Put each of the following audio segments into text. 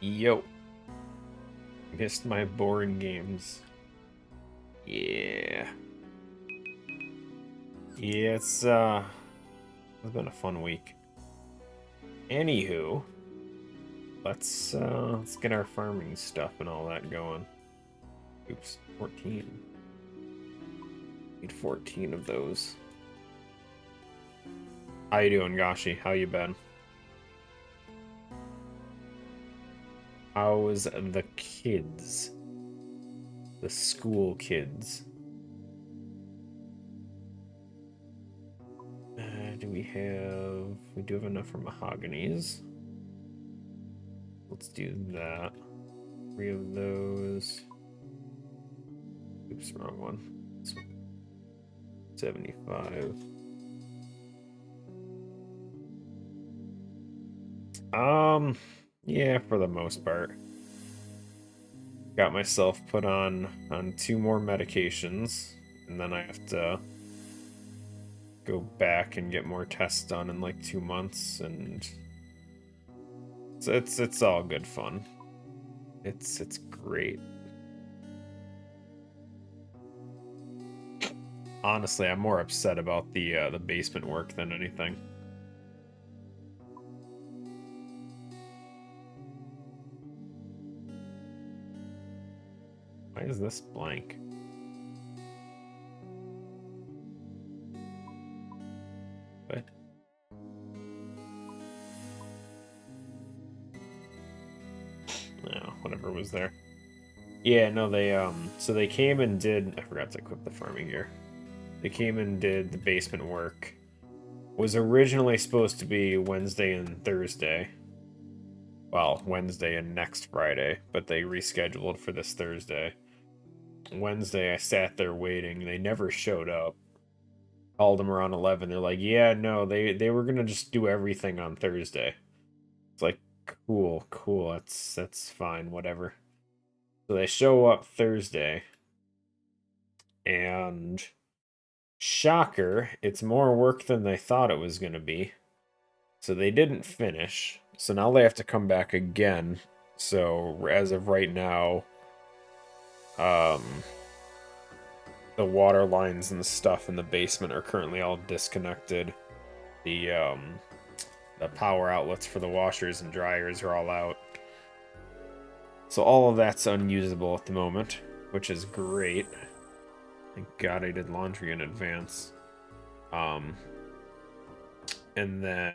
Yo, missed my boring games. Yeah. Yeah, it's been a fun week. Anywho, let's get our farming stuff and all that going. Oops, 14. Need 14 of those. How you doing, Gashi? How you been? How's the kids? The school kids? We do have enough for mahoganies. Let's do that. 3 of those. Oops, wrong one. 75. Yeah, for the most part. Got myself put on 2 more medications, and then I have to go back and get more tests done in like 2 months, and it's all good fun. It's great. Honestly, I'm more upset about the basement work than anything. Why is this blank? What? No, whatever was there. Yeah, no, so they came and did, I forgot to equip the farming gear. They came and did the basement work. Was originally supposed to be Wednesday and Thursday. Well, Wednesday and next Friday, but they rescheduled for this Thursday. Wednesday, I sat there waiting. They never showed up. Called them around 11. They're like, yeah, no, they were gonna just do everything on Thursday. It's like, cool, that's fine, whatever. So they show up Thursday, and shocker, it's more work than they thought it was gonna be. So they didn't finish. So now they have to come back again. So as of right now, the water lines and stuff in the basement are currently all disconnected. The power outlets for the washers and dryers are all out. So all of that's unusable at the moment, which is great. Thank God I did laundry in advance. And then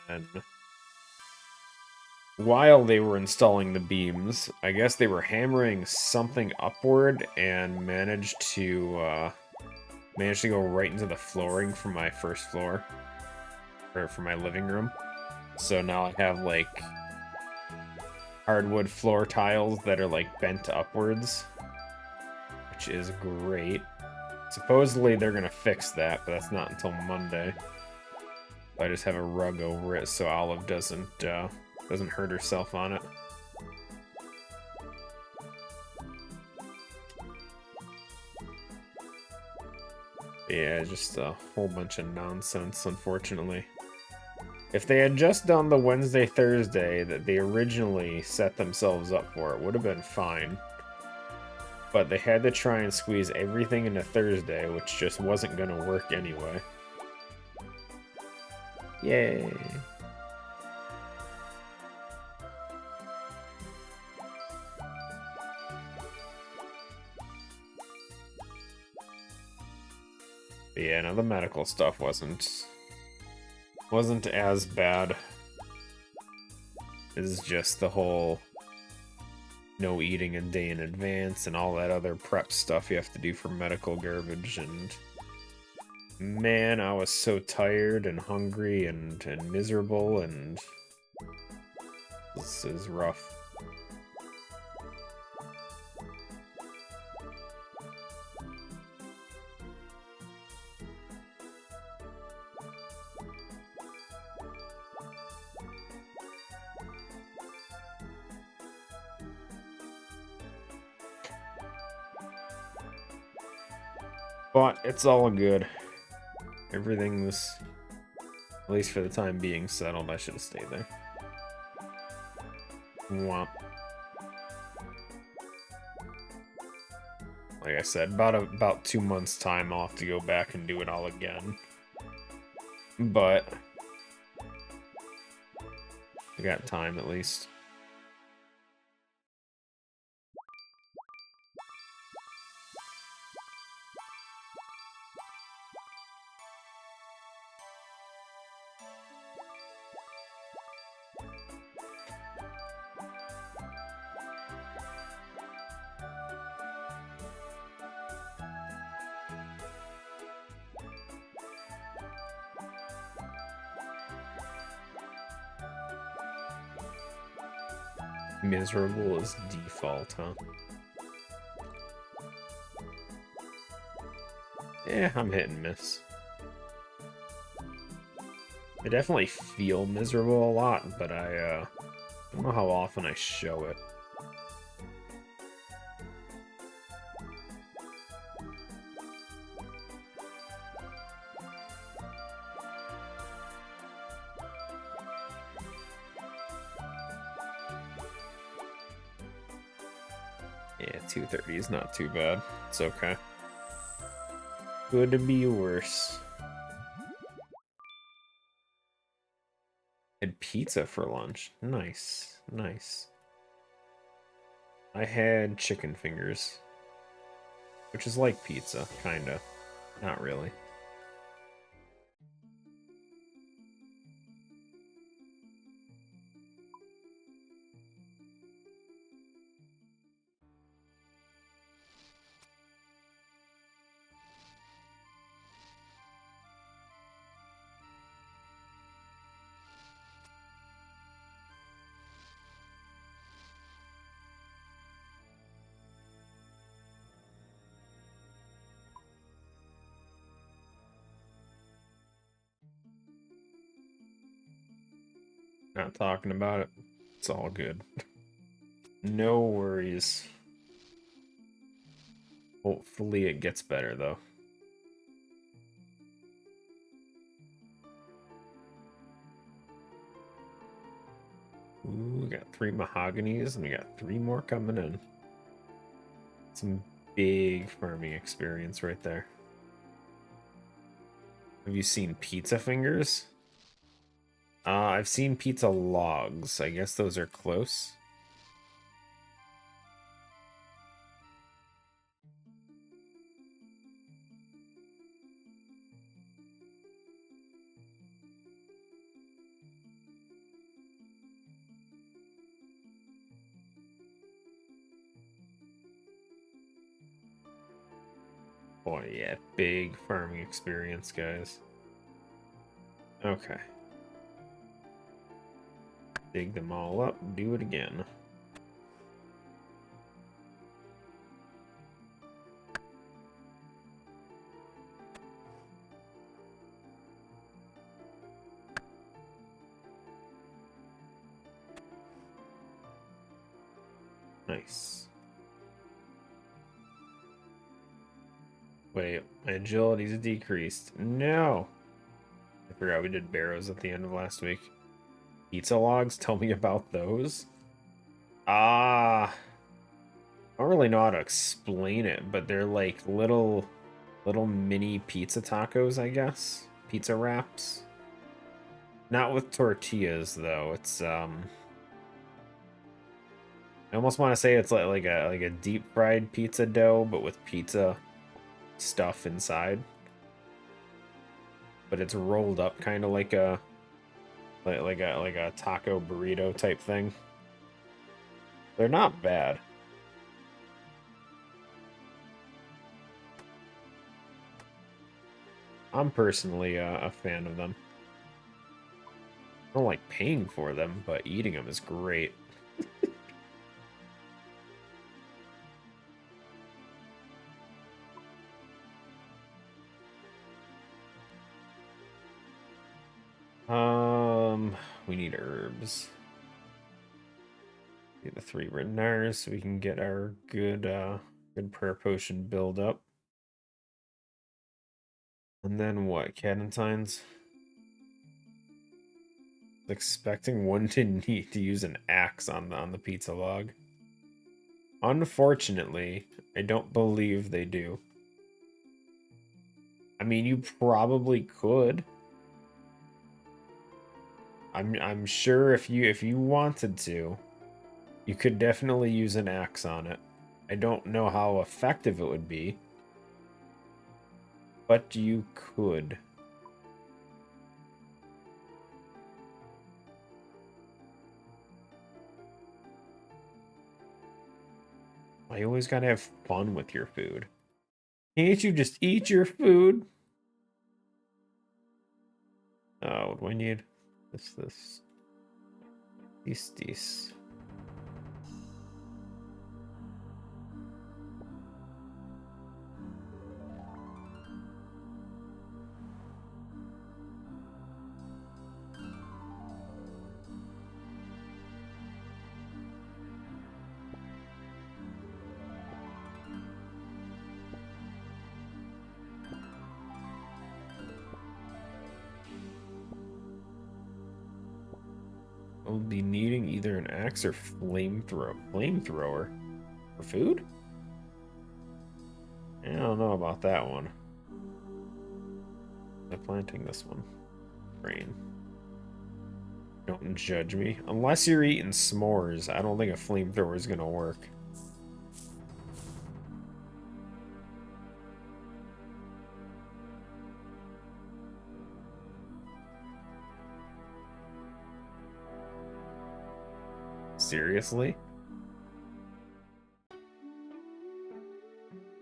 while they were installing the beams, I guess they were hammering something upward and managed to go right into the flooring from my first floor, or from my living room. So now I have like hardwood floor tiles that are like bent upwards, which is great. Supposedly they're gonna fix that, but that's not until Monday. I just have a rug over it so Olive doesn't hurt herself on it. Yeah, just a whole bunch of nonsense, unfortunately. If they had just done the Wednesday, Thursday that they originally set themselves up for, it would have been fine. But they had to try and squeeze everything into Thursday, which just wasn't going to work anyway. Yay. But yeah, no, the medical stuff wasn't as bad. It's just the whole no eating a day in advance and all that other prep stuff you have to do for medical garbage, and man, I was so tired and hungry and miserable, and this is rough. But it's all good. Everything's, at least for the time being, settled. I should have stayed there. Womp. like I said, about 2 months time I'll have to go back and do it all again. But I got time at least. Miserable is default, huh? Yeah, I'm hit and miss. I definitely feel miserable a lot, but I don't know how often I show it. Yeah, 230 is not too bad. It's okay. Could be worse. Had pizza for lunch. Nice, nice. I had chicken fingers, which is like pizza, kinda. Not really. Not talking about it. It's all good. No worries. Hopefully it gets better, though. Ooh, we got 3 mahoganies, and we got 3 more coming in. Some big farming experience right there. Have you seen pizza fingers? I've seen pizza logs. I guess those are close. Oh yeah, big farming experience, guys. Okay. Dig them all up, do it again. Nice. Wait, my agility's decreased. No! I forgot we did barrows at the end of last week. Pizza logs? Tell me about those. Ah, I don't really know how to explain it, but they're like little mini pizza tacos, I guess. Pizza wraps. Not with tortillas though. It's I almost want to say it's like a deep fried pizza dough, but with pizza stuff inside. But it's rolled up kind of like a like a taco burrito type thing. They're not bad. I'm personally a fan of them. I don't like paying for them, but eating them is great. We need herbs. Need the 3 Renars so we can get our good prayer potion build up. And then what? Cadentines? Expecting one to need to use an axe on the pizza log. Unfortunately, I don't believe they do. I mean, you probably could. I'm sure if you wanted to, you could definitely use an axe on it. I don't know how effective it would be, but you could. You always gotta have fun with your food. Can't you just eat your food? Oh, what do I need? This. These. I'll be needing either an axe or flamethrower. Flamethrower? For food? I don't know about that one. I'm planting this one. Rain. Don't judge me. Unless you're eating s'mores, I don't think a flamethrower is gonna work. Seriously?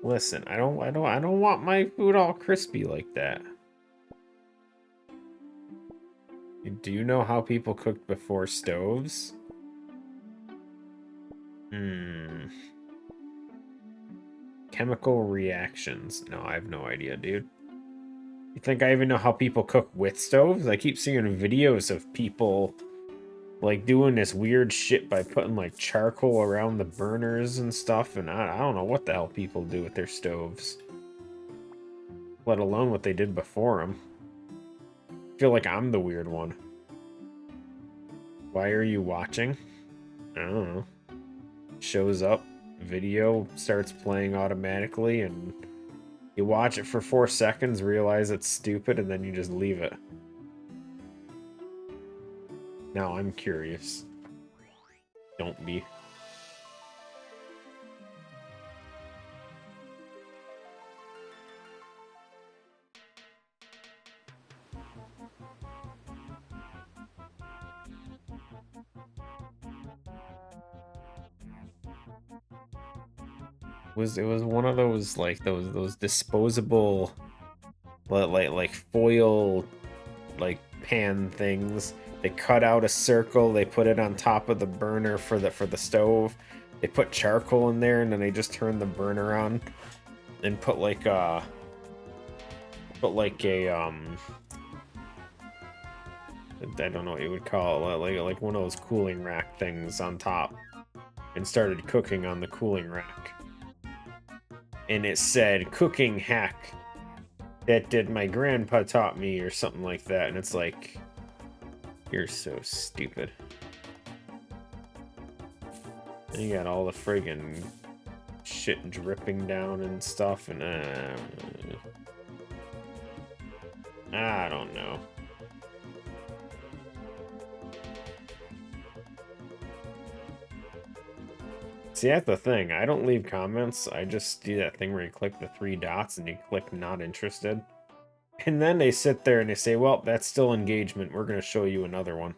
Listen, I don't want my food all crispy like that. Do you know how people cooked before stoves? Chemical reactions. No, I have no idea, dude. You think I even know how people cook with stoves? I keep seeing videos of people like doing this weird shit by putting like charcoal around the burners and stuff, and I don't know what the hell people do with their stoves. Let alone what they did before them. I feel like I'm the weird one. Why are you watching? I don't know. Shows up, video starts playing automatically, and you watch it for 4 seconds, realize it's stupid, and then you just leave it. Now I'm curious. Don't be. It was one of those like those disposable like foil like pan things. They cut out a circle, they put it on top of the burner for the stove. They put charcoal in there, and then they just turn the burner on and put like a I don't know what you would call it, like one of those cooling rack things on top, and started cooking on the cooling rack. And it said cooking hack that did my grandpa taught me or something like that, and it's like, you're so stupid. And you got all the friggin' shit dripping down and stuff, and I don't know. See, that's the thing. I don't leave comments. I just do that thing where you click the 3 dots and you click not interested. And then they sit there and they say, well, that's still engagement. We're going to show you another one.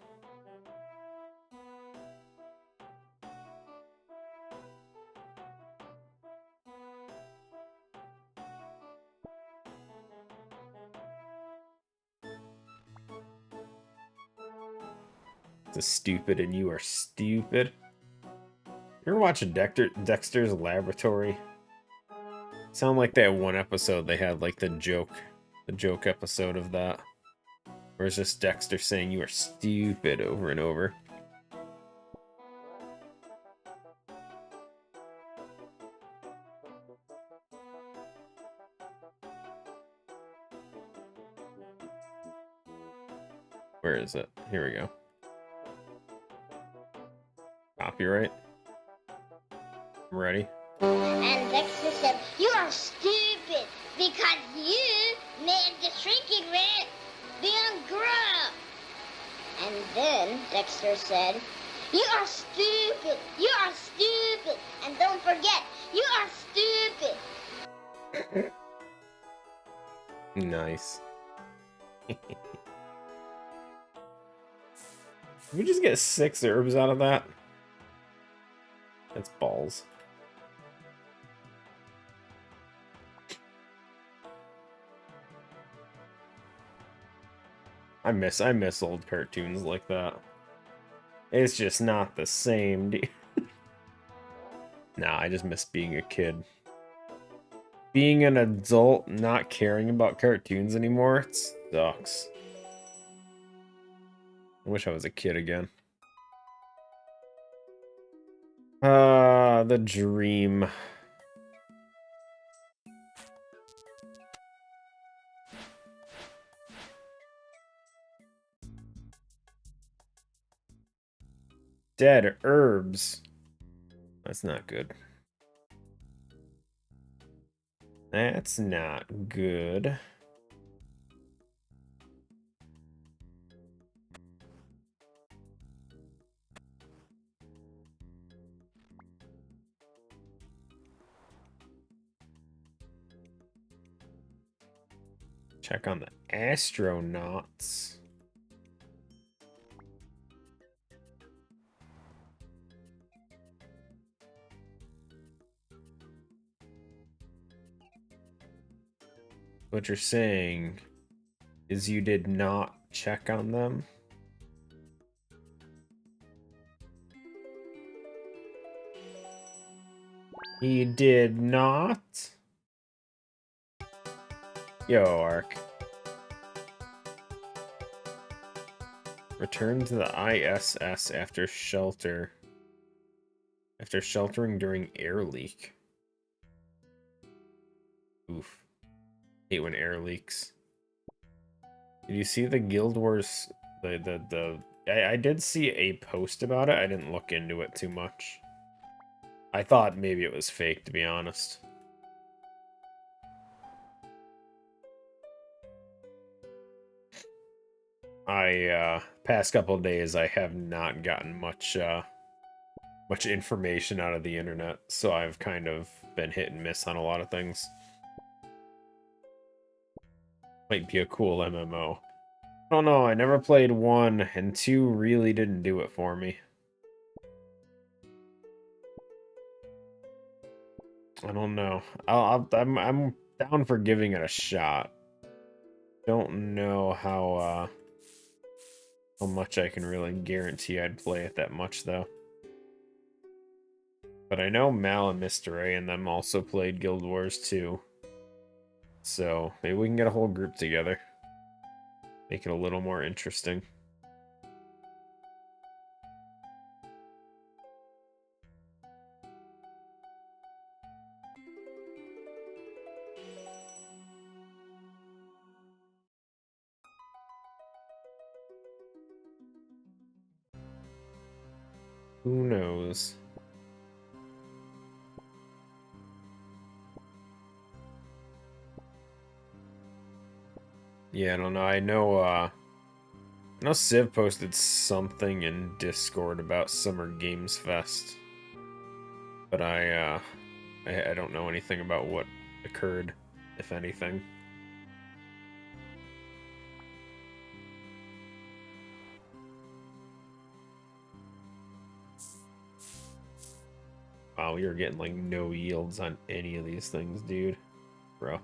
It's stupid and you are stupid. You ever watch Dexter's Laboratory? Sound like that one episode they had like the joke episode of that. Where it's just Dexter saying you are stupid over and over. Where is it? Here we go. Copyright. I'm ready. And Dexter said, "You are stupid because you made the shrinking ray beyond grow." And then Dexter said, "You are stupid. You are stupid. And don't forget, you are stupid." Nice. Did we just get 6 herbs out of that? That's balls. I miss old cartoons like that. It's just not the same, dude. Nah, I just miss being a kid. Being an adult, not caring about cartoons anymore, it sucks. I wish I was a kid again. The dream. Dead herbs. That's not good. That's not good. Check on the astronauts. What you're saying is you did not check on them? He did not? Yo, Ark. Return to the ISS after sheltering during air leak. Oof. Hate when air leaks. Did you see the Guild Wars? I did see a post about it. I didn't look into it too much. I thought maybe it was fake, to be honest. Past couple of days, I have not gotten much information out of the internet, so I've kind of been hit and miss on a lot of things. Might be a cool MMO. I don't know, I never played 1, and 2 really didn't do it for me. I don't know. I'm down for giving it a shot. Don't know how much I can really guarantee I'd play it that much, though. But I know Mal and Mr. A and them also played Guild Wars 2. So maybe we can get a whole group together. Make it a little more interesting. Who knows? Yeah, I don't know. I know Civ posted something in Discord about Summer Games Fest. But I don't know anything about what occurred, if anything. Wow, you're getting like no yields on any of these things, dude. Bro.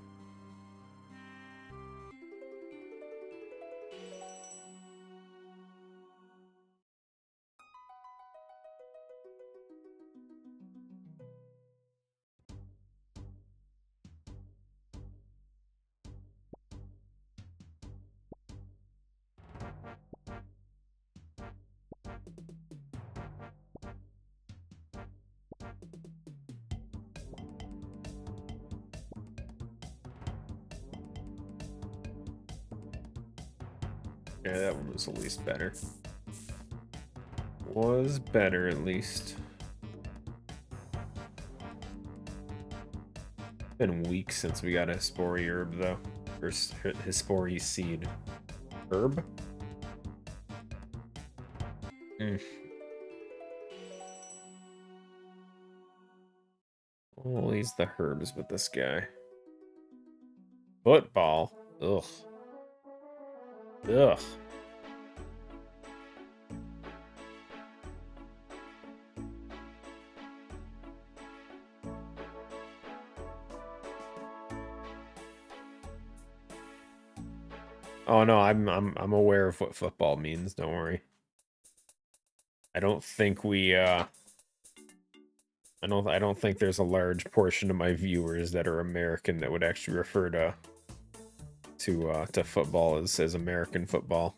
Yeah, that one was at least better. Was better, at least. Been weeks since we got a Hespori herb, though. Or Hespori seed. Herb? We'll use the herbs with this guy. Football? Ugh. Ugh. Oh no, I'm aware of what football means, don't worry. I don't think we I don't think there's a large portion of my viewers that are American that would actually refer to football as American football.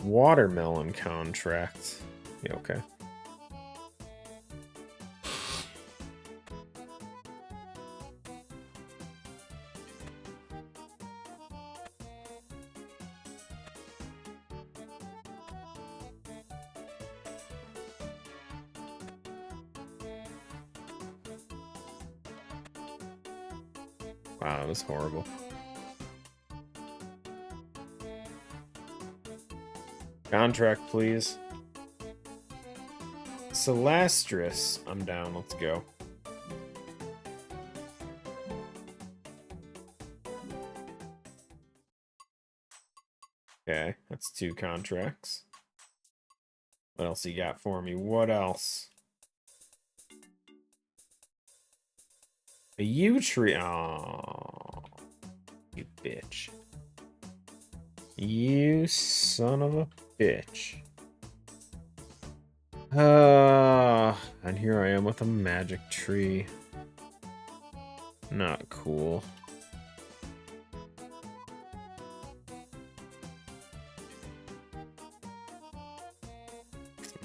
Watermelon contract. Yeah, okay. Wow, that was horrible. Contract, please. Celastrus. I'm down. Let's go. Okay, that's 2 contracts. What else you got for me? What else? A yew tree. Oh, you bitch. You son of a bitch. And here I am with a magic tree. Not cool.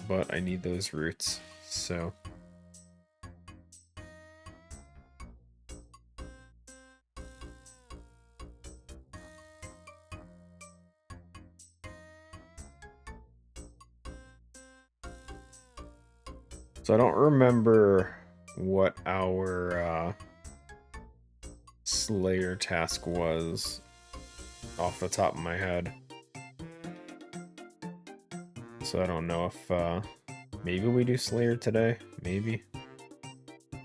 But I need those roots, so... So I don't remember what our Slayer task was off the top of my head. So I don't know if maybe we do Slayer today. Maybe. I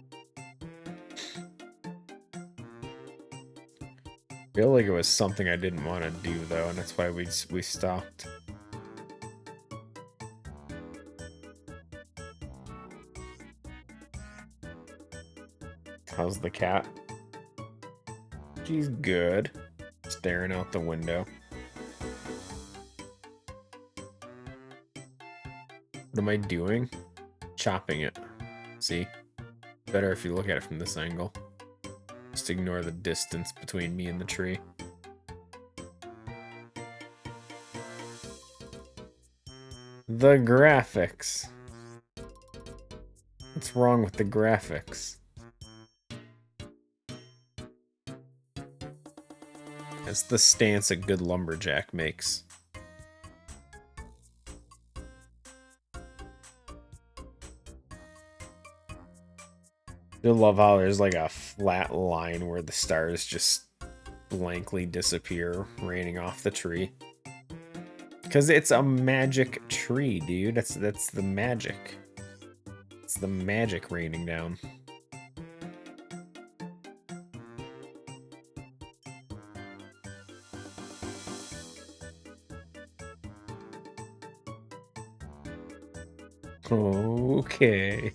feel like it was something I didn't want to do though, and that's why we stopped. How's the cat? She's good. Staring out the window. What am I doing? Chopping it. See? Better if you look at it from this angle. Just ignore the distance between me and the tree. The graphics. What's wrong with the graphics? That's the stance a good lumberjack makes. I love how there's like a flat line where the stars just blankly disappear, raining off the tree. Because it's a magic tree, dude. That's the magic. It's the magic raining down. Okay.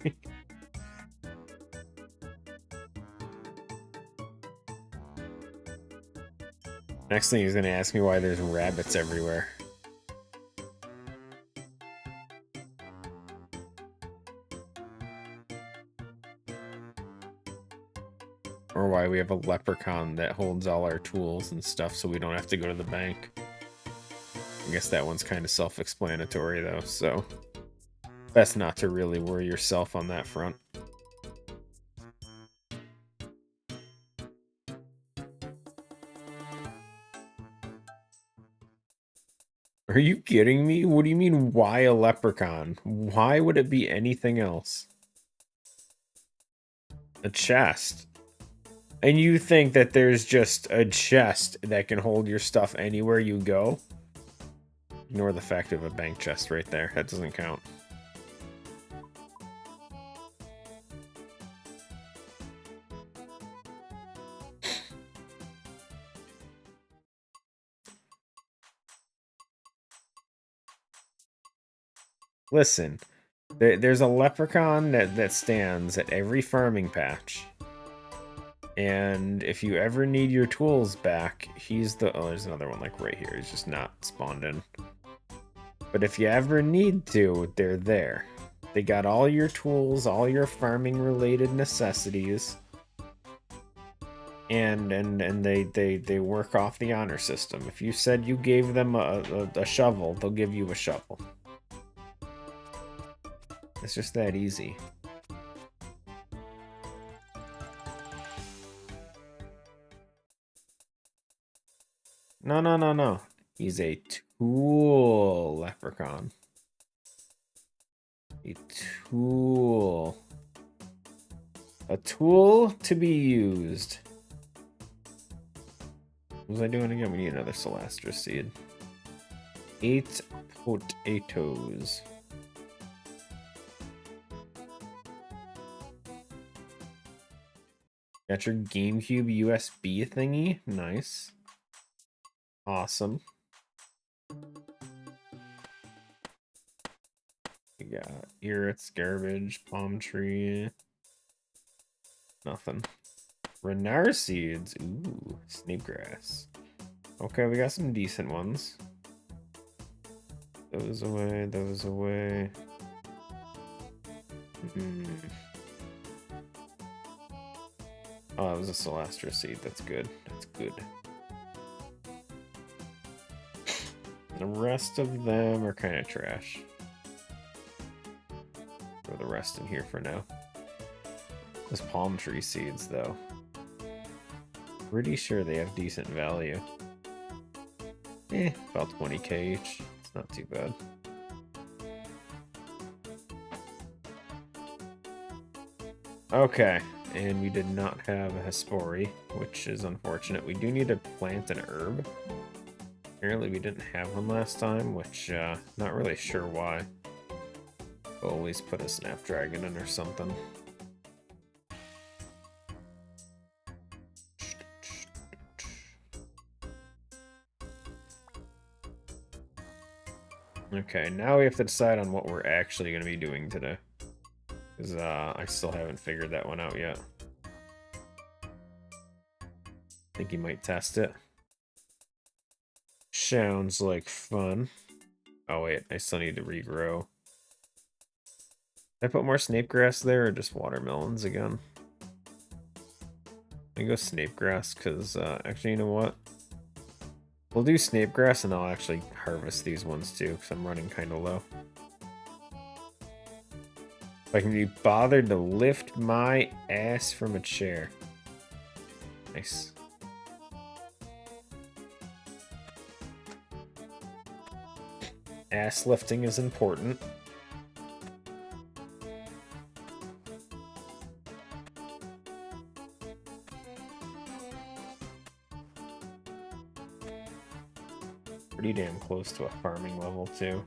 Next thing he's gonna ask me why there's rabbits everywhere. Or why we have a leprechaun that holds all our tools and stuff so we don't have to go to the bank. I guess that one's kind of self-explanatory though, so best not to really worry yourself on that front. Are you kidding me? What do you mean, why a leprechaun? Why would it be anything else? A chest. And you think that there's just a chest that can hold your stuff anywhere you go? Ignore the fact of a bank chest right there. That doesn't count. Listen, there's a leprechaun that stands at every farming patch. And if you ever need your tools back, he's the... Oh, there's another one like right here. He's just not spawned in. But if you ever need to, they're there. They got all your tools, all your farming related necessities. And they work off the honor system. If you said you gave them a shovel, they'll give you a shovel. It's just that easy. No, no, no, no. He's a tool leprechaun. A tool. A tool to be used. What was I doing again? We need another Celastra seed. 8 potatoes. Got your GameCube USB thingy. Nice. Awesome. We got Earth's garbage, palm tree. Nothing. Renar seeds. Ooh, snapegrass. Okay, we got some decent ones. Those away, those away. Oh, that was a Celastra seed. That's good. That's good. The rest of them are kind of trash. Throw the rest in here for now. Those palm tree seeds, though. Pretty sure they have decent value. About 20k each. It's not too bad. Okay, and we did not have a Hespori, which is unfortunate. We do need to plant an herb. Apparently we didn't have one last time, which, not really sure why. We'll always put a Snapdragon in or something. Okay, now we have to decide on what we're actually going to be doing today. Because I still haven't figured that one out yet. Think you might test it. Sounds like fun. Oh wait, I still need to regrow. Did I put more snapegrass there or just watermelons again? I go snapegrass because, actually, you know what? We'll do snapegrass and I'll actually harvest these ones too because I'm running kind of low. If I can be bothered to lift my ass from a chair. Nice. Ass lifting is important. Pretty damn close to a farming level too.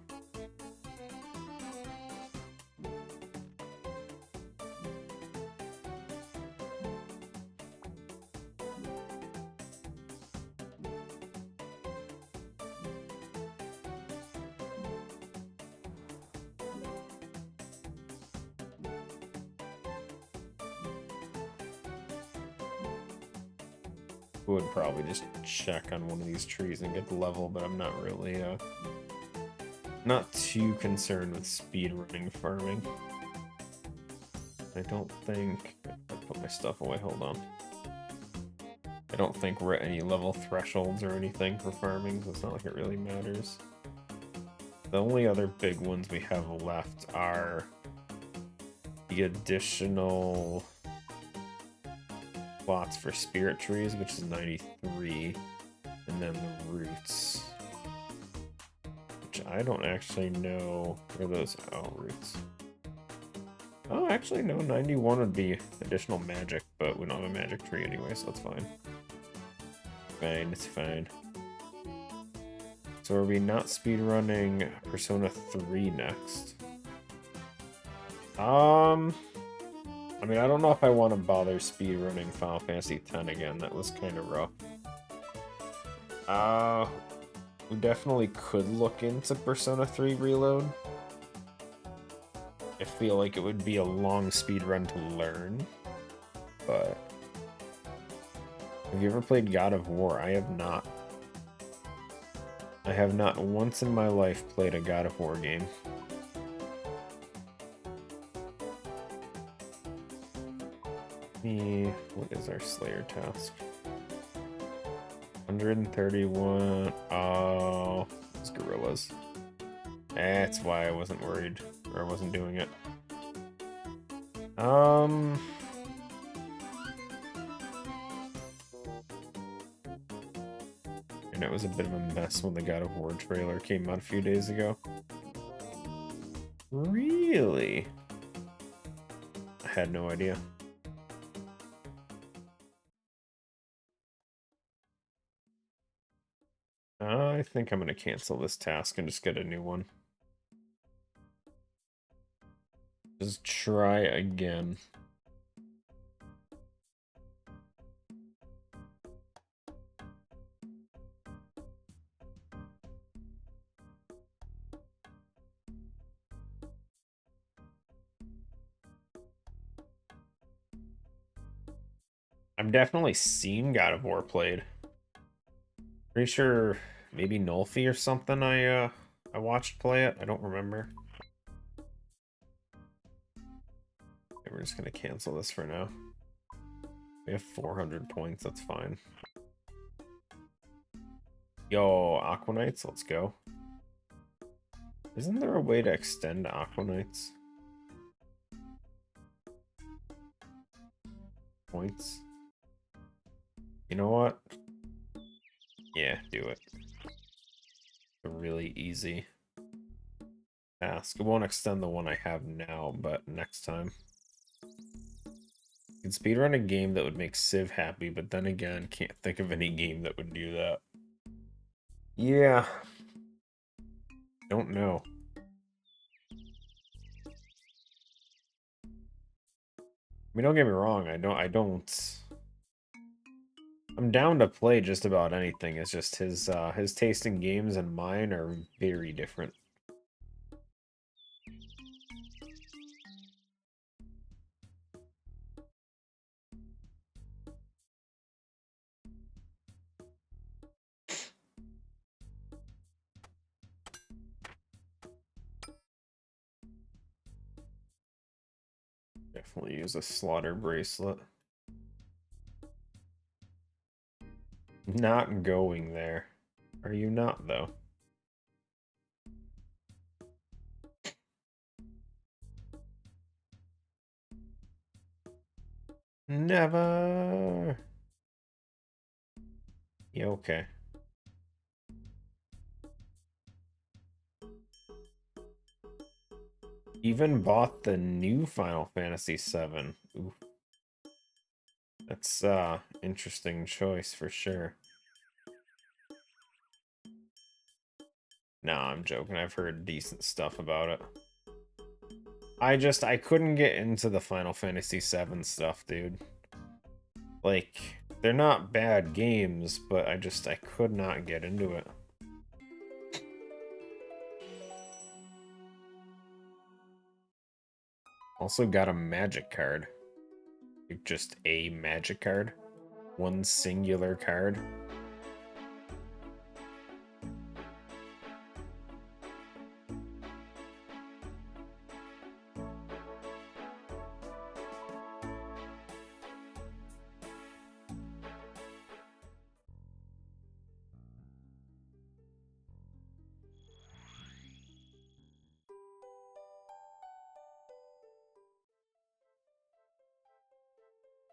Would probably just check on one of these trees and get the level, but I'm not really not too concerned with speed running farming. I don't think I put my stuff away. Hold on. I don't think we're at any level thresholds or anything for farming, so it's not like it really matters. The only other big ones we have left are the additional slots for spirit trees, which is 93, and then the roots, which I don't actually know where those roots. Oh, actually, no, 91 would be additional magic, but we don't have a magic tree anyway, so it's fine. Fine, it's fine. So are we not speedrunning Persona 3 next? I mean, I don't know if I want to bother speedrunning Final Fantasy X again. That was kind of rough. We definitely could look into Persona 3 Reload. I feel like it would be a long speedrun to learn, but... Have you ever played God of War? I have not. I have not once in my life played a God of War game. What is our Slayer task? 131. Oh, it's gorillas. That's why I wasn't worried, or I wasn't doing it. And it was a bit of a mess when the God of War trailer came out a few days ago. Really? I had no idea. I think I'm gonna cancel this task and just get a new one. Just try again. I've definitely seen God of War played. Pretty sure maybe Nolfi or something I watched play it. I don't remember. Okay, we're just gonna cancel this for now. We have 400 points, that's fine. Yo, Aquanites, let's go. Isn't there a way to extend Aquanites? Points? You know what? Yeah, do it. A really easy task. It won't extend the one I have now, but next time. You can speedrun a game that would make Civ happy, but then again, can't think of any game that would do that. Yeah. Don't know. I mean, don't get me wrong, I'm down to play just about anything. It's just his taste in games and mine are very different. Definitely use a slaughter bracelet. Not going there. Are you not, though? Never. Yeah, okay. Even bought the new Final Fantasy VII. Ooh. That's interesting choice for sure. Nah, I'm joking. I've heard decent stuff about it. I couldn't get into the Final Fantasy VII stuff, dude. Like, they're not bad games, but I could not get into it. Also got a magic card. Like, just a magic card. One singular card.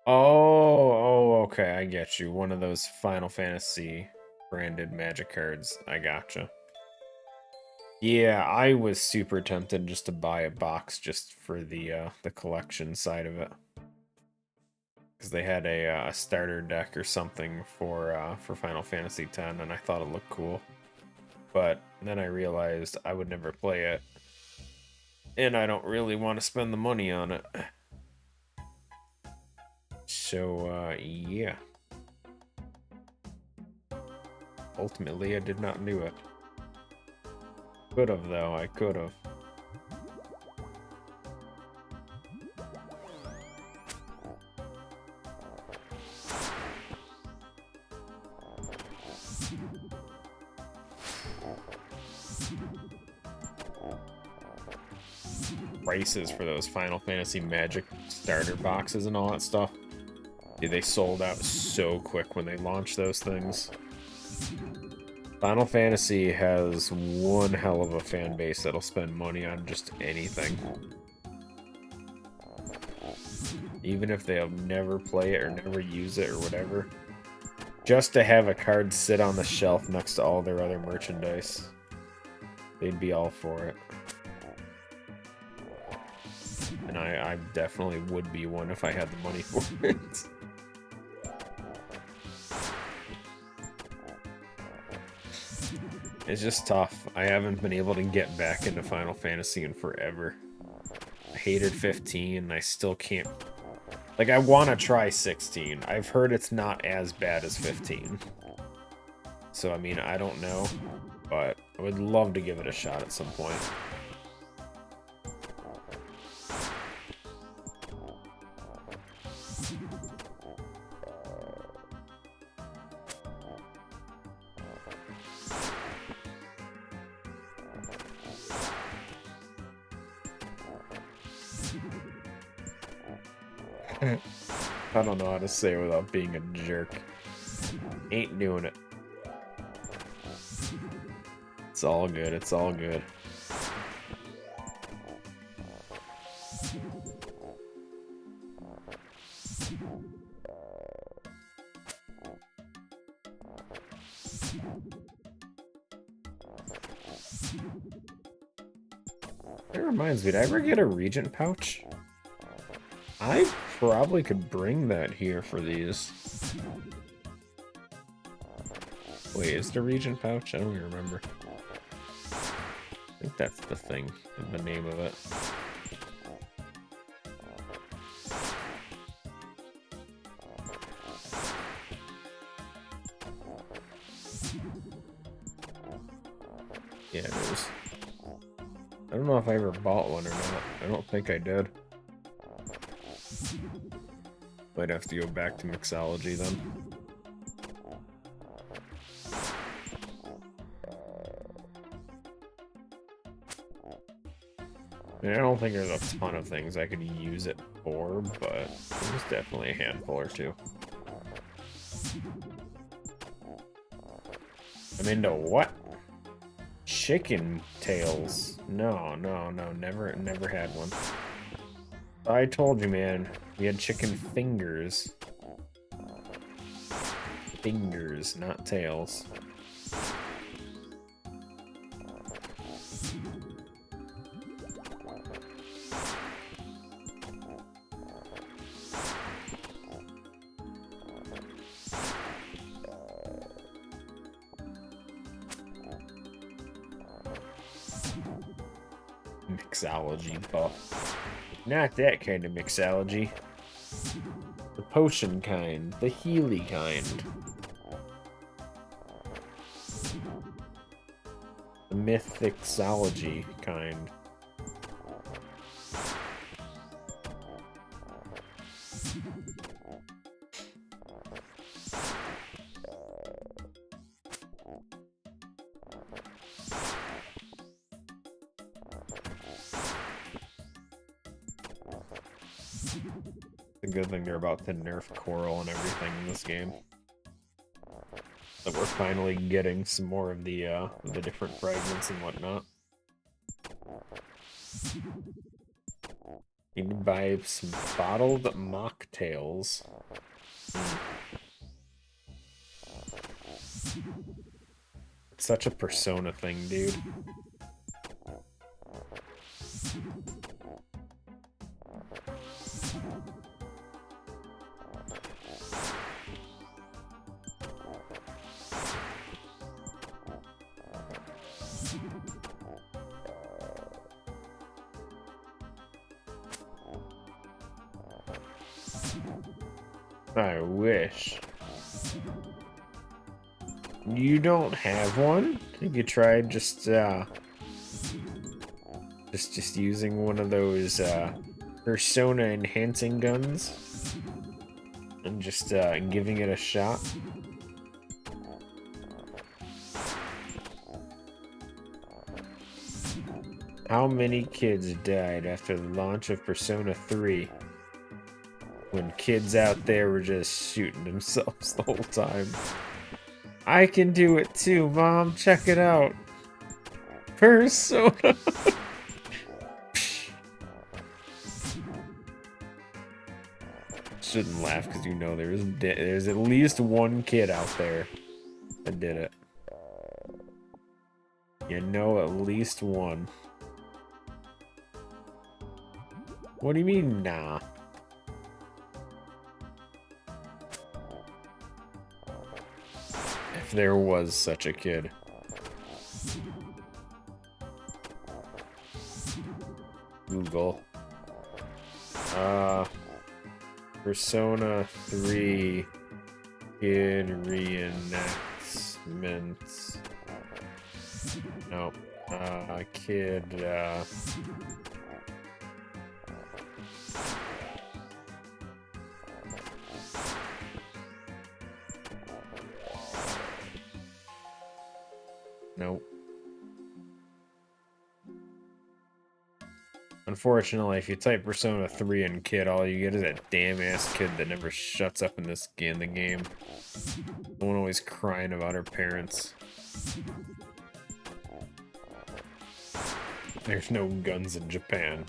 Oh, okay, I get you. One of those Final Fantasy branded magic cards. I gotcha. Yeah, I was super tempted just to buy a box just for the collection side of it. Because they had a starter deck or something for Final Fantasy X, and I thought it looked cool. But then I realized I would never play it, and I don't really want to spend the money on it. So, yeah. Ultimately, I did not do it. Could have, though. I could have. Prices for those Final Fantasy Magic starter boxes and all that stuff. Dude, they sold out so quick when they launched those things. Final Fantasy has one hell of a fan base that'll spend money on just anything. Even if they'll never play it or never use it or whatever. Just to have a card sit on the shelf next to all their other merchandise. They'd be all for it. And I definitely would be one if I had the money for it. It's just tough. I haven't been able to get back into Final Fantasy in forever. I hated 15, and I still can't... Like, I want to try 16. I've heard it's not as bad as 15. So, I mean, I don't know. But I would love to give it a shot at some point. I don't know how to say it without being a jerk. Ain't doing it. It's all good, it's all good. That reminds me, did I ever get a Regent pouch? I probably could bring that here for these. Wait, is it a Regent pouch? I don't even remember. I think that's the thing, the name of it. Yeah, it is. I don't know if I ever bought one or not. I don't think I did. Might have to go back to mixology then. I mean, I don't think there's a ton of things I could use it for, but there's definitely a handful or two. I'm into what? Chicken tails. No, never had one. I told you, man. We had chicken fingers. Fingers, not tails. Mixology buff. Not that kind of mixology. The potion kind. The Healy kind. The mythixology kind. It's a good thing they're about to nerf coral and everything in this game. That we're finally getting some more of the different fragments and whatnot. Need to buy some bottled mocktails. It's such a Persona thing, dude. I wish. You don't have one? Have you tried just using one of those persona enhancing guns and just giving it a shot? How many kids died after the launch of Persona 3 when kids out there were just shooting themselves the whole time? I can do it too, Mom. Check it out. Persona. Shouldn't laugh because you know there's at least one kid out there that did it. You know, at least one. What do you mean, nah? If there was such a kid. Google. Persona 3 kid reenactments. Nope. Kid, nope. Unfortunately, if you type Persona 3 and kid, all you get is that damn ass kid that never shuts up in the game. The one always crying about her parents. There's no guns in Japan.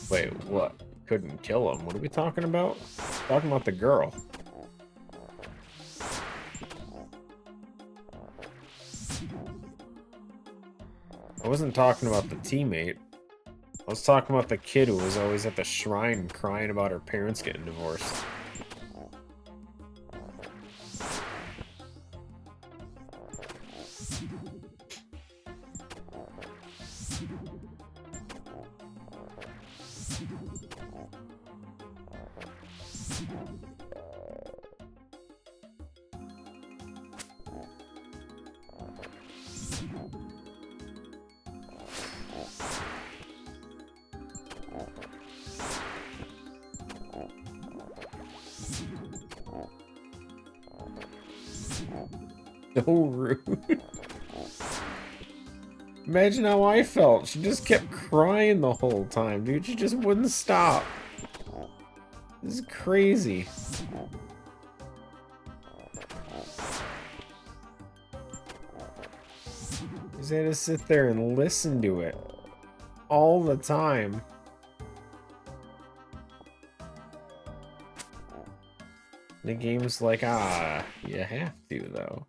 Wait, what? Couldn't kill him? What are we talking about? Talking about the girl. I wasn't talking about the teammate. I was talking about the kid who was always at the shrine crying about her parents getting divorced. So rude. Imagine how I felt. She just kept crying the whole time, dude. She just wouldn't stop. This is crazy. You just had to sit there and listen to it all the time. The game's like, you have to, though.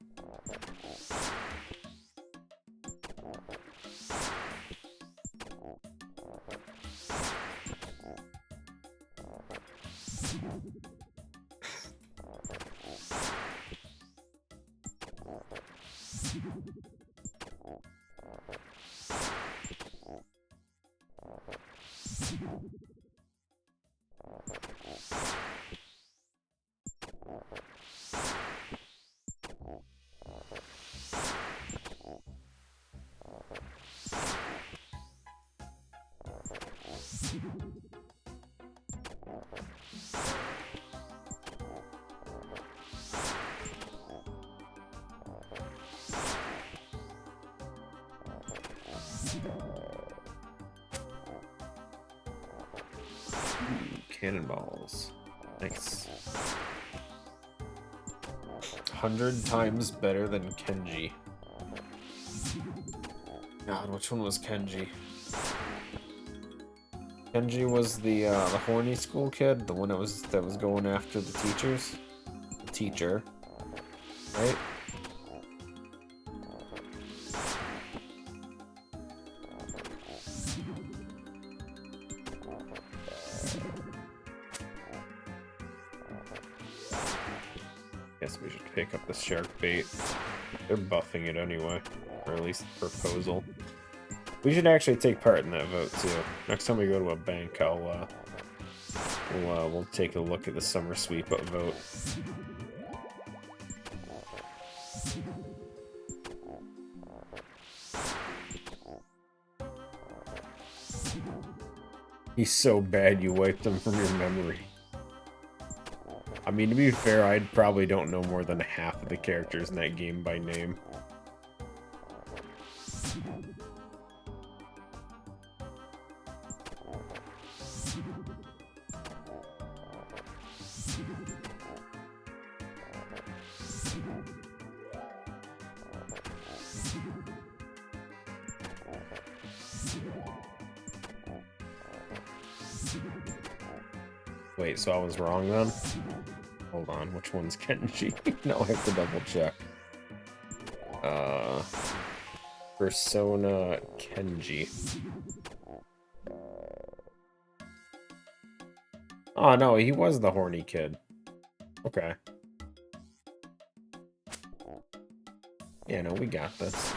Cannonballs. Nice. 100 times better than Kenji. God, which one was Kenji? Kenji was the horny school kid, the one that was going after the teachers. The teacher, right? Guess we should pick up the shark bait. They're buffing it anyway, or at least the proposal. We should actually take part in that vote too. Next time we go to a bank, we'll take a look at the summer sweep vote. He's so bad you wiped him from your memory. I mean, to be fair, I probably don't know more than half of the characters in that game by name. Wait, so I was wrong then? Hold on, which one's Kenji? No, I have to double check. Persona Kenji. Oh no, he was the horny kid. Okay. Yeah, no, we got this.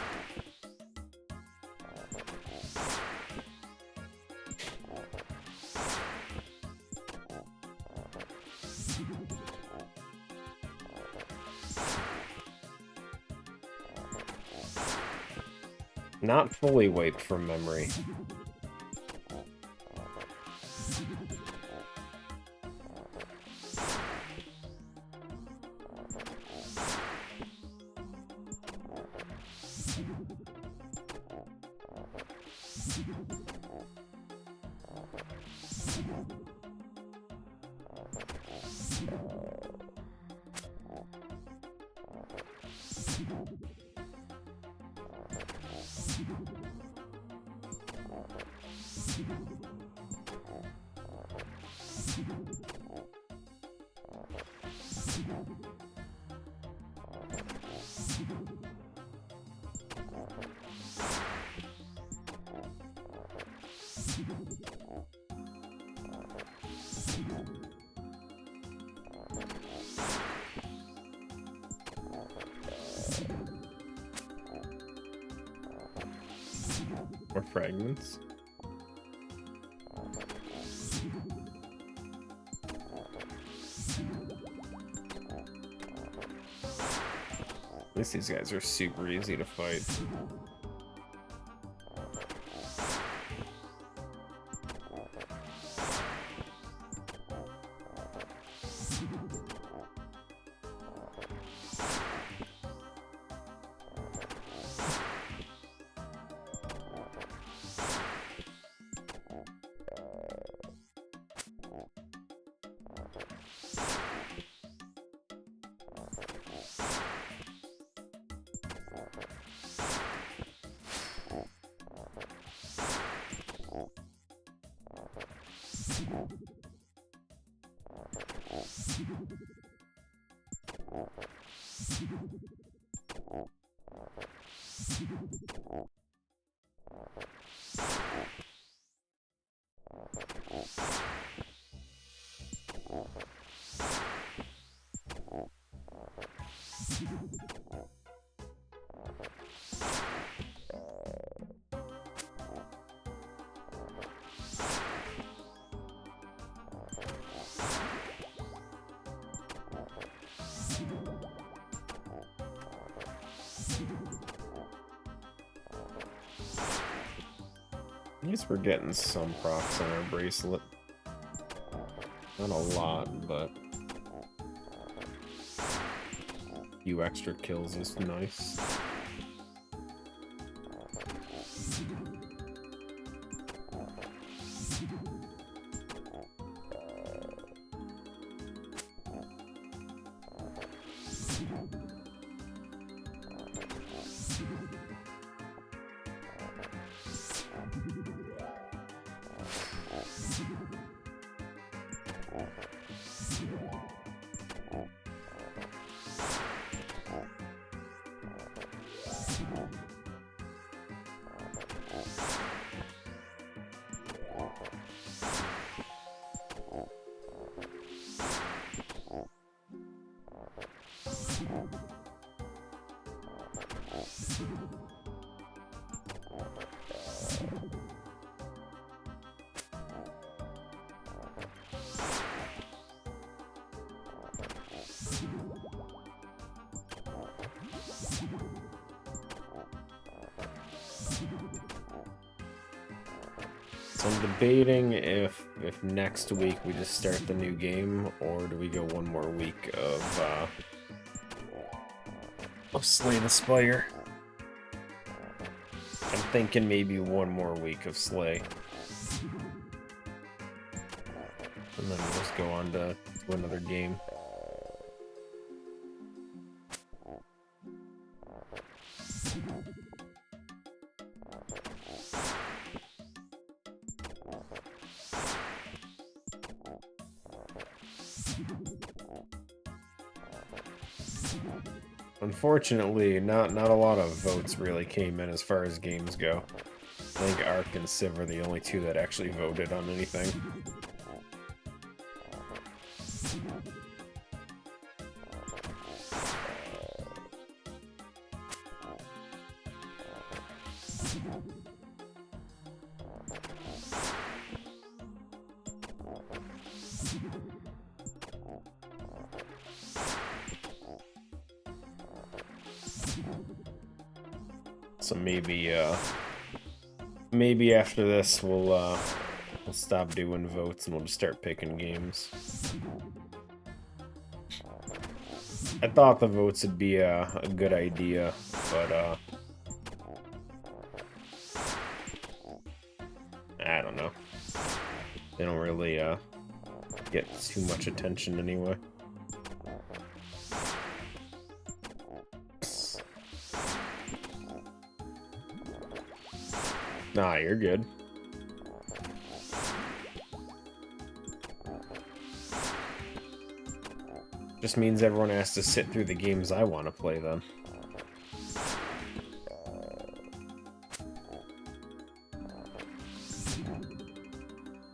Not fully wiped from memory. More fragments. At least these guys are super easy to fight. At least we're getting some procs on our bracelet. Not a lot, but a few extra kills is nice. So I'm debating if next week we just start the new game, or do we go one more week of Slay the Spire. I'm thinking maybe one more week of Slay. And then we'll just go on to another game. Unfortunately, not a lot of votes really came in as far as games go. I think Ark and Civ are the only two that actually voted on anything. So maybe after this we'll stop doing votes and we'll just start picking games. I thought the votes would be a good idea, but I don't know. They don't really get too much attention anyway. Nah, you're good. Just means everyone has to sit through the games I want to play then.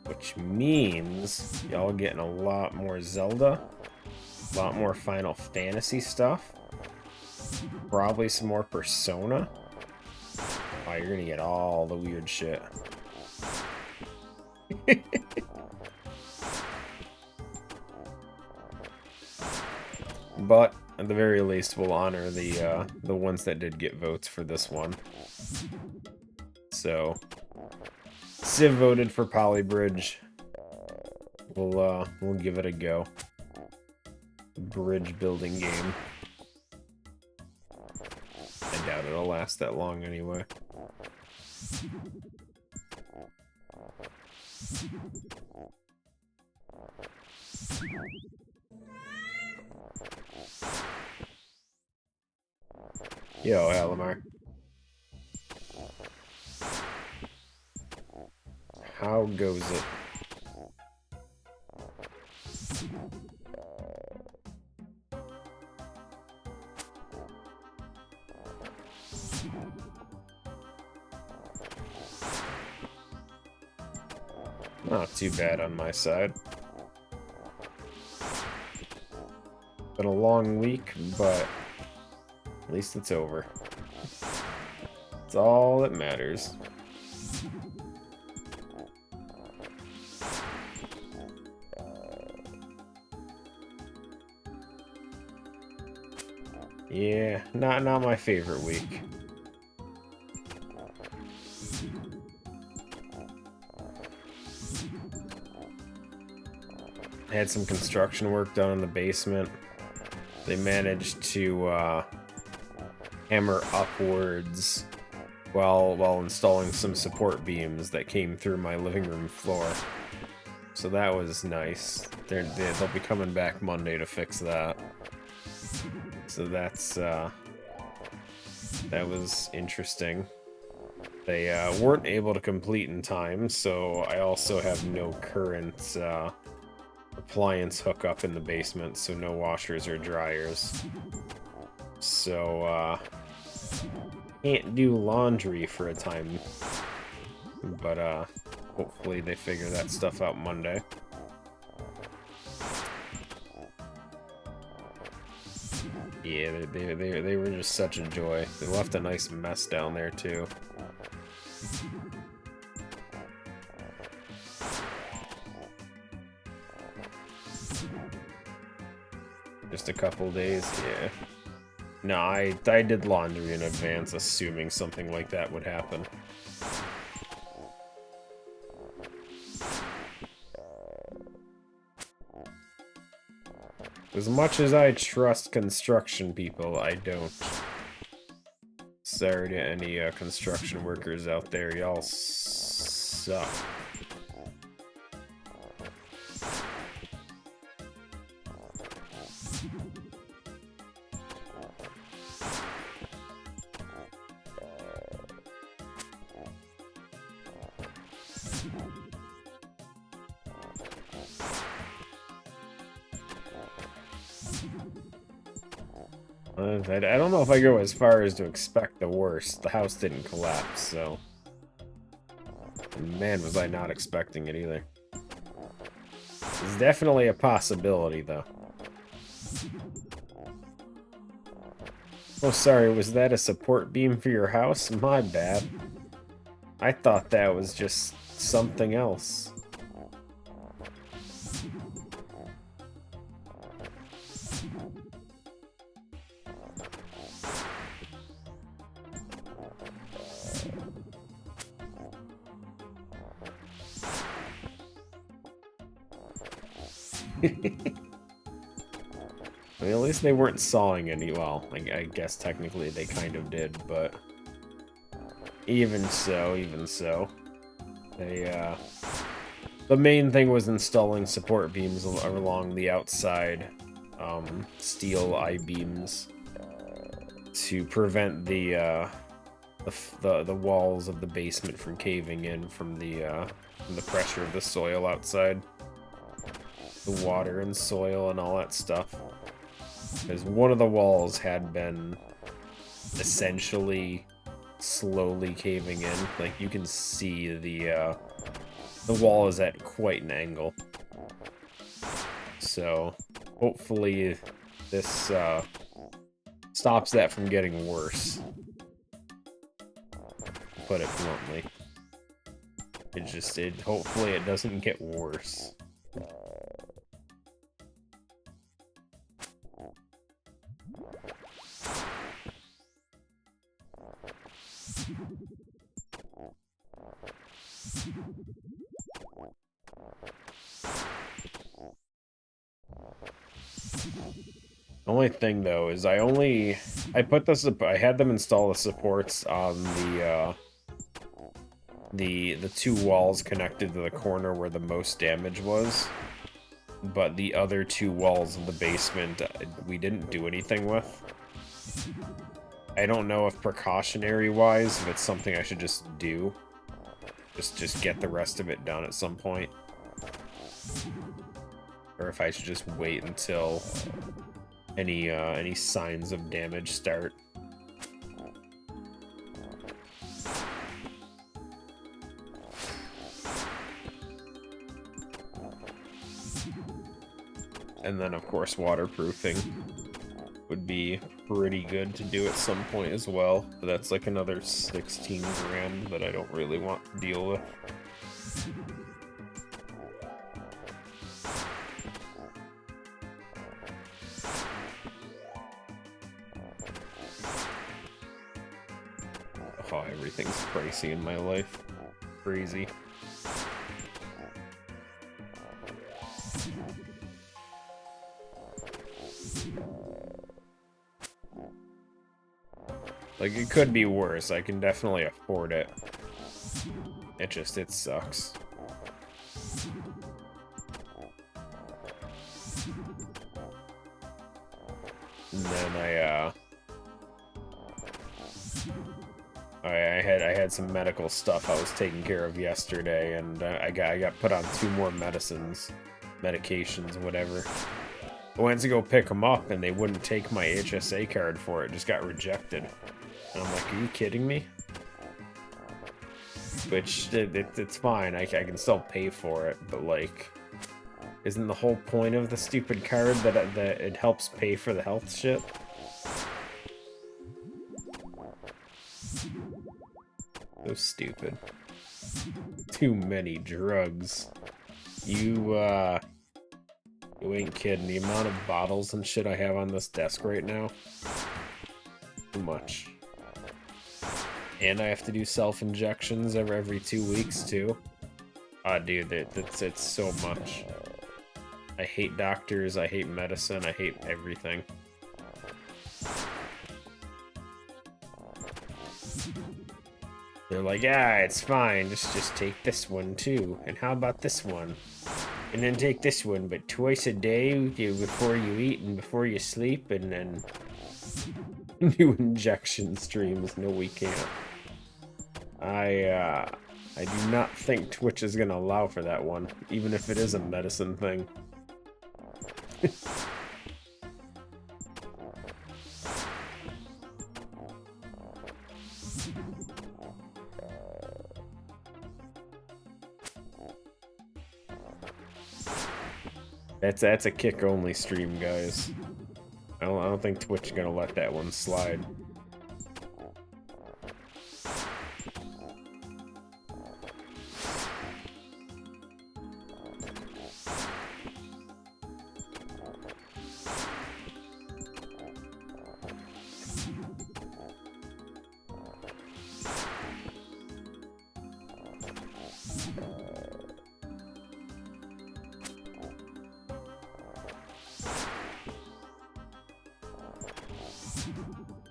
Which means y'all getting a lot more Zelda, a lot more Final Fantasy stuff, probably some more Persona. Oh, you're gonna get all the weird shit. But at the very least, we'll honor the ones that did get votes for this one. So, Civ voted for Polybridge. We'll give it a go. Bridge building game. I doubt it'll last that long anyway. Yo, Alamar. How goes it? Not too bad on my side. Been a long week, but at least it's over. It's all that matters. Yeah, not my favorite week. I had some construction work done in the basement. They managed to hammer upwards while installing some support beams that came through my living room floor. So that was nice. They'll be coming back Monday to fix that. So that's that was interesting. They weren't able to complete in time, so I also have no current appliance hookup in the basement, so no washers or dryers. So can't do laundry for a time, but hopefully they figure that stuff out Monday. Yeah, they were just such a joy. They left a nice mess down there too. Just a couple days, yeah. No, I did laundry in advance, assuming something like that would happen. As much as I trust construction people, I don't. Sorry to any construction workers out there, y'all suck. I don't know if I go as far as to expect the worst. The house didn't collapse, so... Man, was I not expecting it either. It's definitely a possibility, though. Oh, sorry, was that a support beam for your house? My bad. I thought that was just something else. I mean, at least they weren't sawing any. Well, I guess technically they kind of did, but even so, they the main thing was installing support beams along the outside steel I-beams to prevent the walls of the basement from caving in from the pressure of the soil outside. The water and soil and all that stuff. Because one of the walls had been essentially slowly caving in. Like, you can see the wall is at quite an angle. So, hopefully this stops that from getting worse. Put it bluntly. Hopefully it doesn't get worse. Only thing though is I had them install the supports on the two walls connected to the corner where the most damage was, but the other two walls of the basement we didn't do anything with. I don't know if precautionary wise if it's something I should just do. Just get the rest of it done at some point. Or if I should just wait until any signs of damage start. And then of course waterproofing would be pretty good to do at some point as well. But that's like another 16 grand that I don't really want to deal with. Oh, everything's pricey in my life. Crazy. Like, it could be worse. I can definitely afford it. It sucks. And then I had some medical stuff I was taking care of yesterday, and I got put on 2 more medications, whatever. I went to go pick them up, and they wouldn't take my HSA card for it. Just got rejected. And I'm like, are you kidding me? Which, it's fine. I can still pay for it, but, like, isn't the whole point of the stupid card that it helps pay for the health shit? So stupid. Too many drugs. You ain't kidding. The amount of bottles and shit I have on this desk right now. Too much. And I have to do self-injections every 2 weeks, too. Ah, dude, it's so much. I hate doctors, I hate medicine, I hate everything. They're like, yeah, it's fine, just take this one too. And how about this one? And then take this one, but twice a day before you eat and before you sleep, and then new injection streams. No, we can't. I do not think Twitch is gonna allow for that one, even if it is a medicine thing. That's a kick-only stream, guys. I don't think Twitch is gonna let that one slide.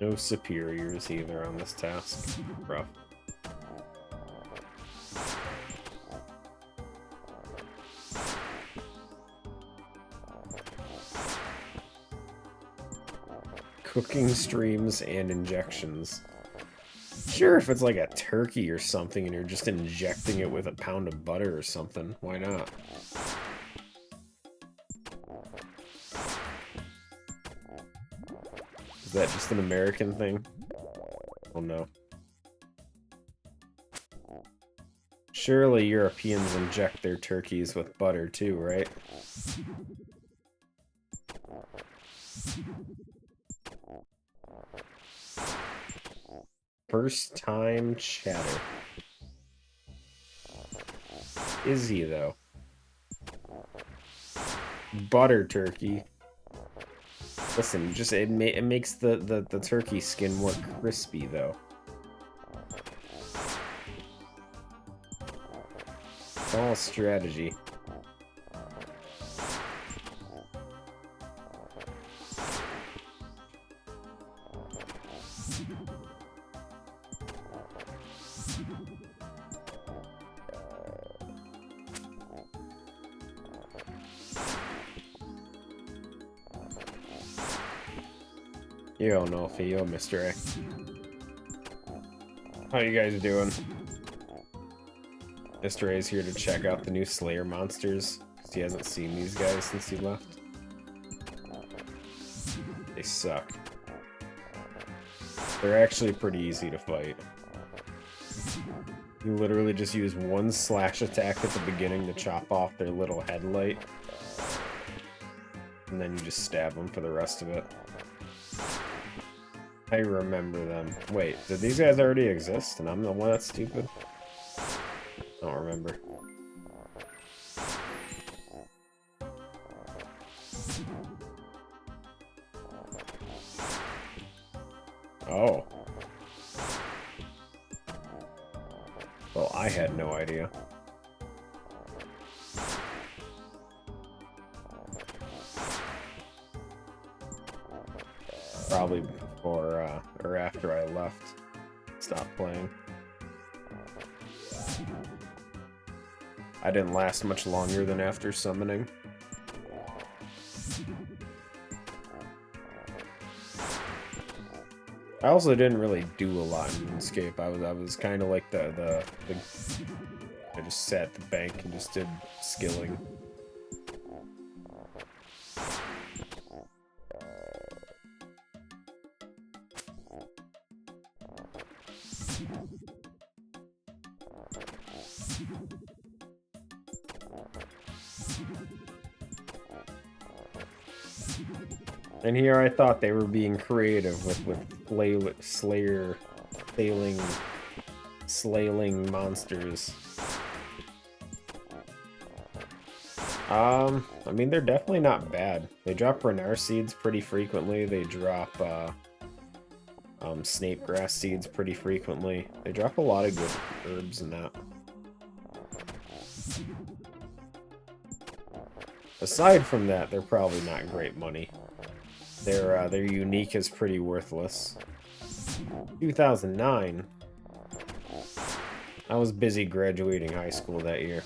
No superiors either on this task. Rough. Cooking streams and injections. Sure, if it's like a turkey or something and you're just injecting it with a pound of butter or something, why not? Is that just an American thing? Oh no. Surely Europeans inject their turkeys with butter too, right? First time chatter. Is he though? Butter turkey. Listen, just it makes the turkey skin more crispy though. It's all strategy. Yo, Nolfi, yo, Mr. A. How you guys doing? Mr. A is here to check out the new Slayer monsters, because he hasn't seen these guys since he left. They suck. They're actually pretty easy to fight. You literally just use one slash attack at the beginning to chop off their little headlight. And then you just stab them for the rest of it. I remember them. Wait, did these guys already exist and I'm the one that's stupid? I don't remember. Oh. Well, I had no idea. Probably before, or after I left. Stopped playing. I didn't last much longer than after summoning. I also didn't really do a lot in RuneScape. I was kind of like the I just sat at the bank and just did skilling. And here I thought they were being creative with Slayer slaying monsters. I mean, they're definitely not bad. They drop Renar seeds pretty frequently. They drop snape grass seeds pretty frequently. They drop a lot of good herbs in that. Aside from that, they're probably not great money. Their unique is pretty worthless. 2009. I was busy graduating high school that year.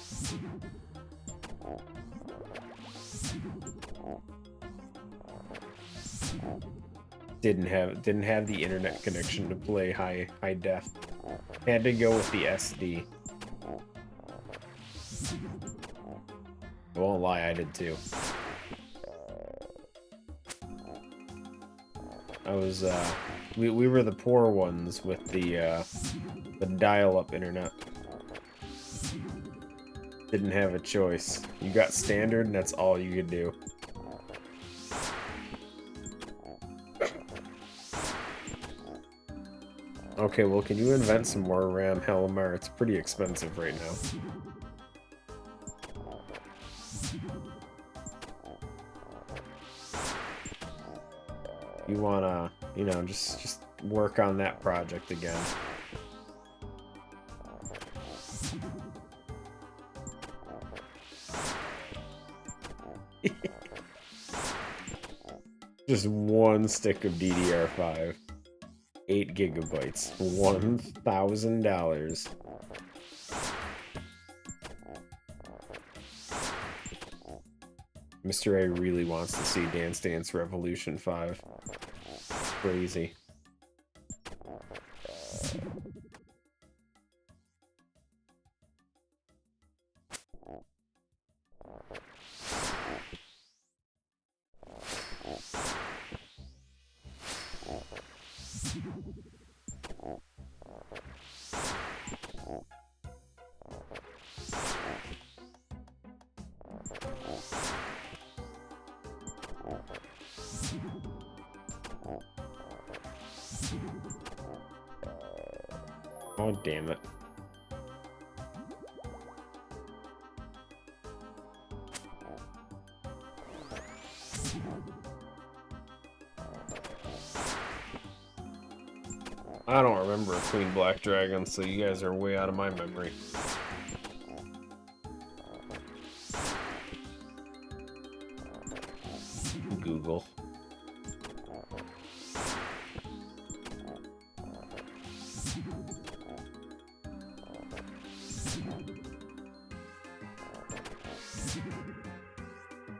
Didn't have the internet connection to play high def. Had to go with the SD. I won't lie, I did too. I was we were the poor ones with the dial-up internet. Didn't have a choice. You got standard and that's all you could do. Okay, well, can you invent some more RAM, Helmar? It's pretty expensive right now. You wanna, you know, just work on that project again. Just one stick of DDR5. 8 gigabytes. $1,000. Mr. A really wants to see Dance Dance Revolution 5. Crazy. Oh, damn it. I don't remember a Queen Black Dragon, so you guys are way out of my memory. Google.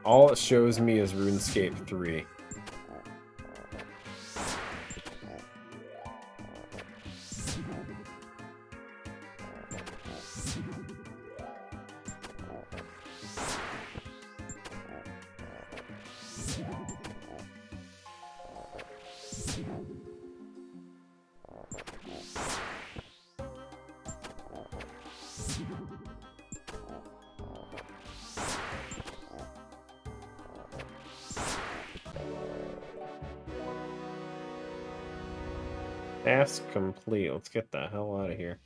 All it shows me is RuneScape 3. Task complete. Let's get the hell out of here.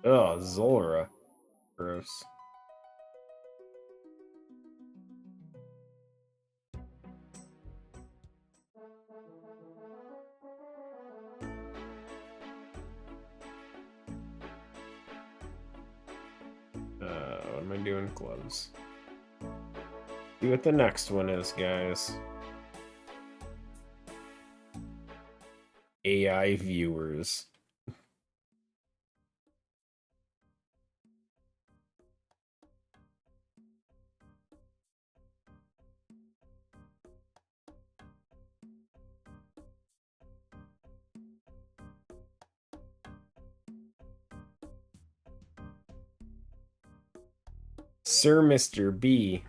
Oh, Zora. Gross. What am I doing? Gloves. See what the next one is, guys. AI viewers. Sir Mr. B.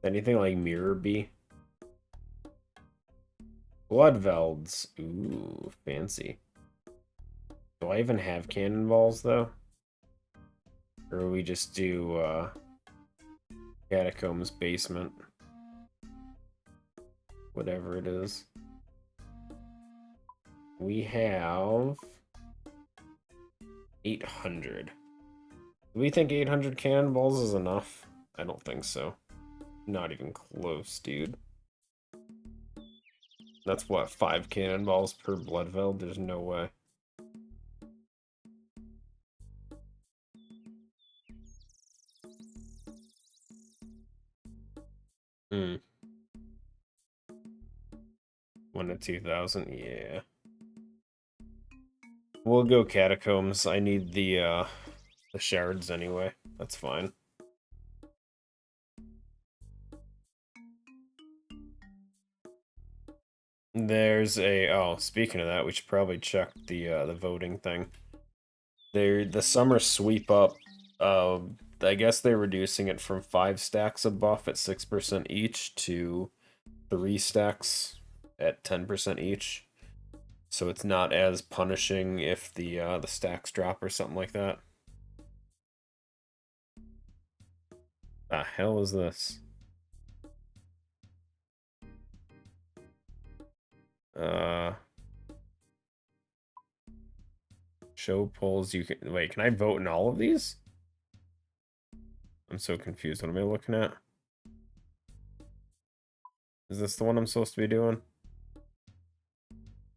Anything like Mirror B? Bloodvelds. Ooh, fancy. Do I even have cannonballs, though? Or we just do, Catacombs Basement? Whatever it is. We have 800. Do we think 800 cannonballs is enough? I don't think so. Not even close, dude. That's what, 5 cannonballs per Bloodveld? There's no way. Hmm. 1 to 2,000, yeah. We'll go Catacombs. I need the shards anyway. That's fine. There's a... Oh, speaking of that, we should probably check the voting thing. The summer sweep up, I guess they're reducing it from 5 stacks of buff at 6% each to 3 stacks at 10% each. So it's not as punishing if the stacks drop or something like that. The hell is this? Show polls. You can wait. Can I vote in all of these? I'm so confused. What am I looking at? Is this the one I'm supposed to be doing?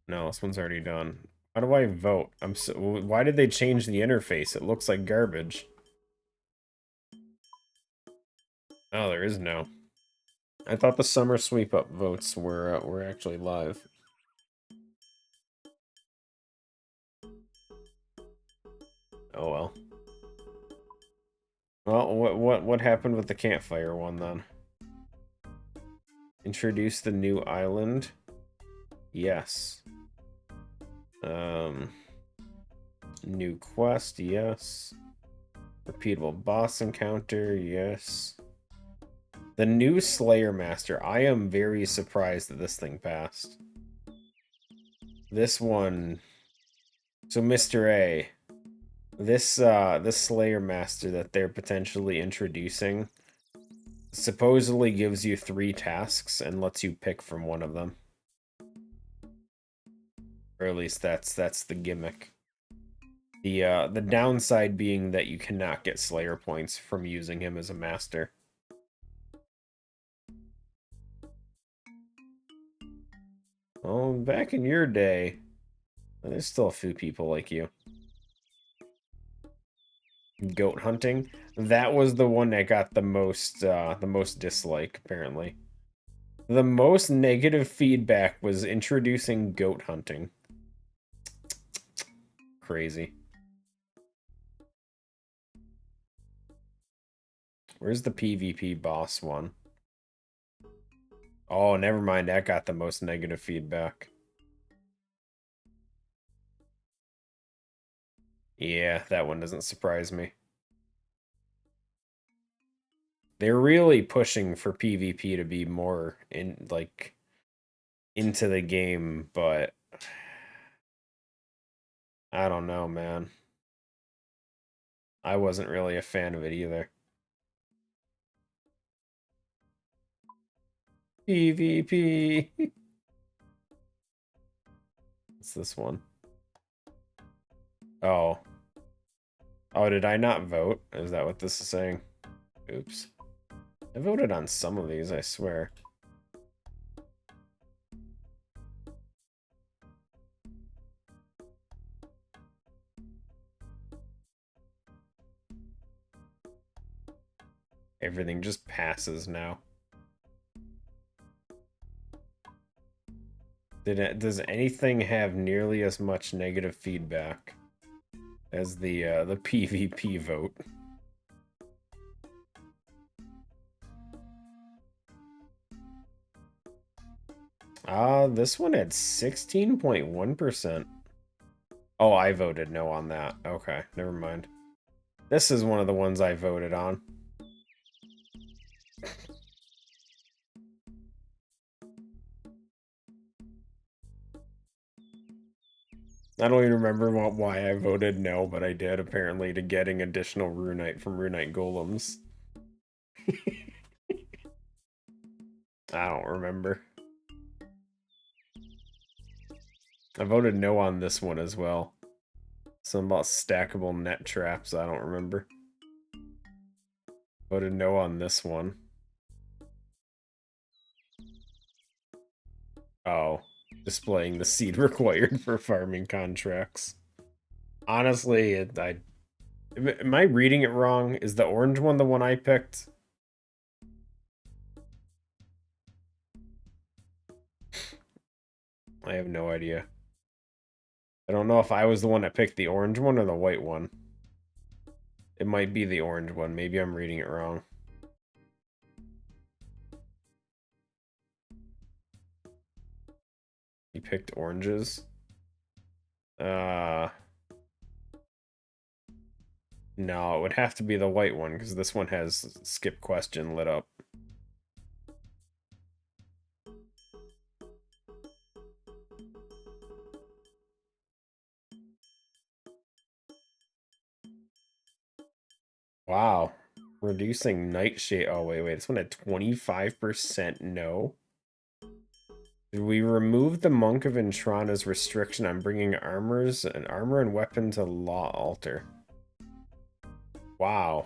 No, this one's already done. How do I vote? Why did they change the interface? It looks like garbage. Oh, there is no. I thought the summer sweep up votes were actually live. Oh well. Well, what happened with the campfire one then? Introduce the new island. Yes. New quest. Yes. Repeatable boss encounter. Yes. The new Slayer Master. I am very surprised that this thing passed. This one. So Mr. A. This Slayer Master that they're potentially introducing supposedly gives you 3 tasks and lets you pick from one of them. Or at least that's the gimmick. The downside being that you cannot get Slayer points from using him as a master. Well, back in your day, there's still a few people like you. Goat hunting. That was the one that got the most dislike, apparently. The most negative feedback was introducing goat hunting. Crazy. Where's the PvP boss one? Oh, never mind. That got the most negative feedback. Yeah, that one doesn't surprise me. They're really pushing for PvP to be more into the game, but I don't know, man. I wasn't really a fan of it either. PvP. What's this one? Oh. Oh, did I not vote? Is that what this is saying? Oops. I voted on some of these, I swear. Everything just passes now. Does anything have nearly as much negative feedback as the PvP vote? This one had 16.1%. Oh, I voted no on that. Okay, never mind. This is one of the ones I voted on. I don't even remember why I voted no, but I did, apparently, to getting additional RuneLite from RuneLite golems. I don't remember. I voted no on this one as well. Something about stackable net traps, I don't remember. Voted no on this one. Oh, displaying the seed required for farming contracts. Honestly, am I reading it wrong? Is the orange one the one I picked? I have no idea. I don't know if I was the one that picked the orange one or the white one. It might be the orange one. Maybe I'm reading it wrong. You picked oranges? No, it would have to be the white one because this one has skip question lit up. Wow. Reducing nightshade. Oh, wait. This one had 25% no. Did we remove the Monk of Intrana's restriction on bringing armor and weapon to Law Altar? Wow.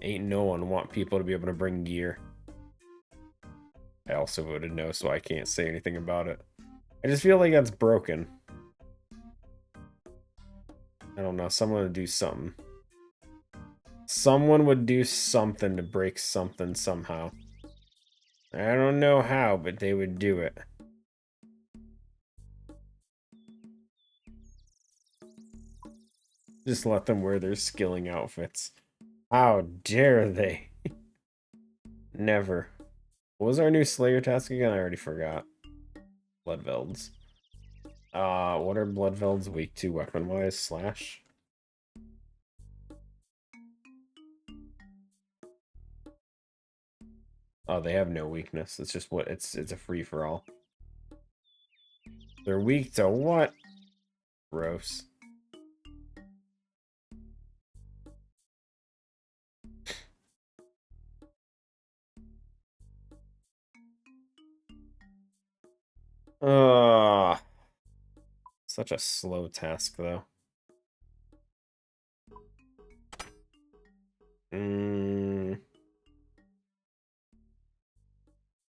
Ain't no one want people to be able to bring gear. I also voted no, so I can't say anything about it. I just feel like that's broken. I don't know. Someone would do something. Someone would do something to break something somehow. I don't know how, but they would do it. Just let them wear their skilling outfits. How dare they? Never. What was our new Slayer task again? I already forgot. Bloodvelds. What are Bloodvelds weak to weapon-wise? Slash? Oh, they have no weakness. It's just what it's a free-for-all. They're weak to what? Gross. Such a slow task, though.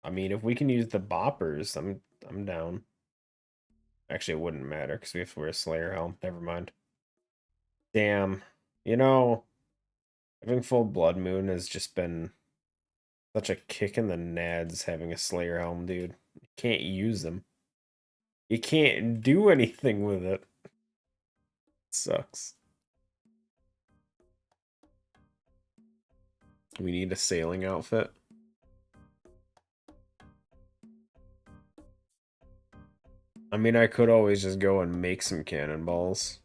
I mean, if we can use the boppers, I'm down. Actually, it wouldn't matter because we have to wear a Slayer helm. Never mind. Damn. You know, having full Blood Moon has just been such a kick in the nads having a Slayer helm, dude. You can't use them. You can't do anything with it. Sucks. We need a sailing outfit. I mean, I could always just go and make some cannonballs.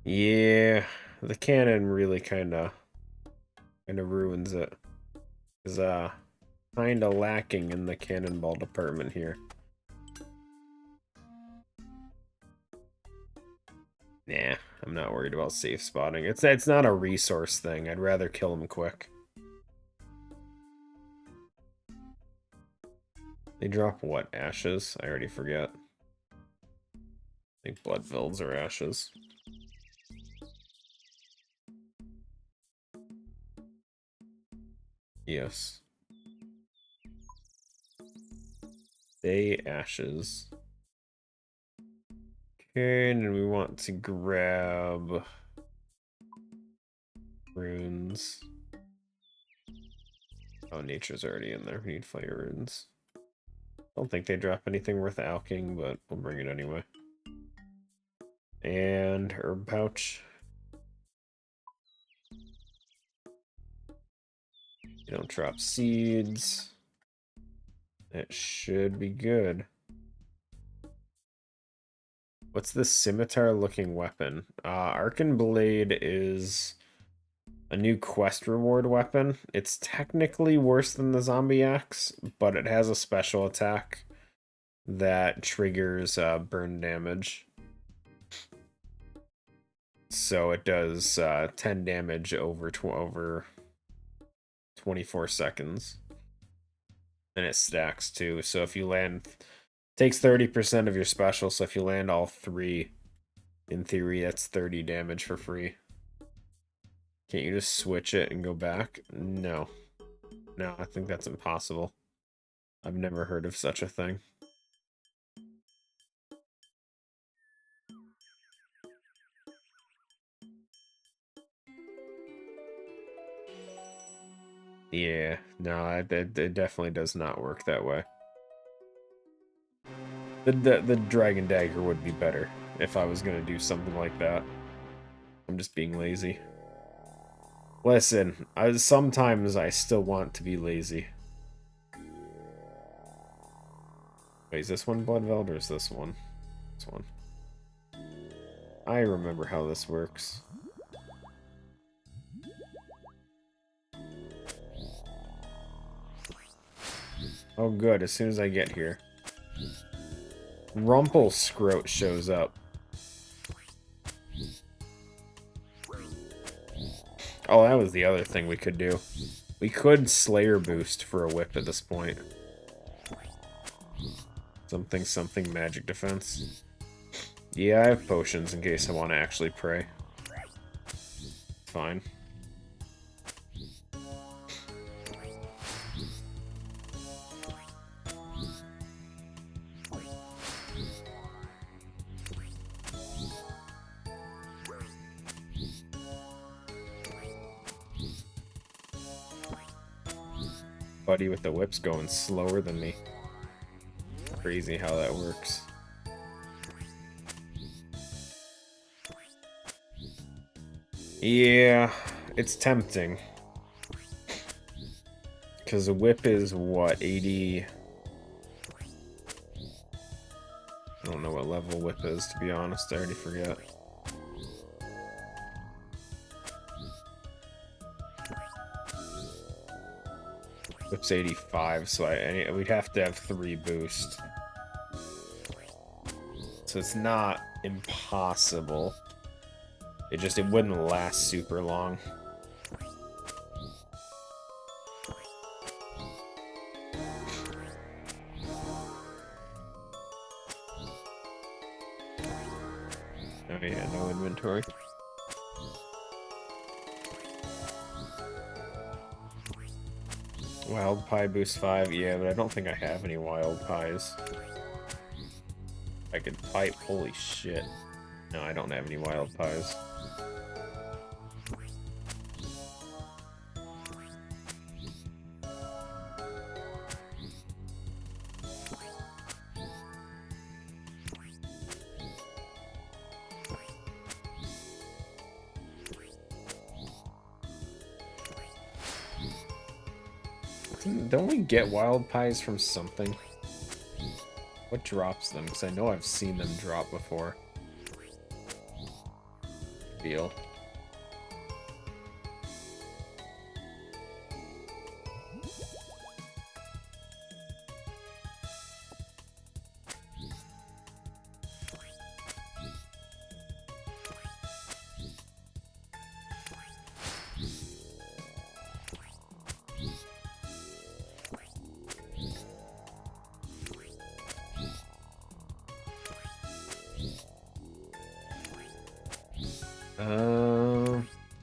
Yeah, the cannon really kind of ruins it. Is kind of lacking in the cannonball department here. Nah, I'm not worried about safe spotting. It's not a resource thing. I'd rather kill him quick. They drop what? Ashes? I already forget. I think Bloodvelds are ashes. Yes. They ashes. Okay, and then we want to grab runes. Oh, nature's already in there. We need fire runes. I don't think they drop anything worth alking, but we'll bring it anyway. And herb pouch. You don't drop seeds. That should be good. What's this scimitar-looking weapon? Arcan Blade is a new quest reward weapon. It's technically worse than the zombie axe, but it has a special attack that triggers burn damage. So it does 10 damage over 24 seconds. And it stacks too. So if you land, takes 30% of your special. So if you land all 3, in theory, that's 30 damage for free. Can't you just switch it and go back? No. No, I think that's impossible. I've never heard of such a thing. Yeah, no, it definitely does not work that way. The Dragon Dagger would be better if I was gonna do something like that. I'm just being lazy. Listen, sometimes I still want to be lazy. Wait, is this one Bloodveld or is this one? This one. I remember how this works. Oh good, as soon as I get here. Rumpelscroat shows up. Oh, that was the other thing we could do. We could Slayer boost for a whip at this point. Something magic defense. Yeah, I have potions in case I want to actually pray. Fine. Buddy with the whip's going slower than me. Crazy how that works. Yeah, it's tempting. Because the whip is, what, 80... I don't know what level whip is, to be honest. I already forget. Whip's 85, so we'd have to have 3 boost. So it's not impossible. It wouldn't last super long. Oh yeah, no inventory. Wild Pie boost 5, yeah, but I don't think I have any Wild Pies. I could pipe, holy shit. No, I don't have any Wild Pies. Don't we get Wild Pies from something? What drops them? Because I know I've seen them drop before. Deal.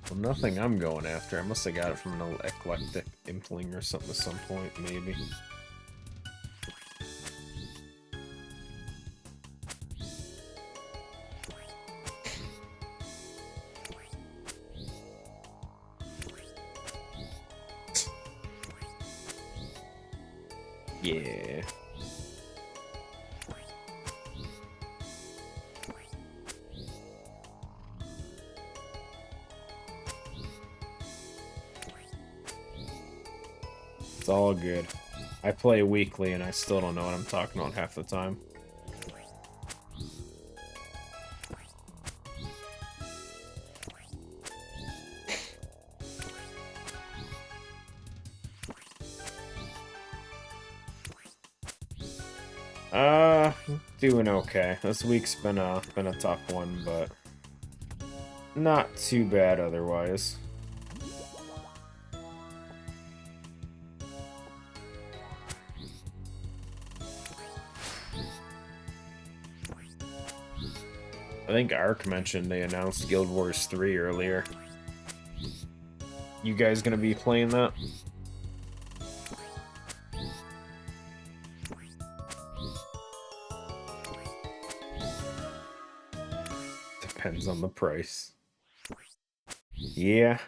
Well, nothing I'm going after. I must have got it from an eclectic impling or something at some point, maybe. Yeah. It's all good. I play weekly and I still don't know what I'm talking about half the time. Doing okay. This week's been a tough one, but not too bad otherwise. I think Ark mentioned they announced Guild Wars 3 earlier. You guys gonna be playing that? Depends on the price. Yeah.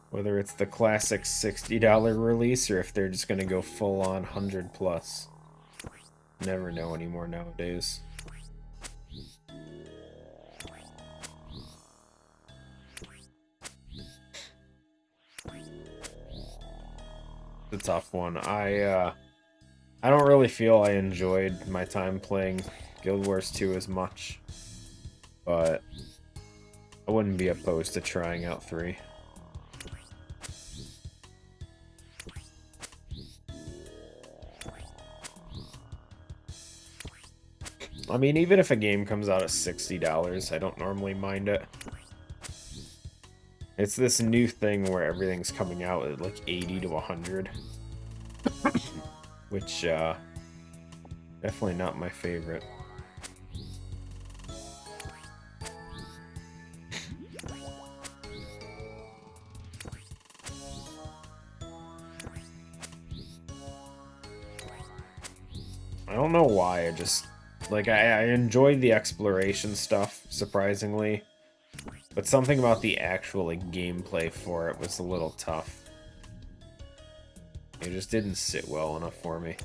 Whether it's the classic $60 release or if they're just gonna go full on 100 plus. Never know anymore nowadays. It's a tough one. I don't really feel I enjoyed my time playing Guild Wars 2 as much, but I wouldn't be opposed to trying out 3. I mean, even if a game comes out at $60, I don't normally mind it. It's this new thing where everything's coming out at like 80 to 100. Which, definitely not my favorite. I don't know why, I just... Like, I enjoyed the exploration stuff, surprisingly. But something about the actual, like, gameplay for it was a little tough. It just didn't sit well enough for me.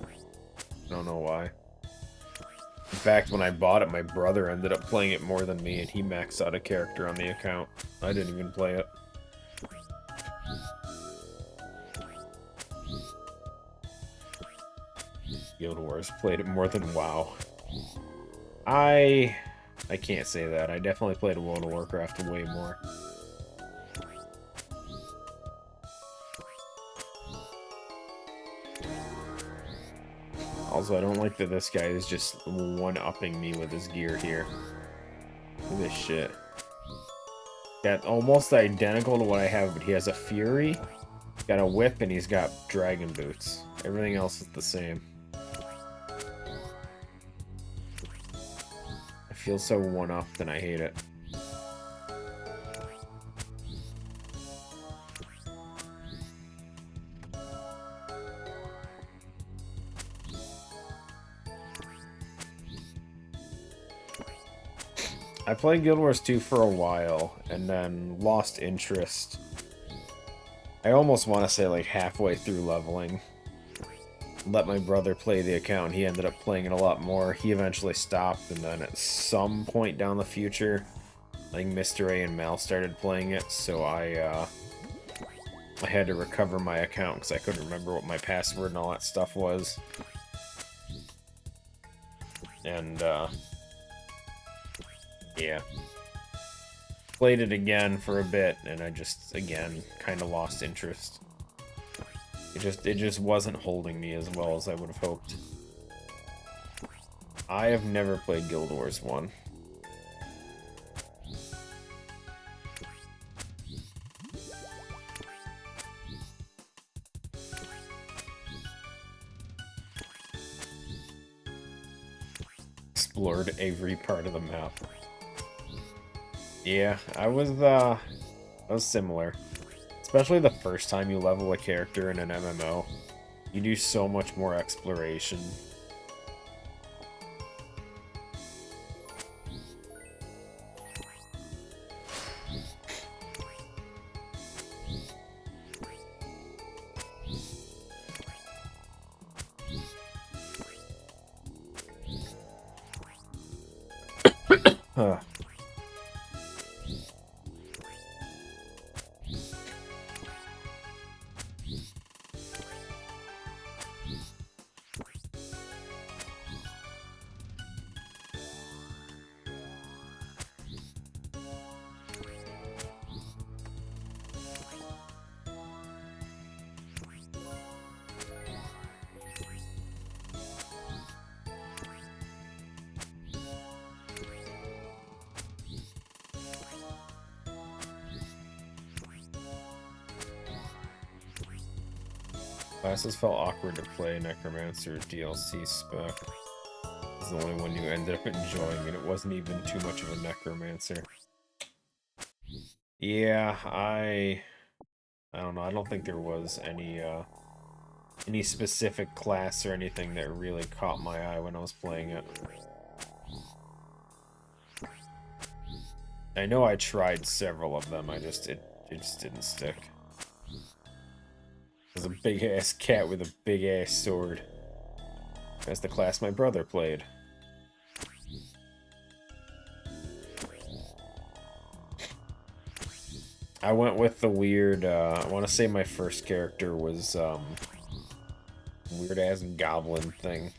I don't know why. In fact, when I bought it, my brother ended up playing it more than me, and he maxed out a character on the account. I didn't even play it. Guild Wars played it more than WoW. I can't say that. I definitely played World of Warcraft way more. Also, I don't like that this guy is just one-upping me with his gear here. Look at this shit. Got almost identical to what I have, but he has a Fury, got a whip, and he's got dragon boots. Everything else is the same. I feel so one-upped and I hate it. I played Guild Wars 2 for a while, and then lost interest. I almost want to say like halfway through leveling. Let my brother play the account, he ended up playing it a lot more. He eventually stopped, and then at some point down the future, I think Mr. A and Mal started playing it, so I had to recover my account because I couldn't remember what my password and all that stuff was. And, yeah. Played it again for a bit, and I just, again, kind of lost interest. It just wasn't holding me as well as I would have hoped. I have never played Guild Wars 1. Explored every part of the map. Yeah, I was similar. Especially the first time you level a character in an MMO. You do so much more exploration. Huh. Classes felt awkward to play Necromancer DLC spec. was the only one you ended up enjoying, and it wasn't even too much of a necromancer. Yeah, I don't know. I don't think there was any specific class or anything that really caught my eye when I was playing it. I know I tried several of them. It just didn't stick. There's a big ass cat with a big ass sword. That's the class my brother played. I went with the weird, I want to say my first character was, weird-ass goblin thing.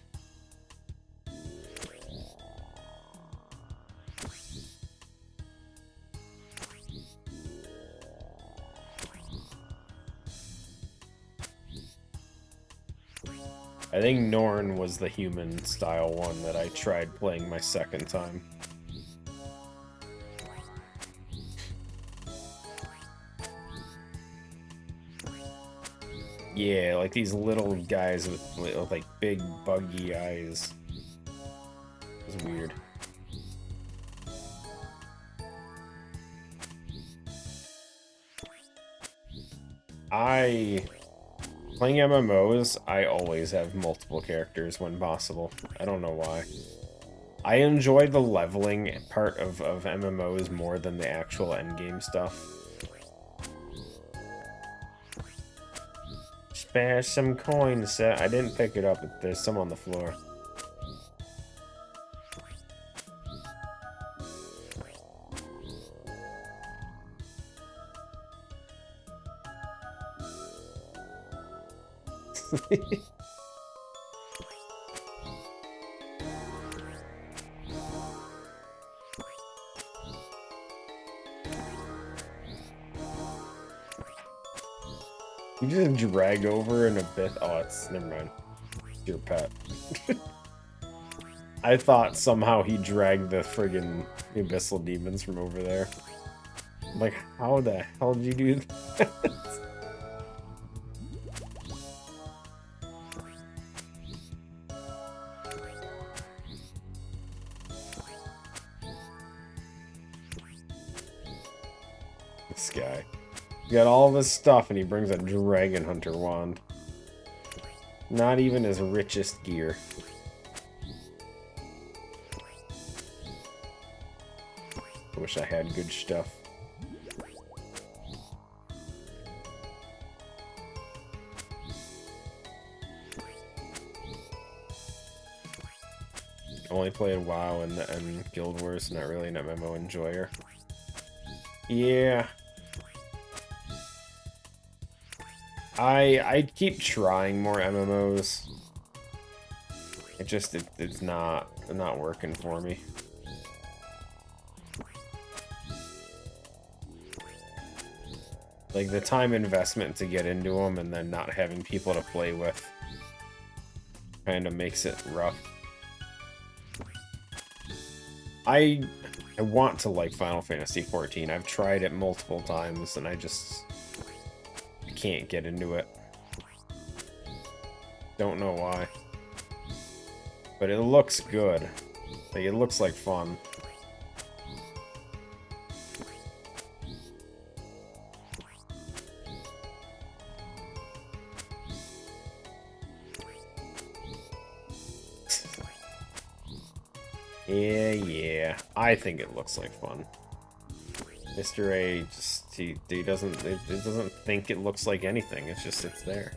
I think Norn was the human-style one that I tried playing my second time. Yeah, like these little guys with like big buggy eyes. It was weird. Playing MMOs, I always have multiple characters when possible. I don't know why. I enjoy the leveling part of MMOs more than the actual endgame stuff. Spare some coins, sir. I didn't pick it up. There's some on the floor. You just drag over an abyss. Oh, never mind. It's your pet. I thought somehow he dragged the friggin' abyssal demons from over there. Like, how the hell did you do that? This guy. He got all this stuff and he brings a dragon hunter wand. Not even his richest gear. I wish I had good stuff. Only played WoW and Guild Wars, not really an MMO enjoyer. Yeah. I keep trying more MMOs. It's not working for me. Like the time investment to get into them and then not having people to play with kind of makes it rough. I want to like Final Fantasy XIV. I've tried it multiple times and I can't get into it. Don't know why. But it looks good. Like, it looks like fun. Yeah. I think it looks like fun. Mr. A he doesn't think it looks like anything. It's there.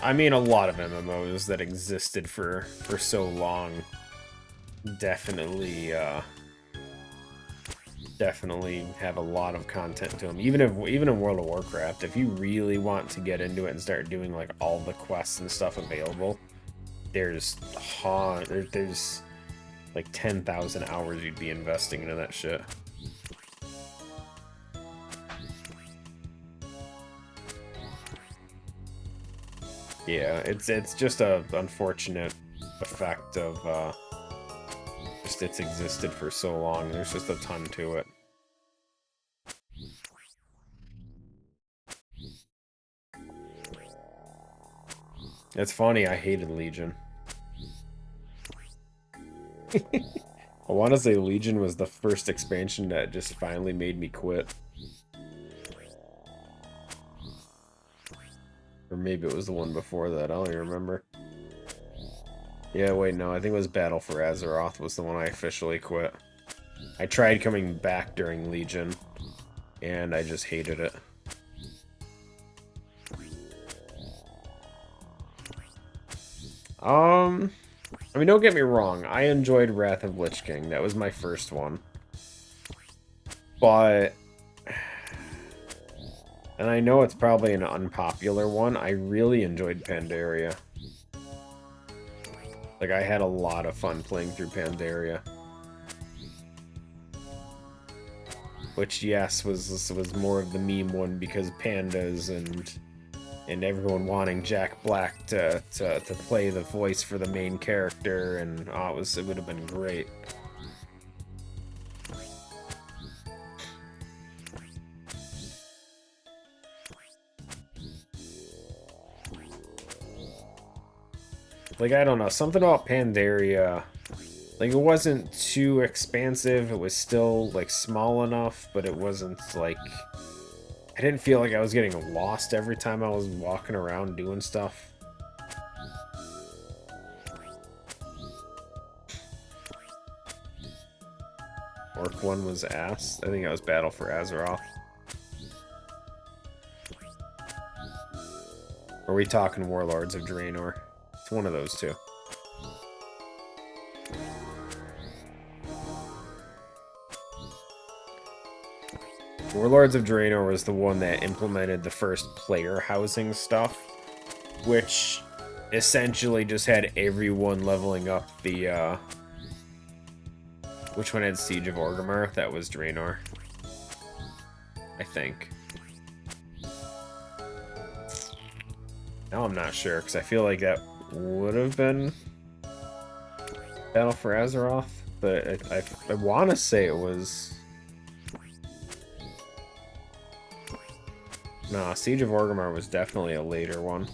I mean, a lot of MMOs that existed for so long definitely have a lot of content to them. Even in World of Warcraft, if you really want to get into it and start doing like all the quests and stuff available, there's like 10,000 hours you'd be investing into that shit. Yeah, it's just a unfortunate effect of just it's existed for so long. There's just a ton to it. It's funny, I hated Legion. I want to say Legion was the first expansion that just finally made me quit. Or maybe it was the one before that, I don't even remember. Yeah, wait, no, I think it was Battle for Azeroth was the one I officially quit. I tried coming back during Legion, and I just hated it. I mean, don't get me wrong, I enjoyed Wrath of Lich King. That was my first one. But, and I know it's probably an unpopular one, I really enjoyed Pandaria. Like, I had a lot of fun playing through Pandaria. Which, yes, was more of the meme one because pandas and everyone wanting Jack Black to play the voice for the main character, and it would have been great. Like, I don't know, something about Pandaria, like, it wasn't too expansive, it was still, like, small enough, but it wasn't, like, I didn't feel like I was getting lost every time I was walking around doing stuff. Orc one was ass. I think that was Battle for Azeroth. Or are we talking Warlords of Draenor? It's one of those two. Warlords of Draenor was the one that implemented the first player housing stuff, which essentially just had everyone leveling up the, which one had Siege of Orgrimmar? That was Draenor. I think. Now I'm not sure, because I feel like that would have been Battle for Azeroth, but I want to say it was... No, Siege of Orgrimmar was definitely a later one.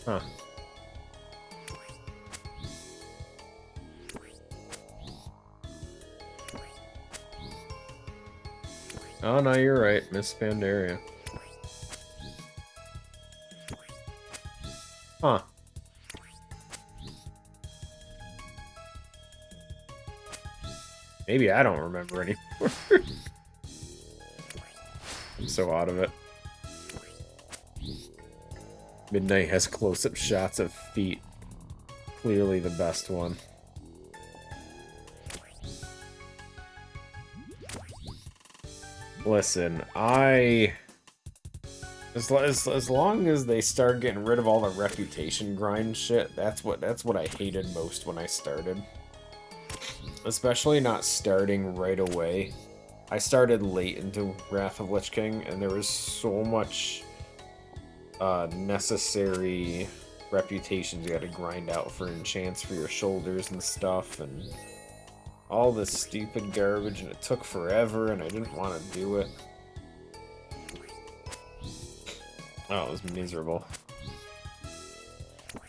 Huh. Oh, no, you're right. Miss Pandaria. Huh. Maybe I don't remember anymore. I'm so out of it. Midnight has close-up shots of feet. Clearly the best one. Listen, as long as they start getting rid of all the reputation grind shit, that's what I hated most when I started. Especially not starting right away. I started late into Wrath of Lich King, and there was so much necessary reputations you had to grind out for enchants for your shoulders and stuff, and all this stupid garbage, and it took forever, and I didn't want to do it. Oh, it was miserable.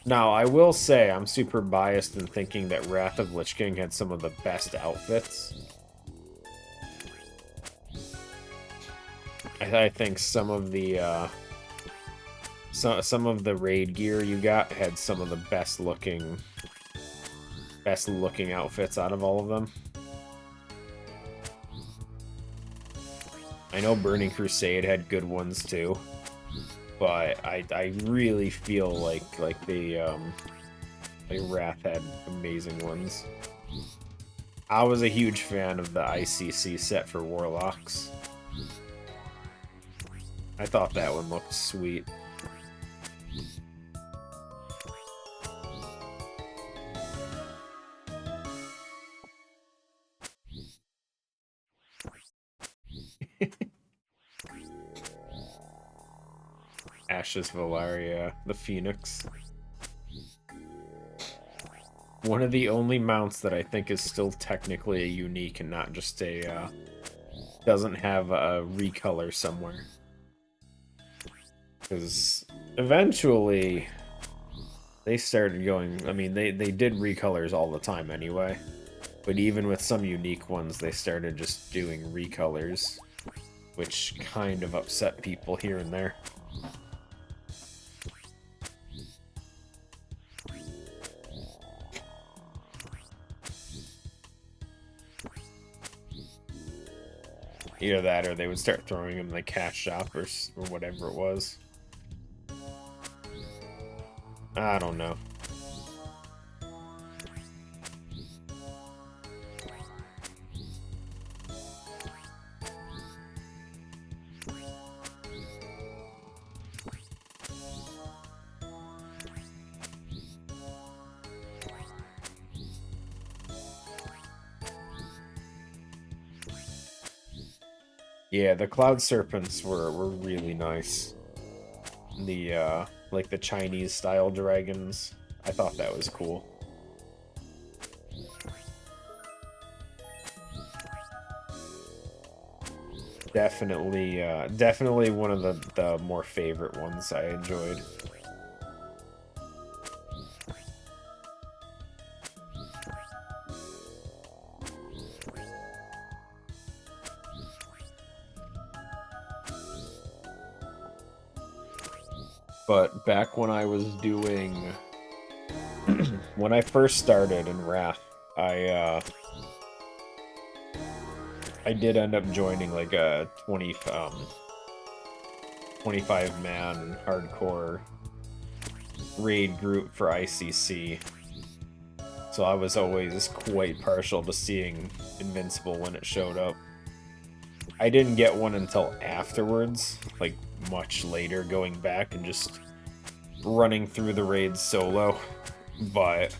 Now, I will say I'm super biased in thinking that Wrath of Lich King had some of the best outfits. I think some of the raid gear you got had some of the best looking outfits out of all of them. I know Burning Crusade had good ones too, but I really feel like Wrath had amazing ones. I was a huge fan of the ICC set for Warlocks. I thought that one looked sweet. Ashes Valaria, the Phoenix. One of the only mounts that I think is still technically a unique and not just a doesn't have a recolor somewhere. Because eventually they started going, I mean, they did recolors all the time anyway. But even with some unique ones, they started just doing recolors, which kind of upset people here and there. Either that or they would start throwing them in the cash shop or whatever it was. I don't know. Yeah, the cloud serpents were really nice. The like the Chinese style dragons. I thought that was cool. Definitely one of the more favorite ones I enjoyed. But back when I was doing, when I first started in Wrath, I did end up joining like a 25-man hardcore raid group for ICC. So I was always quite partial to seeing Invincible when it showed up. I didn't get one until afterwards, like much later, going back and just running through the raids solo. But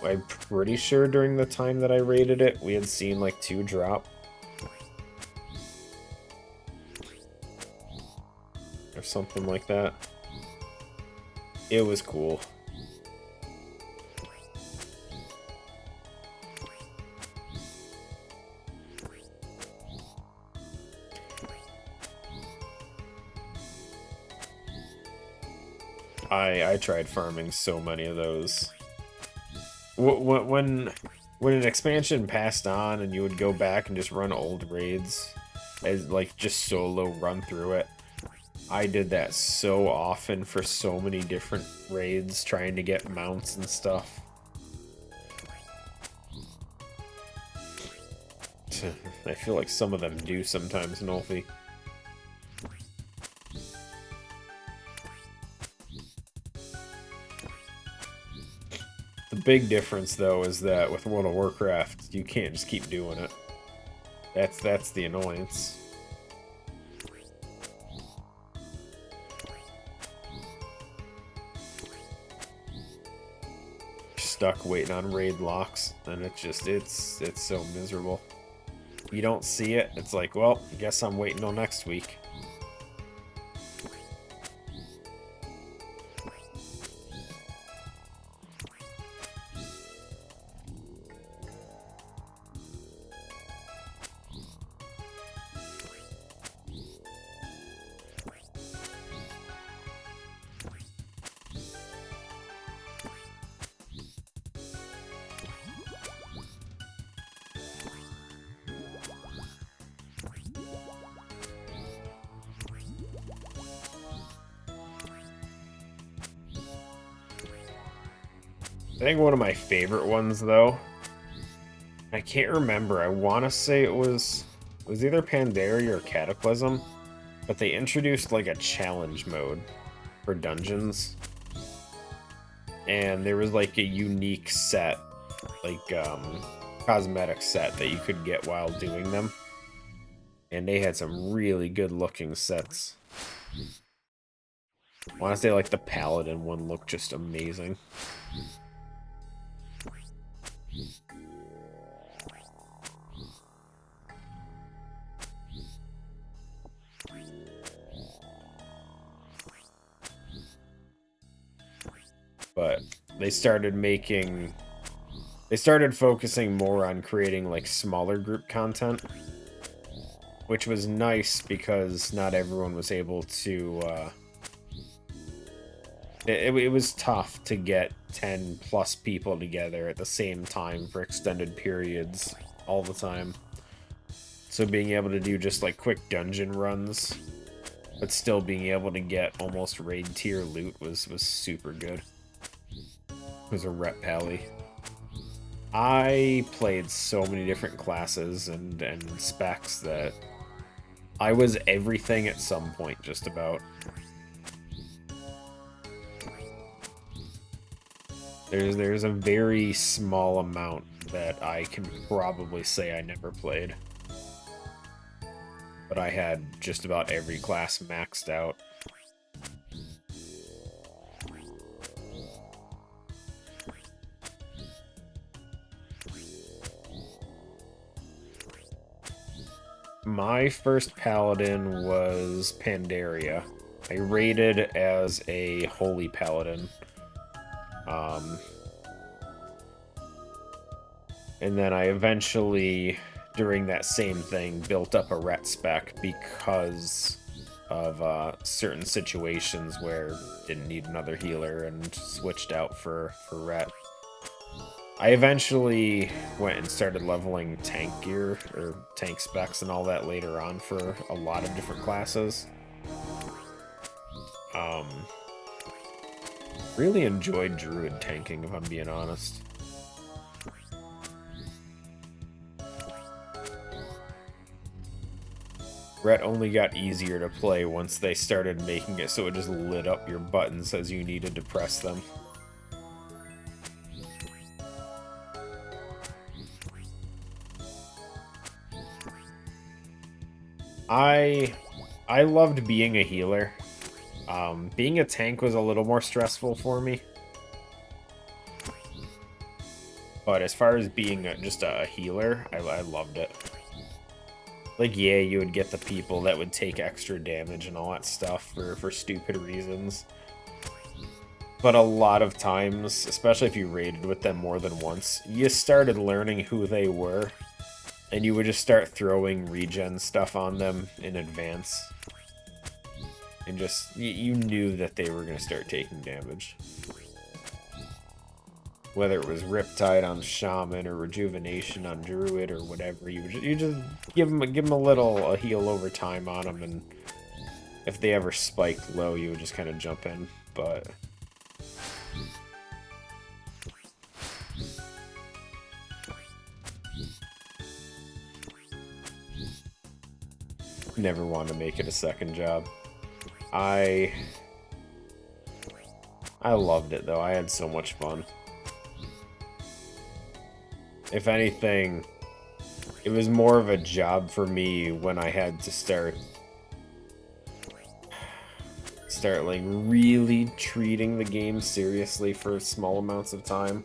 I'm pretty sure during the time that I raided it, we had seen like 2 drop. Or something like that. It was cool. I tried farming so many of those. When an expansion passed on and you would go back and just run old raids, as like just solo run through it, I did that so often for so many different raids, trying to get mounts and stuff. I feel like some of them do sometimes, Nolfi. The big difference, though, is that with World of Warcraft, you can't just keep doing it. That's the annoyance. Stuck waiting on raid locks, and it's so miserable. You don't see it, it's like, well, I guess I'm waiting till next week. I think one of my favorite ones, though, I can't remember, I want to say it was either Pandaria or Cataclysm, but they introduced like a challenge mode for dungeons, and there was like a unique set, like cosmetic set that you could get while doing them, and they had some really good looking sets. I want to say like the Paladin one looked just amazing. But they started focusing more on creating like smaller group content. which was nice because not everyone was able to, it was tough to get 10 plus people together at the same time for extended periods all the time. So being able to do just like quick dungeon runs, but still being able to get almost raid tier loot was super good. It was a rep pally. I played so many different classes and specs that I was everything at some point, just about. There's a very small amount that I can probably say I never played. But I had just about every class maxed out. My first paladin was Pandaria. I raided as a holy paladin. And then I eventually, during that same thing, built up a ret spec because of certain situations where didn't need another healer and switched out for ret. I eventually went and started leveling tank gear, or tank specs and all that later on for a lot of different classes. Really enjoyed druid tanking, if I'm being honest. Ret only got easier to play once they started making it so it just lit up your buttons as you needed to press them. I loved being a healer. Being a tank was a little more stressful for me. But as far as being just a healer, I loved it. Like, yeah, you would get the people that would take extra damage and all that stuff for stupid reasons. But a lot of times, especially if you raided with them more than once, you started learning who they were. And you would just start throwing regen stuff on them in advance. And just, you knew that they were going to start taking damage. Whether it was Riptide on Shaman or Rejuvenation on Druid or whatever, you just give them a little heal over time on them, and if they ever spiked low, you would just kind of jump in. But never wanted to make it a second job. I loved it though. I had so much fun. If anything, it was more of a job for me when I had to start like really treating the game seriously for small amounts of time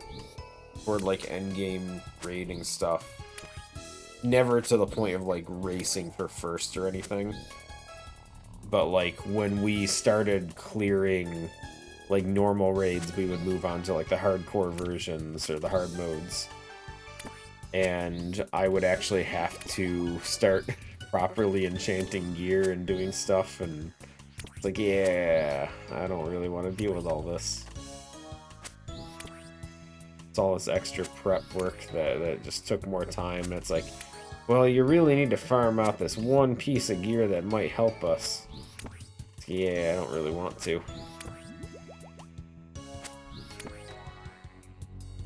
for like endgame raiding stuff. Never to the point of like racing for first or anything, but like when we started clearing like normal raids, we would move on to like the hardcore versions or the hard modes. And I would actually have to start properly enchanting gear and doing stuff, and it's like, yeah, I don't really want to deal with all this. It's all this extra prep work that just took more time, and it's like, well, you really need to farm out this one piece of gear that might help us. Yeah, I don't really want to.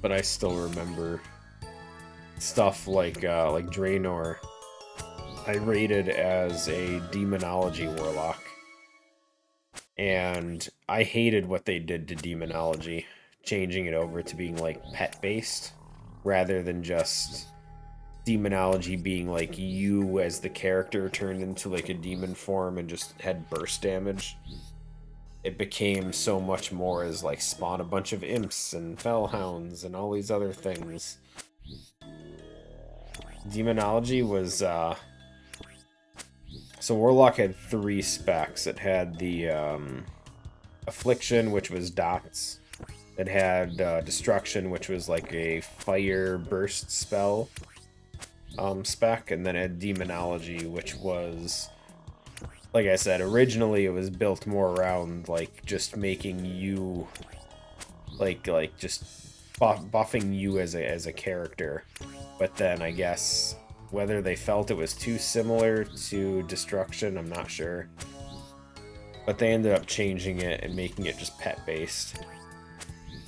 But I still remember stuff like Draenor. I raided as a Demonology Warlock. And I hated what they did to Demonology, changing it over to being like pet-based, rather than just Demonology being like you as the character turned into like a demon form and just had burst damage. It became so much more as like spawn a bunch of imps and fellhounds and all these other things. Demonology was so Warlock had 3 specs. It had the Affliction, which was dots. It had Destruction, which was like a fire burst spell. spec, and then it had demonology, which was, like I said, originally it was built more around like just making you like just buffing you as a character. But then I guess whether they felt it was too similar to destruction, I'm not sure. But they ended up changing it and making it just pet based.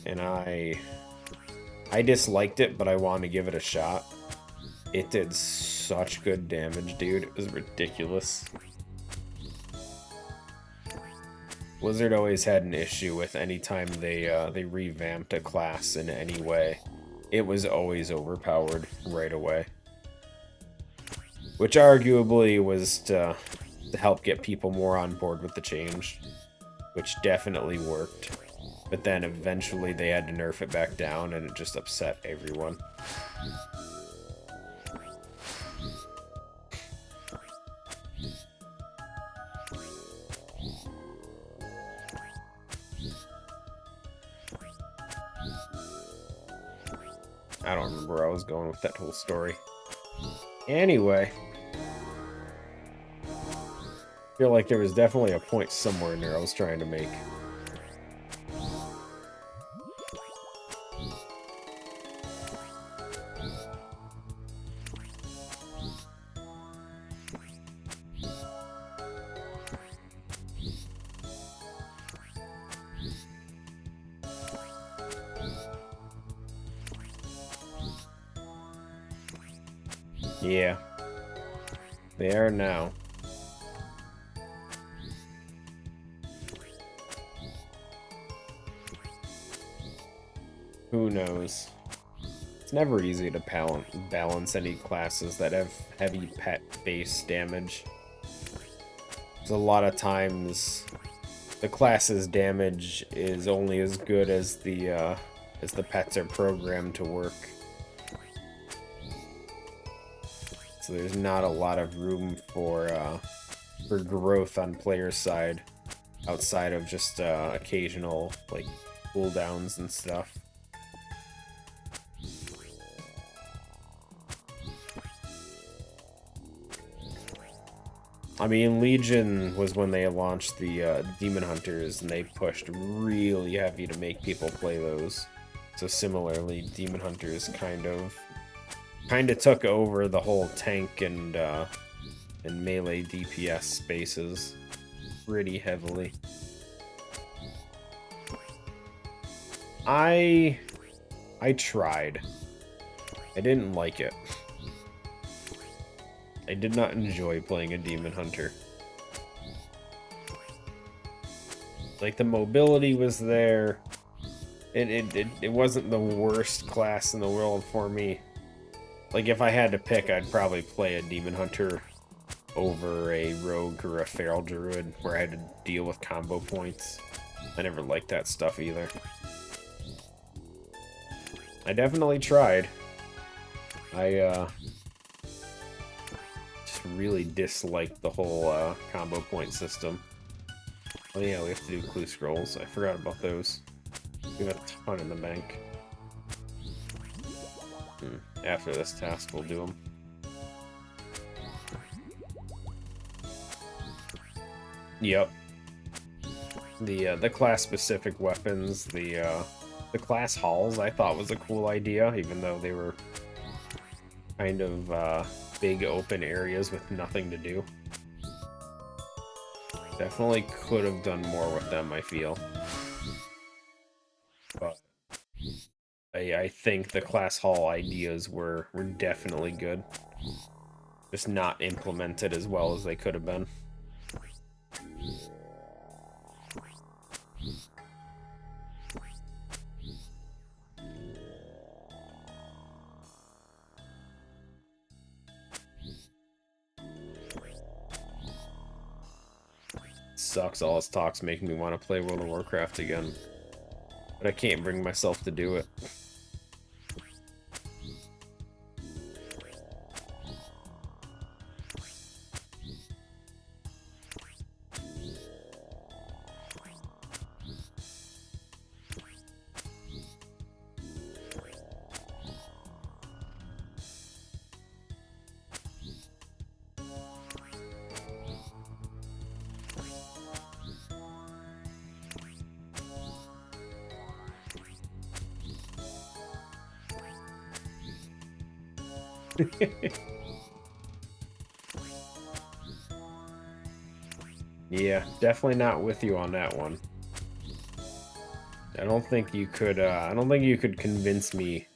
And I disliked it, but I wanted to give it a shot. It did such good damage, dude. It was ridiculous. Blizzard always had an issue with any time they revamped a class in any way. It was always overpowered right away. Which arguably was to help get people more on board with the change. Which definitely worked. But then eventually they had to nerf it back down, and it just upset everyone. I don't remember where I was going with that whole story. Anyway. I feel like there was definitely a point somewhere in there I was trying to make. Yeah. They are now. Who knows? It's never easy to balance any classes that have heavy pet-based damage. There's a lot of times the class's damage is only as good as the pets are programmed to work. So there's not a lot of room for growth on player's side outside of just occasional like cooldowns and stuff. I mean, Legion was when they launched the Demon Hunters, and they pushed really heavy to make people play those. So similarly, Demon Hunters kind of took over the whole tank and melee DPS spaces pretty heavily. I tried. I didn't like it. I did not enjoy playing a Demon Hunter. Like, the mobility was there. It wasn't the worst class in the world for me. Like, if I had to pick, I'd probably play a Demon Hunter over a Rogue or a Feral Druid, where I had to deal with combo points. I never liked that stuff either. I definitely tried. I just really disliked the whole combo point system. Oh yeah, we have to do clue scrolls. I forgot about those. We have a ton in the bank. After this task, we'll do them. Yep. The class-specific weapons, the class halls, I thought was a cool idea, even though they were kind of big open areas with nothing to do. Definitely could have done more with them, I feel. But I think the class hall ideas were definitely good. Just not implemented as well as they could have been. Sucks, all this talk's making me want to play World of Warcraft again. But I can't bring myself to do it. Yeah, definitely not with you on that one. I don't think you could, I don't think you could convince me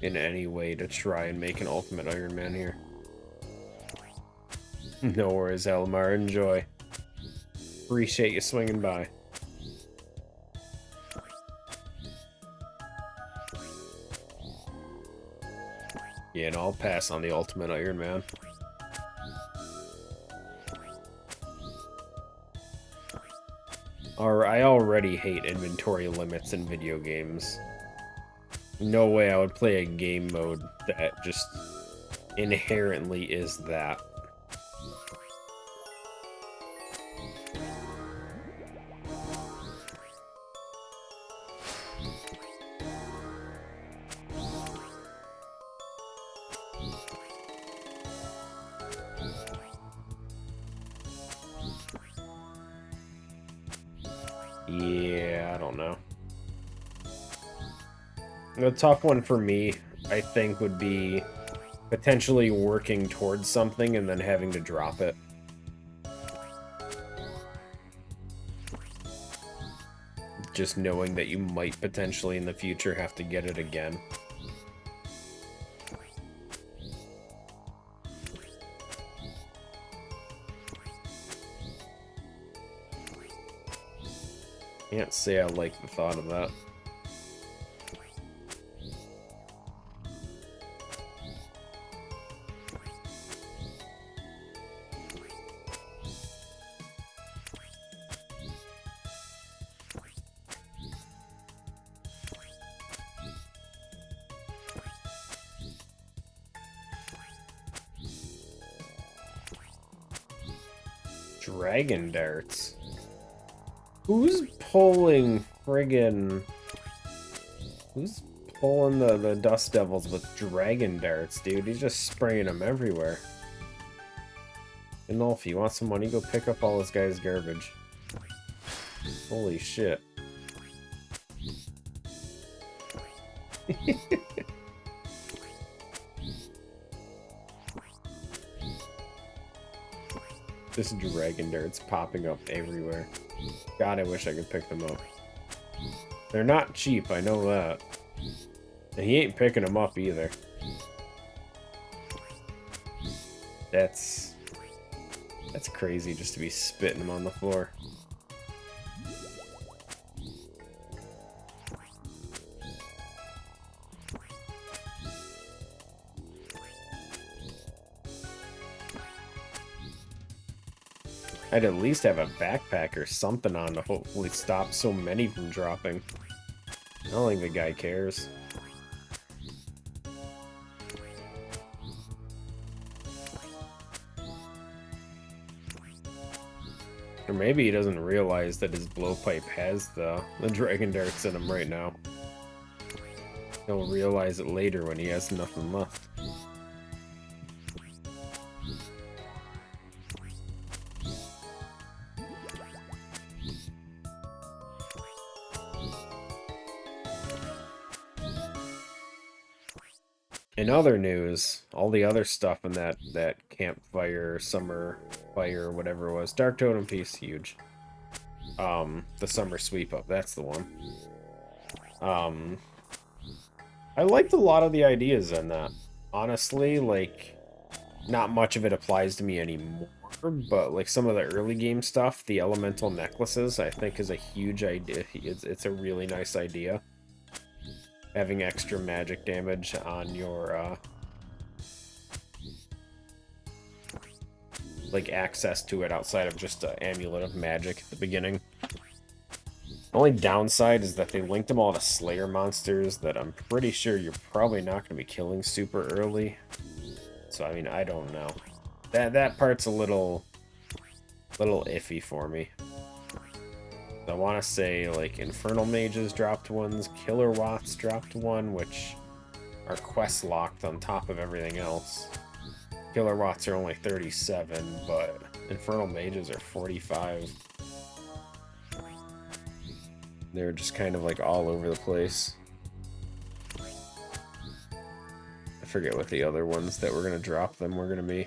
in any way to try and make an Ultimate Iron Man here. No worries, Elmar. Enjoy. Appreciate you swinging by. Yeah, and I'll pass on the Ultimate Iron Man. I already hate inventory limits in video games. No way I would play a game mode that just inherently is that. Yeah, I don't know. The tough one for me, I think, would be potentially working towards something and then having to drop it. Just knowing that you might potentially in the future have to get it again. Can't say I like the thought of that. Dragon darts. Who's pulling friggin'... Who's pulling the Dust Devils with dragon darts, dude? He's just spraying them everywhere. And if you want some money, go pick up all this guy's garbage. Holy shit. This dragon dart's popping up everywhere. God, I wish I could pick them up. They're not cheap, I know that. And he ain't picking them up either. That's crazy just to be spitting them on the floor. I'd at least have a backpack or something on to hopefully stop so many from dropping. I don't think the guy cares. Or maybe he doesn't realize that his blowpipe has the dragon darts in him right now. He'll realize it later when he has nothing left. In other news, all the other stuff in that campfire, summer fire, whatever it was, Dark Totem piece, huge. The summer sweep up, that's the one. I liked a lot of the ideas in that. Honestly, like, not much of it applies to me anymore, but like some of the early game stuff, the elemental necklaces, I think is a huge idea. It's a really nice idea. Having extra magic damage on your, like, access to it outside of just an amulet of magic at the beginning. The only downside is that they linked them all to Slayer monsters that I'm pretty sure you're probably not going to be killing super early. So, I mean, I don't know. That part's a little iffy for me. I want to say, like, Infernal Mages dropped ones, Killer Watts dropped one, which are quest locked on top of everything else. Killer Watts are only 37, but Infernal Mages are 45. They're just kind of, like, all over the place. I forget what the other ones that were gonna drop them were gonna be.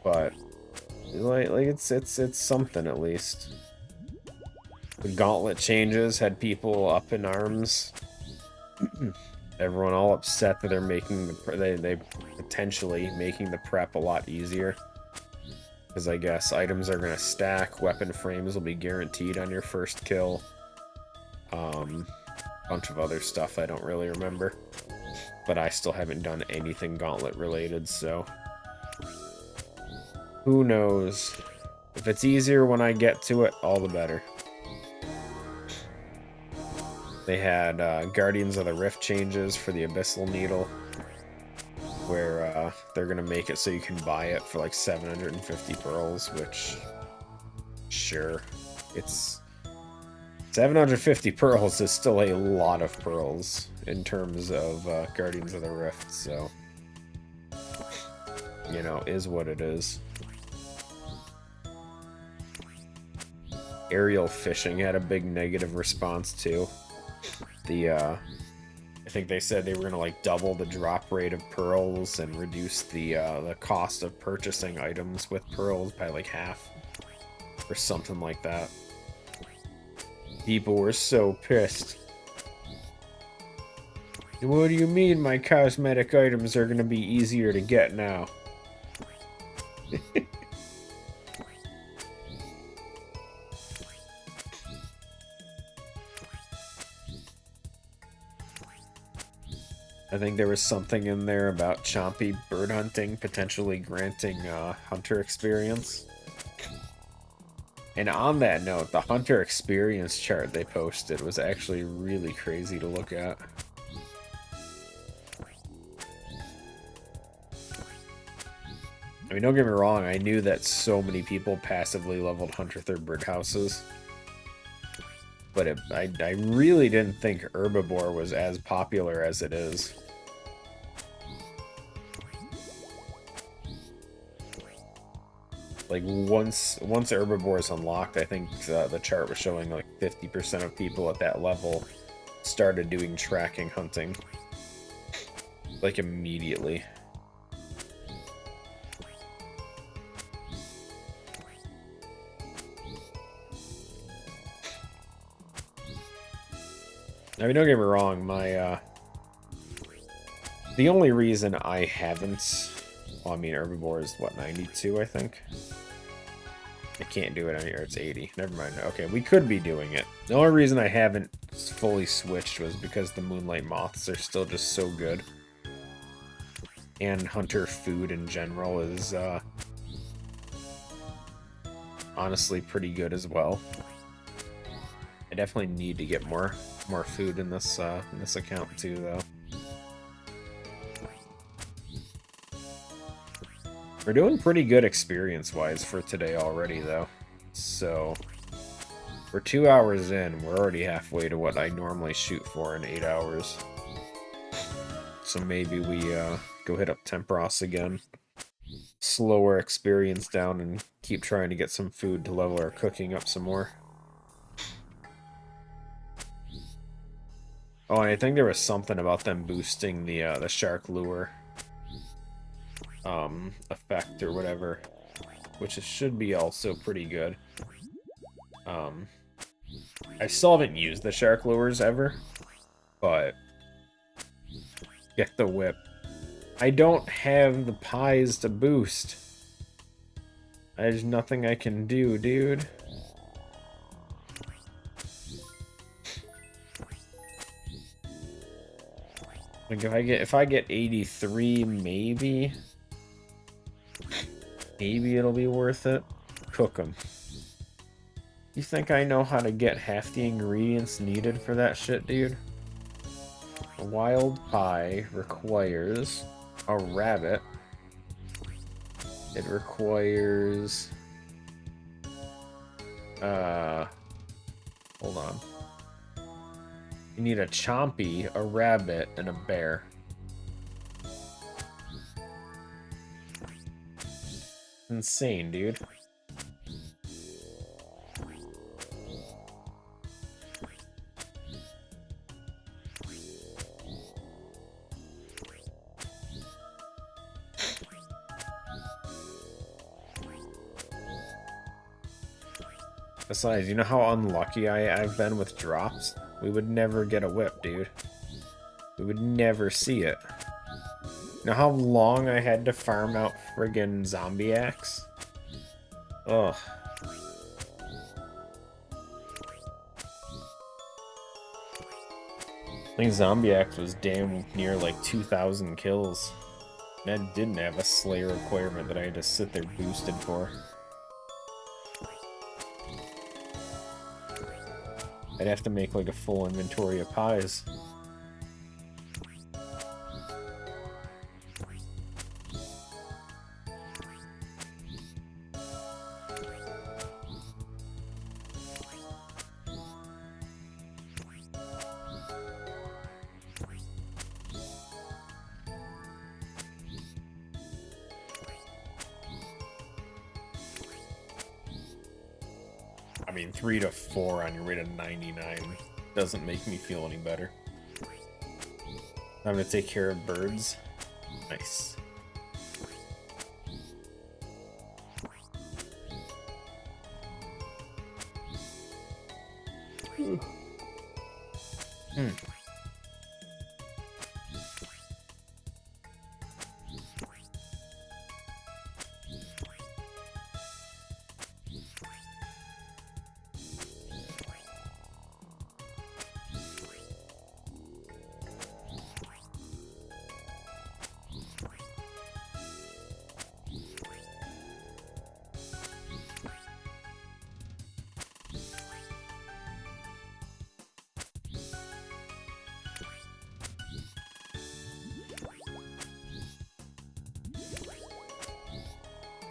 But like it's something at least. The gauntlet changes had people up in arms. Everyone all upset that they're making they potentially making the prep a lot easier. Because I guess items are gonna stack, weapon frames will be guaranteed on your first kill. Bunch of other stuff I don't really remember. But I still haven't done anything gauntlet related, so who knows? If it's easier when I get to it, all the better. They had Guardians of the Rift changes for the Abyssal Needle, where they're gonna make it so you can buy it for like 750 pearls, which, sure, it's 750 pearls is still a lot of pearls in terms of Guardians of the Rift, so, you know, is what it is. Aerial fishing had a big negative response too. I think they said they were gonna like double the drop rate of pearls and reduce the cost of purchasing items with pearls by like half, or something like that. People were so pissed. What do you mean my cosmetic items are gonna be easier to get now? I think there was something in there about chompy bird hunting potentially granting hunter experience. And on that note, the hunter experience chart they posted was actually really crazy to look at. I mean, don't get me wrong, I knew that so many people passively leveled Hunter Third birdhouses. But I really didn't think Herbivore was as popular as it is. Like, once Herbivore is unlocked, I think the chart was showing like 50% of people at that level started doing tracking hunting. Like, immediately. I mean, don't get me wrong, the only reason I haven't... Well, I mean, Herbivore is, what, 92, I think? I can't do it on here, it's 80. Never mind. Okay, we could be doing it. The only reason I haven't fully switched was because the Moonlight Moths are still just so good. And Hunter food in general is, honestly pretty good as well. I definitely need to get more food in this account too, though. We're doing pretty good experience-wise for today already, though. So, we're 2 hours in. We're already halfway to what I normally shoot for in 8 hours. So maybe we go hit up Tempros again. Slow our experience down and keep trying to get some food to level our cooking up some more. Oh, and I think there was something about them boosting the shark lure effect or whatever, which should be also pretty good. I still haven't used the shark lures ever, but get the whip. I don't have the pies to boost. There's nothing I can do, dude. Like if I get 83, maybe it'll be worth it. Cook them. You think I know how to get half the ingredients needed for that shit, dude? A wild pie requires a rabbit. It requires hold on. You need a chompy, a rabbit, and a bear. Insane, dude. Besides, you know how unlucky I've been with drops? We would never get a whip, dude. We would never see it. You know how long I had to farm out friggin' zombie axe? Ugh. I think zombie axe was damn near like 2,000 kills. And I didn't have a slayer requirement that I had to sit there boosted for. I'd have to make like a full inventory of pies. I mean, 3 to 4 on your way to 99 doesn't make me feel any better. I'm gonna take care of birds. Nice. Hmm.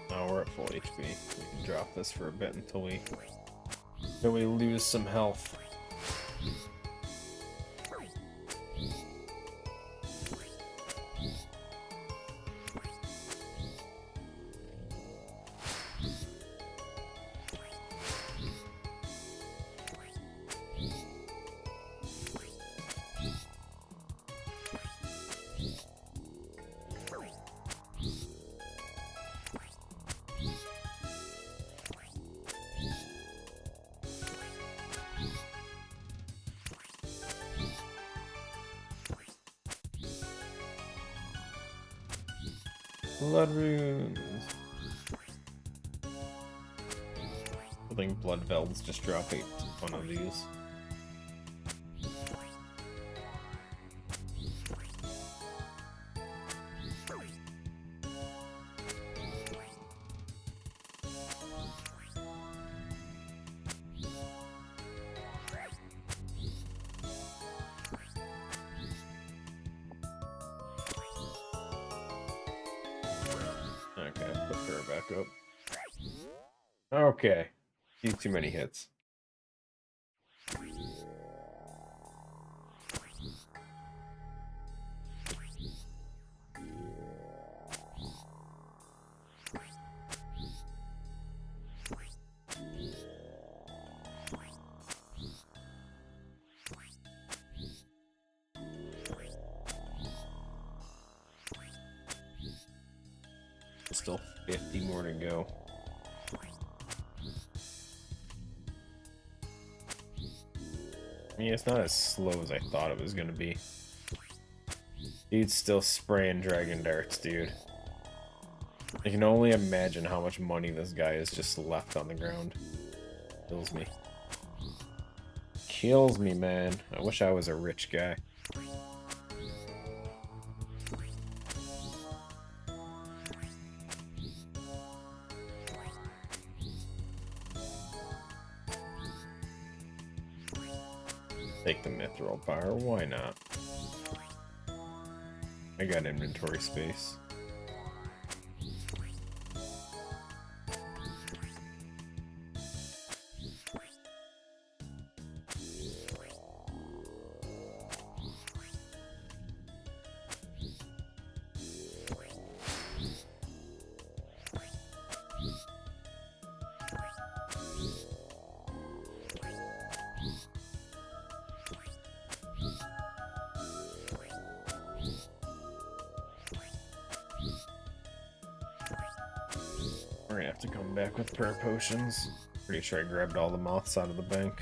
Oh, we're at full HP. We can drop this for a bit until we lose some health. Blood runes. I think blood velds just drop one of these. Okay, put her back up. Okay. Too many hits. Still 50 more to go. I mean, it's not as slow as I thought it was gonna be. Dude's still spraying dragon darts, dude. I can only imagine how much money this guy has just left on the ground. Kills me. Kills me, man. I wish I was a rich guy. Take the mithril bar, why not? I got inventory space. We're gonna have to come back with prayer potions. Pretty sure I grabbed all the moths out of the bank.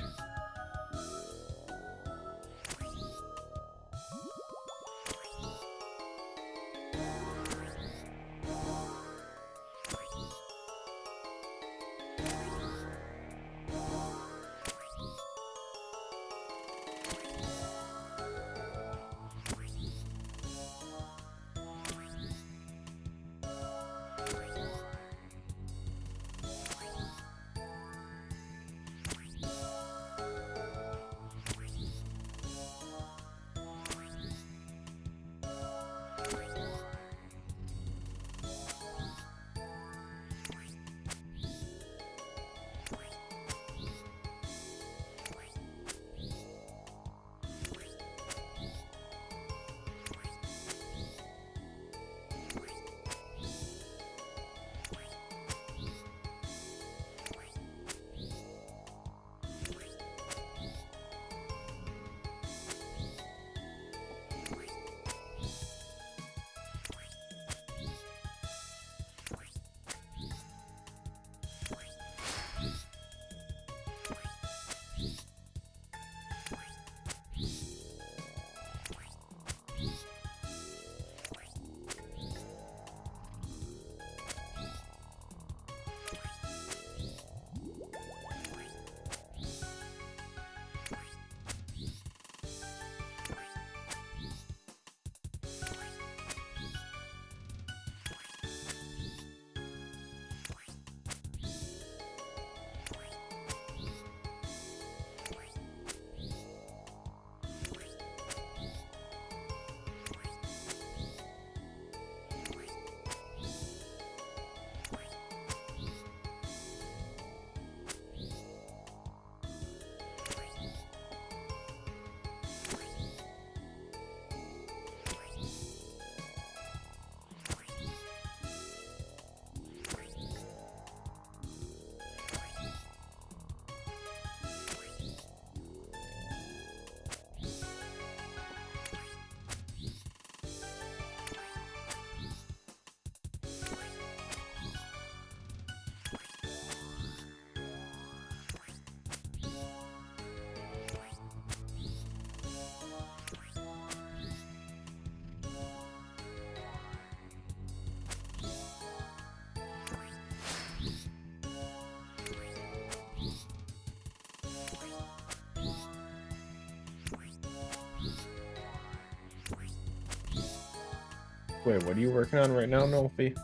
Wait, what are you working on right now, Nolfi?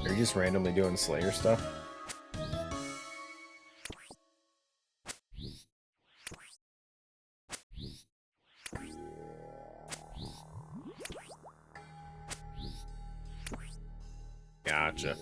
Are you just randomly doing Slayer stuff? Gotcha.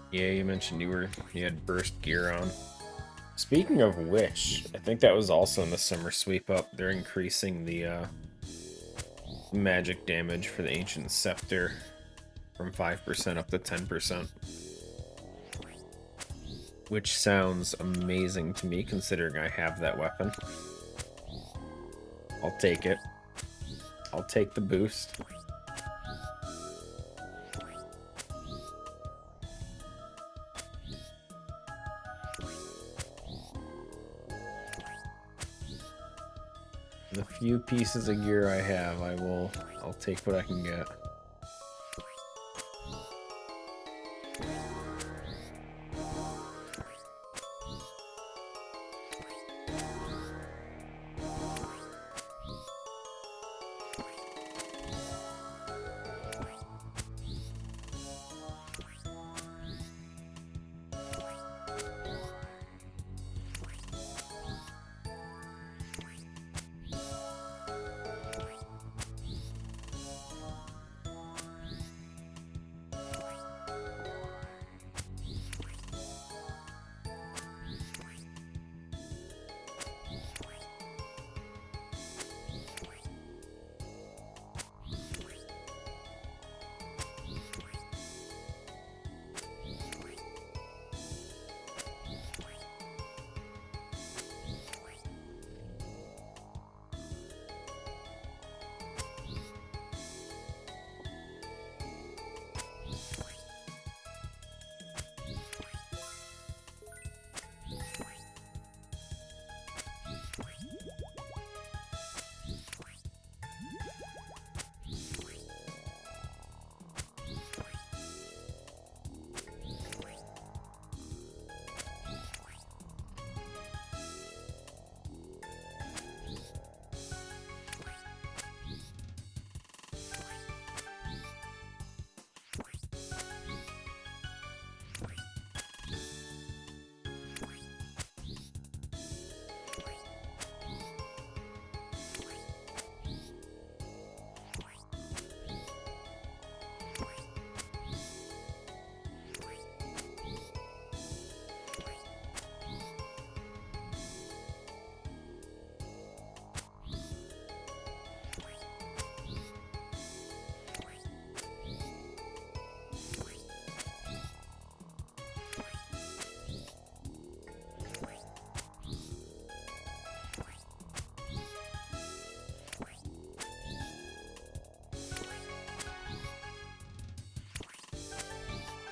Yeah, you mentioned you had burst gear on. Speaking of which, I think that was also in the summer sweep up. They're increasing the magic damage for the Ancient Scepter from 5% up to 10%. Which sounds amazing to me, considering I have that weapon. I'll take it. I'll take the boost. The few pieces of gear I have, I'll take what I can get.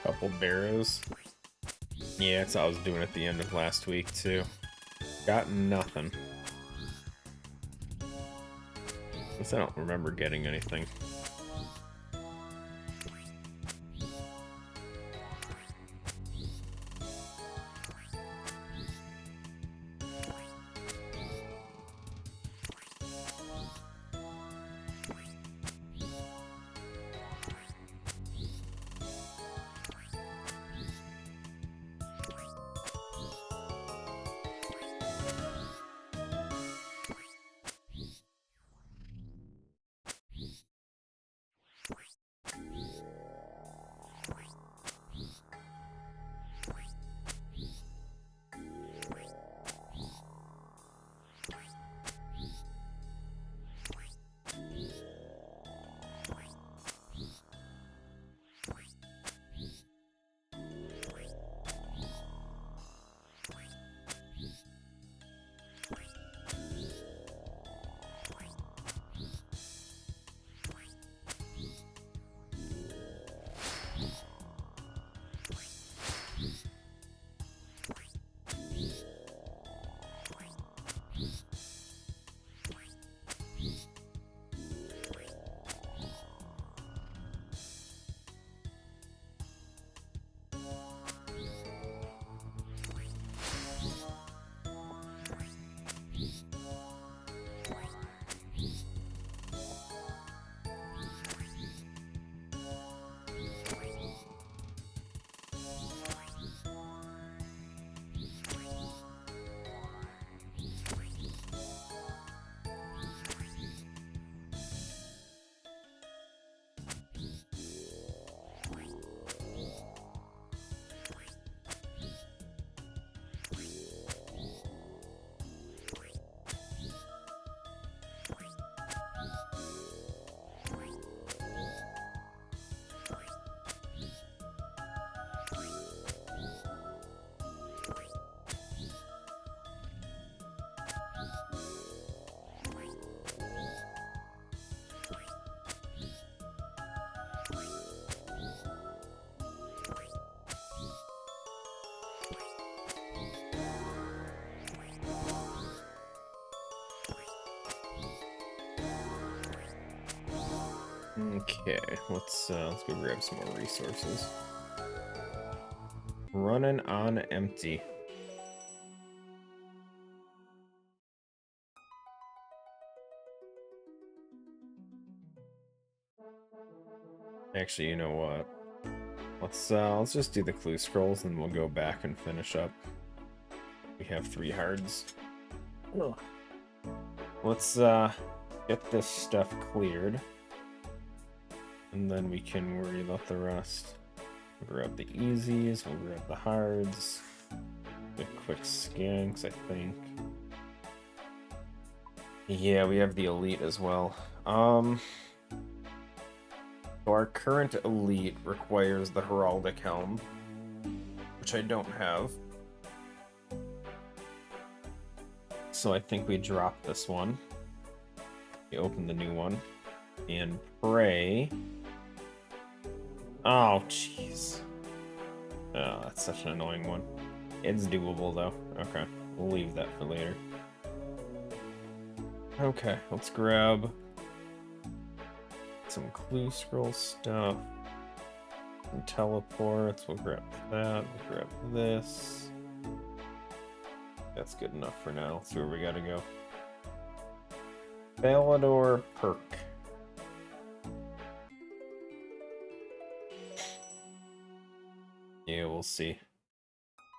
Couple barrows. Yeah, that's what I was doing at the end of last week, too. Got nothing. At least I don't remember getting anything. Okay, let's go grab some more resources. Running on empty. Actually, you know what? Let's just do the clue scrolls and we'll go back and finish up. We have 3 hards. Ugh. Let's get this stuff cleared. And then we can worry about the rest. We'll grab the easies, we'll grab the hards. A quick scan, because I think... Yeah, we have the elite as well. So our current elite requires the heraldic helm, which I don't have. So I think we drop this one. We open the new one. And pray... Oh, jeez. Oh, that's such an annoying one. It's doable, though. Okay, we'll leave that for later. Okay, let's grab some clue scroll stuff. Some teleports. We'll grab that. We'll grab this. That's good enough for now. Let's see where we gotta go. Balador perk. Yeah, we'll see.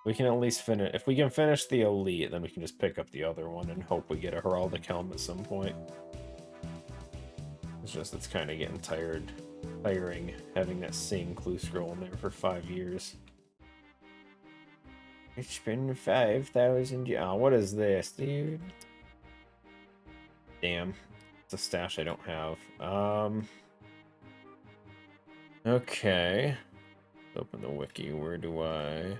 We can at least finish... If we can finish the elite, then we can just pick up the other one and hope we get a heraldic helm at some point. It's just, it's kind of getting tiring having that same clue scroll in there for 5 years. It's been 5,000 years. Oh, what is this, dude? Damn. It's a stash I don't have. Okay. Open the wiki. Where do I...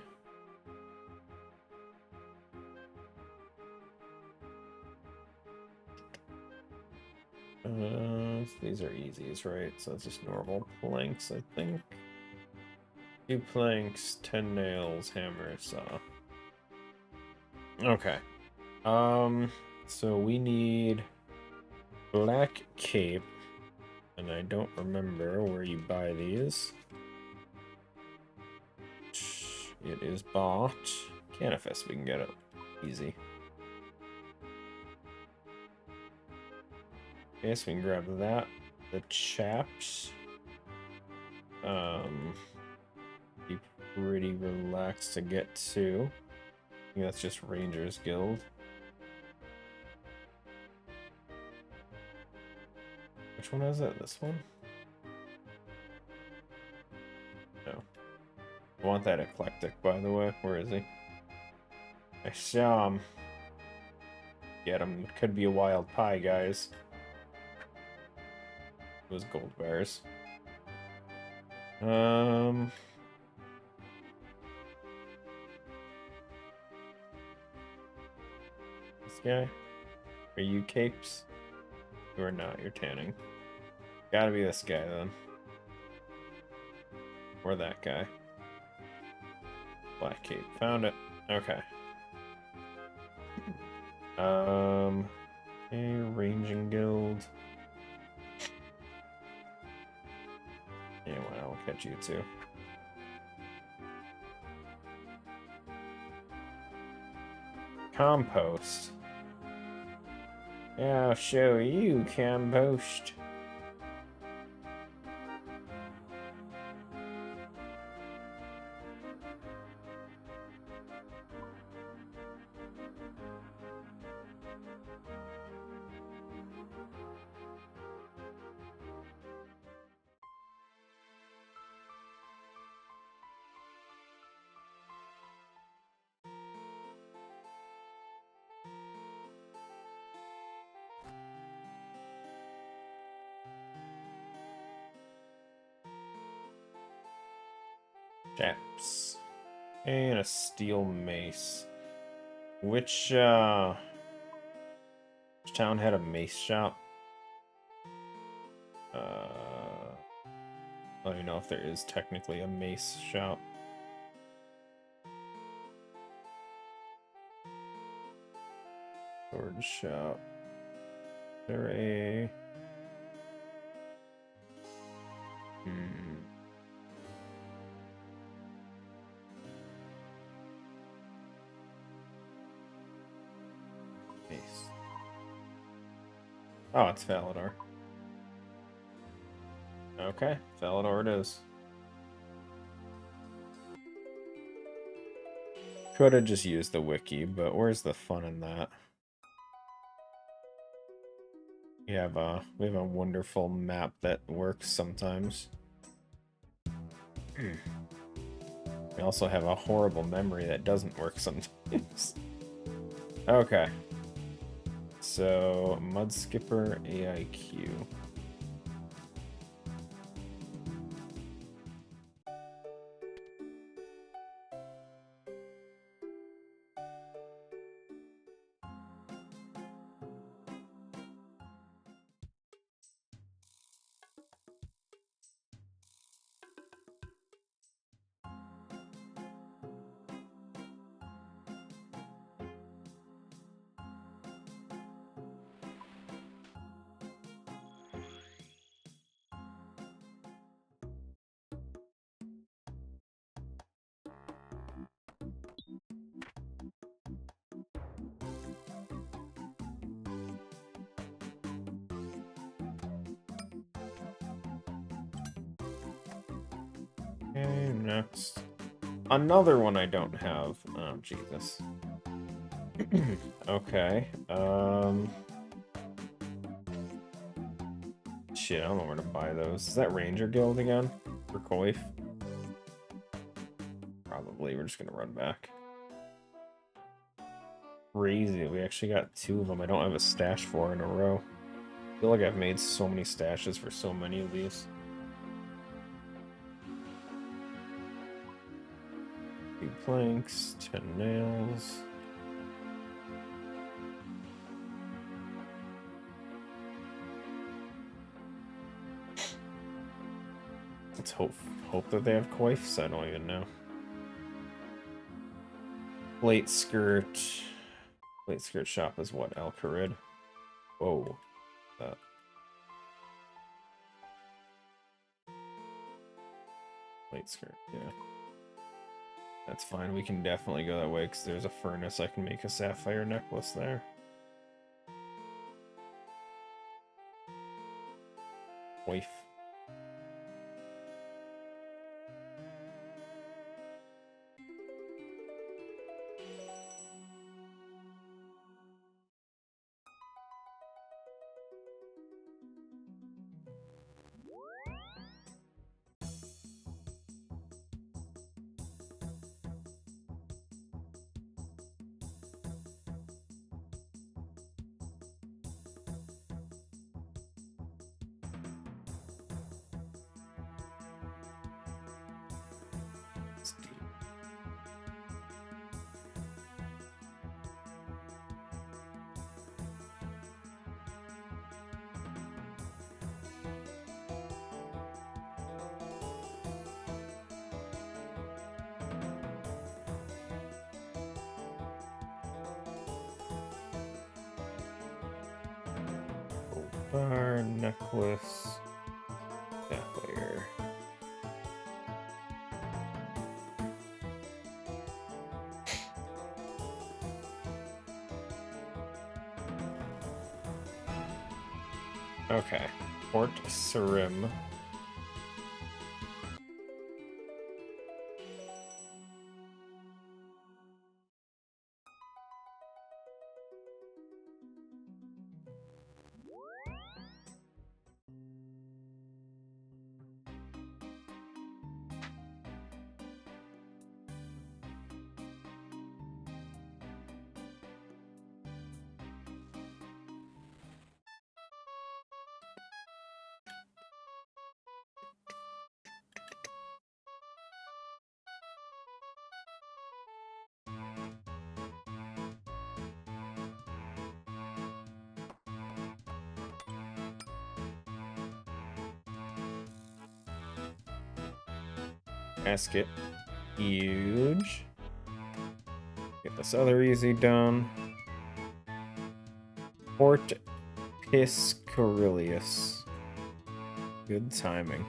These are easies, right? So it's just normal planks, I think. 2 planks, 10 nails, hammer, saw. Okay. So we need black cape, and I don't remember where you buy these. It is bought. Canifest, we can get it. Easy. Okay, so we can grab that. The chaps. Be pretty relaxed to get to. I think that's just Rangers Guild. Which one is it? This one? No. I want that eclectic, by the way. Where is he? I saw him. Get him. Could be a wild pie, guys. Those gold bars. This guy? Are you capes? You are not. You're tanning. Gotta be this guy, then. Or that guy. Black cape. Found it. Okay. A ranging guild. Anyway, I'll catch you too. Compost. I'll show you compost. Chaps. And a steel mace. Which town had a mace shop? I don't even know if there is technically a mace shop. Sword shop. Is there a... Mace. Oh, it's Falador. Okay, Falador it is. Could have just used the wiki, but where's the fun in that? We have a wonderful map that works sometimes. We also have a horrible memory that doesn't work sometimes. Okay. So, Mudskipper AIQ. Okay, next. Another one I don't have. Oh, Jesus. Okay, shit, I don't know where to buy those. Is that Ranger Guild again? For Coif? Probably. We're just gonna run back. Crazy. We actually got 2 of them I don't have a stash for in a row. I feel like I've made so many stashes for so many of these. 2 planks, 10 nails. Let's hope that they have coifs. I don't even know. Plate skirt. Plate skirt shop is what? Al Kharid? Whoa. Plate skirt, yeah. That's fine. We can definitely go that way because there's a furnace. I can make a sapphire necklace there. Coif. Bar, necklace, sapphire. Okay, Port Sarim. Basket. Huge. Get this other easy done. Port Piscarilius. Good timing.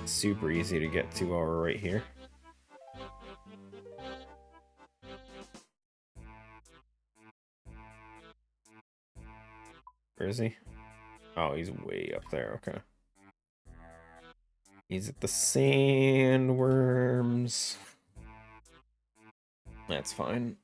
Super easy to get to while we're right here. Where is he? Oh, he's way up there. Okay. He's at the sandworms. That's fine.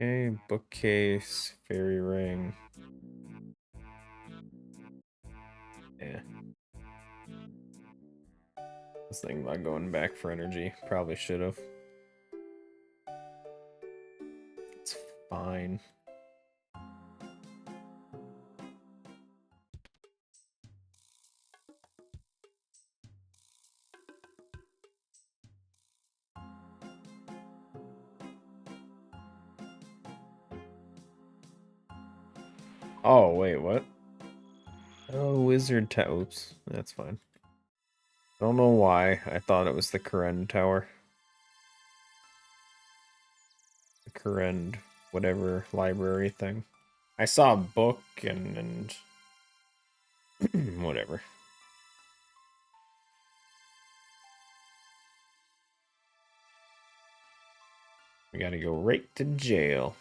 Okay, bookcase, fairy ring. Yeah. I was thinking about going back for energy. Probably should have. It's fine. Oh, wait, what? Oh, wizard oops, that's fine. I don't know why. I thought it was the Karen Tower. The Karen whatever library thing. I saw a book and whatever. We gotta go right to jail.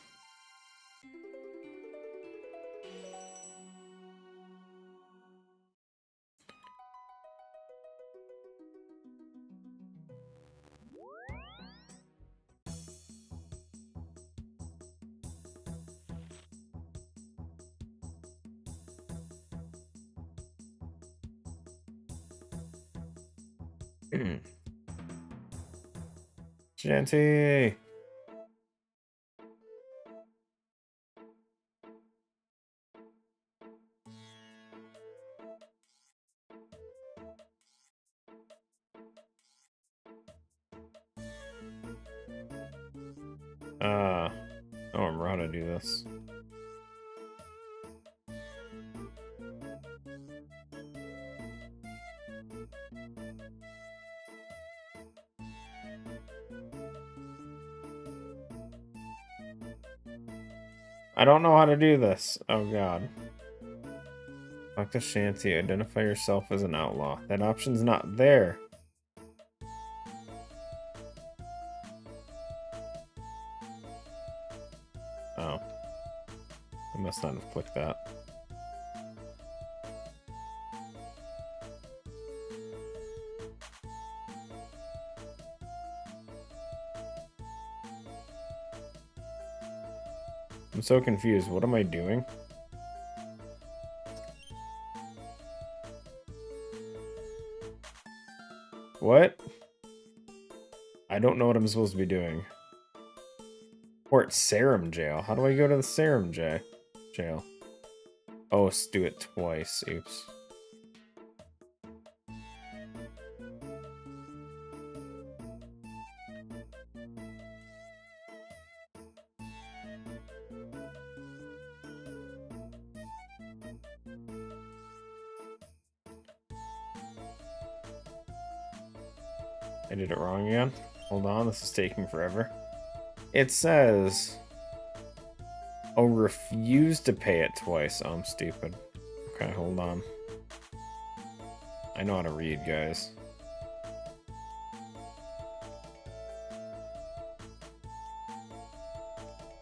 Shanty! I don't remember how to do this. I don't know how to do this. Oh god. Talk to Shanty. Identify yourself as an outlaw. That option's not there. Oh. I must not have clicked that. I'm so confused. What am I doing? What? I don't know what I'm supposed to be doing. Port Sarum Jail. How do I go to the Sarum Jail? Oh, let's do it twice. Oops. I did it wrong again. Hold on, this is taking forever. It says... Oh, refuse to pay it twice. Oh, I'm stupid. Okay, hold on. I know how to read, guys.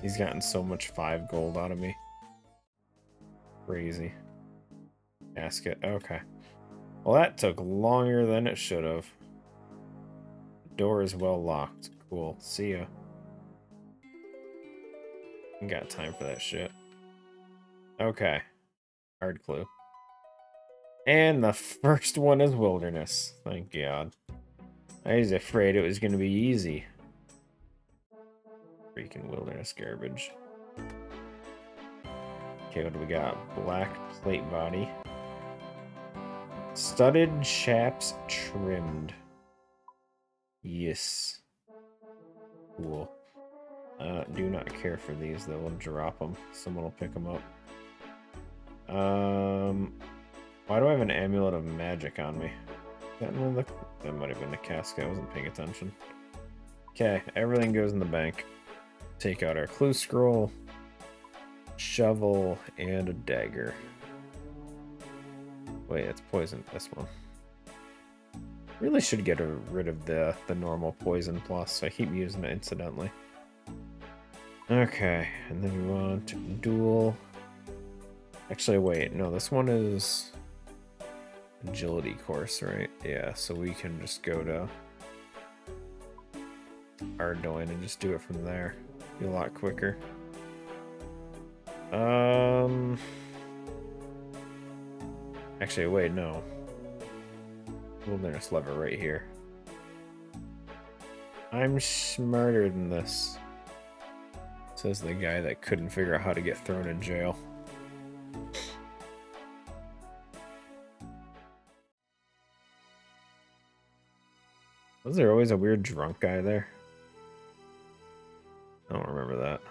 He's gotten so much 5 gold out of me. Crazy. Casket, okay. Well, that took longer than it should have. The door is well locked. Cool. See ya. Ain't got time for that shit. Okay. Hard clue. And the first one is wilderness. Thank God. I was afraid it was going to be easy. Freaking wilderness garbage. Okay, what do we got? Black plate body. Studded chaps trimmed. Yes. Cool. Do not care for these, though. We'll drop them. Someone will pick them up. Why do I have an amulet of magic on me? That might have been the casket. I wasn't paying attention. Okay, everything goes in the bank. Take out our clue scroll, shovel, and a dagger. Wait, it's poison. This one. Really should get rid of the normal poison plus. So I keep using it incidentally. Okay, and then we want dual. Actually, wait, no, this one is agility course, right? Yeah, so we can just go to Ardoin and just do it from there. Be a lot quicker. Actually, wait, no. Wilderness lever right here. I'm smarter than this. Says the guy that couldn't figure out how to get thrown in jail. Was there always a weird drunk guy there? I don't remember that.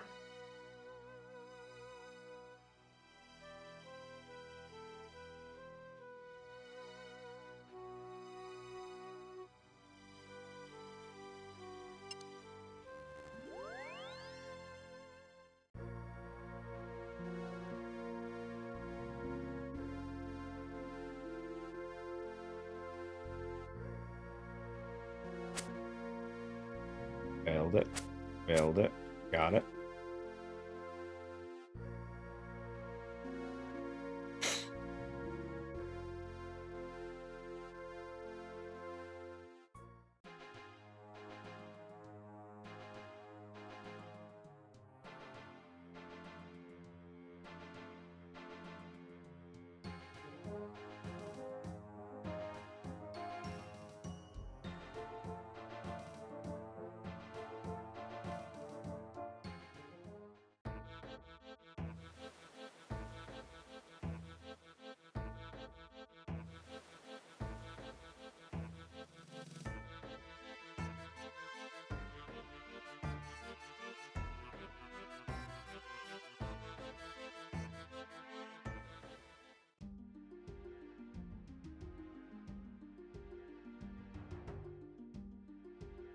Failed it. Failed it. Got it.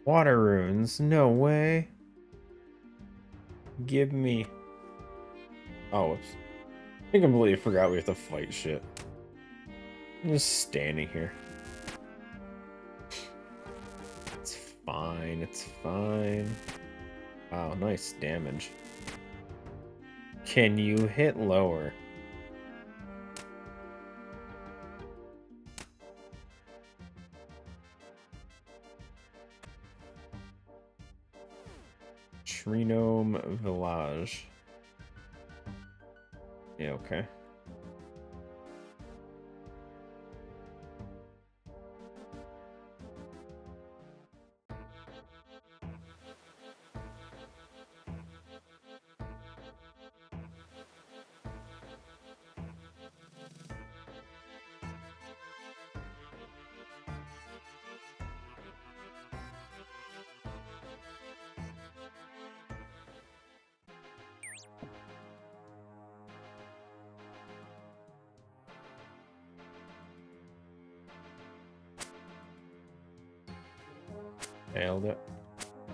Water runes? No way. Give me... Oh, whoops. I completely forgot we have to fight shit. I'm just standing here. It's fine, it's fine. Wow, nice damage. Can you hit lower? Trinome Village. Yeah, okay. Failed it.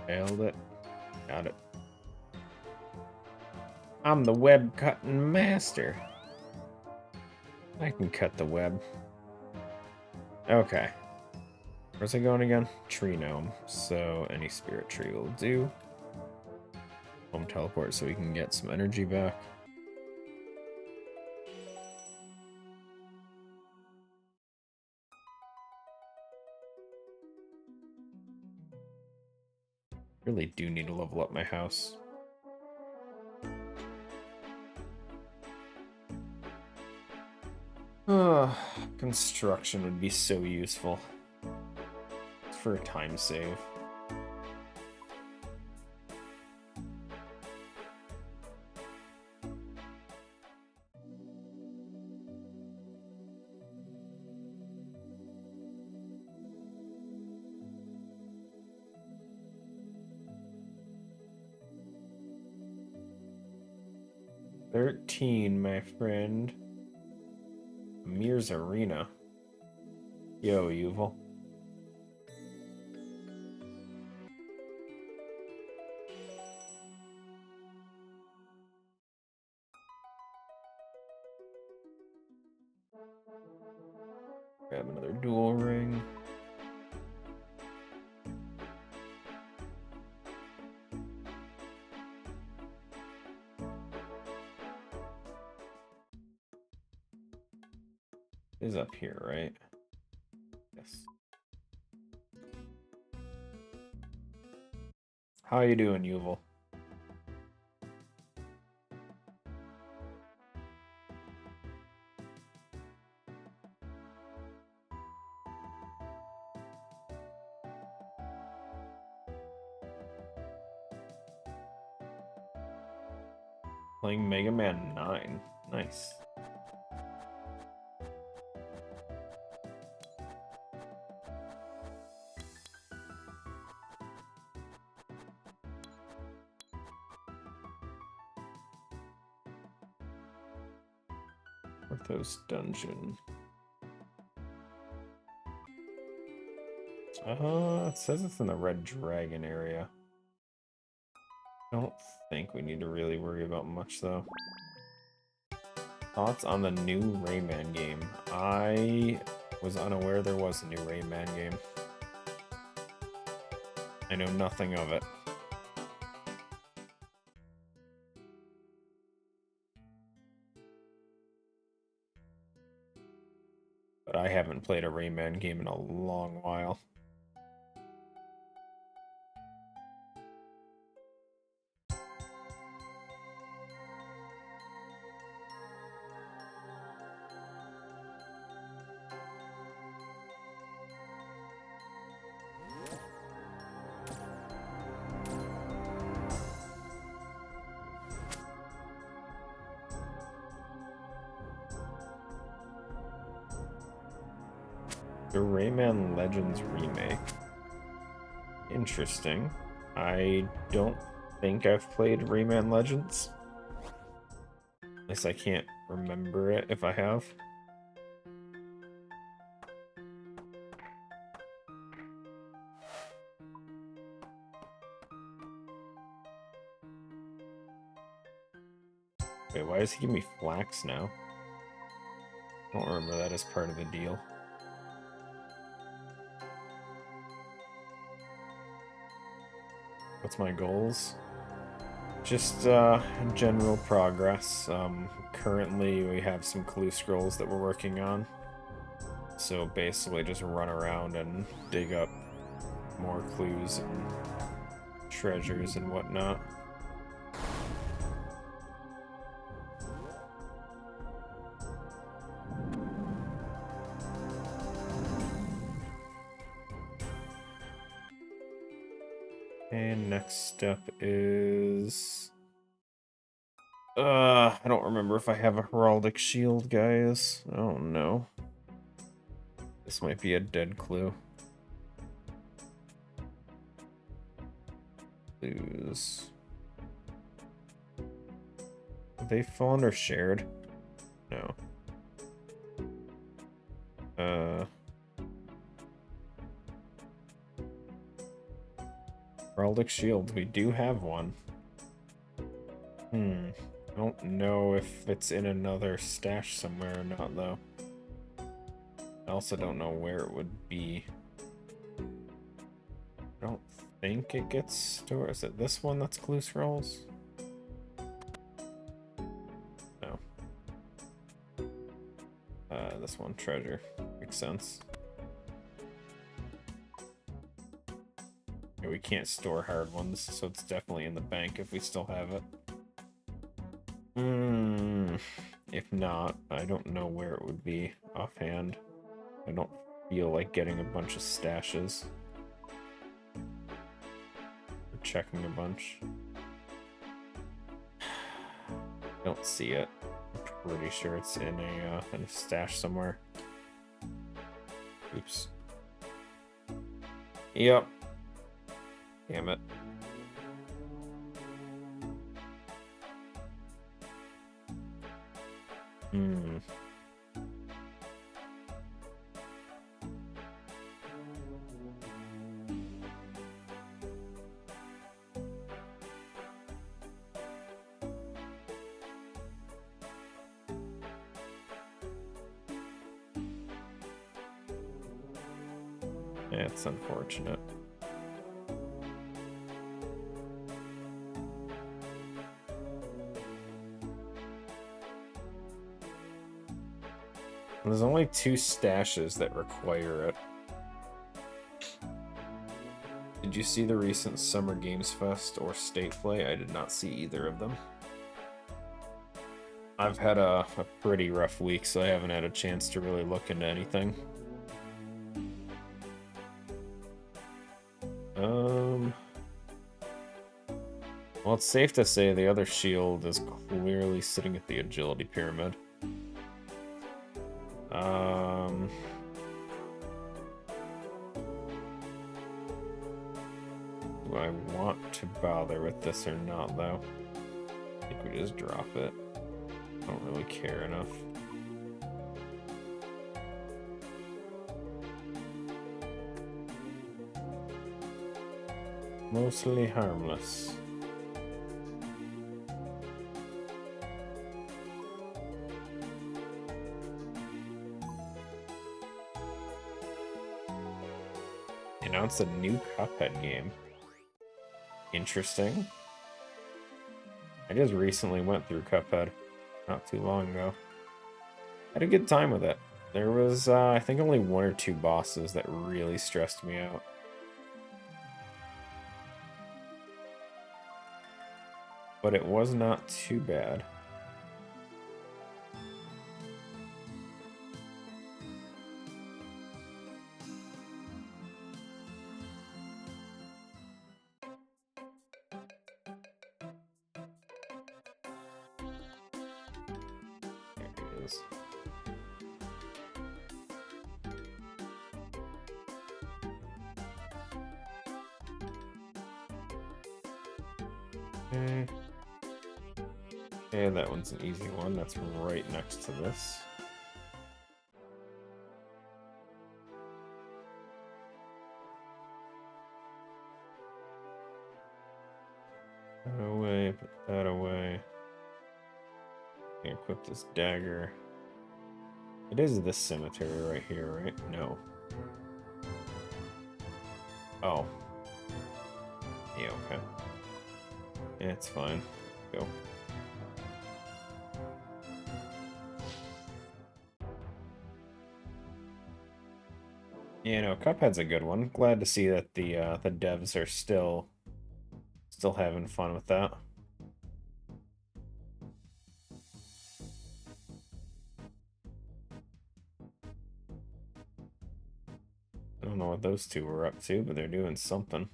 Failed it. Got it. I'm the web cutting master. I can cut the web. Okay. Where's it going again? Tree gnome. So any spirit tree will do. Home teleport so we can get some energy back. Really do need to level up my house. Oh, construction would be so useful. For a time save. $13, my friend. Mir's Arena. Yo, Yuval. Grab another dual ring. Is up here, right? Yes. How you doing, Yuval? Playing Mega Man 9. Nice. Orthos Dungeon. It says it's in the Red Dragon area. I don't think we need to really worry about much, though. Thoughts on the new Rayman game? I was unaware there was a new Rayman game. I know nothing of it. But I haven't played a Rayman game in a long while. The Rayman Legends remake. Interesting. I don't think I've played Rayman Legends. At least I can't remember it if I have. Wait, why does he give me flax now? I don't remember that as part of the deal. What's my goals? Just general progress. Currently we have some clue scrolls that we're working on. So basically just run around and dig up more clues and treasures and whatnot. And next step is... I don't remember if I have a heraldic shield, guys. Oh no. This might be a dead clue. Clues. Did they fall under shared? No. Heraldic shield, we do have one. I don't know if it's in another stash somewhere or not, though. I also don't know where it would be. I don't think it gets stored. Is it this one that's clue scrolls? No. This one, treasure. Makes sense. Yeah, we can't store hard ones, so it's definitely in the bank if we still have it. If not, I don't know where it would be offhand. I don't feel like getting a bunch of stashes. Or checking a bunch. Don't see it. I'm pretty sure it's in a stash somewhere. Oops. Yep. Damn it. Yeah, it's unfortunate. There's only 2 stashes that require it. Did you see the recent Summer Games Fest or State Play? I did not see either of them. I've had a pretty rough week, so I haven't had a chance to really look into anything. Well, it's safe to say the other shield is clearly sitting at the agility pyramid. Do I want to bother with this or not, though? I think we just drop it. I don't really care enough. Mostly harmless. Announced a new Cuphead game. Interesting. I just recently went through Cuphead not too long ago. Had a good time with it. There was, I think, only 1 or 2 bosses that really stressed me out. But it was not too bad. There it is. Okay. And that one's an easy one. That's right next to this. Put that away, put that away. equip this dagger. It is this cemetery right here, right? No. Oh. Yeah, okay. Yeah, it's fine. Go. Yeah, no, Cuphead's a good one. Glad to see that the devs are still having fun with that. I don't know what those two were up to, but they're doing something.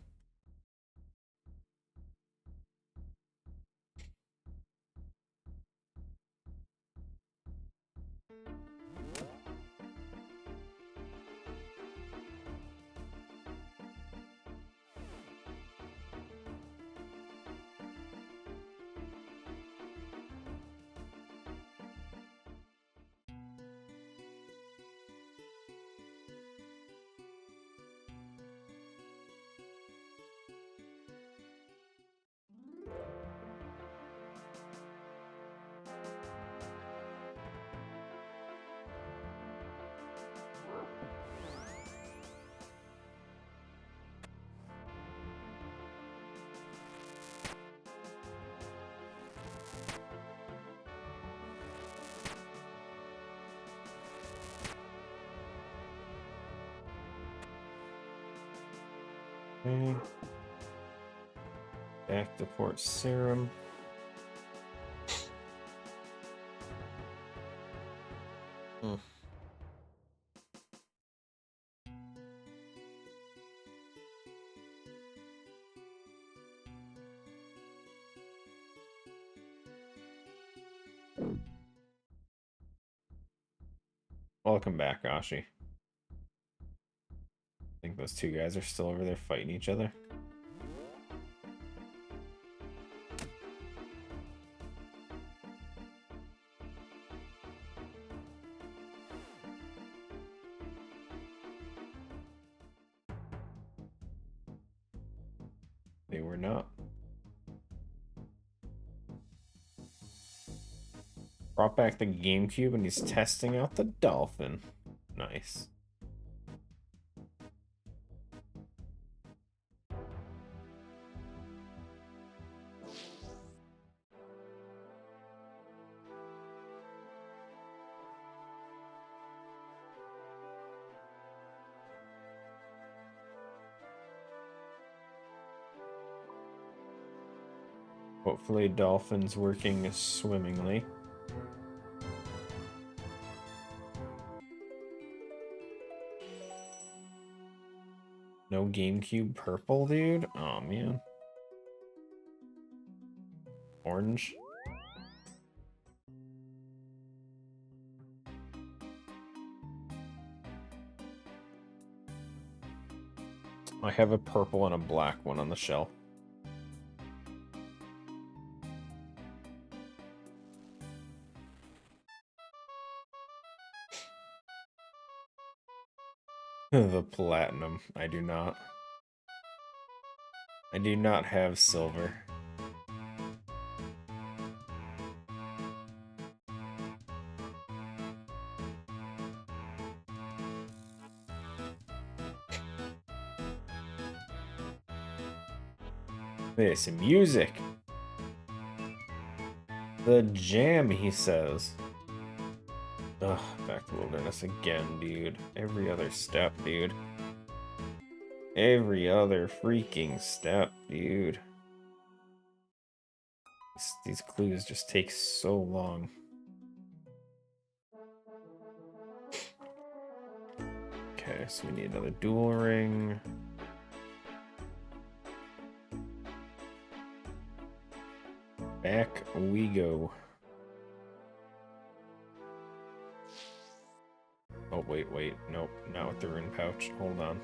Okay. Back to Port Serum. Welcome back, Ashi. I think those two guys are still over there fighting each other. They were not. Brought back the GameCube and he's testing out the dolphin. Nice. Hopefully dolphin's working swimmingly. No GameCube purple, dude? Oh, man. Orange? I have a purple and a black one on the shelf. The platinum. I do not. I do not have silver. There's music. The jam, he says. Ugh, back to wilderness again, dude. Every other step, dude. Every other freaking step, dude. These clues just take so long. Okay, so we need another duel ring. Back we go. Oh, wait. Nope, not with the rune pouch. Hold on.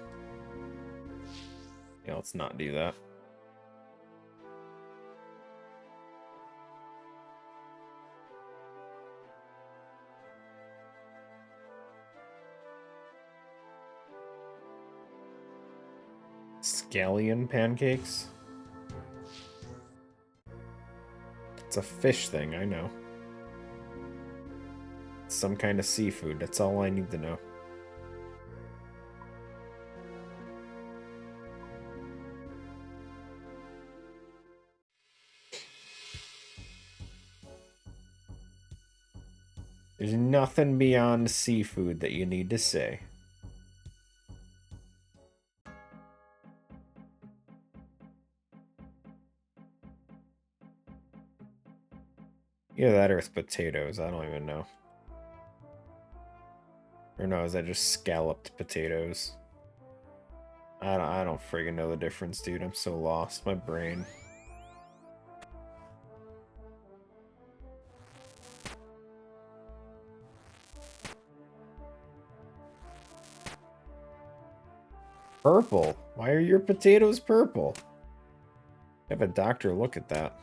Yeah, let's not do that. Scallion pancakes? It's a fish thing, I know. some kind of seafood. That's all I need to know. There's nothing beyond seafood that you need to say. Yeah, that or it's potatoes. I don't even know. Or no, is that just scalloped potatoes? I don't friggin' know the difference, dude. I'm so lost. My brain. Purple? Why are your potatoes purple? Have a doctor look at that.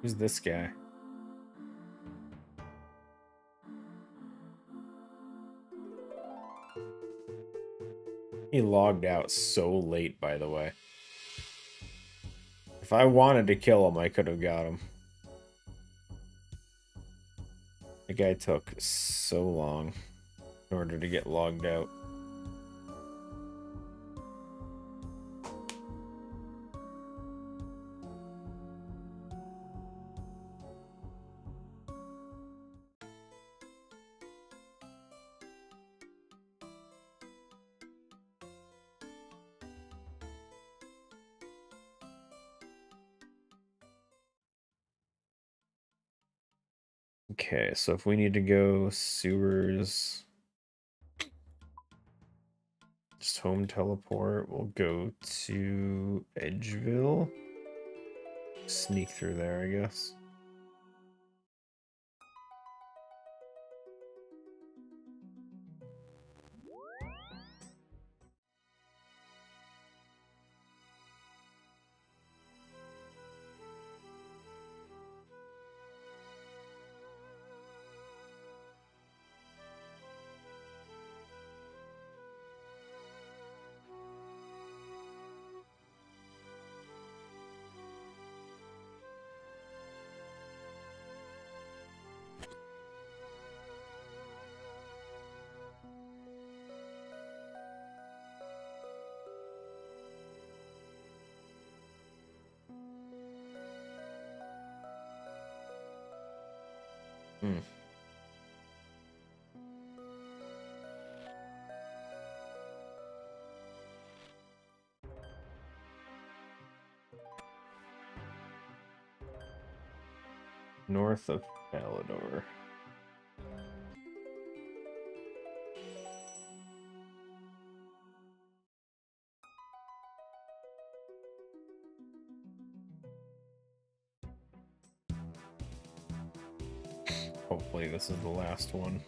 Who's this guy? He logged out so late, by the way. If I wanted to kill him, I could have got him. The guy took so long in order to get logged out. Okay, so if we need to go sewers, just home teleport, we'll go to Edgeville. Sneak through there, I guess. Hmm. North of Palador. Hopefully this is the last one.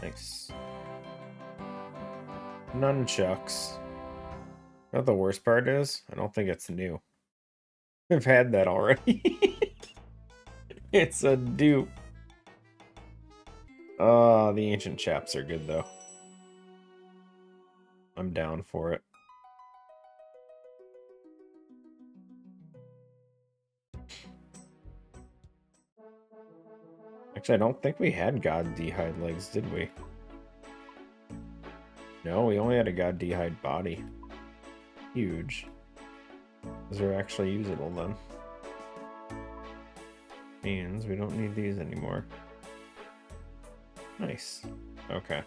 Nice. Nunchucks. You know what the worst part is? I don't think it's new. I've had that already. It's a dupe. The ancient chaps are good though. I'm down for it. Actually, I don't think we had God D'hide legs, did we? No, we only had a God D'hide body. huge. Those are actually usable then. Means we don't need these anymore. Nice. Okay.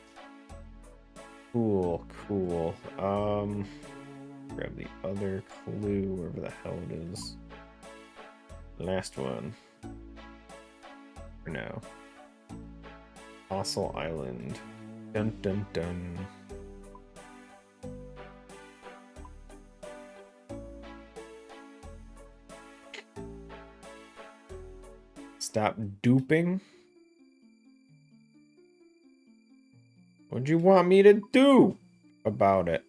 Cool, cool. Grab the other clue, wherever the hell it is. Last one. For now. Fossil Island. Dun dun dun. Stop duping? What'd you want me to do about it?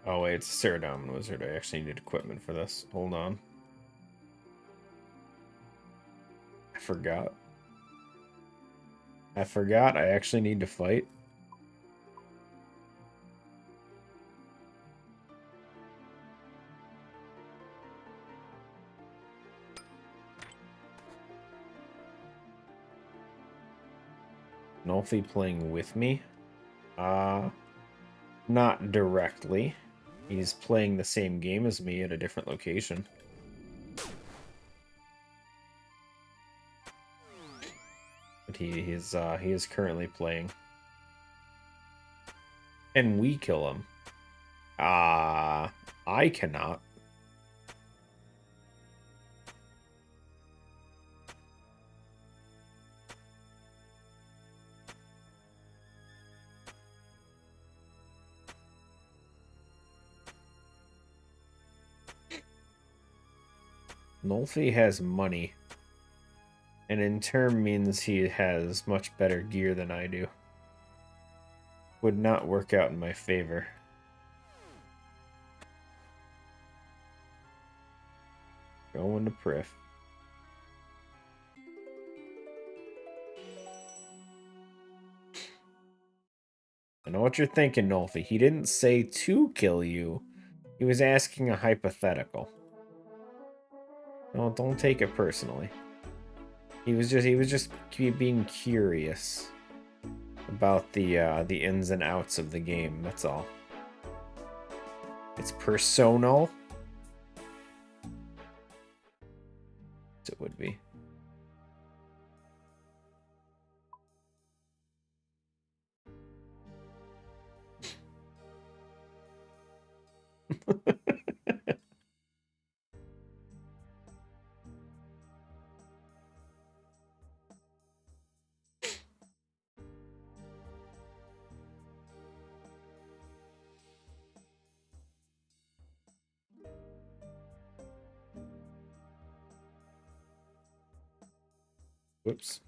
Oh wait, it's a Ceradon Wizard. I actually need equipment for this. Hold on. I forgot. I actually need to fight. Nolfi playing with me? Not directly. He's playing the same game as me at a different location. But he is currently playing. Can we kill him? I cannot. Nolfi has money. And in turn means he has much better gear than I do. Would not work out in my favor. Going to Prif. I know what you're thinking, Nolfi. He didn't say to kill you. He was asking a hypothetical. No, don't take it personally. He was just being curious about the ins and outs of the game. That's all. It's personal. It would be. Whoops.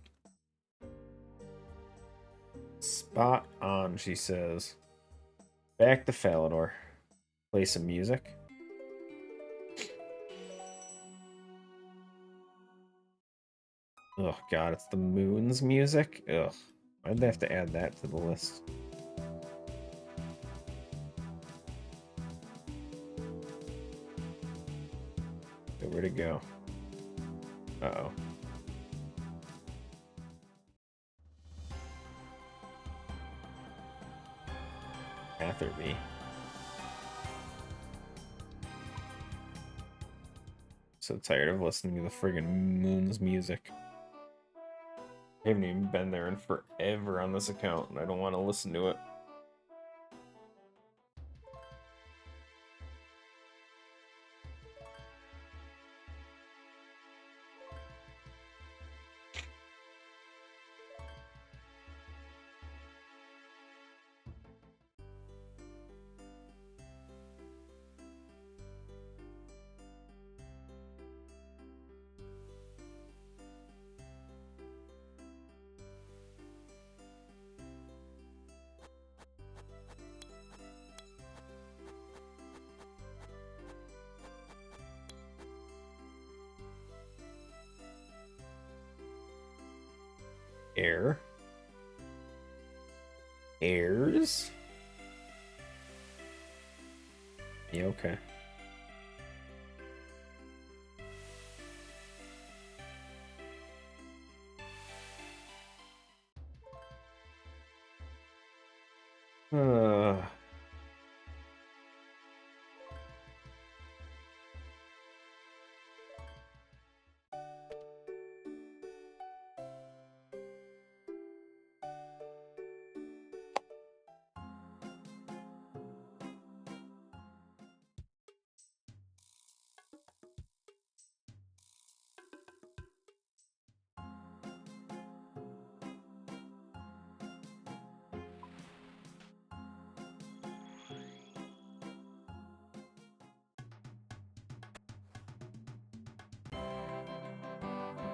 Spot on, she says. Back to Falador. Play some music. Oh god, it's the moon's music? Ugh. I'd have to add that to the list. Okay, where'd it go? Uh-oh. Atherby. So tired of listening to the friggin' moon's music. I haven't even been there in forever on this account, and I don't want to listen to it. Air. Airs. Yeah, okay. Uh.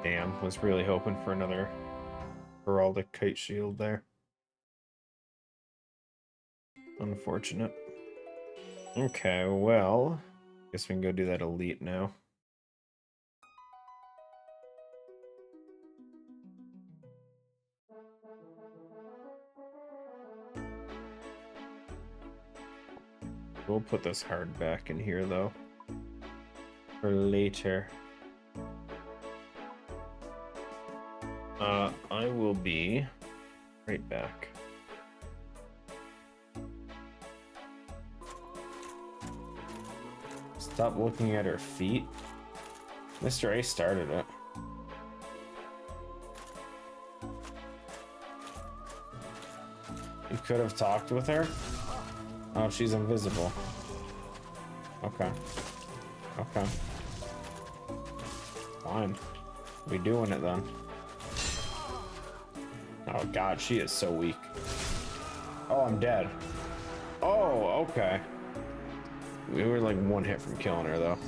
Damn, was really hoping for another heraldic kite shield there. Unfortunate. Okay, well, guess we can go do that elite now. We'll put this hard back in here though, for later. I will be right back. Stop looking at her feet. Mr. A started it. You could have talked with her? Oh, she's invisible. Okay. Okay. Fine. We doing it then. Oh god, she is so weak. Oh, I'm dead. Oh, okay. We were like one hit from killing her though.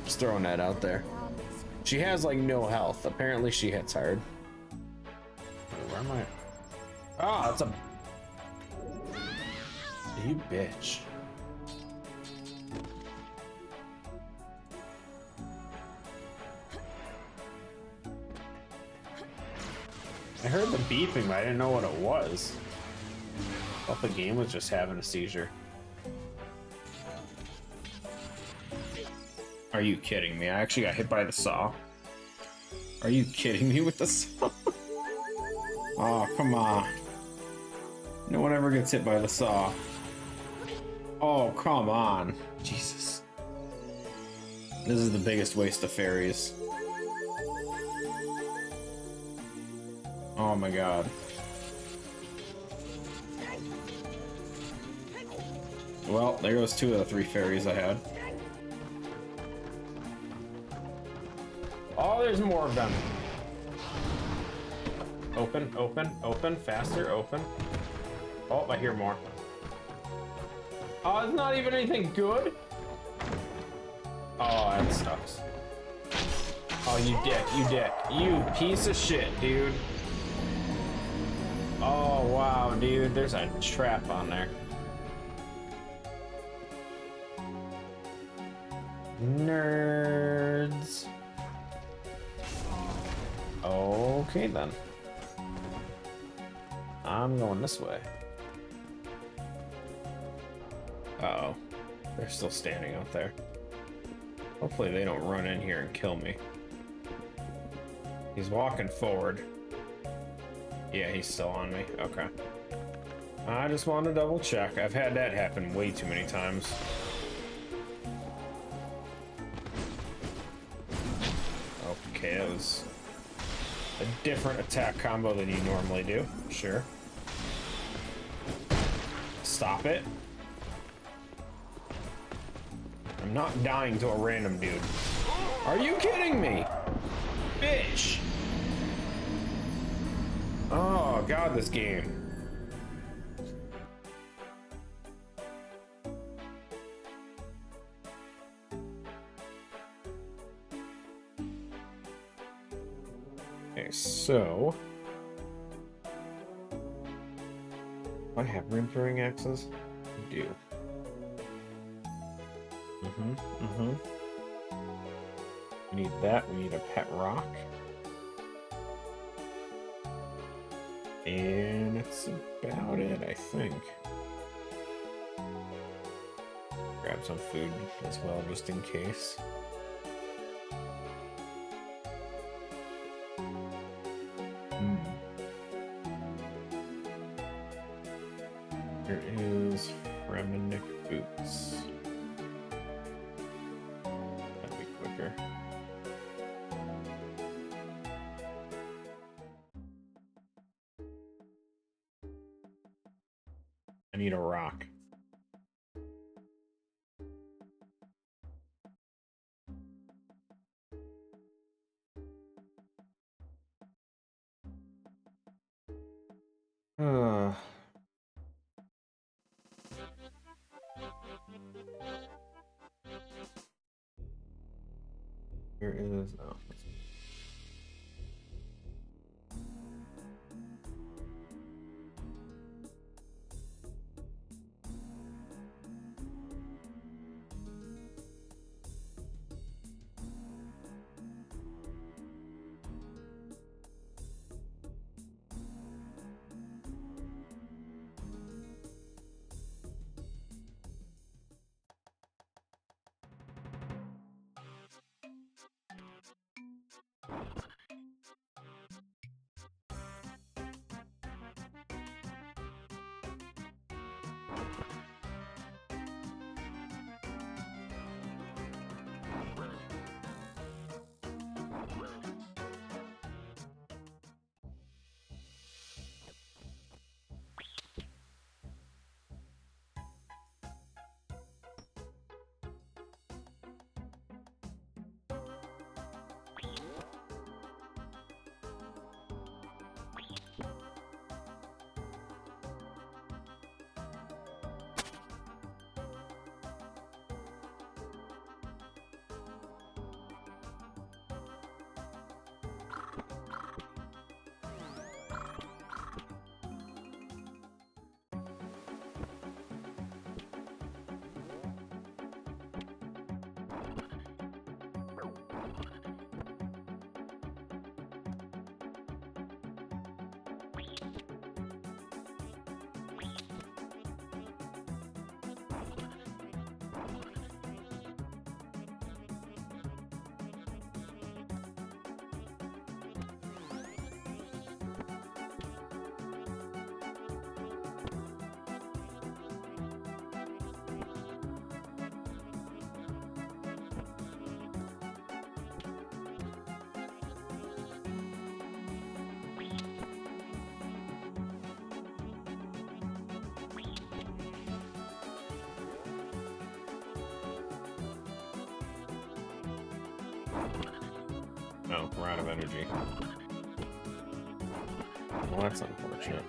Just throwing that out there. She has like no health. Apparently she hits hard. Wait, where am I? Oh, that's a... You bitch. I heard the beeping, but I didn't know what it was. I thought the game was just having a seizure. Are you kidding me? I actually got hit by the saw. Are you kidding me with the saw? Oh, come on. No one ever gets hit by the saw. Oh, come on. Jesus. This is the biggest waste of fairies. Oh my god. Well, there goes 2 of the 3 fairies I had. Oh, there's more of them. Open, open, open, faster, open. Oh, I hear more. Oh, it's not even anything good. Oh, that sucks. Oh, you dick, you dick. You piece of shit, dude. Oh, wow, dude. There's a trap on there. Nerds. Okay, then. I'm going this way. Uh-oh. They're still standing out there. Hopefully they don't run in here and kill me. He's walking forward. Yeah, he's still on me. Okay. I just want to double check. I've had that happen way too many times. Okay, that was a different attack combo than you normally do. Sure. Stop it. I'm not dying to a random dude. Are you kidding me? Bitch! Oh god, this game. Okay, so I have rune throwing axes? I do. We need that. We need a pet rock. And that's about it, I think. Grab some food as well, just in case. There is Fremenic boots. That'll be quicker. I need a rock. Here is oh, we're out of energy. Well, that's unfortunate.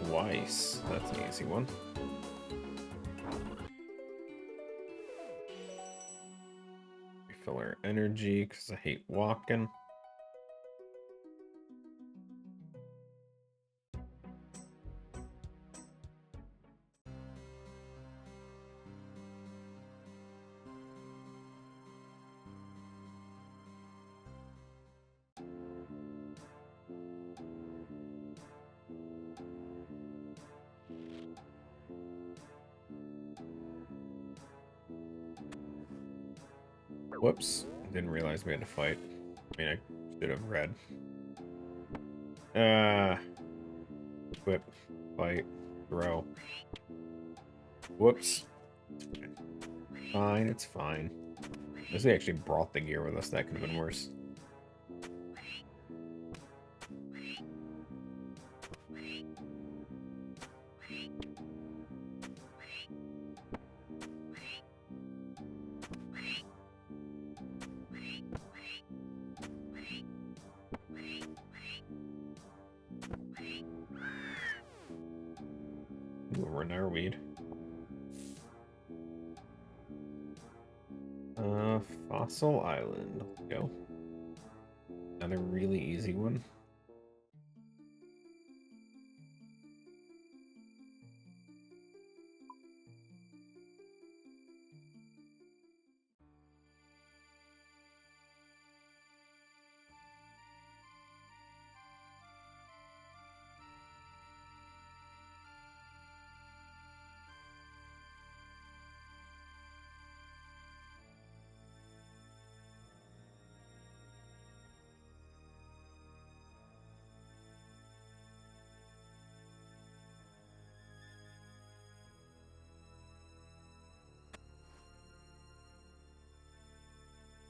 Twice. That's an easy one. Refill our energy because I hate walking. Whoops. Didn't realize we had to fight. I mean, I should have read. Equip. Fight. Throw. Whoops. Fine, it's fine. Unless we actually brought the gear with us, that could have been worse. Ooh, Renard weed. Fossil Island. Let's go. Another really easy one.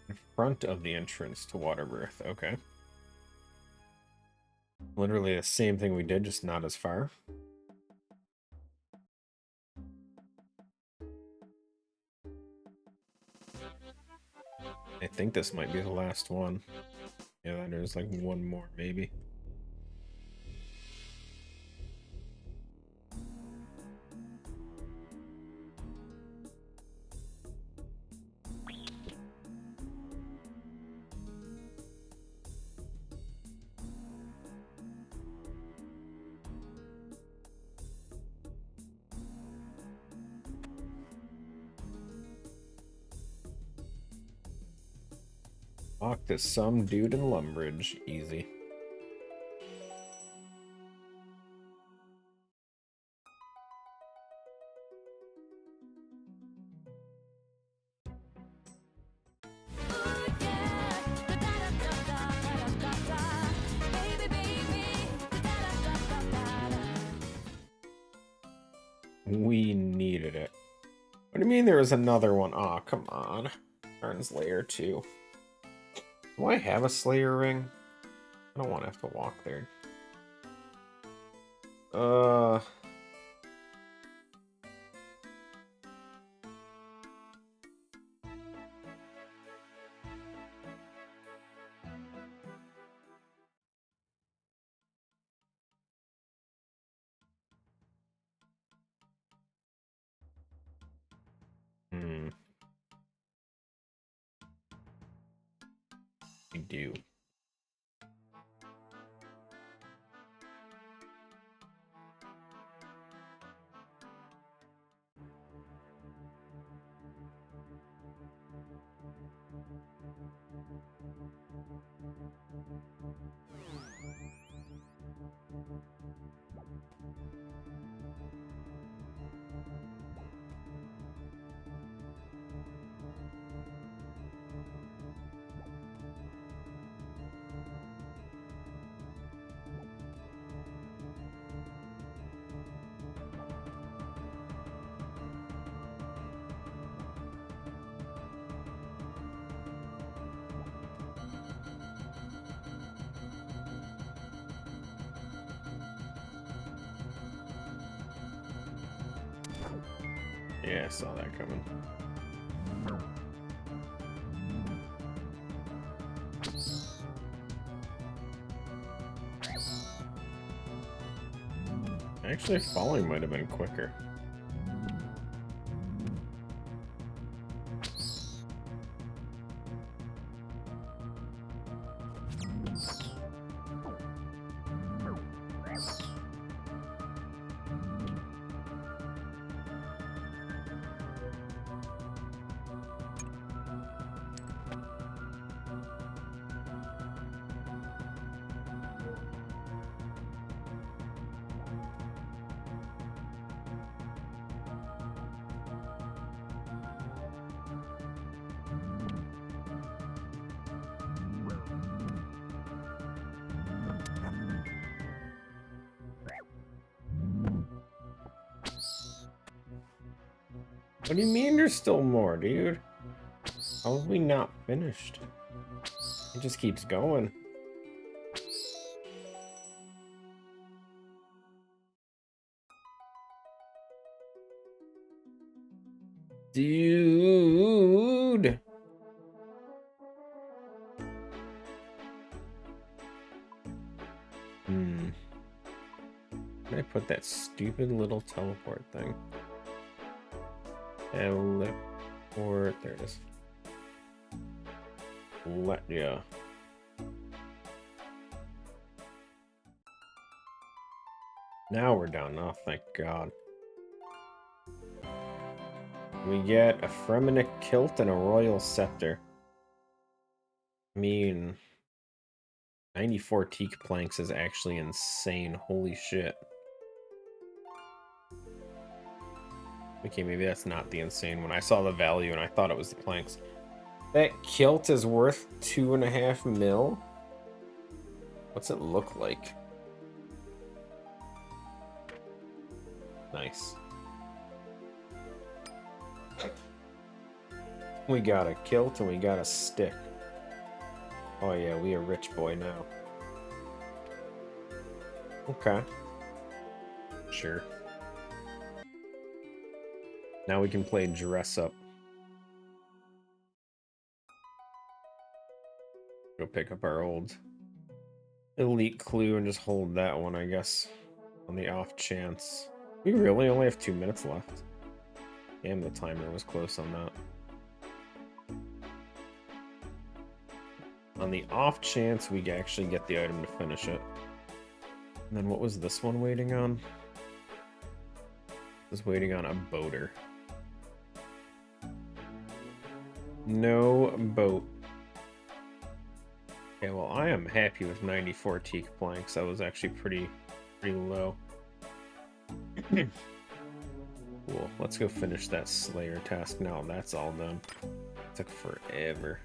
In front of the entrance to Waterbirth. Okay. Literally the same thing we did, just not as far. I think this might be the last one. Yeah, there's like one more, maybe. Talk to some dude in Lumbridge. Easy. We needed it. What do you mean there was another one? Aw, oh, come on. Arn's Lair 2. Do I have a Slayer ring? I don't want to have to walk there. I do. Yeah, I saw that coming. Actually, falling might have been quicker. What do you mean there's still more, dude? How have we not finished? It just keeps going. Dude! Where did I put that stupid little teleport thing? Teleport. There it is. Yeah. Now we're done. Oh, thank God. We get a Fremenic kilt and a royal scepter. I mean, 94 teak planks is actually insane. Holy shit. Okay, maybe that's not the insane one. I saw the value and I thought it was the planks. That kilt is worth 2.5 mil? What's it look like? Nice. We got a kilt and we got a stick. Oh yeah, we a rich boy now. Okay. Sure. Now we can play dress up. Go pick up our old elite clue and just hold that one, I guess. On the off chance. We really only have 2 minutes left. Damn, the timer was close on that. On the off chance we actually get the item to finish it. And then what was this one waiting on? It was waiting on a boater. No boat. Okay, well I am happy with 94 teak planks. That was actually pretty low. Cool. Let's go finish that Slayer task now. That's all done. It took forever.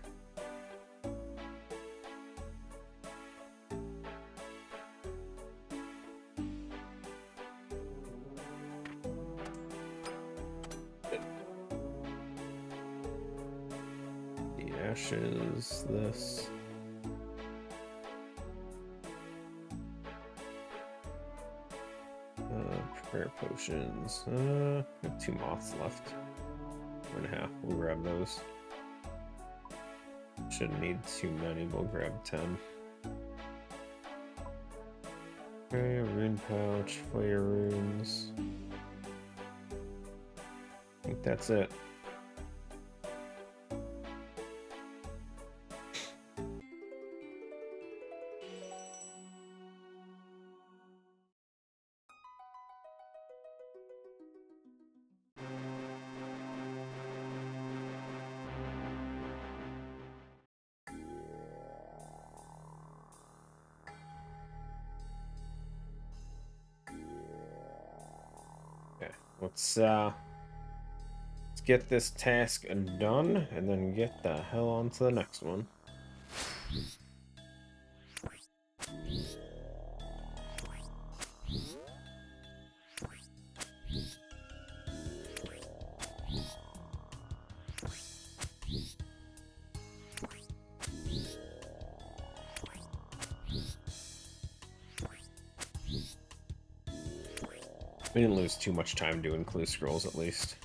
The ashes, this. Prayer potions. We have 2 moths left. 1.5. We'll grab those. Shouldn't need too many. We'll grab 10. Okay, rune pouch, fire runes. I think that's it. Let's get this task done and then get the hell on to the next one. We didn't lose too much time doing clue scrolls, at least.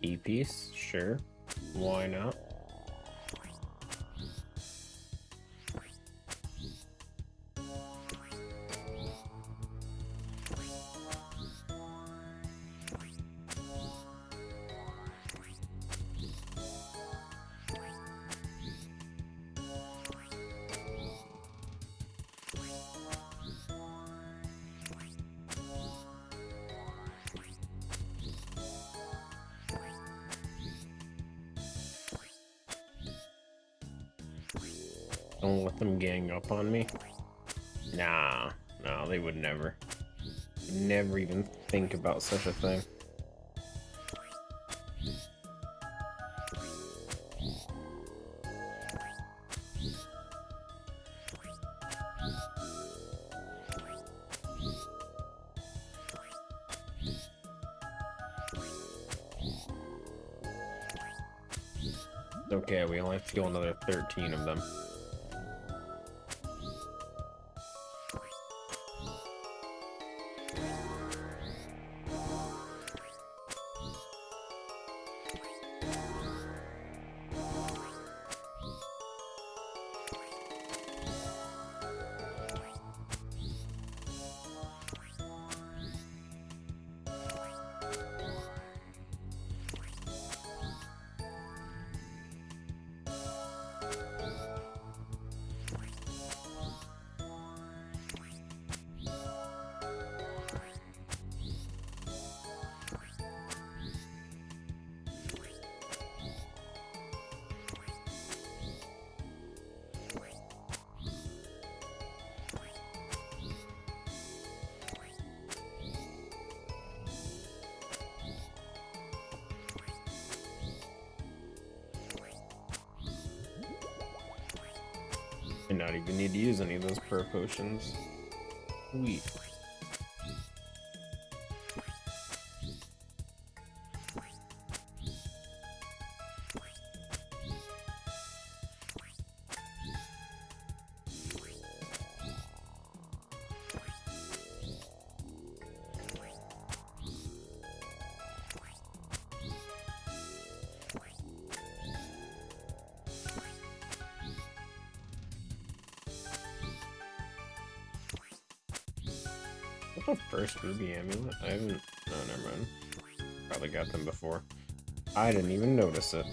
E-piece, sure. Why not? Don't let them gang up on me. Nah, no, they would never. Never even think about such a thing. Okay, we only have to kill another 13 of them. And not even need to use any of those pro potions. Sweet. The first ruby amulet? I haven't. No, never mind. Probably got them before. I didn't even notice it.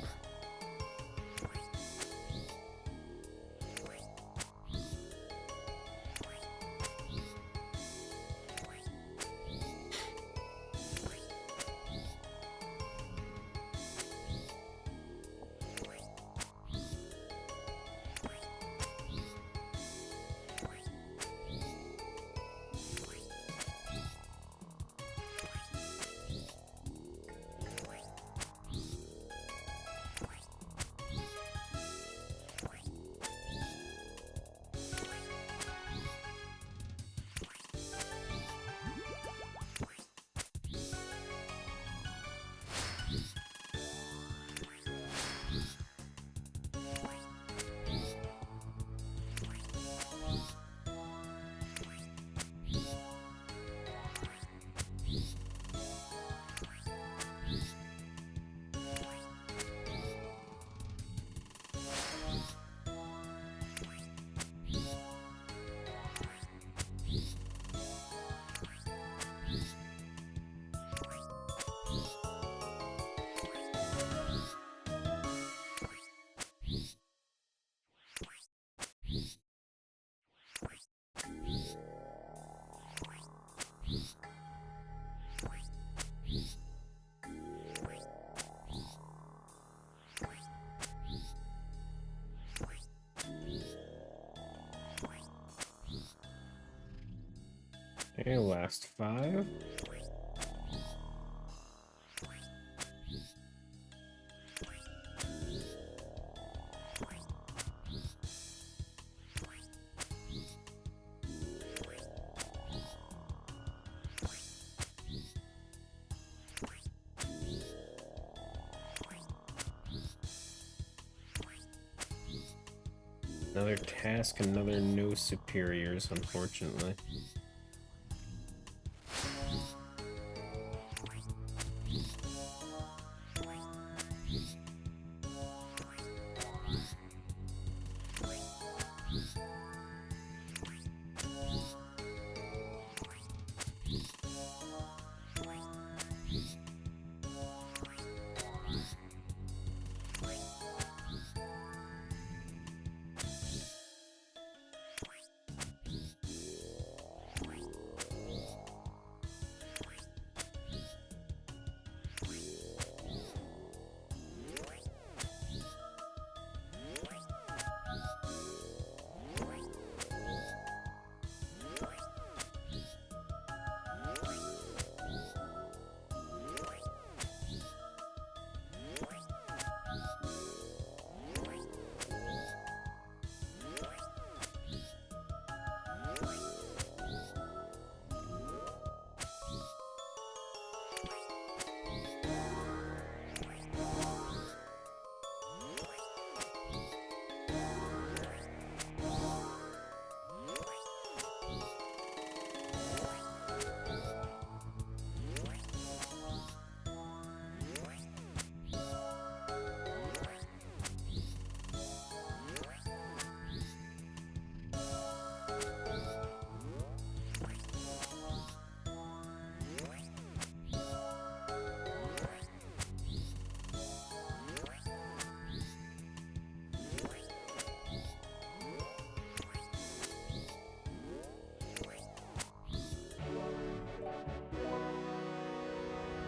Okay, last 5. Another task, another no superiors, unfortunately.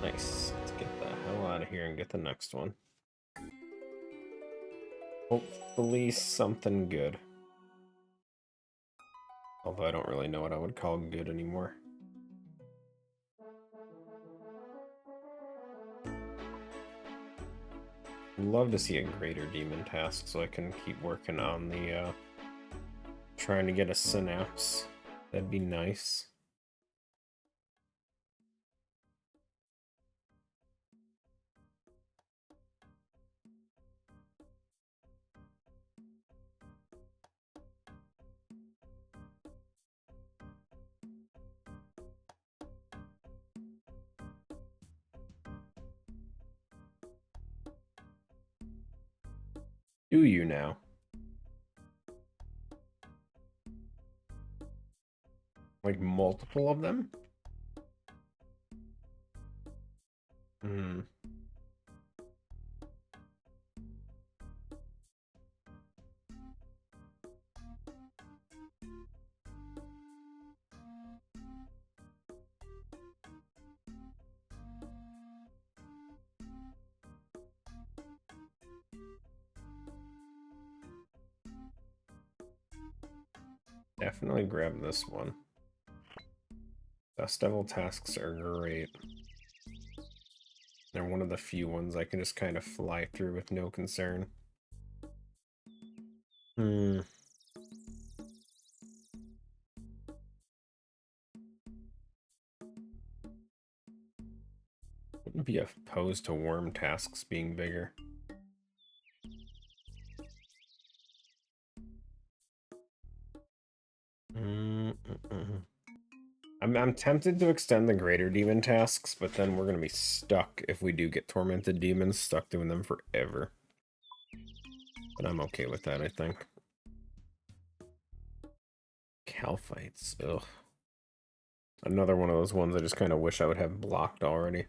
Nice. Let's get the hell out of here and get the next one. Hopefully something good. Although I don't really know what I would call good anymore. I'd love to see a greater demon task so I can keep working on the trying to get a synapse. That'd be nice. Do you now? Like multiple of them? Hmm. Definitely grab this one. Dust Devil tasks are great. They're one of the few ones I can just kind of fly through with no concern. Hmm. Wouldn't be opposed to worm tasks being bigger. I'm tempted to extend the greater demon tasks, but then we're gonna be stuck if we do get tormented demons, stuck doing them forever. But I'm okay with that, I think. Calphites, ugh. Another one of those ones I just kind of wish I would have blocked already.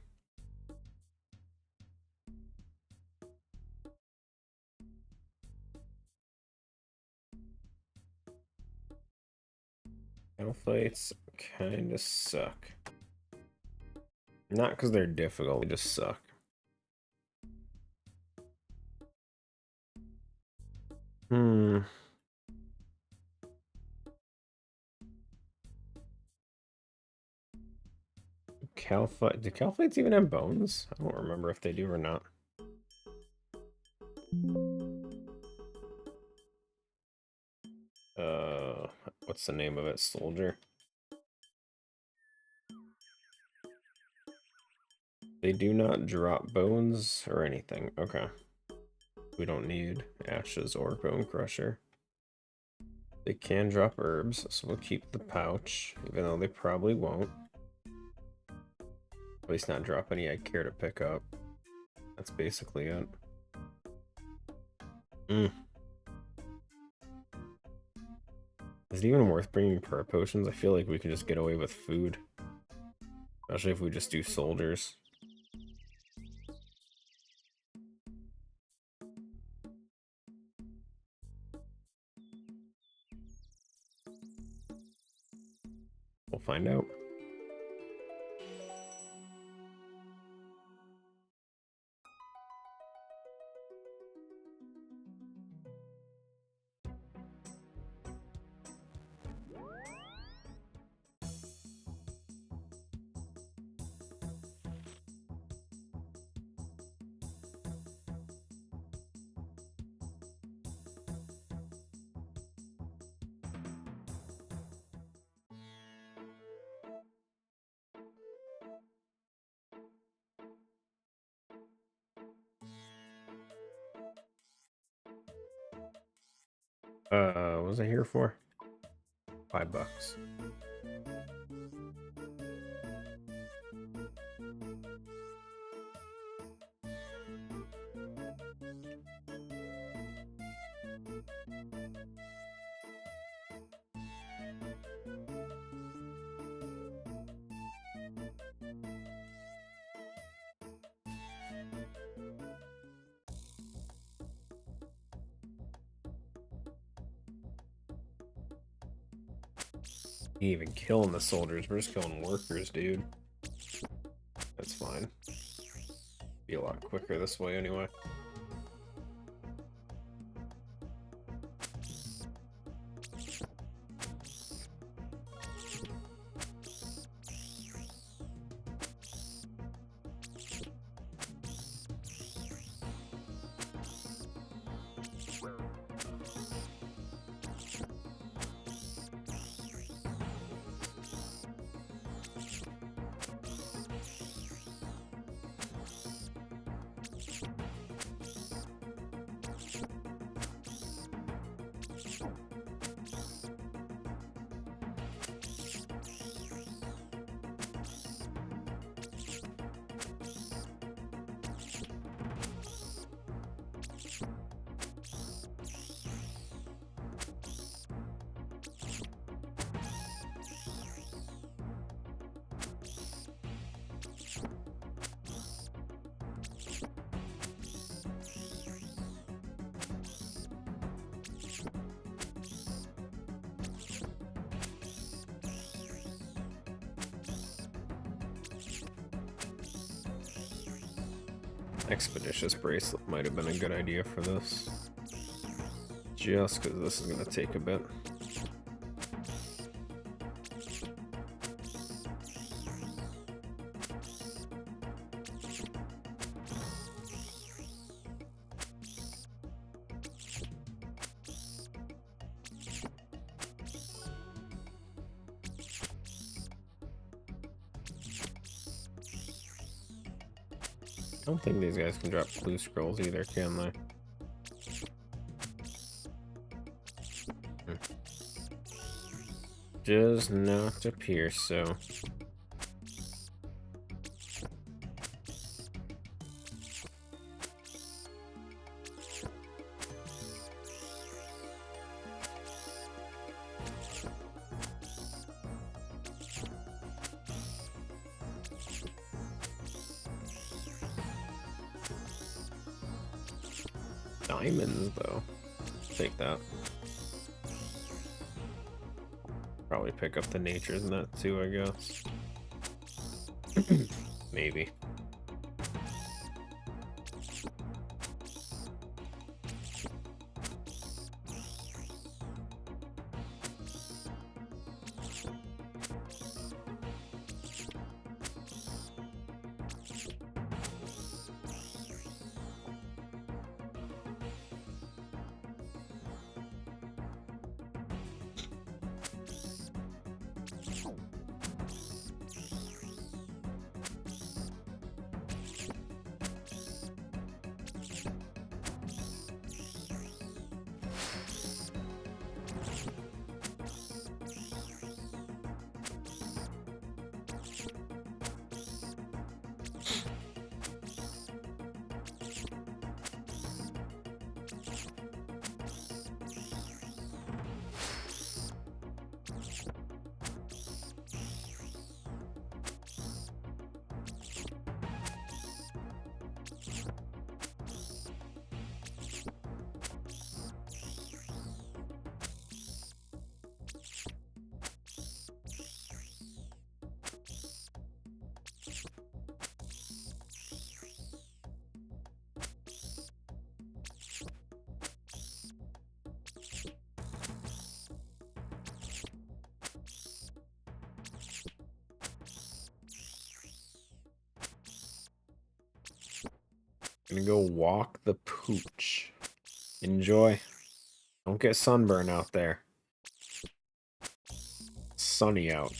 Calphites kind of suck. Not because they're difficult, they just suck. Hmm. Calphite. Do Calphites even have bones? I don't remember if they do or not. What's the name of it? Soldier. They do not drop bones or anything. Okay. We don't need ashes or bone crusher. They can drop herbs, so we'll keep the pouch, even though they probably won't. At least not drop any I care to pick up. That's basically it. Is it even worth bringing prayer potions? I feel like we can just get away with food. Especially if we just do soldiers. We'll find out. What was I here for? $5. Ain't even killing the soldiers, we're just killing workers, dude. That's fine. Be a lot quicker this way anyway. Expeditious bracelet might have been a good idea for this. Just because this is going to take a bit. I don't think these guys can drop blue scrolls either, can they? Does not appear so. Diamonds, though. Take that. Probably pick up the nature's nut too, I guess. Maybe. Gonna go walk the pooch. Enjoy. Don't get sunburn out there. Sunny out.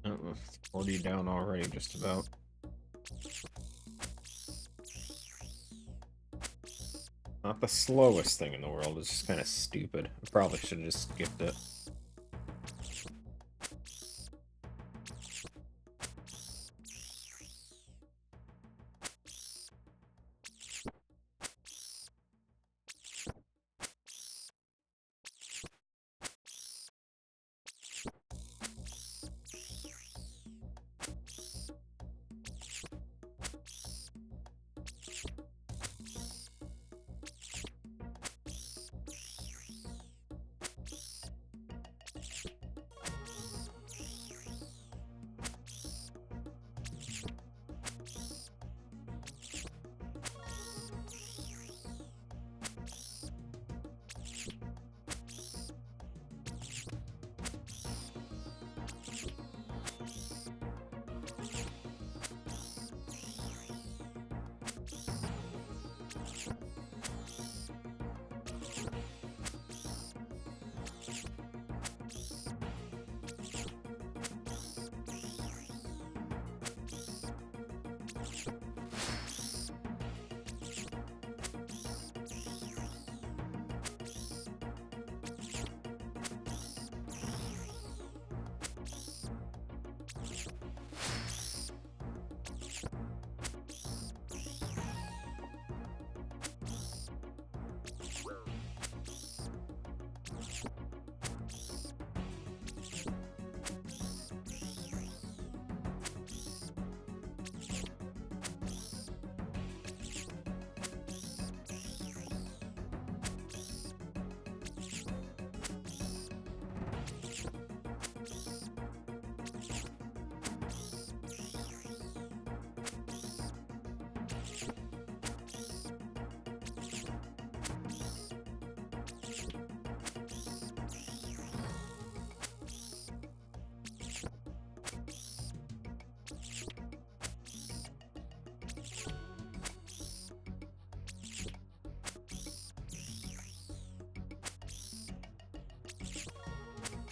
Oh, it's 40 down already, just about. Not the slowest thing in the world, it's just kind of stupid. I probably should have just skipped it.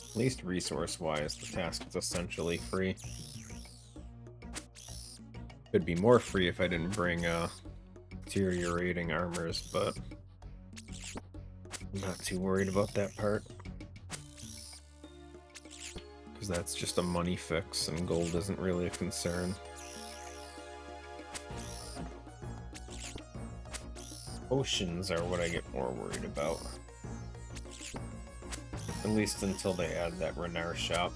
At least resource-wise, the task is essentially free. Could be more free if I didn't bring deteriorating armors, but I'm not too worried about that part. Because that's just a money fix, and gold isn't really a concern. Potions are what I get more worried about. At least until they add that Renar shop.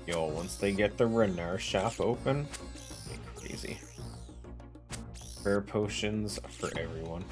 Yo, once they get the Renar shop open, it'll be crazy. Rare potions for everyone.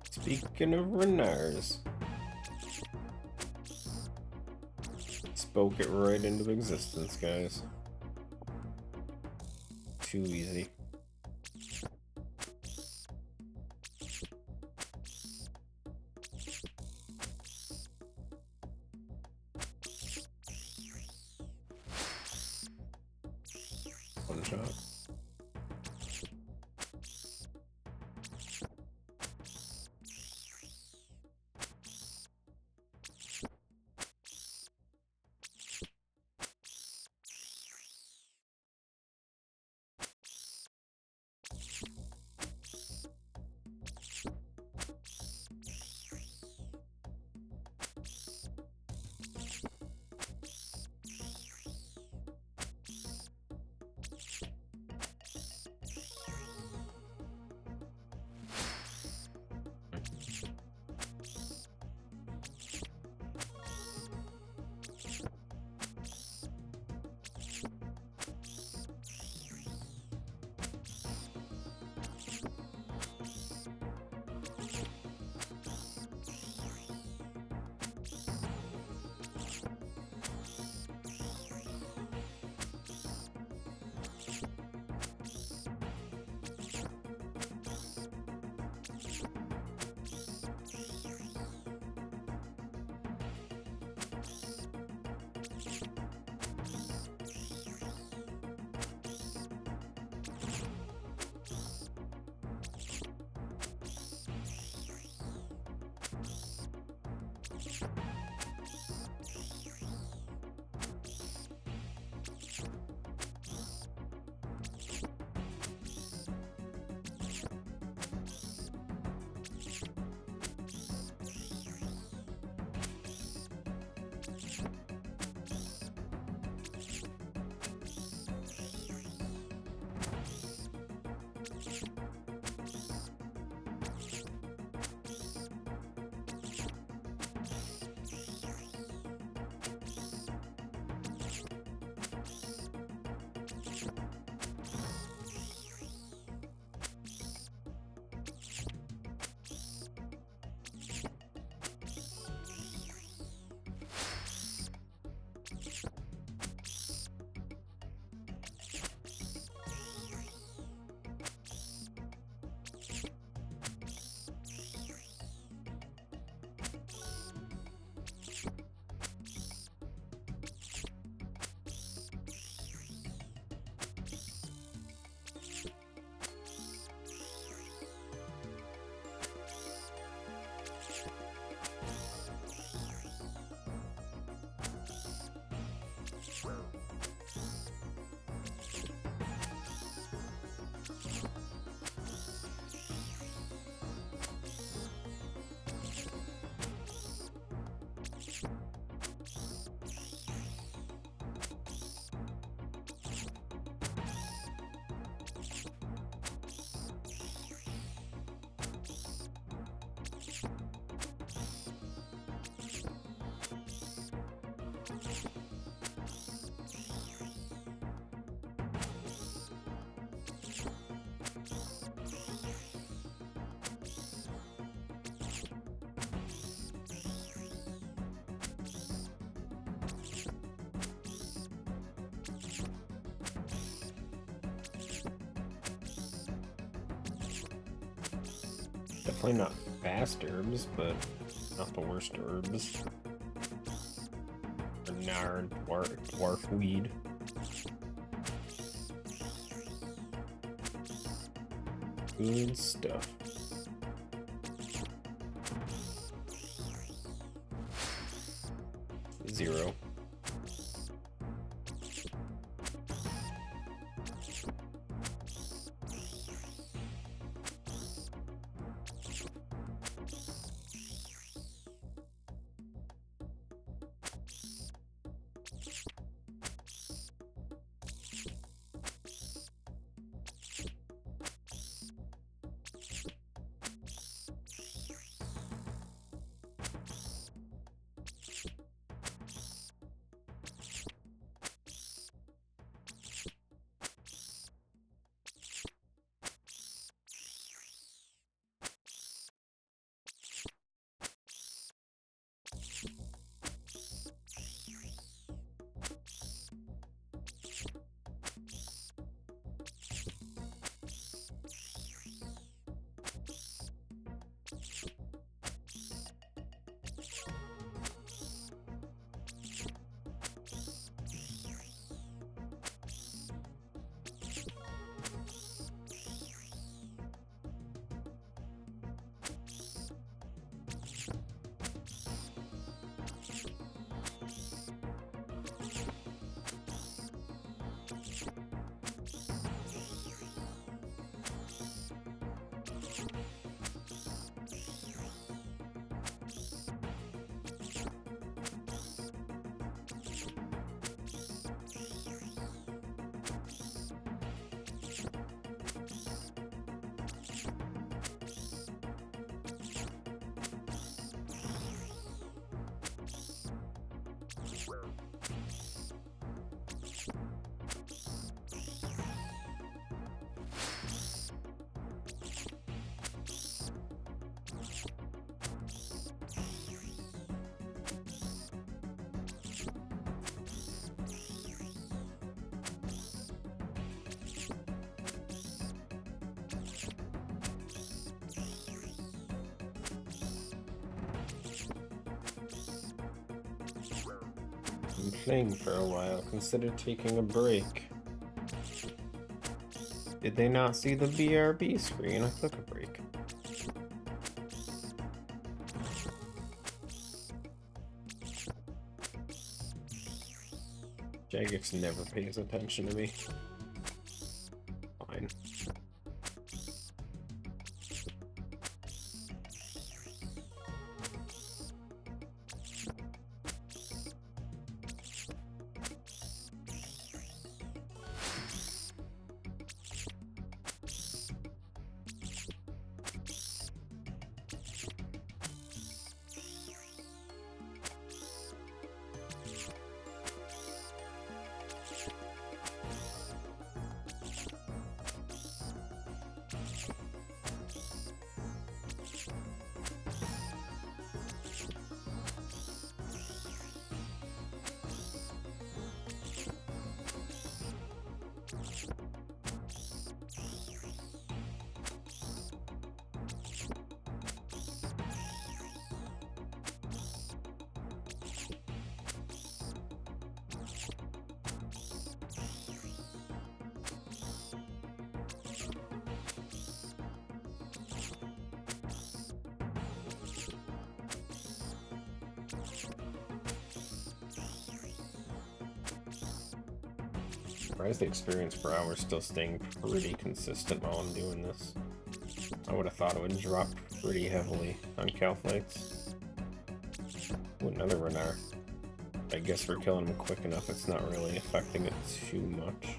Speaking of Renars, spoke it right into existence, guys. Too easy. One shot. Definitely not fast herbs, but not the worst herbs. Renard, dwarf weed. Good stuff. Zero. Been playing for a while. Consider taking a break. Did they not see the BRB screen? I took a break. Jagex never pays attention to me. Fine. Surprised the experience per hour is still staying pretty consistent while I'm doing this. I would have thought it would drop pretty heavily on cow fights. Ooh, another Renard. I guess we're killing him quick enough, it's not really affecting it too much.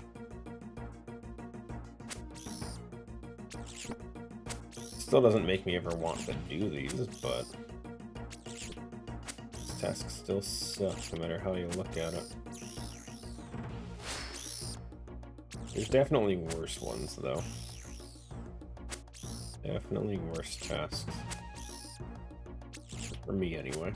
Still doesn't make me ever want to do these, but this task still sucks no matter how you look at it. There's definitely worse ones, though. Definitely worse tasks. For me, anyway.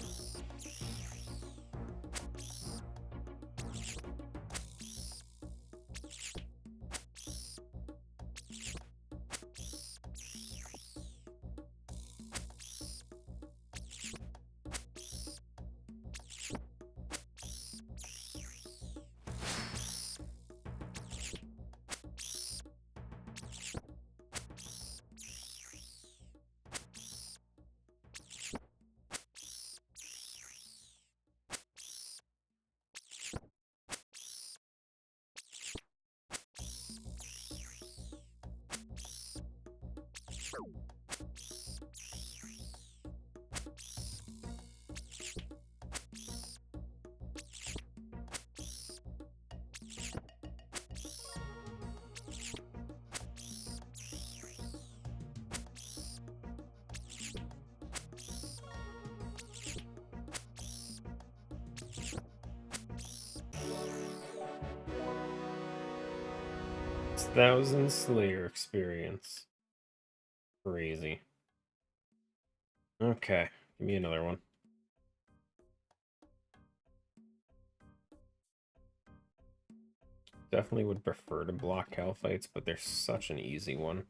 6,000 Slayer experience. Crazy. Okay, give me another one. Definitely would prefer to block Calphites, but they're such an easy one.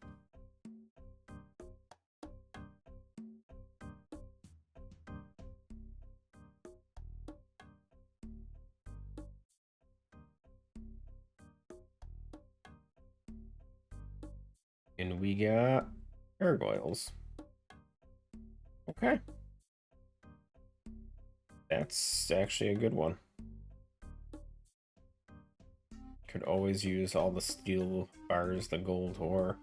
And we got gargoyles. Okay. That's actually a good one. Could always use all the steel bars, the gold ore.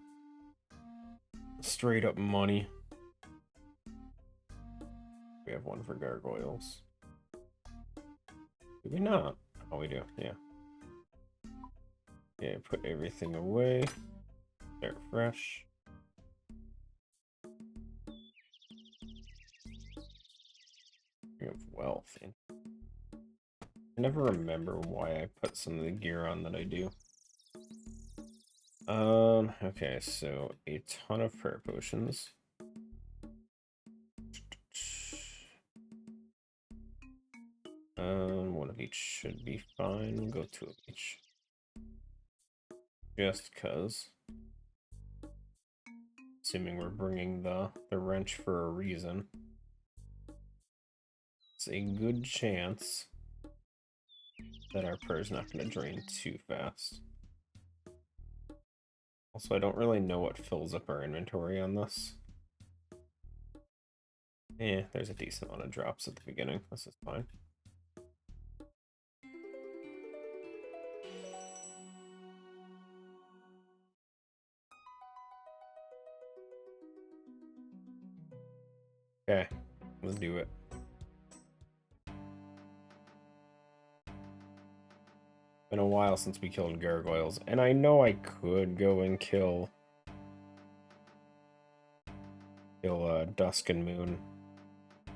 Straight up money. We have one for gargoyles. Do we not? Oh, we do, yeah. Yeah, put everything away. Start fresh. We have wealth. I never remember why I put some of the gear on that I do. Okay, so a ton of prayer potions. One of each should be fine. We'll go 2 of each. Just cause. Assuming we're bringing the wrench for a reason. It's a good chance that our prayer's not going to drain too fast. Also, I don't really know what fills up our inventory on this. Yeah, there's a decent amount of drops at the beginning. This is fine. Okay, let's do it. Been a while since we killed gargoyles, and I know I could go and kill Dusk and Moon.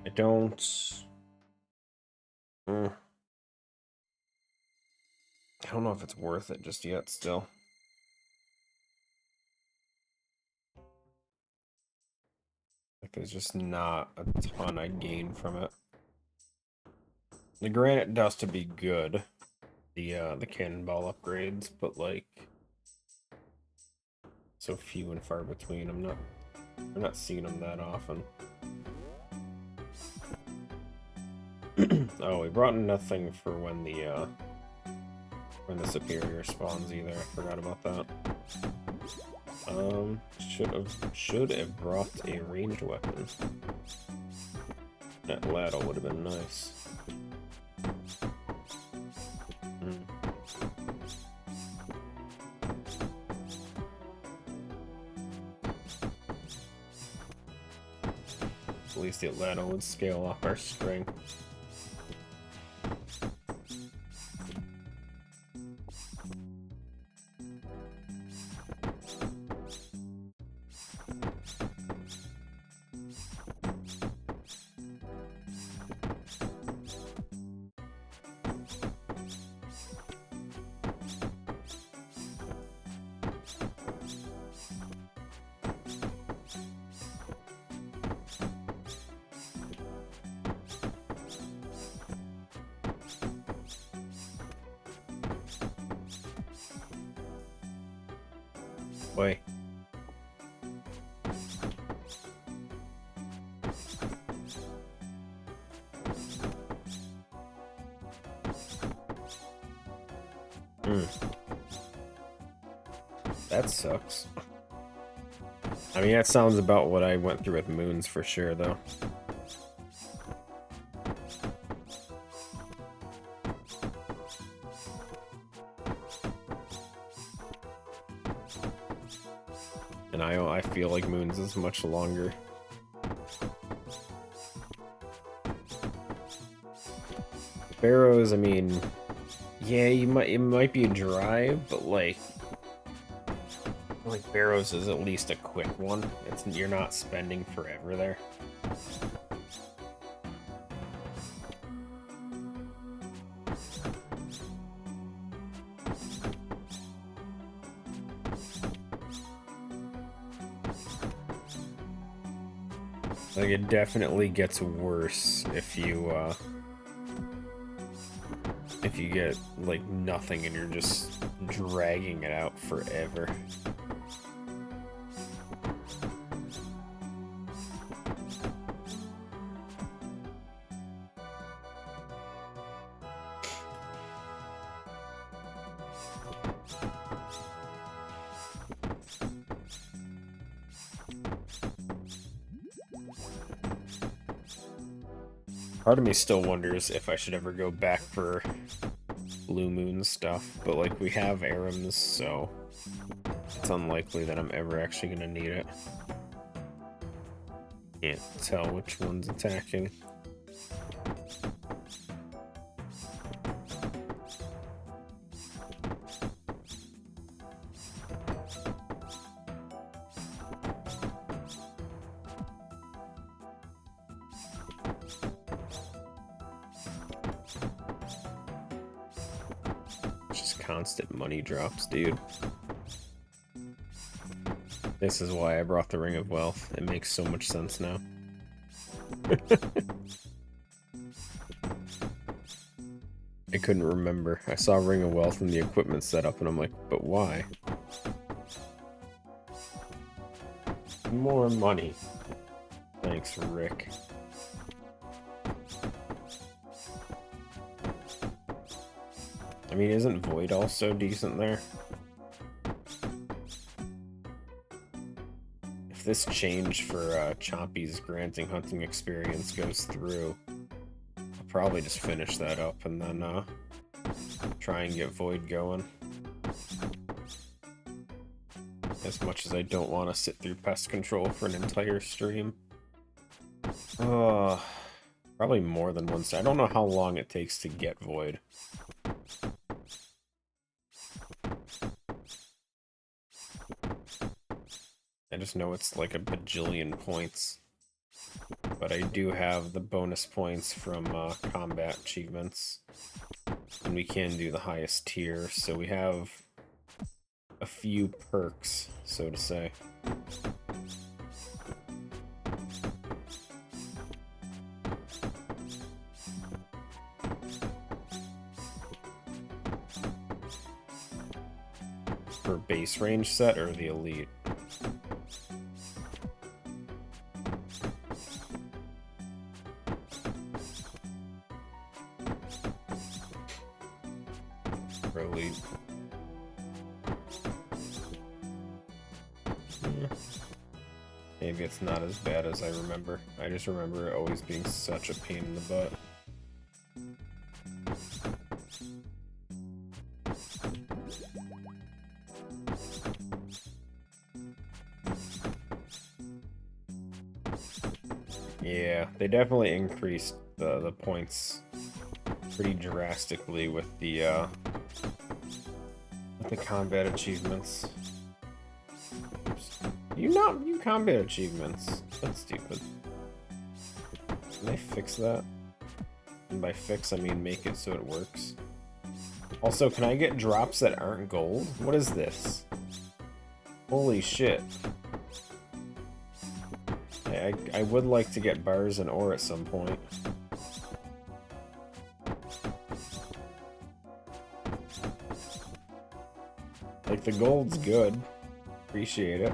I don't. I don't know if it's worth it just yet. Still, like there's just not a ton I gain from it. The granite dust would be good. The cannonball upgrades, but like so few and far between. I'm not seeing them that often. Oh, we brought nothing for when the superior spawns either. I forgot about that. Should have brought a ranged weapon. That ladle would have been nice. At least the ladle would scale off our strength. Boy. That sucks. I mean, that sounds about what I went through with moons for sure, though. And I feel like moons is much longer. Barrows, I mean, yeah, it might be a drive, but like Barrows is at least a quick one. You're not spending forever there. Like, it definitely gets worse if you get, like, nothing and you're just dragging it out forever. Part of me still wonders if I should ever go back for Blue Moon stuff, but like we have Arams, so it's unlikely that I'm ever actually gonna need it. Can't tell which one's attacking. Constant money drops, dude. This is why I brought the Ring of Wealth. It makes so much sense now. I couldn't remember. I saw Ring of Wealth in the equipment setup, and I'm like, but why? More money. Thanks, Rick. I mean, isn't Void also decent there? If this change for Chompy's granting hunting experience goes through, I'll probably just finish that up and then try and get Void going. As much as I don't want to sit through pest control for an entire stream. Probably more than once. I don't know how long it takes to get Void. I just know it's like a bajillion points. But I do have the bonus points from combat achievements. And we can do the highest tier, so we have a few perks, so to say. For base range set or the elite? Elite. Maybe it's not as bad as I remember. I just remember it always being such a pain in the butt. Yeah, they definitely increased the points pretty drastically with the combat achievements. You not view combat achievements. That's stupid. Can they fix that? And by fix, I mean make it so it works. Also, can I get drops that aren't gold? What is this? Holy shit. I would like to get bars and ore at some point. Like, the gold's good. Appreciate it.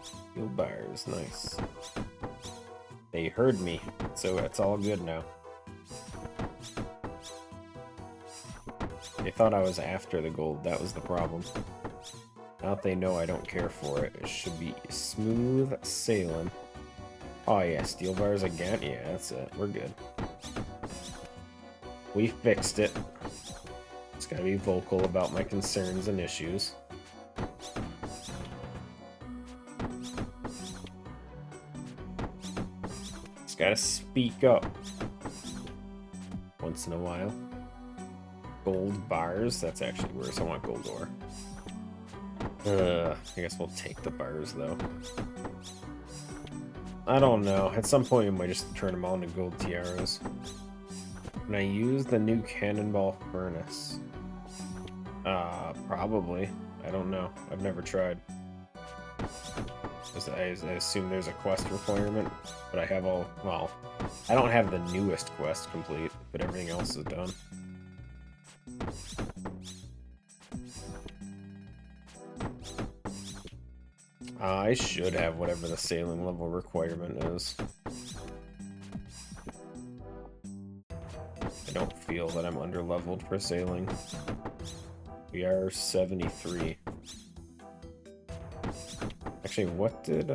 Steel bars, nice. They heard me, so it's all good now. They thought I was after the gold, that was the problem. Now that they know I don't care for it, it should be smooth sailing. Oh yeah, steel bars again? Yeah, that's it. We're good. We fixed it. Just gotta be vocal about my concerns and issues. Just gotta speak up. Once in a while. Gold bars? That's actually worse. I want gold ore. I guess we'll take the bars, though. I don't know. At some point, we might just turn them all into gold tiaras. Can I use the new cannonball furnace? Probably. I don't know. I've never tried. I assume there's a quest requirement, but I have all... Well, I don't have the newest quest complete, but everything else is done. I should have whatever the sailing level requirement is. I don't feel that I'm under-leveled for sailing. We are 73. Actually, what did,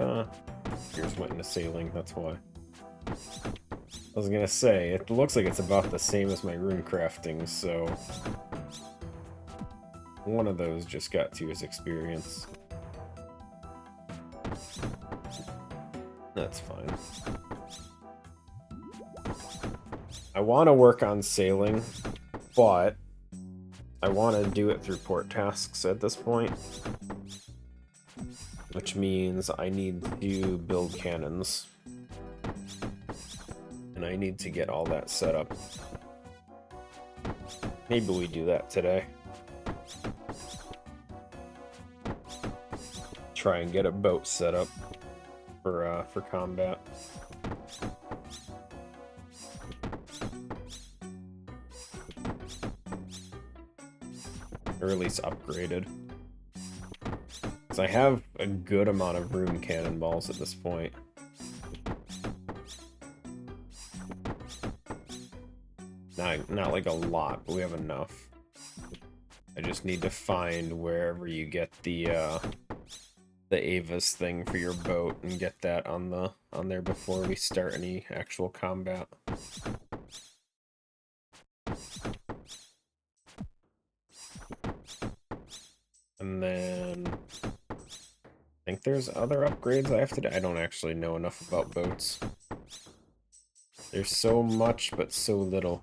Here's went into sailing, that's why. I was gonna say, it looks like it's about the same as my rune crafting, so... One of those just got to his experience. That's fine. I want to work on sailing, but I want to do it through port tasks at this point. Which means I need to build cannons. And I need to get all that set up. Maybe we do that today. Try and get a boat set up for combat. Or at least upgraded. Because I have a good amount of rune cannonballs at this point. Not like a lot, but we have enough. I just need to find wherever you get the Ava's thing for your boat and get that on there before we start any actual combat. And then I think there's other upgrades I have to do. I don't actually know enough about boats. There's so much, but so little.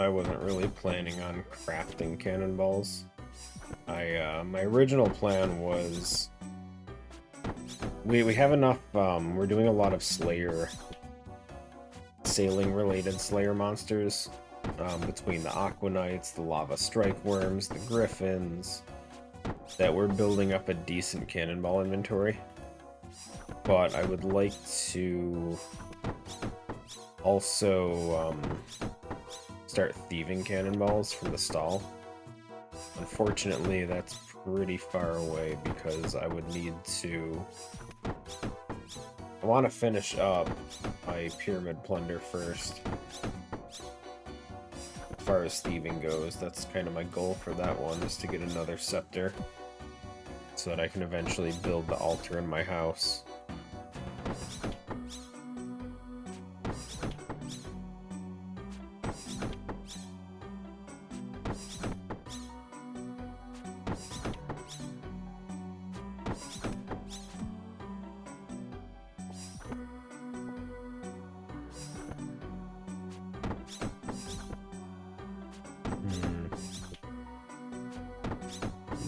I wasn't really planning on crafting cannonballs. My original plan was... We have enough, we're doing a lot of sailing-related Slayer monsters, between the Aqua Knights, the Lava Strike Worms, the Griffins, that we're building up a decent cannonball inventory. But I would like to also, start thieving cannonballs from the stall. Unfortunately, that's pretty far away because I would need to... I want to finish up my pyramid plunder first. As far as thieving goes, that's kind of my goal for that one, is to get another scepter so that I can eventually build the altar in my house.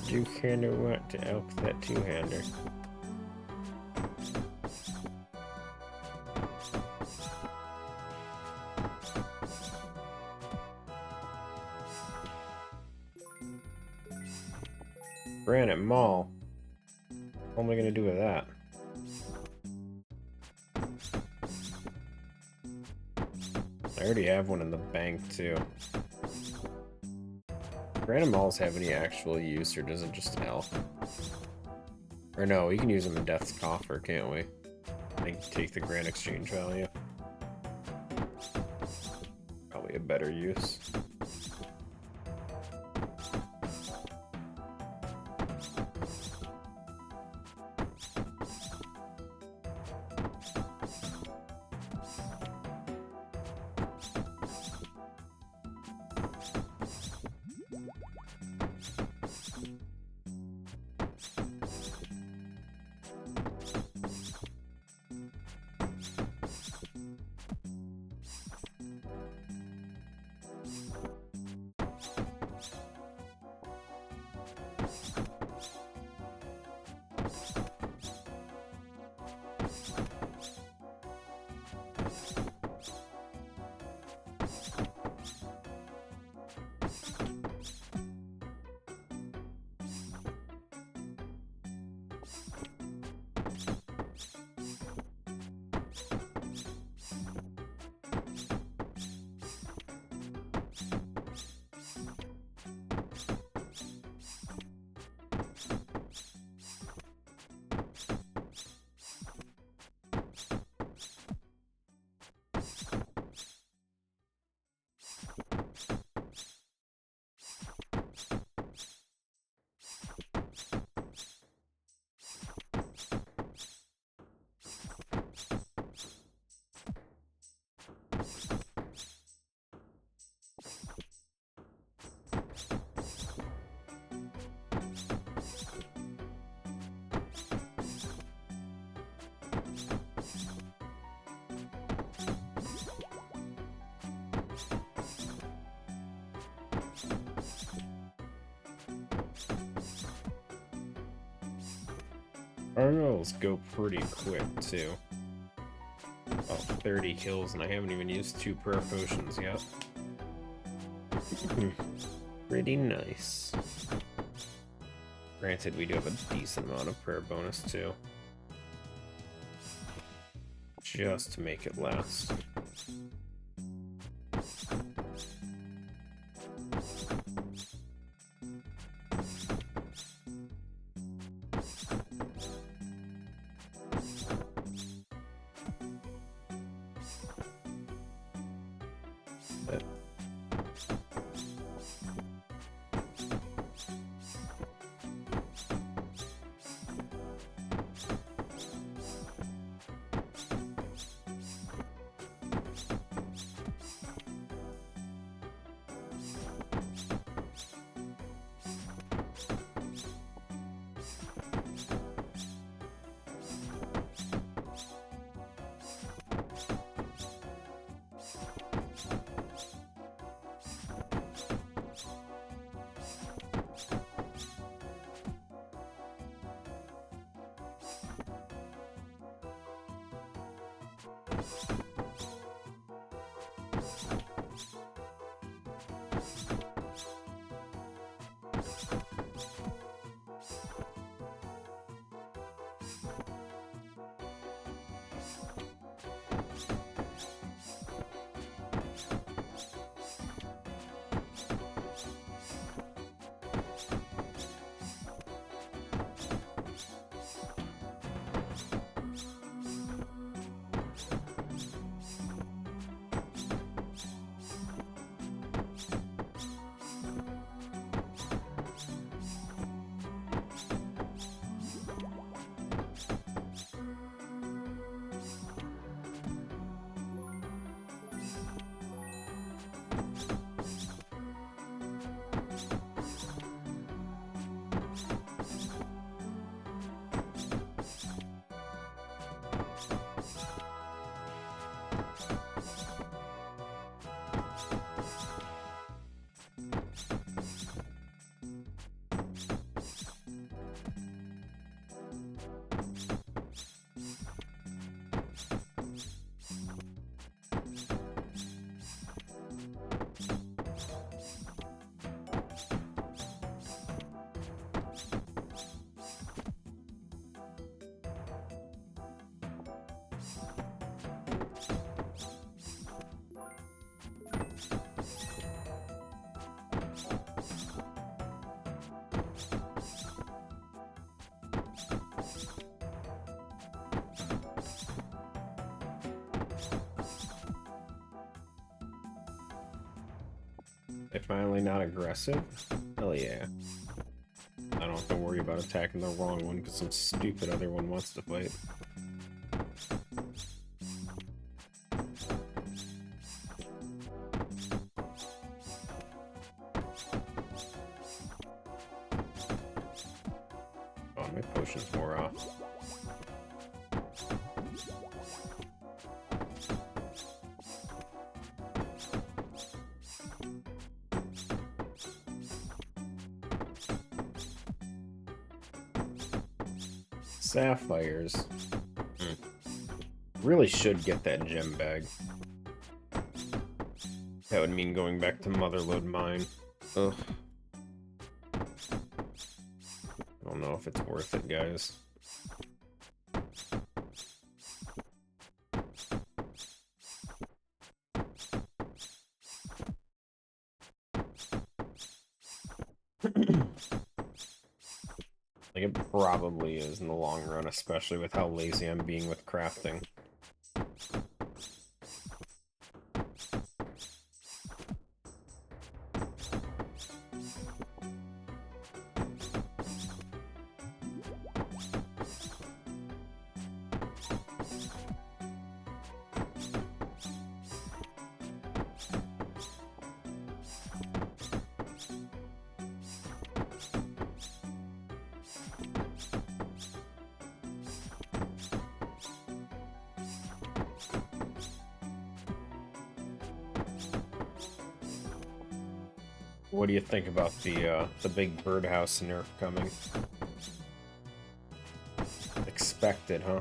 Do kinda want to elk that two-hander. Granite Mall. What am I gonna do with that? already have one in the bank, too. Random malls have any actual use, or does it just help? Or no, we can use them in Death's Coffer, can't we? And take the grand exchange value. Probably a better use. Our rolls go pretty quick, too. Oh, 30 kills, and I haven't even used 2 prayer potions yet. Pretty nice. Granted, we do have a decent amount of prayer bonus, too. Just to make it last. They're finally not aggressive? Hell yeah. I don't have to worry about attacking the wrong one because some stupid other one wants to fight. Oh, my potion's more off. Sapphires. Really should get that gem bag. That would mean going back to Motherlode Mine. Ugh. I don't know if it's worth it, guys. Like, it probably is in the long run, especially with how lazy I'm being with crafting. What do you think about the big birdhouse nerf coming? Expected, huh?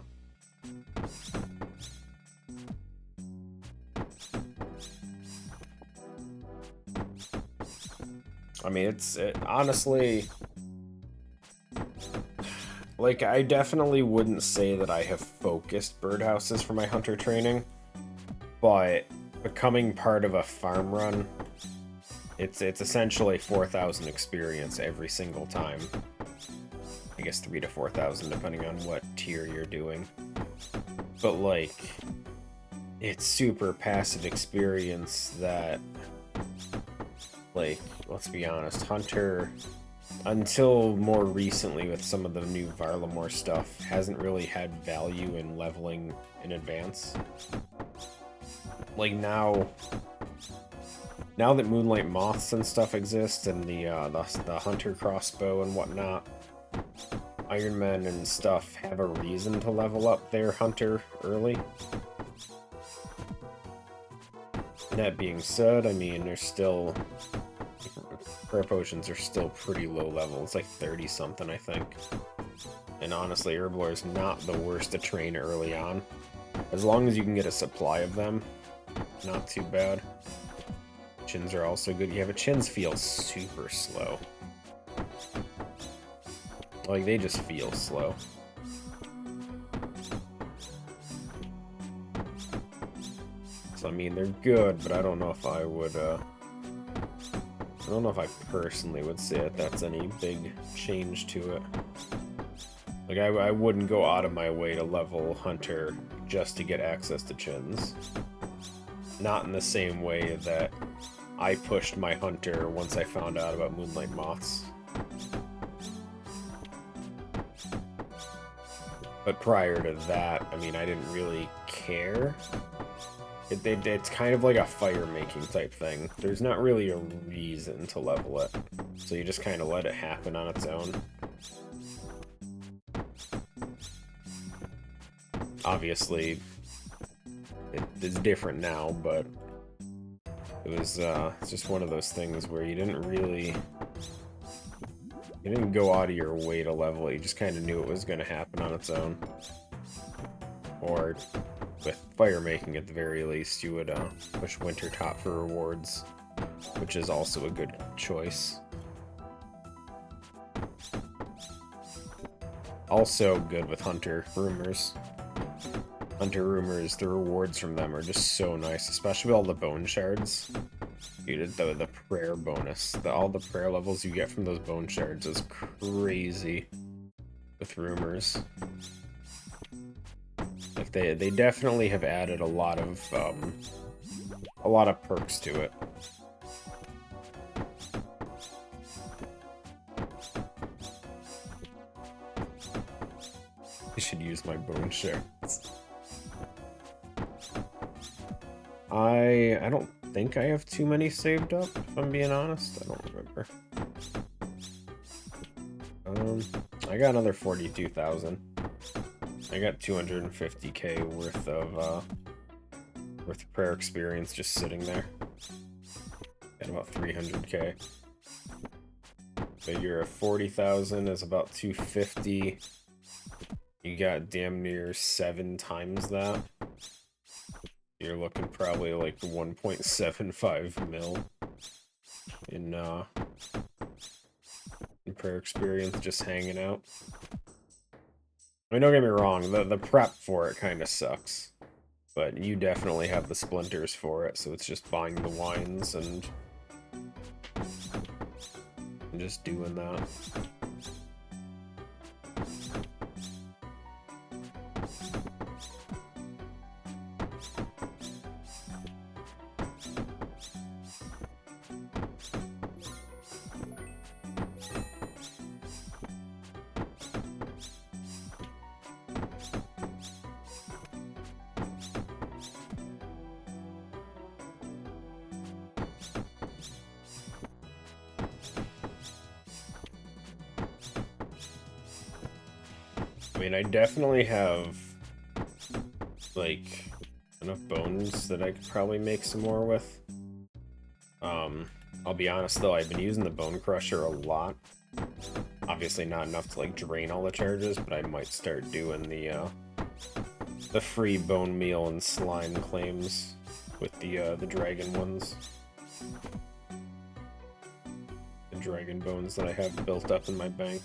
I mean, honestly, like, I definitely wouldn't say that I have focused birdhouses for my hunter training, but becoming part of a farm run, it's essentially 4,000 experience every single time. I guess 3,000 to 4,000 depending on what tier you're doing. But like, it's super passive experience that, like, let's be honest, Hunter, until more recently with some of the new Varlamore stuff, hasn't really had value in leveling in advance. Like now that Moonlight Moths and stuff exist, and the Hunter crossbow and whatnot, Ironman and stuff have a reason to level up their Hunter early. That being said, I mean, there's still... Prayer potions are still pretty low level. It's like 30-something, I think. And honestly, Herblore is not the worst to train early on. As long as you can get a supply of them, not too bad. Chins are also good. Yeah, but chins feel super slow. Like, they just feel slow. So, I mean, they're good, but I don't know if I would, I don't know if I personally would say that that's any big change to it. Like, I wouldn't go out of my way to level Hunter just to get access to chins. Not in the same way that I pushed my Hunter once I found out about Moonlight Moths. But prior to that, I mean, I didn't really care. It's kind of like a fire-making type thing. There's not really a reason to level it. So you just kind of let it happen on its own. Obviously, it's different now, but it was it's just one of those things where you didn't go out of your way to level it. You just kind of knew it was going to happen on its own. Or with fire making, at the very least, you would push Winter Top for rewards, which is also a good choice. Also good with Hunter Rumors. Hunter Rumors, the rewards from them are just so nice, especially with all the bone shards. Dude, the prayer bonus, all the prayer levels you get from those bone shards is crazy with Rumors. Like, they definitely have added a lot of perks to it. I should use my bone shards. I don't think I have too many saved up, if I'm being honest. I don't remember. I got another 42,000. I got 250k worth of prayer experience just sitting there. Got about 300k. Figure of 40,000 is about 250. You got damn near 7 times that. You're looking probably like 1.75 mil in prayer experience just hanging out. I mean, don't get me wrong, the prep for it kind of sucks. But you definitely have the splinters for it, so it's just buying the wines and just doing that. I mean, I definitely have, like, enough bones that I could probably make some more with. I'll be honest, though, I've been using the Bone Crusher a lot. Obviously not enough to, like, drain all the charges, but I might start doing the free bone meal and slime claims with the dragon ones. The dragon bones that I have built up in my bank.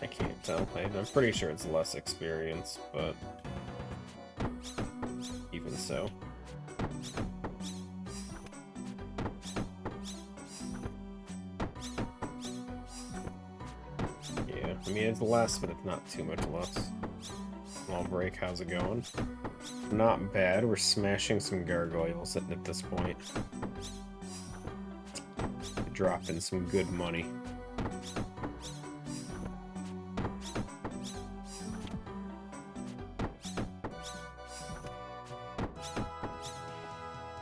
I can't tell. I'm pretty sure it's less experience, but even so. Yeah, I mean, it's less, but it's not too much less. Small break, how's it going? Not bad. We're smashing some gargoyles at this point. Dropping some good money.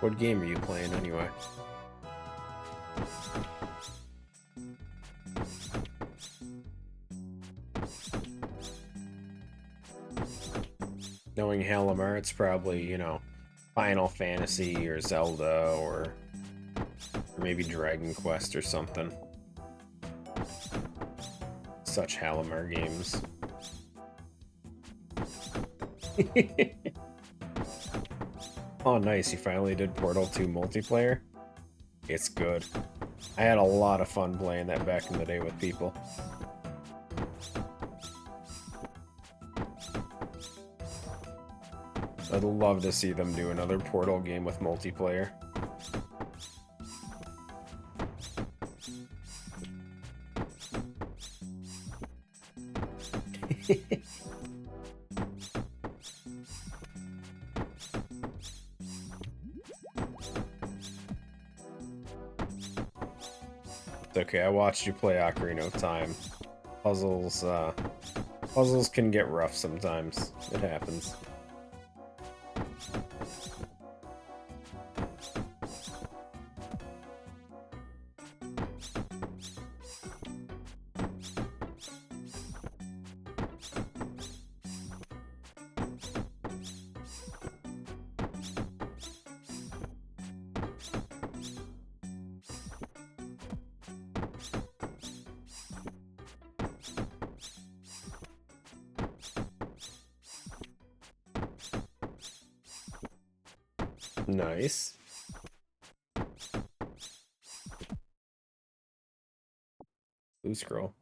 What game are you playing anyway? Knowing Halimar, it's probably, you know, Final Fantasy or Zelda or maybe Dragon Quest or something. Such Halimar games. Oh, nice. You finally did Portal 2 multiplayer? It's good. I had a lot of fun playing that back in the day with people. I'd love to see them do another Portal game with multiplayer. It's okay, I watched you play Ocarina of Time. Puzzles can get rough sometimes. It happens. Nice. Blue scroll.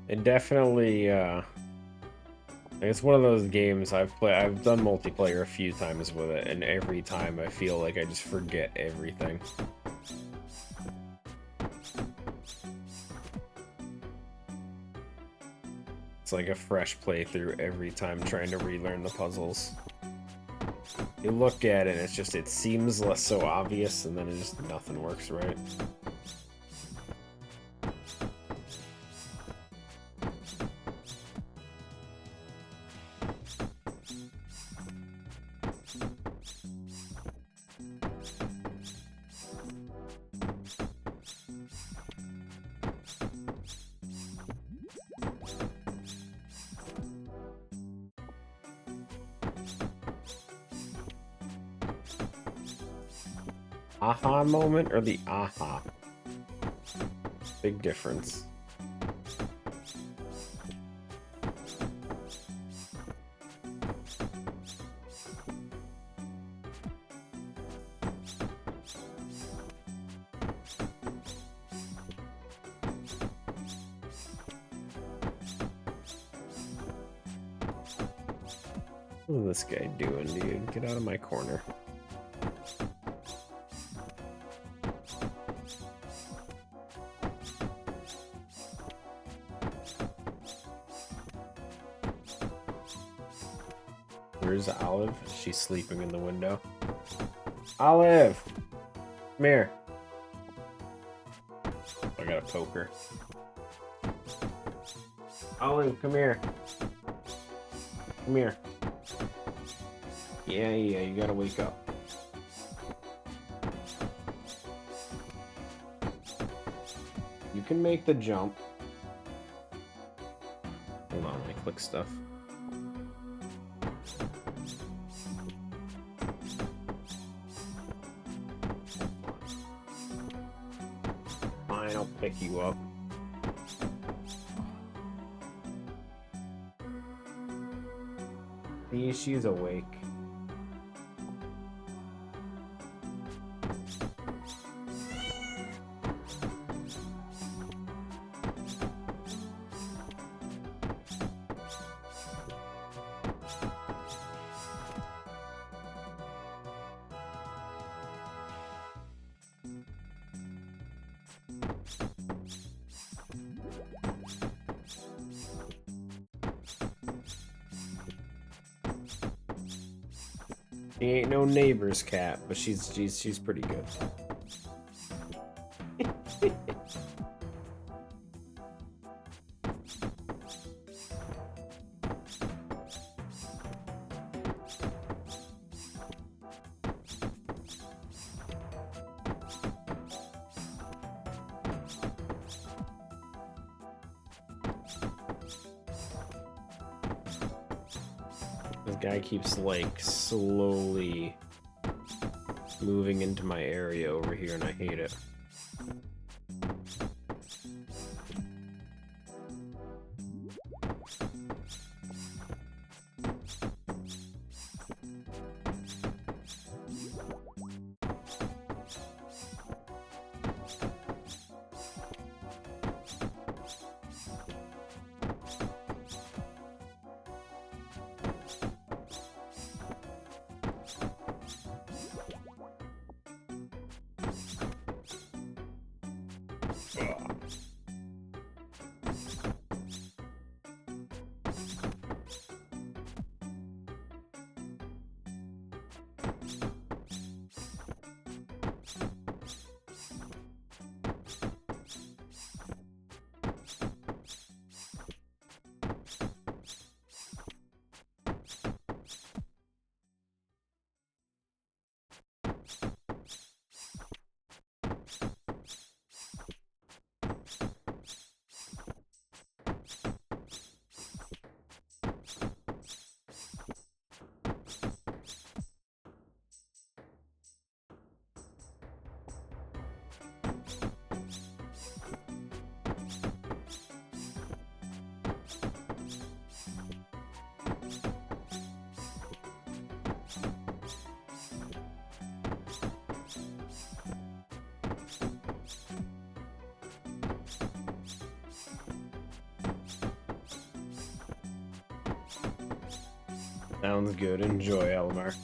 It definitely, it's one of those games I've done multiplayer a few times with it, and every time I feel like I just forget everything. It's like a fresh playthrough every time trying to relearn the puzzles. You look at it, and it seems less so obvious, and then it just nothing works right. Aha moment or the aha? Big difference. What is this guy doing, dude? Get out of my corner. Where's Olive? She's sleeping in the window. Olive! Come here. I got a poker. Olive, come here. Come here. Yeah, you gotta wake up. You can make the jump. Hold on, let me click stuff. Fine, I'll pick you up. See, she's awake. She ain't no neighbor's cat, but she's pretty good. This guy keeps like slowly moving into my area over here, and I hate it. Sounds good. Enjoy, Elmar.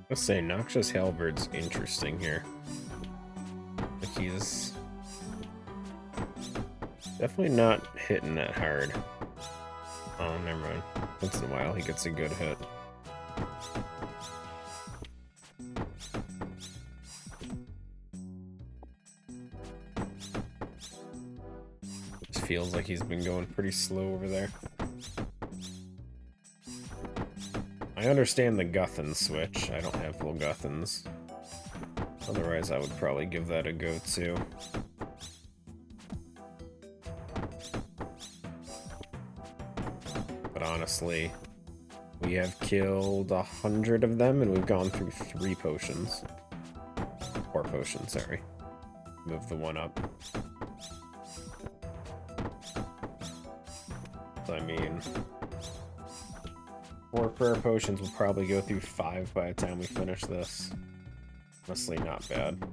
Let's say Noxious Halberd's interesting here. Like he's definitely not hitting that hard. Oh, never mind. Once in a while he gets a good hit. Just feels like he's been going pretty slow over there. I understand the Guthans switch. I don't have full Guthans. Otherwise, I would probably give that a go too. But honestly, we have killed 100 of them and we've gone through 3 potions. 4 potions, sorry. Move the one up. So, I mean, 4 prayer potions will probably go through 5 by the time we finish this. Honestly, not bad.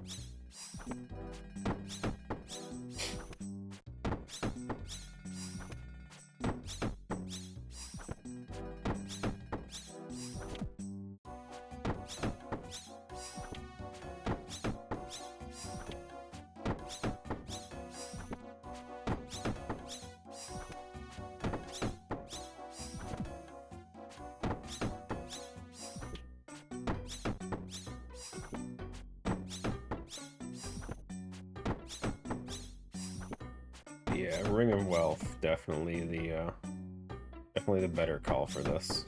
Yeah, Ring of Wealth, definitely the better call for this.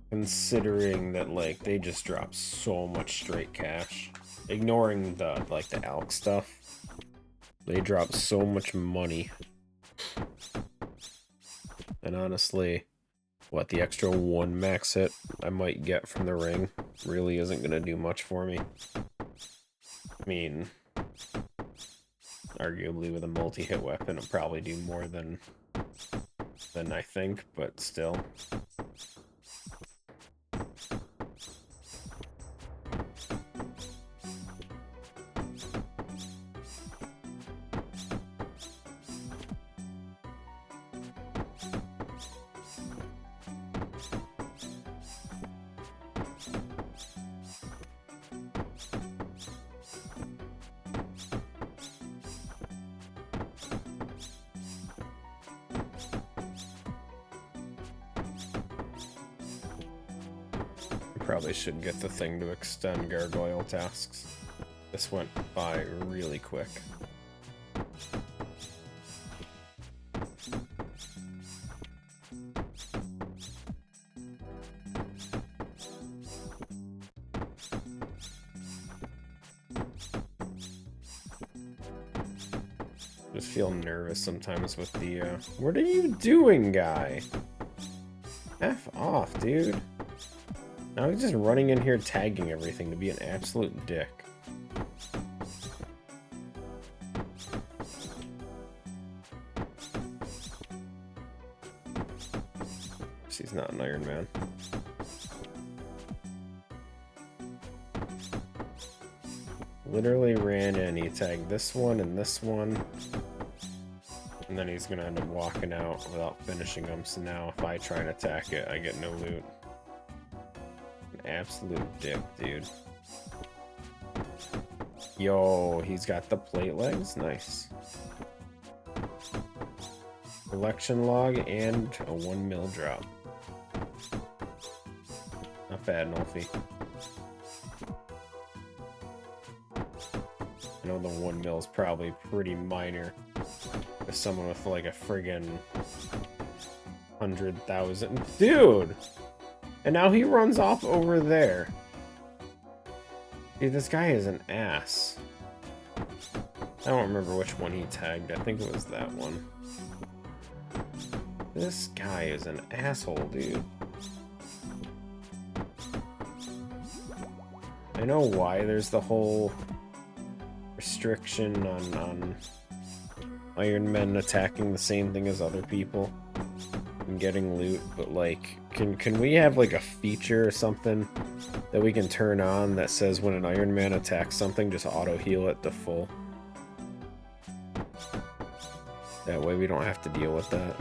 Considering that, like, they just drop so much straight cash. Ignoring the alch stuff. They drop so much money. And honestly, what, the extra 1 max hit I might get from the ring really isn't gonna do much for me. I mean, arguably with a multi-hit weapon, it'll probably do more than I think, but still. Probably should get the thing to extend gargoyle tasks. This went by really quick. Just feel nervous sometimes with the, what are you doing, guy? F off, dude. Now he's just running in here tagging everything to be an absolute dick. He's not an Ironman. Literally ran in, he tagged this one and this one. And then he's gonna end up walking out without finishing them, so now if I try and attack it, I get no loot. An absolute dick, dude. Yo, he's got the plate legs? Nice. Collection log and a 1 mil drop. Not bad, Nolfie. I know the 1 mil is probably pretty minor. For someone with like a friggin' 100,000. Dude! And now he runs off over there. Dude, this guy is an ass. I don't remember which one he tagged. I think it was that one. This guy is an asshole, dude. I know why there's the whole restriction on Ironmen attacking the same thing as other people and getting loot, but like, can we have like a feature or something that we can turn on that says when an Ironman attacks something, just auto heal it to full? That way we don't have to deal with that.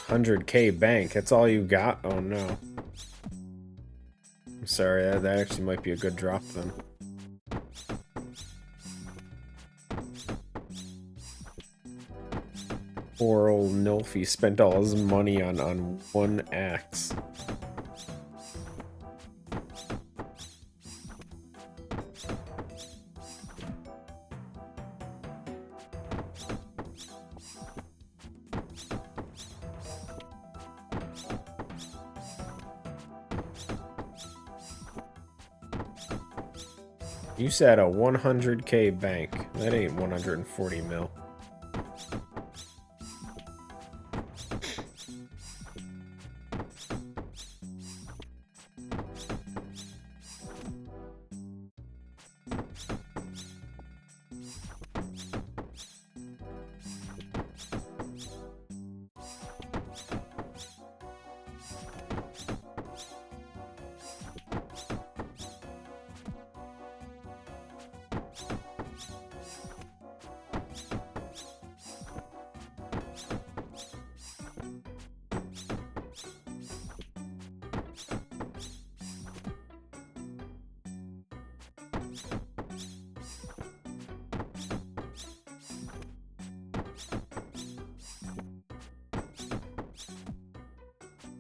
100k bank, that's all you got? Oh no. I'm sorry, that actually might be a good drop then. Poor old Nilfie spent all his money on one axe. You said a 100k bank. That ain't 140 mil.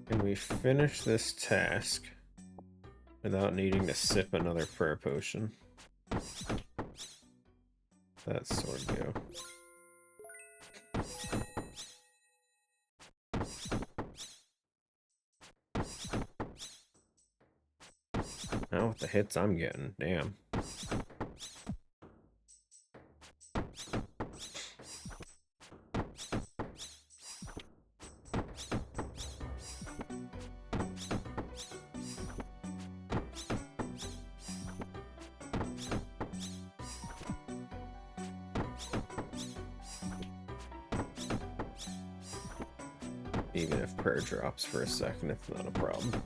Can we finish this task without needing to sip another prayer potion? That's sword go. Now with the hits I'm getting, damn. Even if prayer drops for a second, it's not a problem.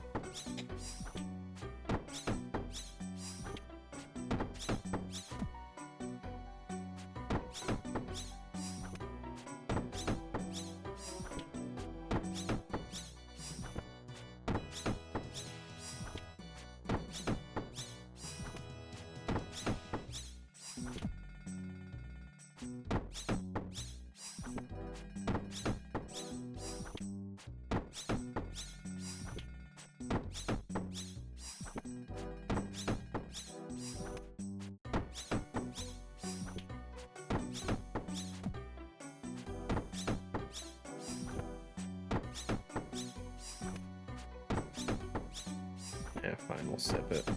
Yeah, fine, we'll sip it.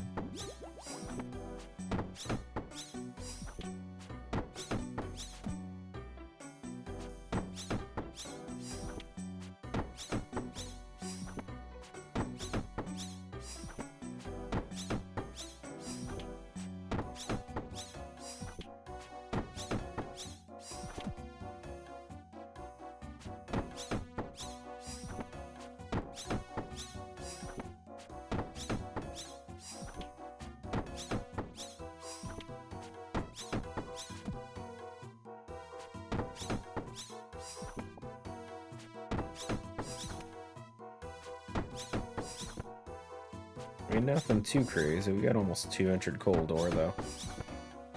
I mean, nothing too crazy. We got almost 200 cold ore, though.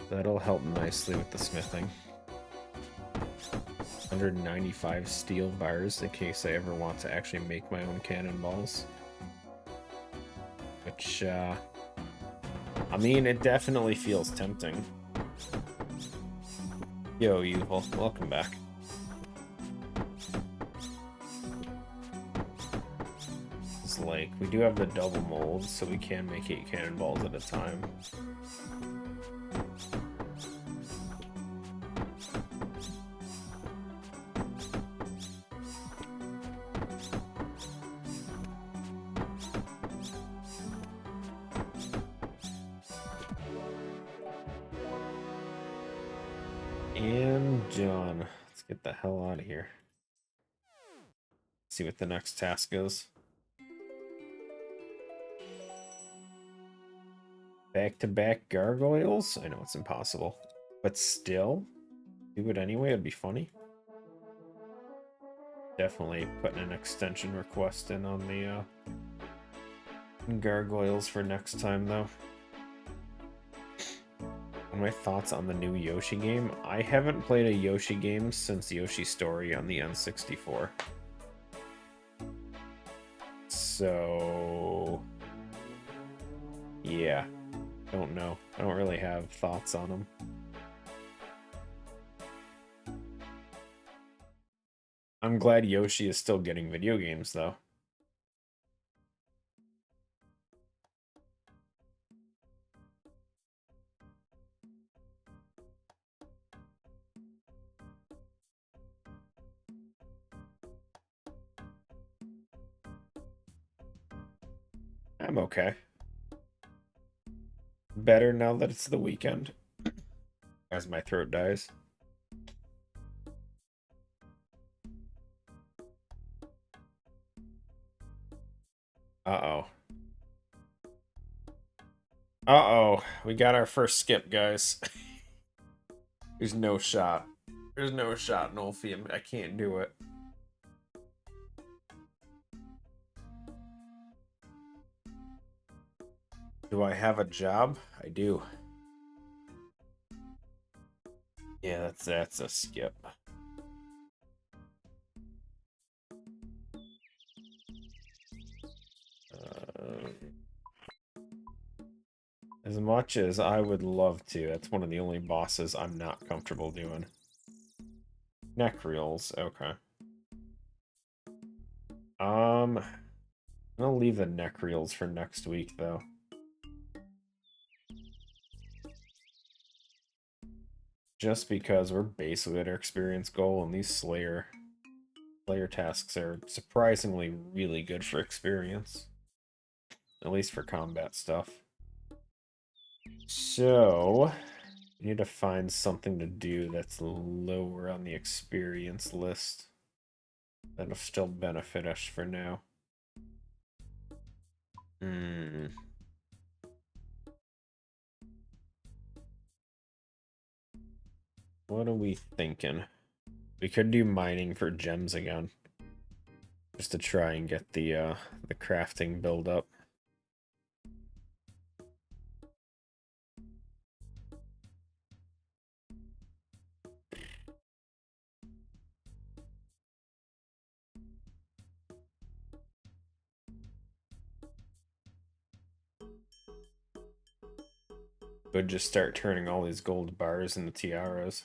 That'll help nicely with the smithing. 195 steel bars in case I ever want to actually make my own cannonballs. Which, I mean, it definitely feels tempting. Yo, Evil, welcome back. It's like, we do have the double molds, so we can make 8 cannonballs at a time. And done. Let's get the hell out of here. See what the next task is. Back-to-back gargoyles? I know it's impossible. But still, do it anyway, it'd be funny. Definitely putting an extension request in on the gargoyles for next time, though. What are my thoughts on the new Yoshi game? I haven't played a Yoshi game since Yoshi's Story on the N64. So... yeah. Don't know. I don't really have thoughts on them. I'm glad Yoshi is still getting video games, though. I'm okay. Better now that it's the weekend. As my throat dies. Uh-oh. Uh-oh. We got our first skip, guys. There's no shot. There's no shot, Nolfi. I can't do it. Do I have a job? I do. Yeah, that's a skip. As much as I would love to, that's one of the only bosses I'm not comfortable doing. Neck-reels, okay. I'm gonna leave the neck-reels for next week, though. Just because we're basically at our experience goal, and these Slayer tasks are surprisingly really good for experience. At least for combat stuff. So, we need to find something to do that's lower on the experience list. That'll still benefit us for now. What are we thinking? We could do mining for gems again. Just to try and get the crafting build up. Could just start turning all these gold bars into tiaras.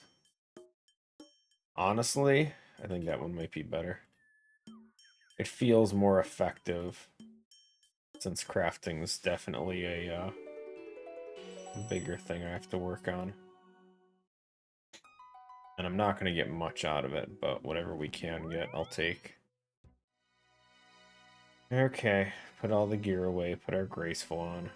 Honestly, I think that one might be better. It feels more effective, since crafting is definitely a bigger thing I have to work on. And I'm not going to get much out of it, but whatever we can get, I'll take. Okay, put all the gear away, put our graceful on.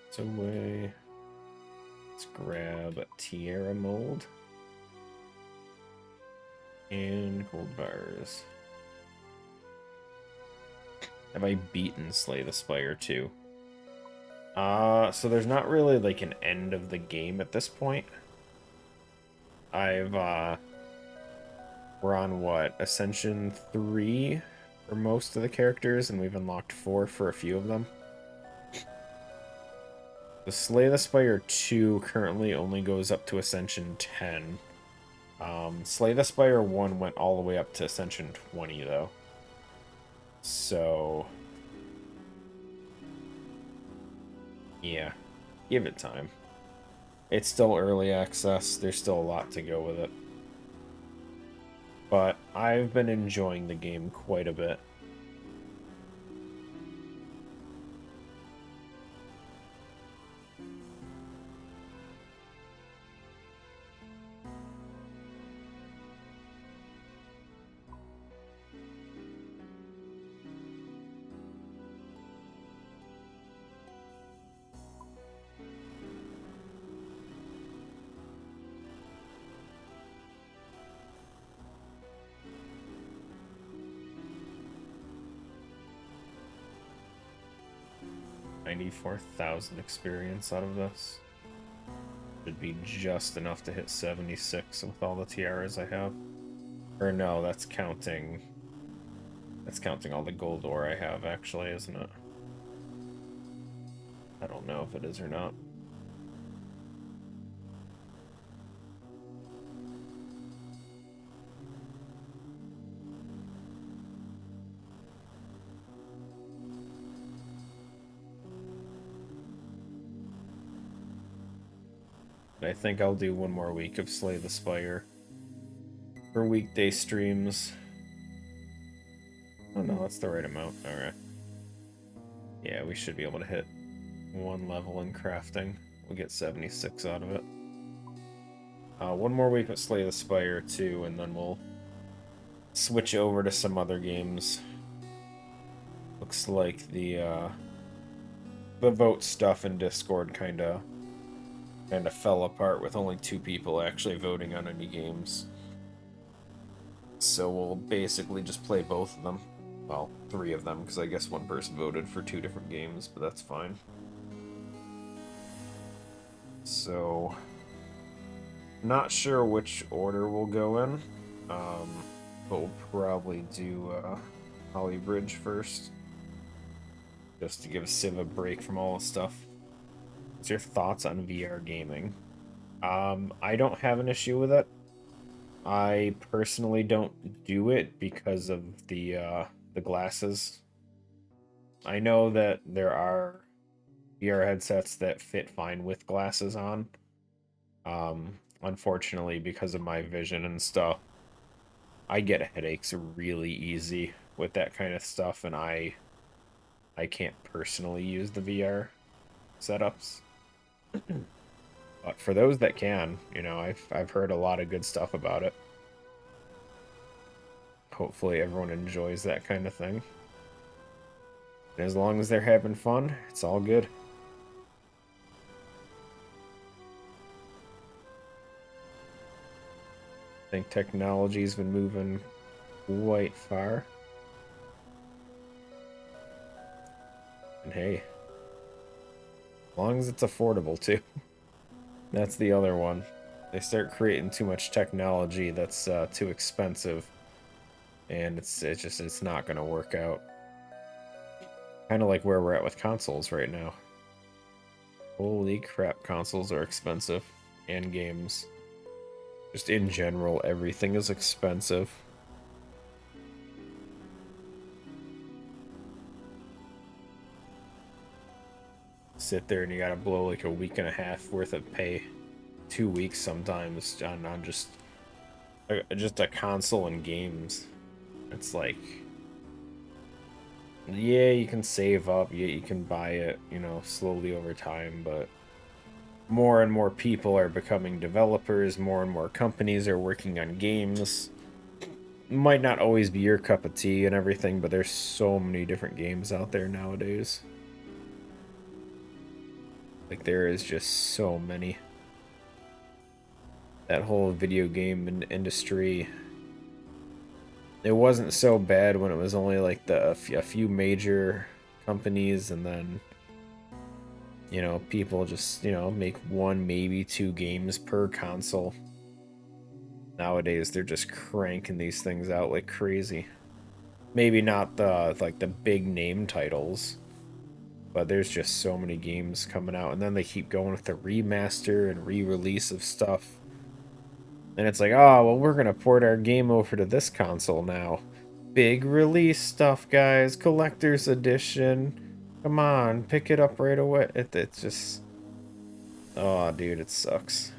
It's away. Let's grab a tiara mold. And gold bars. Have I beaten Slay the Spire too? So there's not really like an end of the game at this point. We're on what, Ascension 3 for most of the characters, and we've unlocked 4 for a few of them. The Slay the Spire 2 currently only goes up to Ascension 10. Slay the Spire 1 went all the way up to Ascension 20, though. So, yeah, give it time. It's still early access. There's still a lot to go with it. But I've been enjoying the game quite a bit. $94,000 experience out of this. Should be just enough to hit 76 with all the tiaras I have. Or no, that's counting all the gold ore I have, actually, isn't it? I don't know if it is or not. I think I'll do one more week of Slay the Spire for weekday streams. Oh no, that's the right amount. Alright. Yeah, we should be able to hit 1 level in crafting. We'll get 76 out of it. One more week of Slay the Spire too, and then we'll switch over to some other games. Looks like the vote stuff in Discord kinda fell apart with only 2 people actually voting on any games. So we'll basically just play both of them. Well, 3 of them, because I guess one person voted for 2 different games, but that's fine. So, not sure which order we'll go in, but we'll probably do Holly Bridge first, just to give Civ a break from all the stuff. What's your thoughts on VR gaming? I don't have an issue with it. I personally don't do it because of the glasses. I know that there are VR headsets that fit fine with glasses on. Unfortunately, because of my vision and stuff, I get headaches really easy with that kind of stuff, and I can't personally use the VR setups. But for those that can, you know, I've heard a lot of good stuff about it. Hopefully everyone enjoys that kind of thing. And as long as they're having fun, it's all good. I think technology's been moving quite far. And hey, as long as it's affordable too. That's the other one. They start creating too much technology that's too expensive, and it's not gonna work out. Kind of like where we're at with consoles right now. Holy crap, consoles are expensive, and games. Just in general, everything is expensive. Sit there and you gotta blow like a week and a half worth of pay, 2 weeks sometimes on just a console and games. It's like, yeah, you can save up, yeah, you can buy it, you know, slowly over time, but more and more people are becoming developers, more and more companies are working on games. Might not always be your cup of tea and everything, but there's so many different games out there nowadays. Like, there is just so many. That whole video game industry, it wasn't so bad when it was only like a few major companies, and then, you know, people just, you know, make 1, maybe 2 games per console. Nowadays, they're just cranking these things out like crazy. Maybe not the like the big name titles, but there's just so many games coming out, and then they keep going with the remaster and re-release of stuff. And it's like, oh, well, we're gonna port our game over to this console now. Big release stuff, guys. Collector's edition. Come on, pick it up right away. It's just... Oh, dude, it sucks.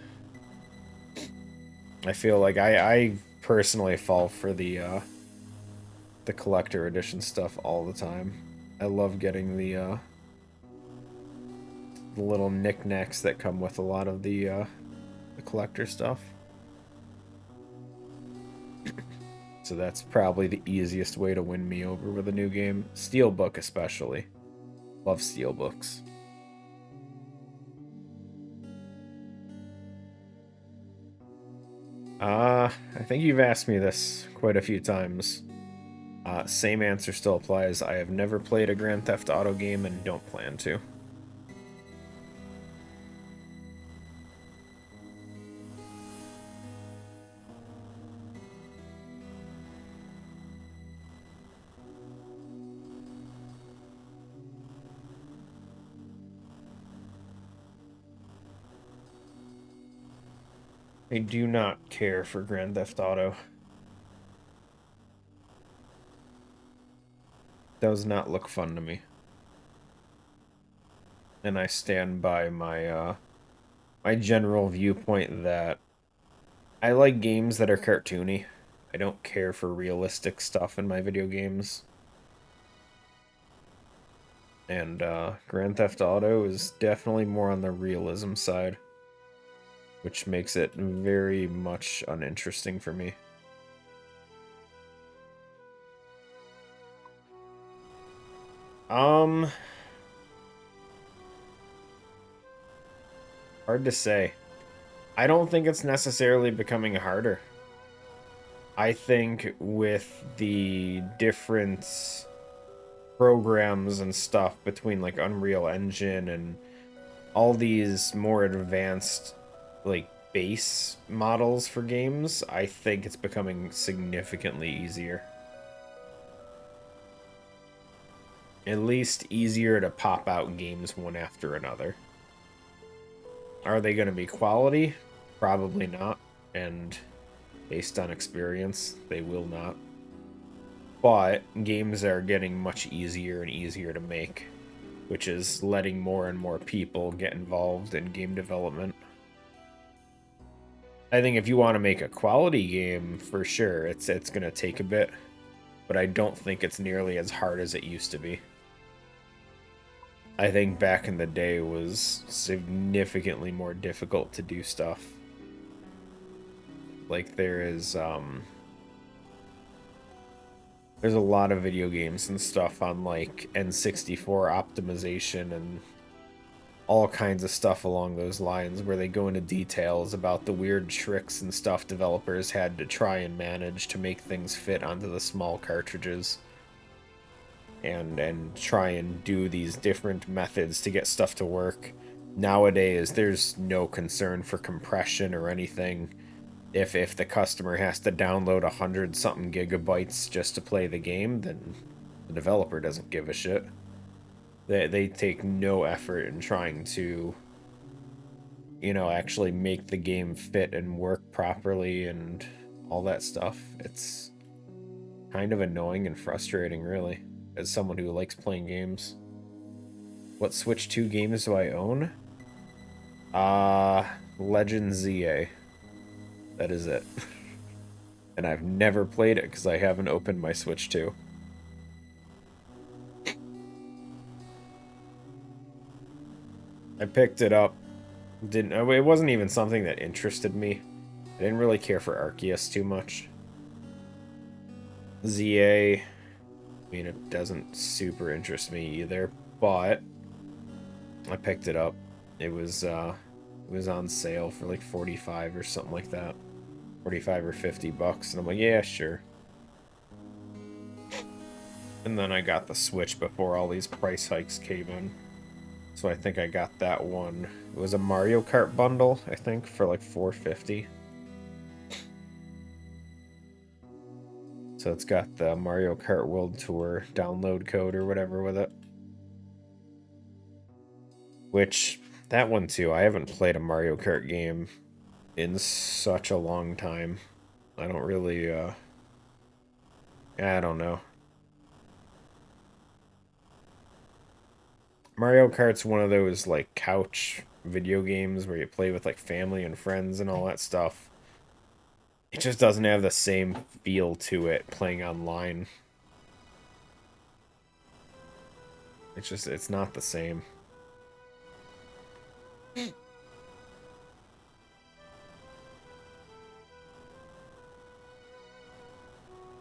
I feel like I personally fall for the collector edition stuff all the time. I love getting the little knickknacks that come with a lot of the collector stuff. So that's probably the easiest way to win me over with a new game. Steelbook especially. Love steelbooks. I think you've asked me this quite a few times. Same answer still applies. I have never played a Grand Theft Auto game and don't plan to. I do not care for Grand Theft Auto. Does not look fun to me. And I stand by my my general viewpoint that I like games that are cartoony. I don't care for realistic stuff in my video games. And Grand Theft Auto is definitely more on the realism side, which makes it very much uninteresting for me. Hard to say. I don't think it's necessarily becoming harder. I think with the different programs and stuff between like Unreal Engine and all these more advanced like base models for games, I think it's becoming significantly easier. At least easier to pop out games one after another. Are they going to be quality? Probably not. And based on experience, they will not. But games are getting much easier and easier to make, which is letting more and more people get involved in game development. I think if you want to make a quality game, for sure, it's going to take a bit. But I don't think it's nearly as hard as it used to be. I think back in the day was significantly more difficult to do stuff. Like there's a lot of video games and stuff on like N64 optimization and all kinds of stuff along those lines where they go into details about the weird tricks and stuff developers had to try and manage to make things fit onto the small cartridges. And try and do these different methods to get stuff to work. Nowadays, there's no concern for compression or anything. If the customer has to download 100-something gigabytes just to play the game, then the developer doesn't give a shit. They take no effort in trying to, you know, actually make the game fit and work properly and all that stuff. It's kind of annoying and frustrating, really, as someone who likes playing games. What Switch 2 games do I own? Legend ZA. That is it. And I've never played it because I haven't opened my Switch 2. I picked it up. It wasn't even something that interested me. I didn't really care for Arceus too much. ZA, I mean, it doesn't super interest me either, but I picked it up. It was on sale for like 45 or something like that. 45 or 50 bucks, and I'm like, yeah, sure. And then I got the Switch before all these price hikes came in. So I think I got that one. It was a Mario Kart bundle, I think, for like $4.50. So it's got the Mario Kart World Tour download code or whatever with it. Which, that one too, I haven't played a Mario Kart game in such a long time. I don't really, I don't know. Mario Kart's one of those, like, couch video games where you play with, like, family and friends and all that stuff. It just doesn't have the same feel to it playing online. It's not the same.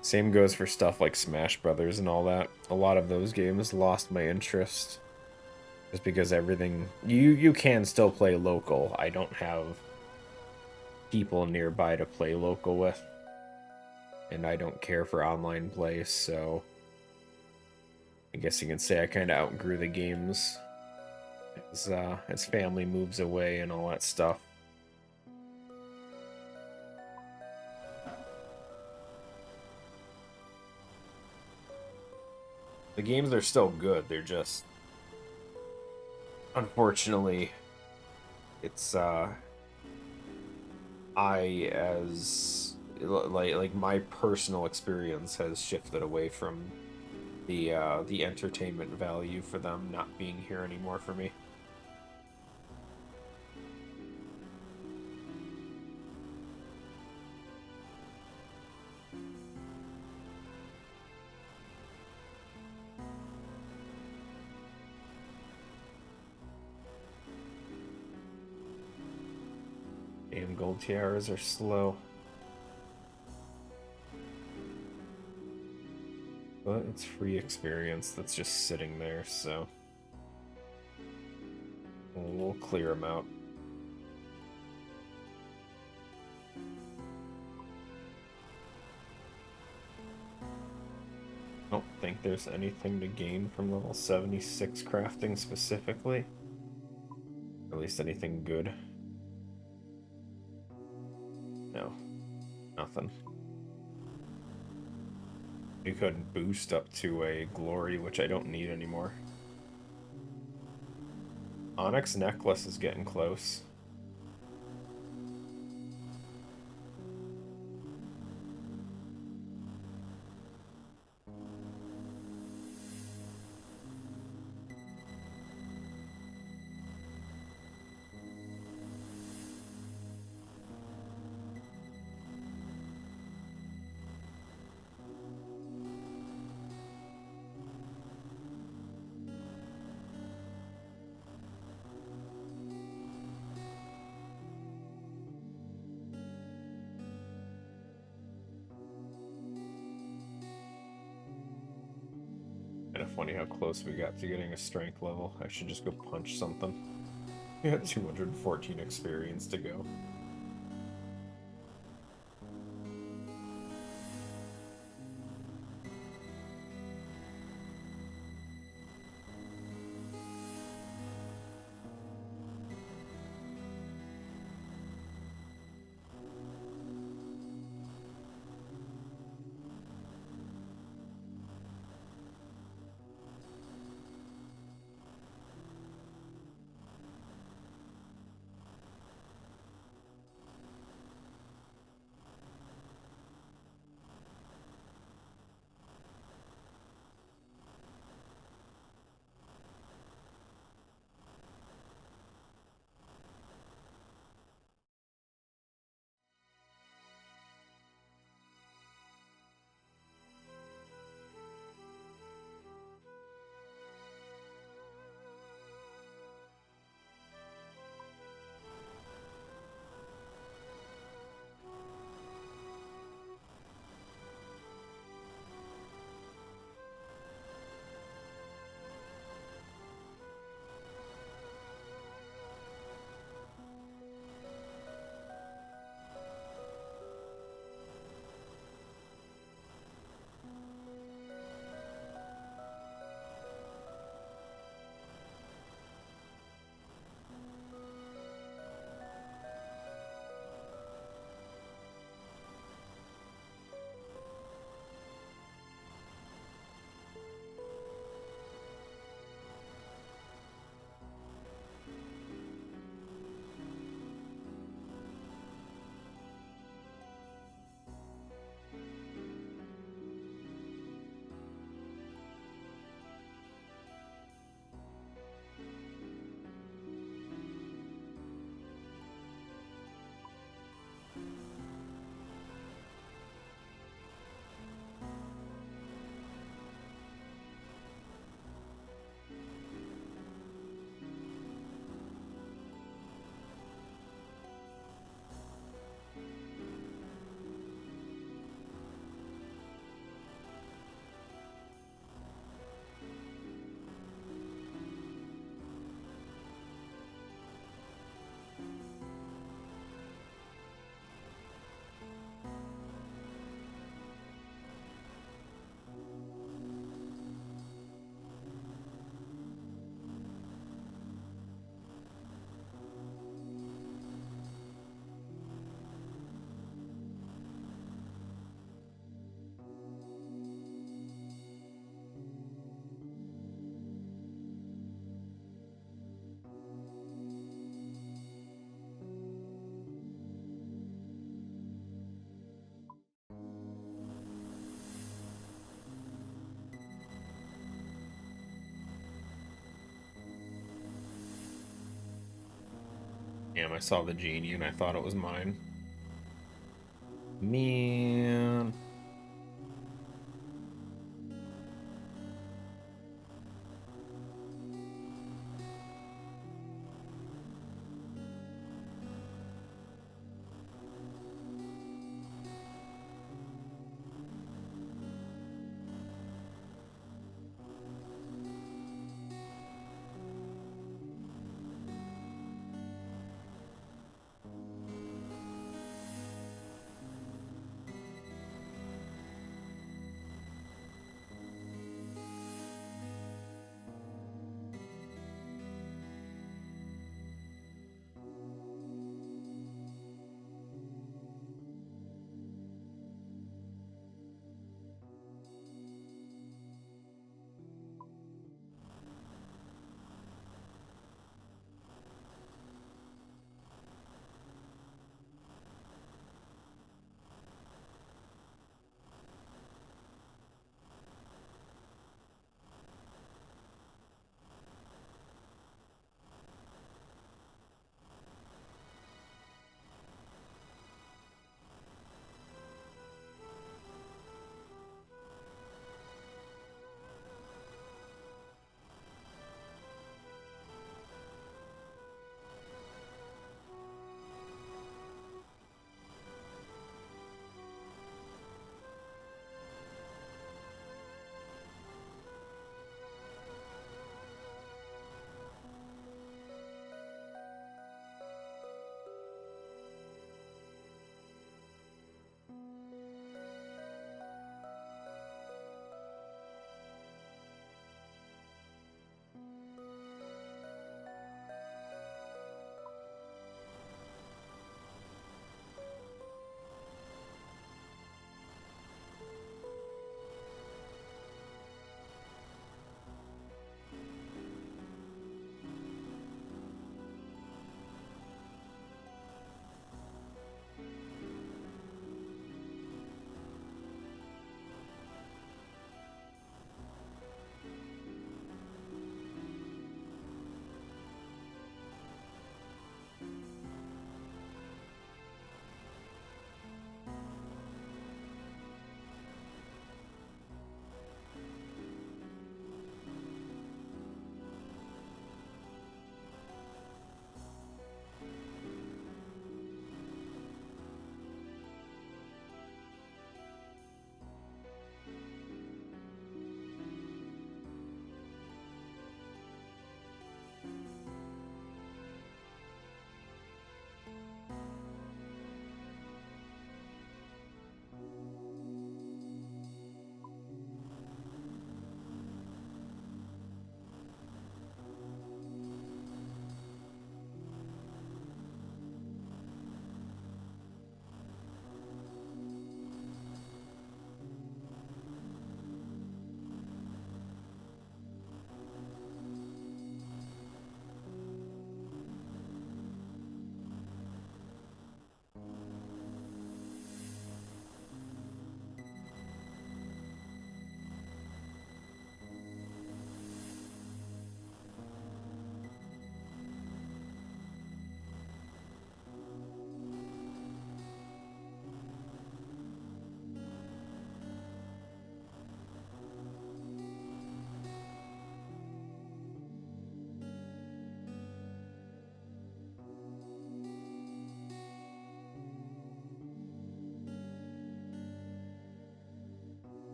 Same goes for stuff like Smash Brothers and all that. A lot of those games lost my interest. Just because everything... You can still play local. I don't have people nearby to play local with. And I don't care for online play, so... I guess you can say I kind of outgrew the games as family moves away and all that stuff. The games are still good, they're just... Unfortunately, it's, like my personal experience has shifted away from the entertainment value for them not being here anymore for me. Damn, gold tiaras are slow. But it's free experience that's just sitting there, so... We'll clear them out. I don't think there's anything to gain from level 76 crafting specifically. At least anything good. No. Nothing. You could boost up to a glory, which I don't need anymore. Onyx necklace is getting close. Kind of funny how close we got to getting a strength level. I should just go punch something. We got 214 experience to go. Damn, I saw the genie and I thought it was mine. Man.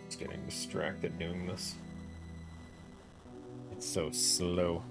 Just getting distracted doing this. It's so slow.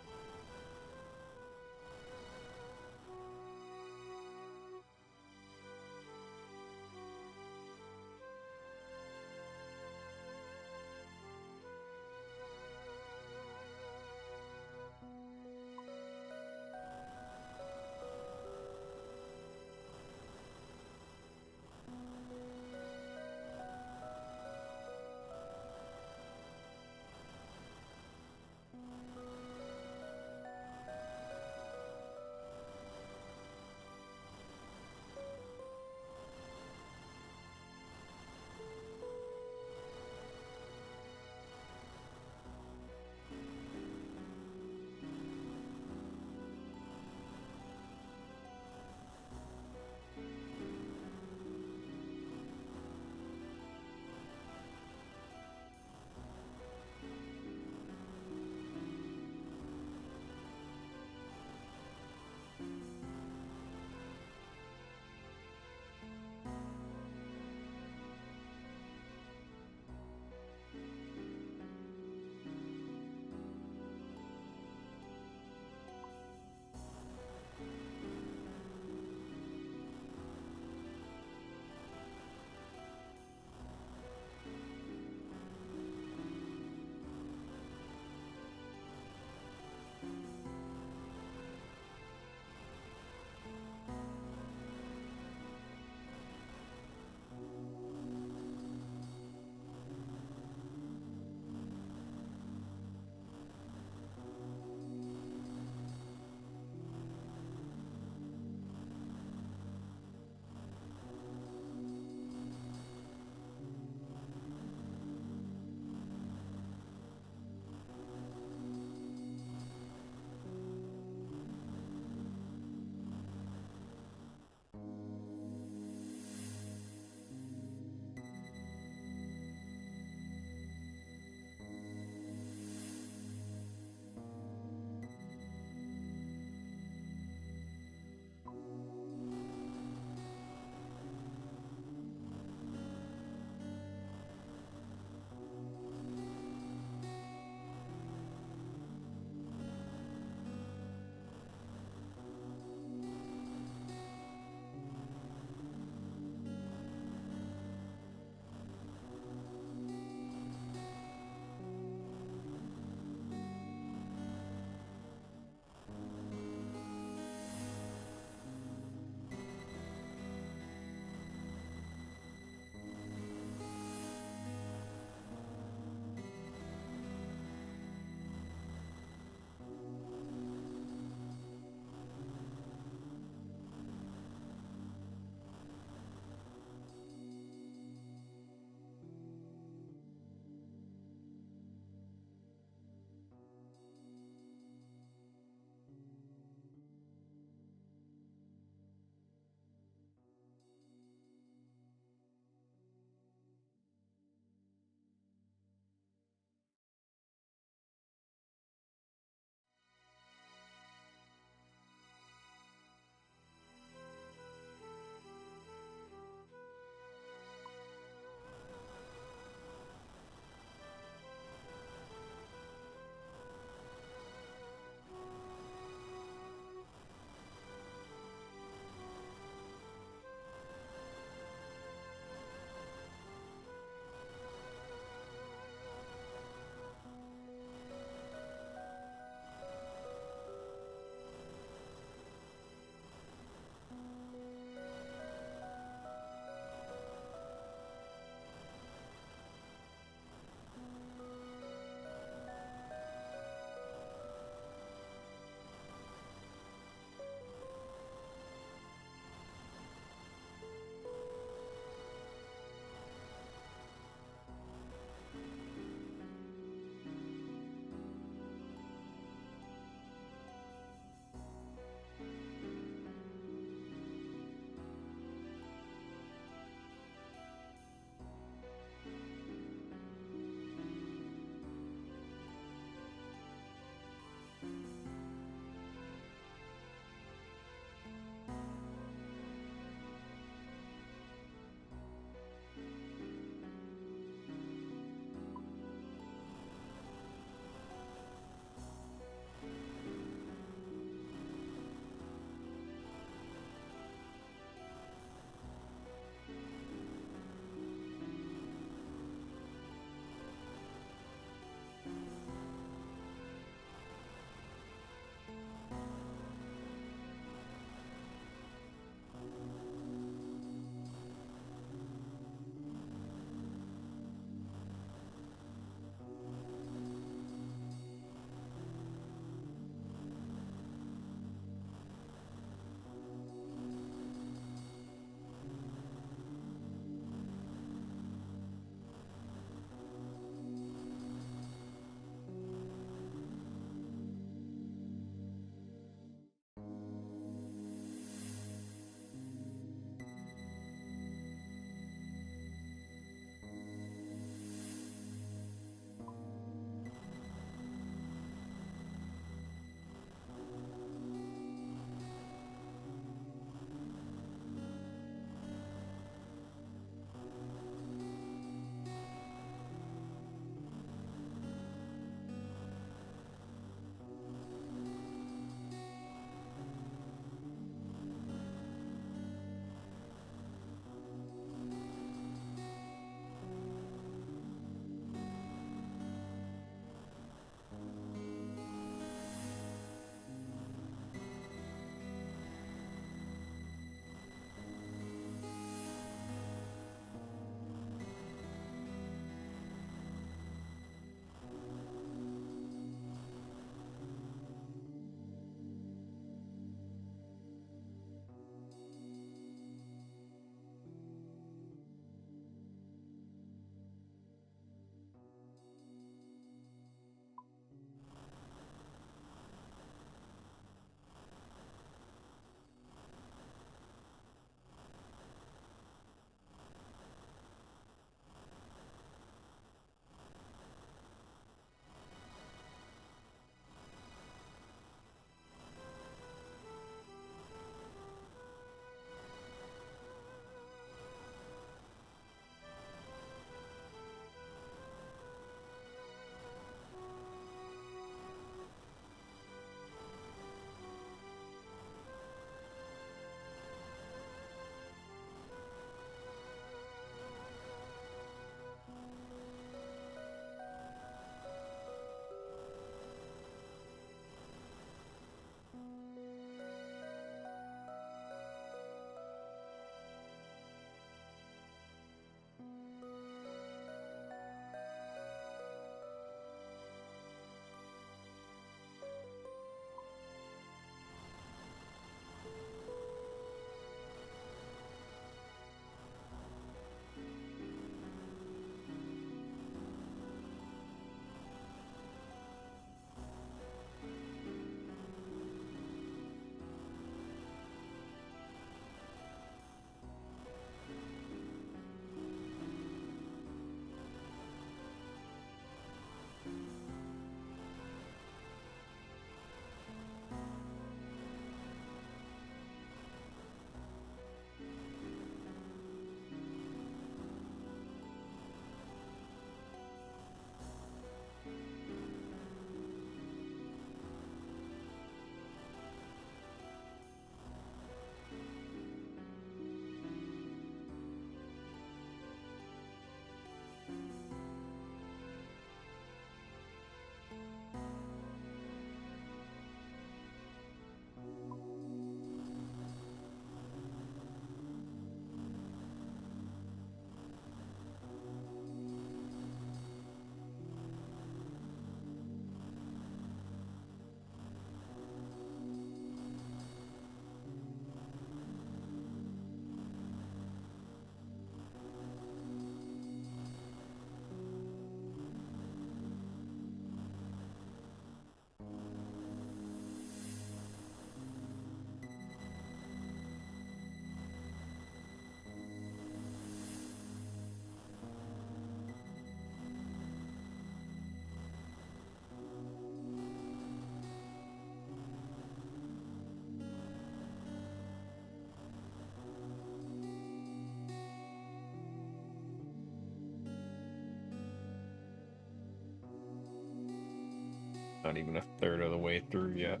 not even a third of the way through yet.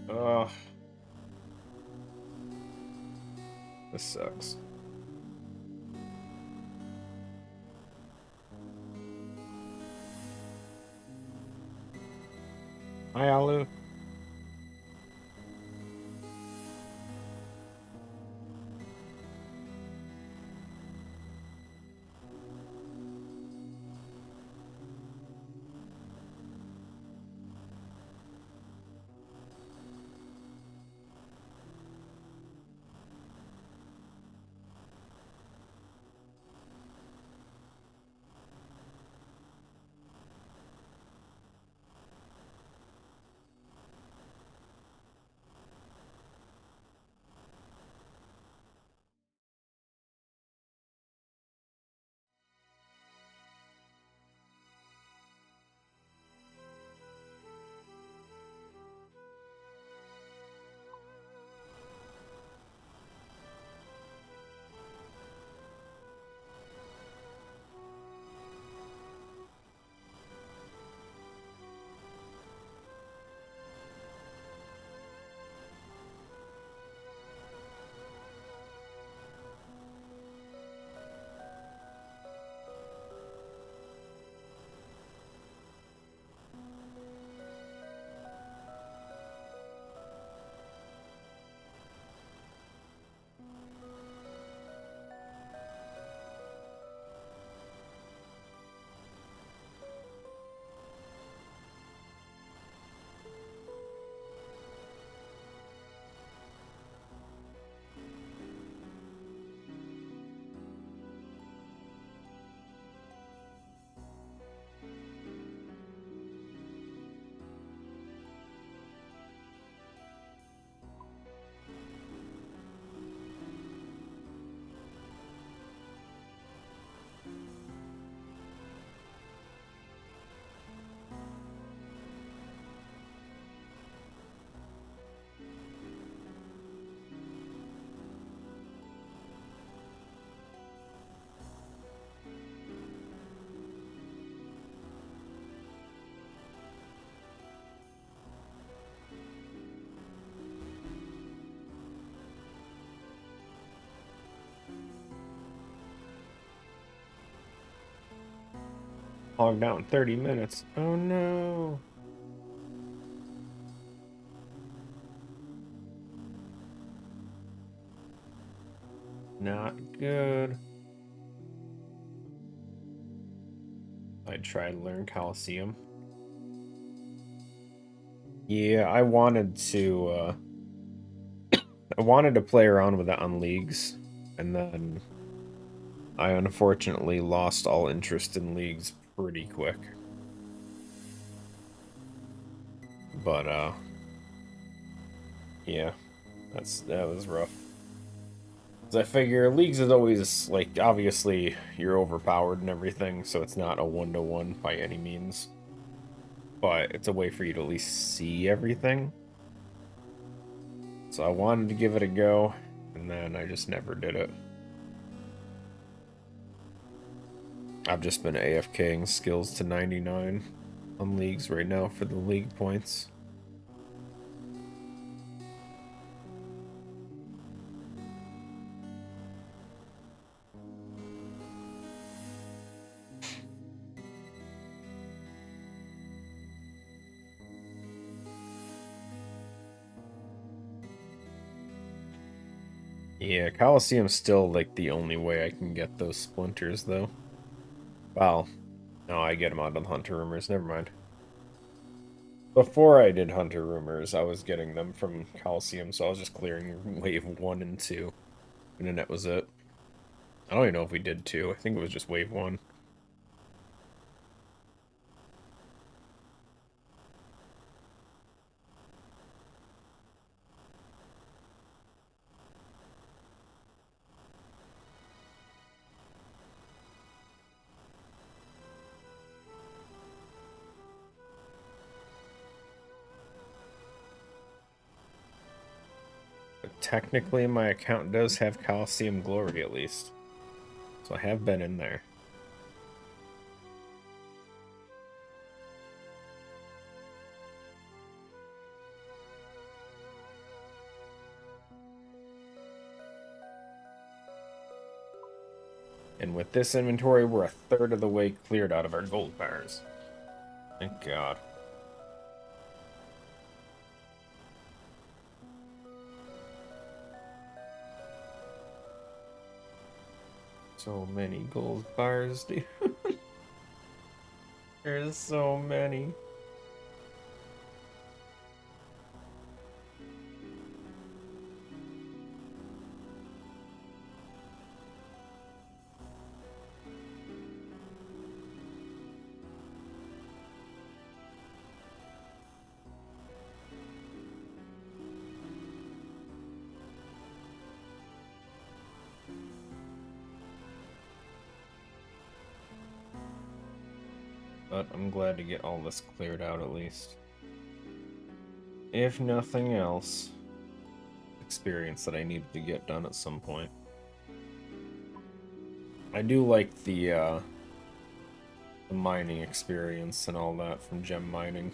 Ugh. This sucks. Hi, Alu. Logged out in 30 minutes. Oh no. Not good. I tried to learn Coliseum. Yeah, I wanted to play around with it on leagues, and then I unfortunately lost all interest in leagues pretty quick. But yeah, that was rough. 'Cause I figure leagues is always like, obviously you're overpowered and everything, so it's not a 1-to-1 by any means. But it's a way for you to at least see everything. So I wanted to give it a go, and then I just never did it. I've just been AFKing skills to 99 on leagues right now for the league points. Yeah, Coliseum's still like the only way I can get those splinters though. Well, no, I get them out of Hunter Rumors, never mind. Before I did Hunter Rumors, I was getting them from Coliseum, so I was just clearing wave 1 and 2. And then that was it. I don't even know if we did 2. I think it was just wave 1. But technically, my account does have Coliseum Glory at least. So I have been in there. And with this inventory, we're a third of the way cleared out of our gold bars. Thank God. So many gold bars, dude. There's so many. But I'm glad to get all this cleared out at least. If nothing else, experience that I needed to get done at some point. I do like the mining experience and all that from gem mining.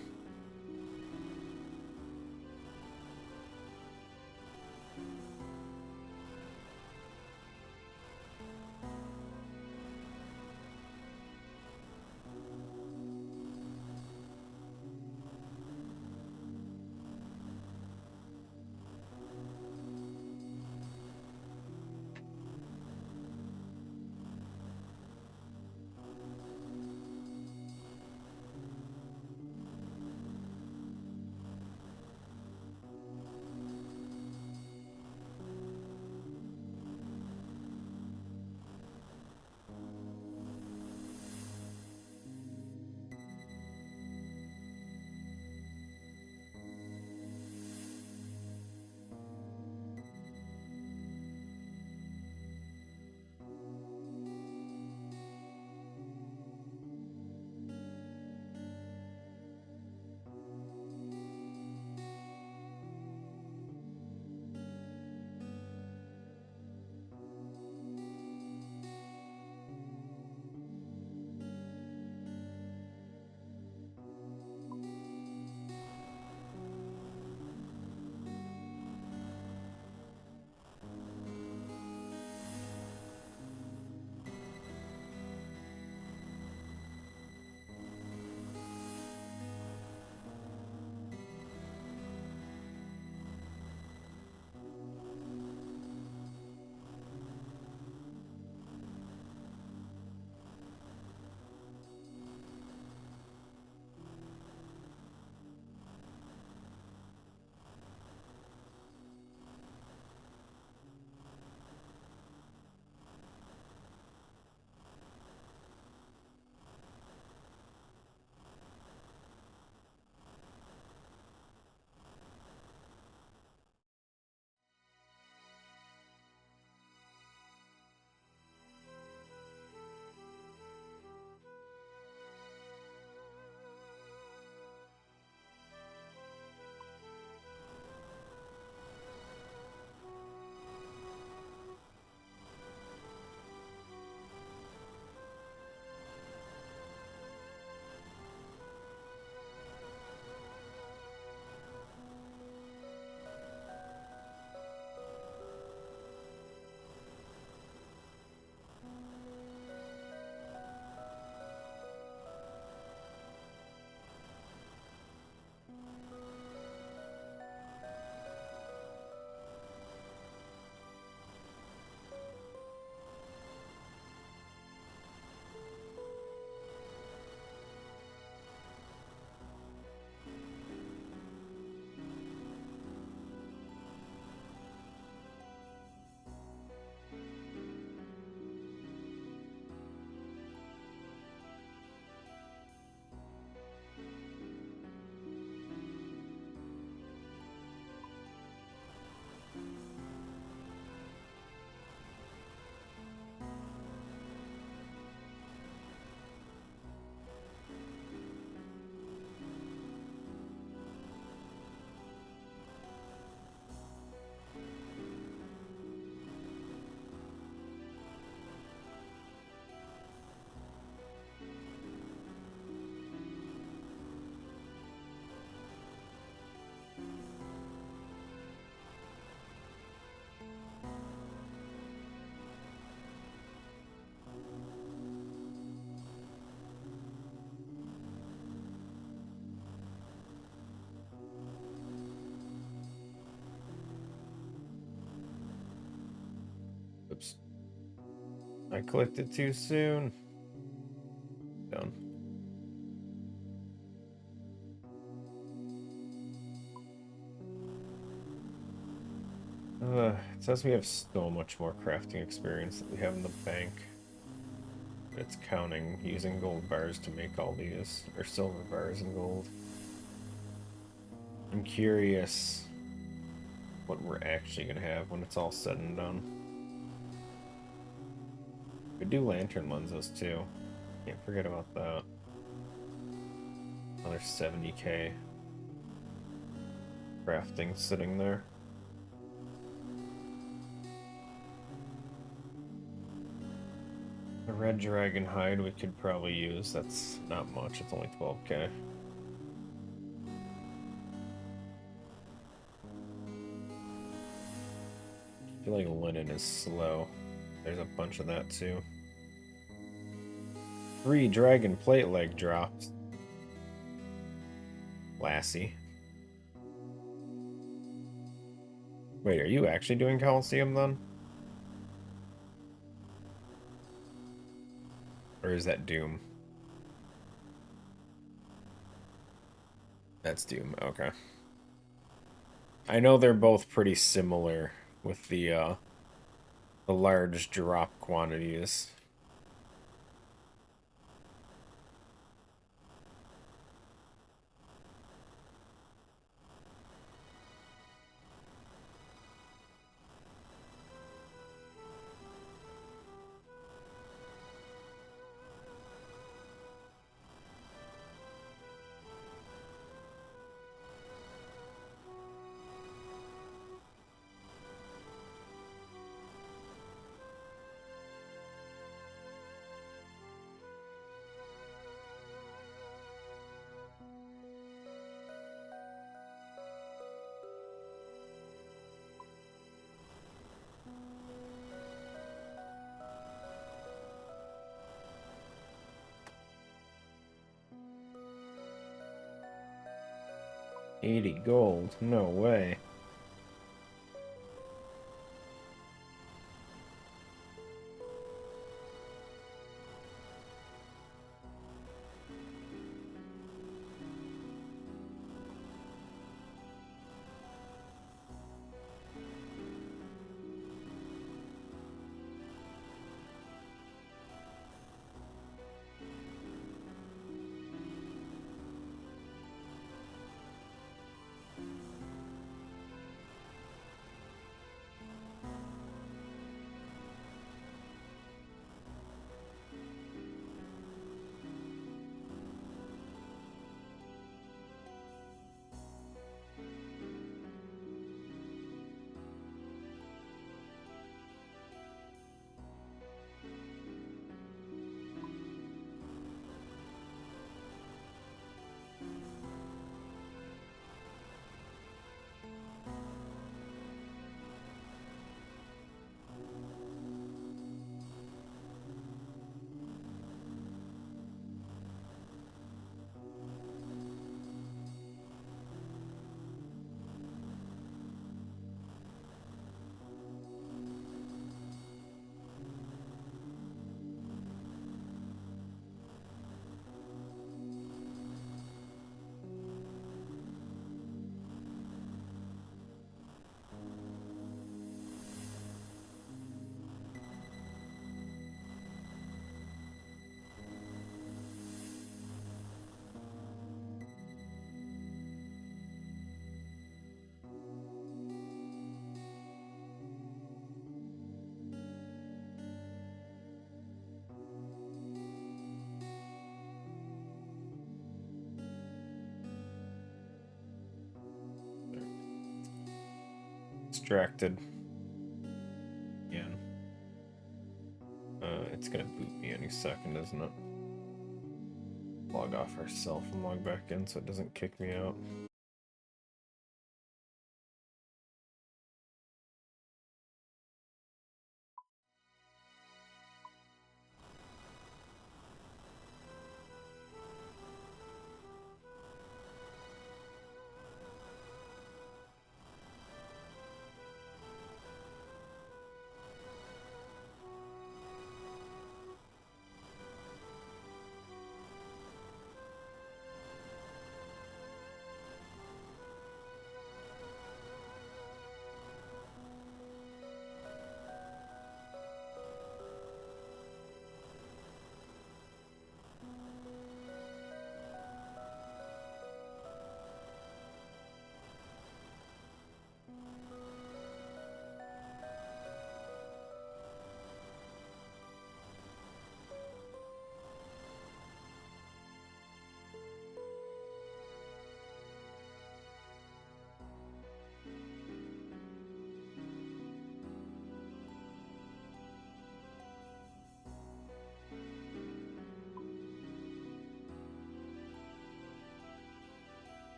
Oops. I clicked it too soon. Done. It says we have so much more crafting experience that we have in the bank. It's counting using gold bars to make all these, or silver bars and gold. I'm curious what we're actually gonna have when it's all said and done. We do lantern lenses too. Can't forget about that. Another 70k crafting sitting there. A red dragon hide we could probably use. That's not much. It's only 12k. I feel like linen is slow. There's a bunch of that too. 3 dragon plate leg drops. Lassie. Wait, are you actually doing Coliseum then? Or is that Doom? That's Doom, okay. I know they're both pretty similar with the large drop quantities. $80 gold? No way. Distracted. Again. It's gonna boot me any second, isn't it? Log off ourself and log back in so it doesn't kick me out.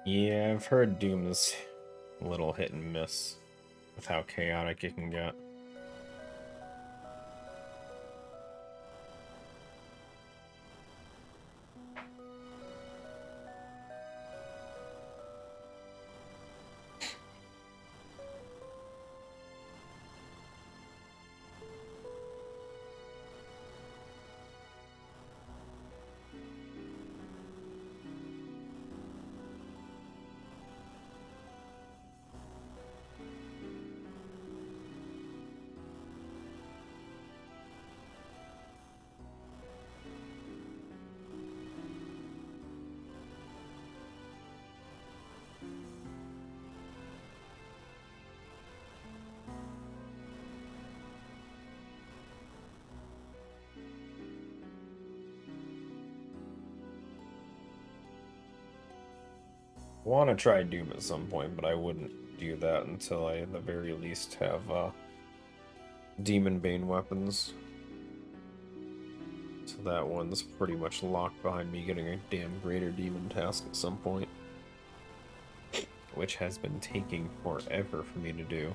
Yeah, I've heard Doom is a little hit and miss with how chaotic it can get. I want to try Doom at some point, but I wouldn't do that until I, at the very least, have Demon Bane weapons. So that one's pretty much locked behind me getting a damn Greater Demon task at some point. Which has been taking forever for me to do.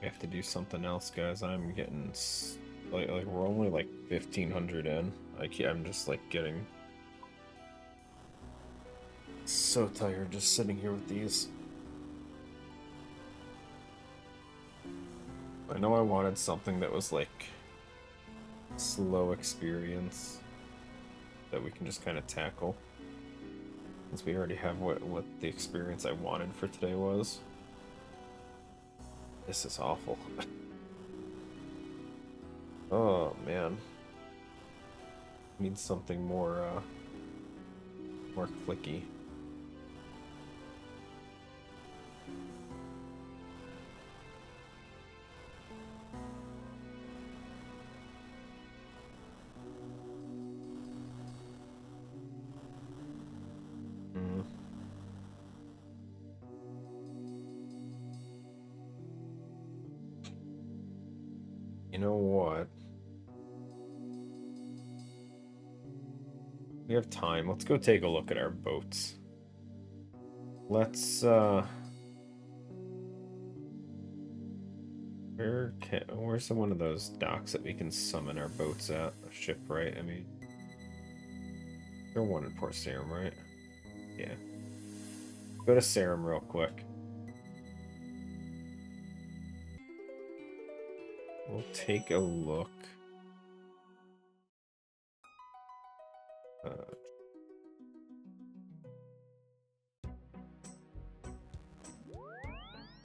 I have to do something else, guys. I'm getting like we're only like 1,500 in. I'm just like getting so tired just sitting here with these. I know I wanted something that was like slow experience that we can just kind of tackle, since we already have what the experience I wanted for today was. This is awful. Oh man, need something more more clicky. You know what? We have time. Let's go take a look at our boats. Let's, where's one of those docks that we can summon our boats at? A shipwright, I mean. There's one in Port Sarum, right? Yeah. Go to Sarum real quick. We'll take a look.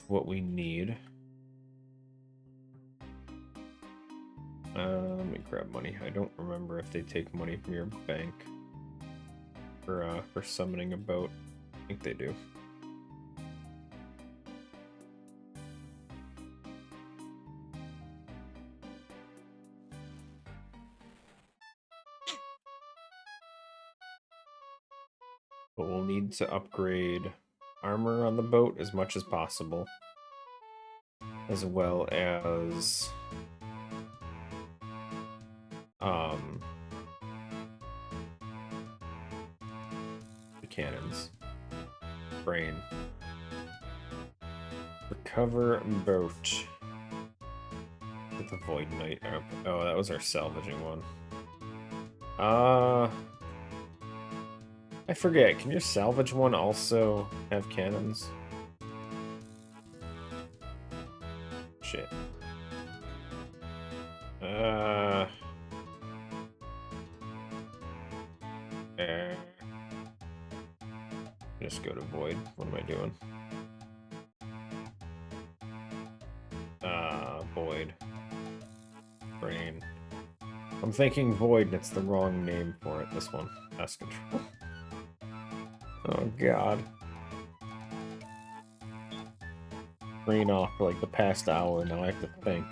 What we need. Let me grab money. I don't remember if they take money from your bank for summoning a boat. I think they do. But we'll need to upgrade armor on the boat as much as possible, as well as the cannons. Brain. Recover boat. With the Void Knight up. Oh, that was our salvaging one. I forget, can your salvage one also have cannons? Shit. Just go to Void. What am I doing? Void. Brain. I'm thinking Void and it's the wrong name for it, this one. Pest Control. Oh god. Brain off for like the past hour, now I have to think.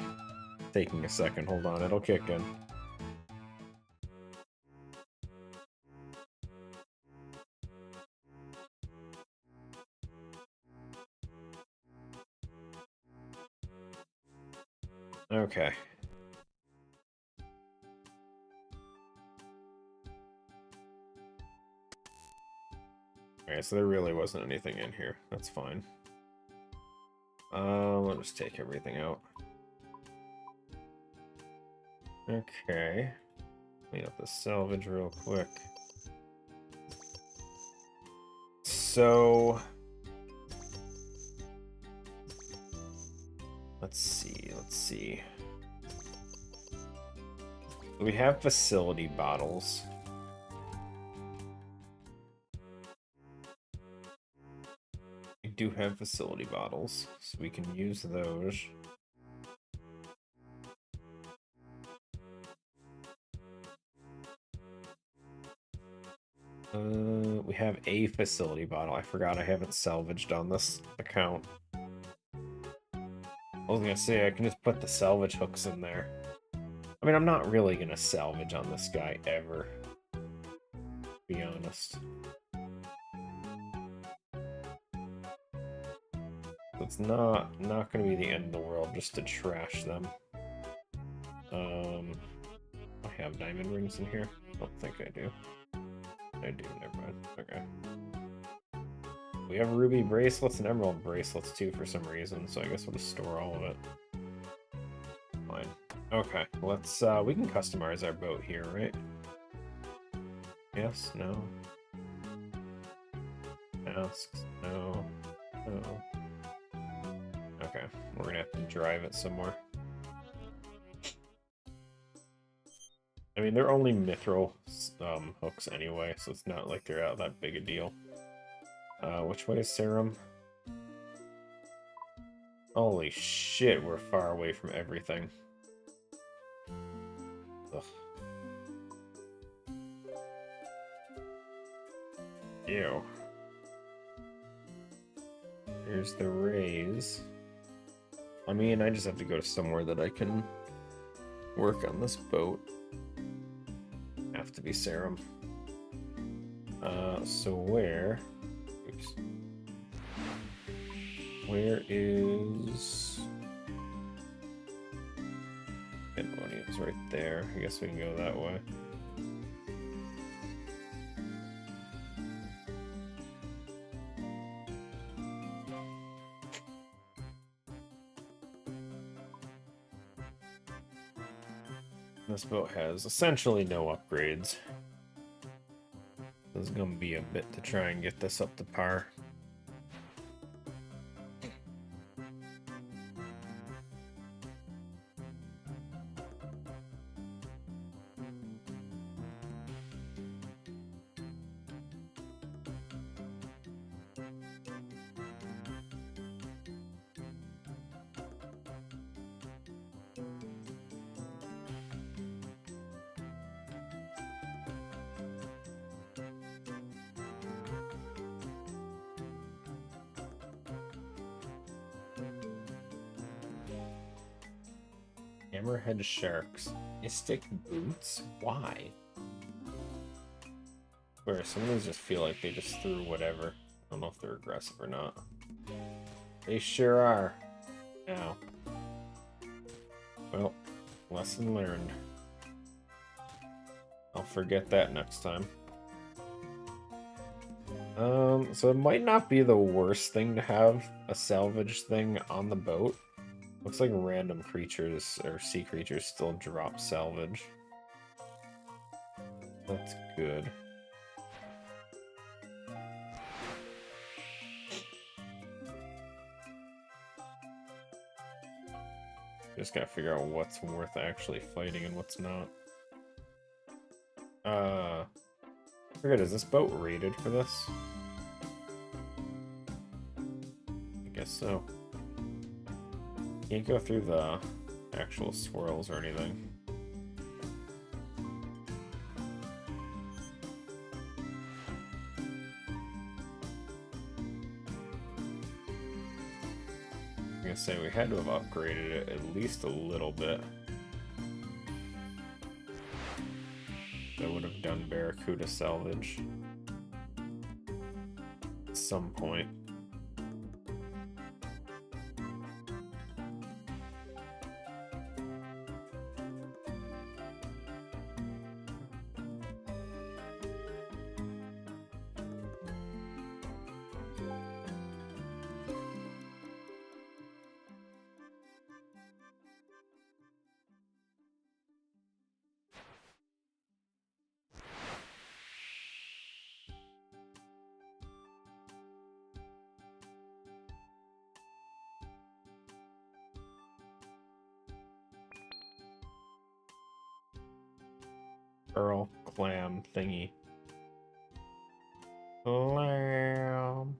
Taking a second, hold on, it'll kick in. Okay. Alright, so there really wasn't anything in here. That's fine. I'll just take everything out. Okay. Clean up the salvage real quick. So... Let's see. We have facility bottles. We do have facility bottles, so we can use those. We have a facility bottle. I forgot I haven't salvaged on this account. I was gonna say, I can just put the salvage hooks in there. I mean, I'm not really gonna salvage on this guy ever, to be honest. It's not gonna be the end of the world just to trash them. I have diamond rings in here? I don't think I do. I do, never mind. Okay. We have ruby bracelets and emerald bracelets too for some reason, so I guess we'll just store all of it. Fine. Okay, let's, we can customize our boat here, right? Yes, no. Asks, no. No. Okay, we're gonna have to drive it somewhere. I mean, they're only mithril hooks anyway, so it's not like they're out that big a deal. Which way is Sarum? Holy shit, we're far away from everything. Ugh. Ew. Here's the raise. I mean, I just have to go to somewhere that I can work on this boat. Have to be Sarum. So where... Oops. Where is... Pandemonium's right there. I guess we can go that way. This boat has essentially no upgrades. There's gonna be a bit to try and get this up to par. Hammerhead sharks. Mystic boots? Why? Where some of these just feel like they just threw whatever. I don't know if they're aggressive or not. They sure are. Now. Well, lesson learned. I'll forget that next time. So it might not be the worst thing to have a salvage thing on the boat. Looks like random creatures or sea creatures still drop salvage. That's good. Just gotta figure out what's worth actually fighting and what's not. I forget, is this boat rated for this? I guess so. Can't go through the actual swirls or anything. I'm gonna say we had to have upgraded it at least a little bit. That would have done Barracuda salvage at some point. Pearl clam thingy. Clam.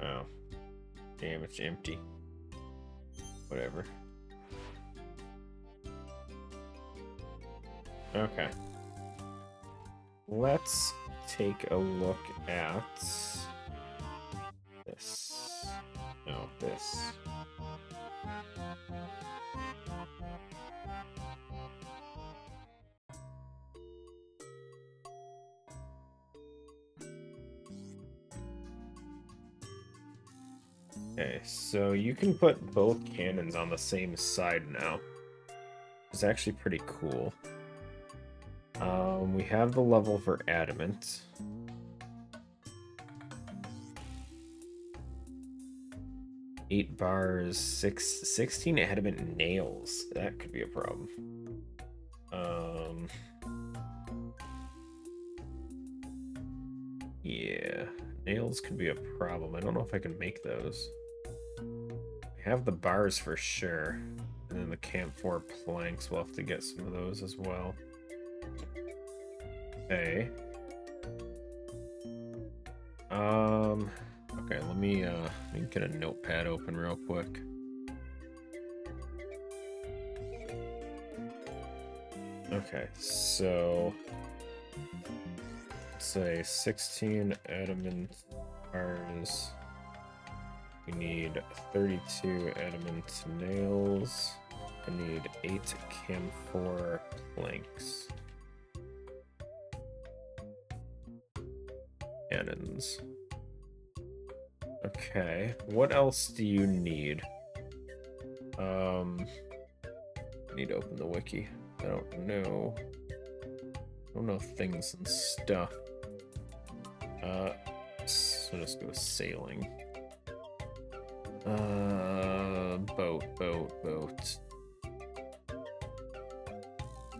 Oh. Damn, it's empty. Whatever. Okay. Let's take a look at this. No, this. Okay, so you can put both cannons on the same side now. It's actually pretty cool. We have the level for adamant. Eight bars, 16 adamant nails. That could be a problem. Yeah, nails could be a problem. I don't know if I can make those. I have the bars for sure. And then the camphor planks, we'll have to get some of those as well. Okay. Okay, let me get a notepad open real quick. Okay, so let's say 16 adamant bars. We need 32 adamant nails. I need 8 camphor planks. Cannons. Okay, what else do you need? I need to open the wiki. I don't know. I don't know things and stuff. So just go sailing. Boat.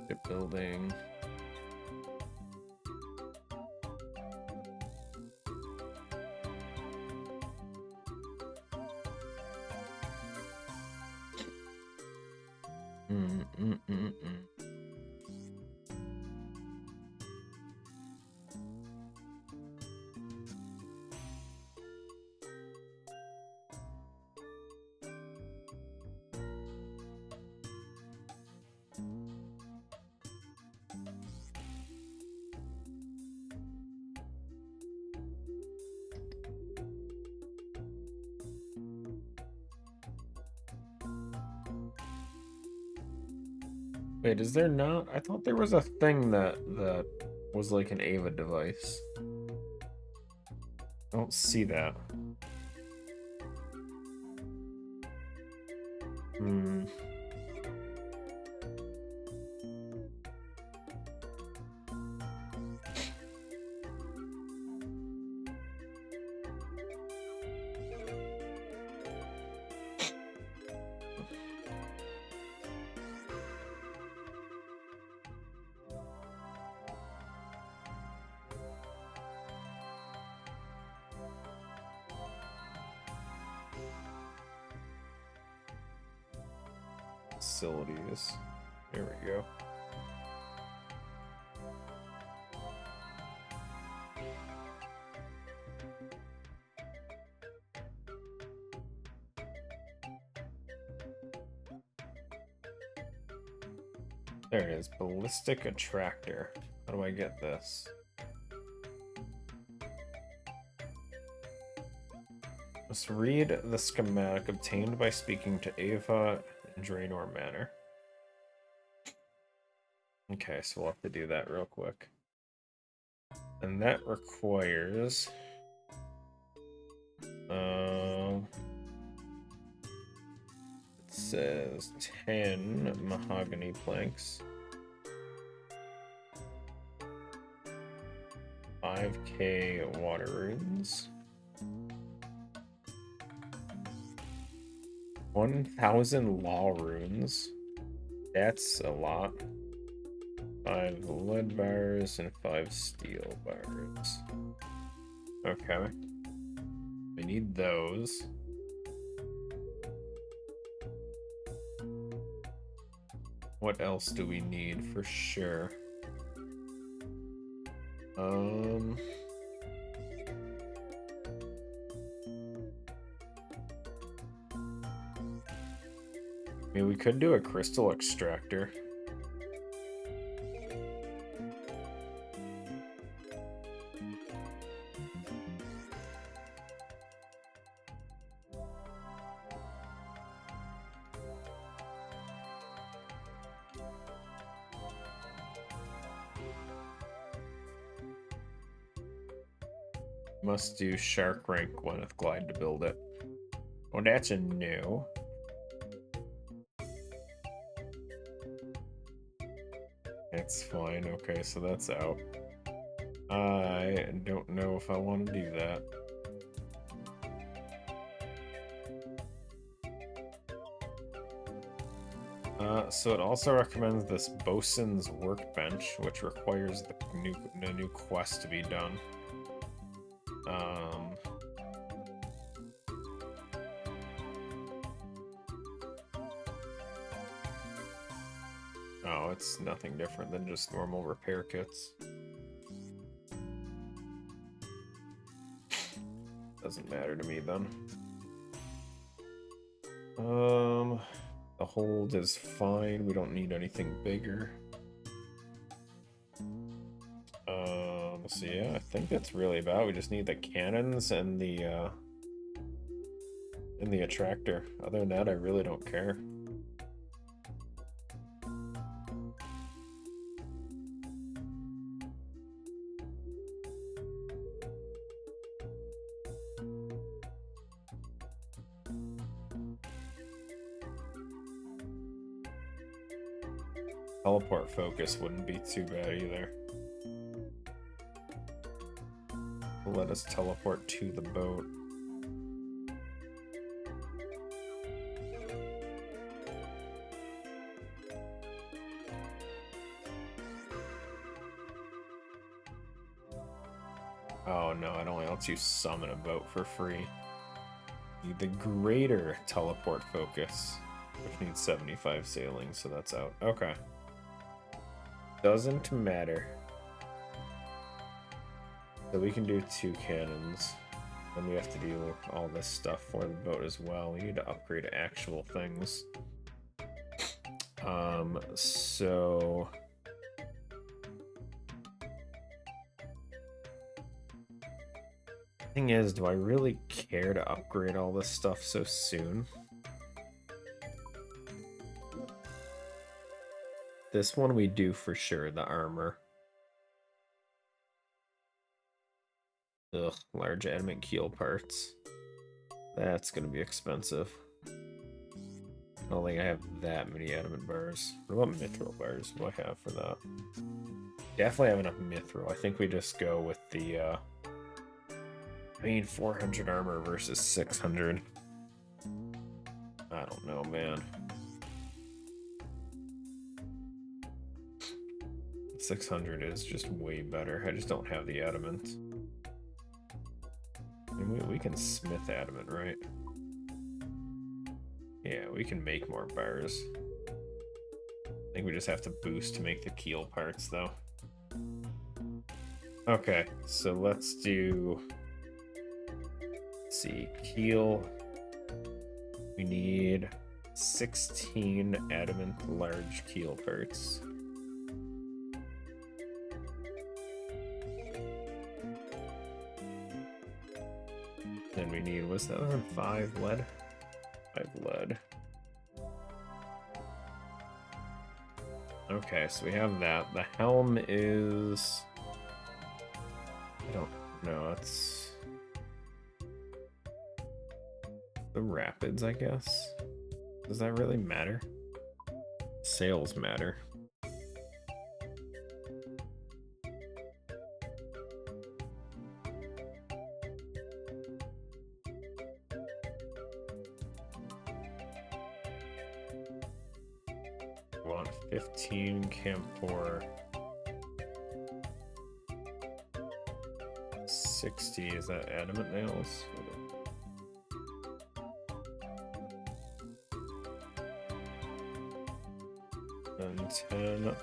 Shipbuilding. Wait, is there not? I thought there was a thing that was like an Ava device. I don't see that. Facilities. There we go. There it is. Ballistic attractor. How do I get this? Must read the schematic obtained by speaking to Ava in Draenor Manor. Okay, so we'll have to do that real quick. And that requires... it says 10 mahogany planks. 5k water runes. 1,000 law runes. That's a lot. 5 lead bars and 5 steel bars. Okay. We need those. What else do we need for sure? I mean, we could do a crystal extractor. Must do shark rank 1 with glide to build it. Oh, that's a no. It's fine. Okay, so that's out. I don't know if I want to do that. So it also recommends this bosun's workbench, which requires the new quest to be done. Oh, it's nothing different than just normal repair kits. Doesn't matter to me then. The hold is fine. We don't need anything bigger. So yeah, I think that's really about. We just need the cannons and the attractor. Other than that, I really don't care. Teleport focus wouldn't be too bad either. Let us teleport to the boat. Oh no, it only lets you summon a boat for free. Need the greater teleport focus, which needs 75 sailing, so that's out. Okay. Doesn't matter. So we can do 2 cannons. Then we have to do all this stuff for the boat as well. We need to upgrade actual things. So... Thing is, do I really care to upgrade all this stuff so soon? This one we do for sure, the armor. Ugh, large adamant keel parts. That's gonna be expensive. I don't think I have that many adamant bars. What about mithril bars? What do I have for that? Definitely have enough mithril. I think we just go with the, I mean, 400 armor versus 600. I don't know, man. 600 is just way better. I just don't have the adamant. And we can smith adamant, right? Yeah, we can make more bars. I think we just have to boost to make the keel parts, though. Okay, so let's do... Let's see, keel. We need 16 adamant large keel parts. Then we need, what's that one? 5 lead? 5 lead. Okay, so we have that. The helm is... I don't know, it's... the rapids, I guess. Does that really matter? Sails matter. I want 15 camphor. 60, is that adamant nails? And 10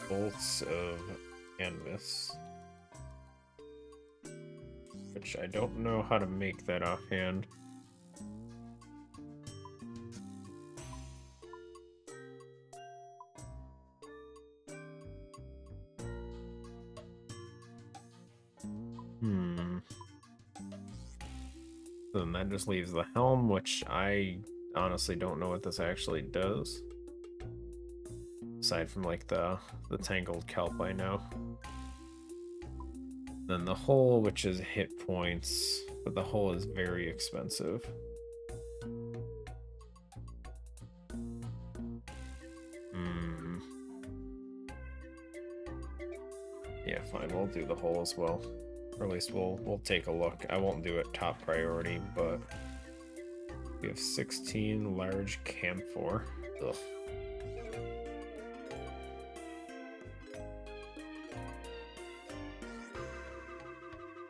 bolts of canvas. Which I don't know how to make that offhand. Then that just leaves the helm, which I honestly don't know what this actually does. Aside from like the tangled kelp I know. Then the hull, which is hit points, but the hull is very expensive. Yeah, fine, we'll do the hull as well. Or at least we'll take a look. I won't do it top priority, but we have 16 large camphor. Ugh.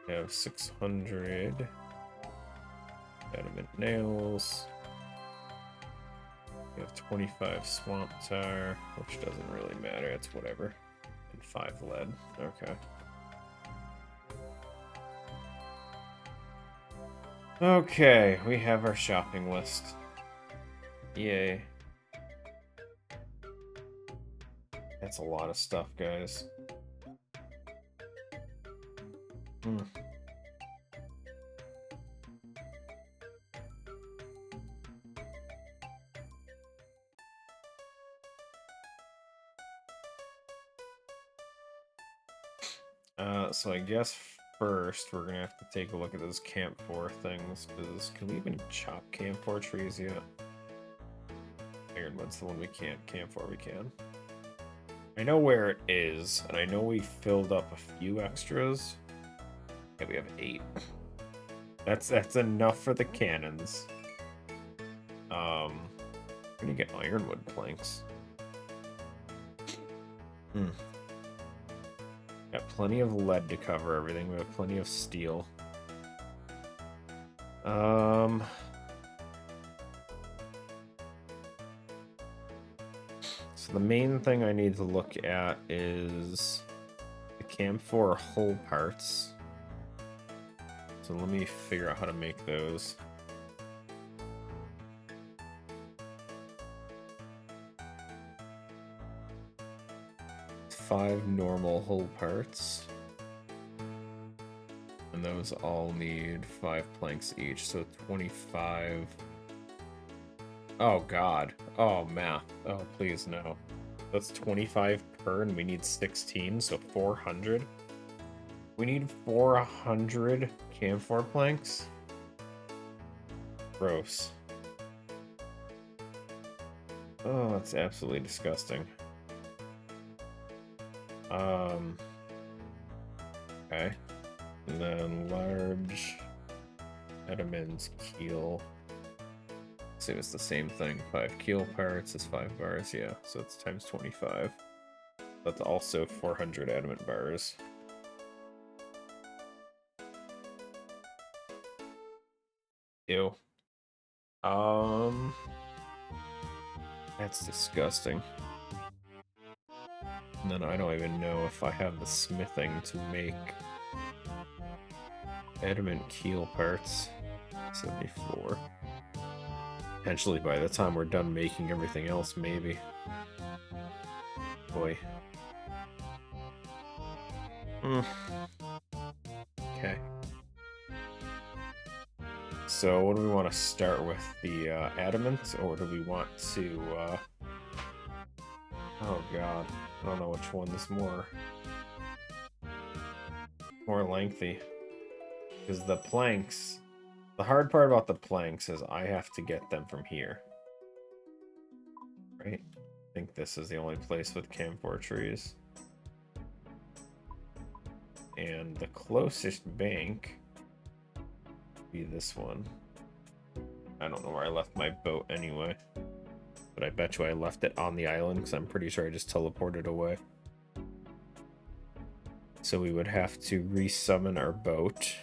We have 600 adamant nails. We have 25 swamp tar, which doesn't really matter, it's whatever. And 5 lead, okay. Okay, we have our shopping list. Yay. That's a lot of stuff, guys. So I guess first we're gonna have to take a look at those camphor things, because can we even chop camphor trees yet? Ironwood's the one we can't. Camphor we can. I know where it is, and I know we filled up a few extras. Yeah, we have 8. That's enough for the cannons. We're gonna get ironwood planks. Got plenty of lead to cover everything. We have plenty of steel. So the main thing I need to look at is the camphor hull parts. So let me figure out how to make those. Five normal hull parts. And those all need 5 planks each, so 25. Oh god. Oh, math. Oh, please, no. That's 25 per, and we need 16, so 400. We need 400 camphor planks? Gross. Oh, that's absolutely disgusting. Okay. And then large Edamund's keel. So it's the same thing. 5 keel parts is 5 bars, yeah. So it's times 25. That's also 400 adamant bars. Ew. That's disgusting. And then I don't even know if I have the smithing to make adamant keel parts. 74. Potentially by the time we're done making everything else, maybe. Boy. Okay. So what do we want to start with? The adamant, or do we want to oh god, I don't know which one is more lengthy. Because the planks, the hard part about the planks is I have to get them from here. Right? I think this is the only place with camphor trees. And the closest bank would be this one. I don't know where I left my boat anyway. But I bet you I left it on the island because I'm pretty sure I just teleported away. So we would have to resummon our boat,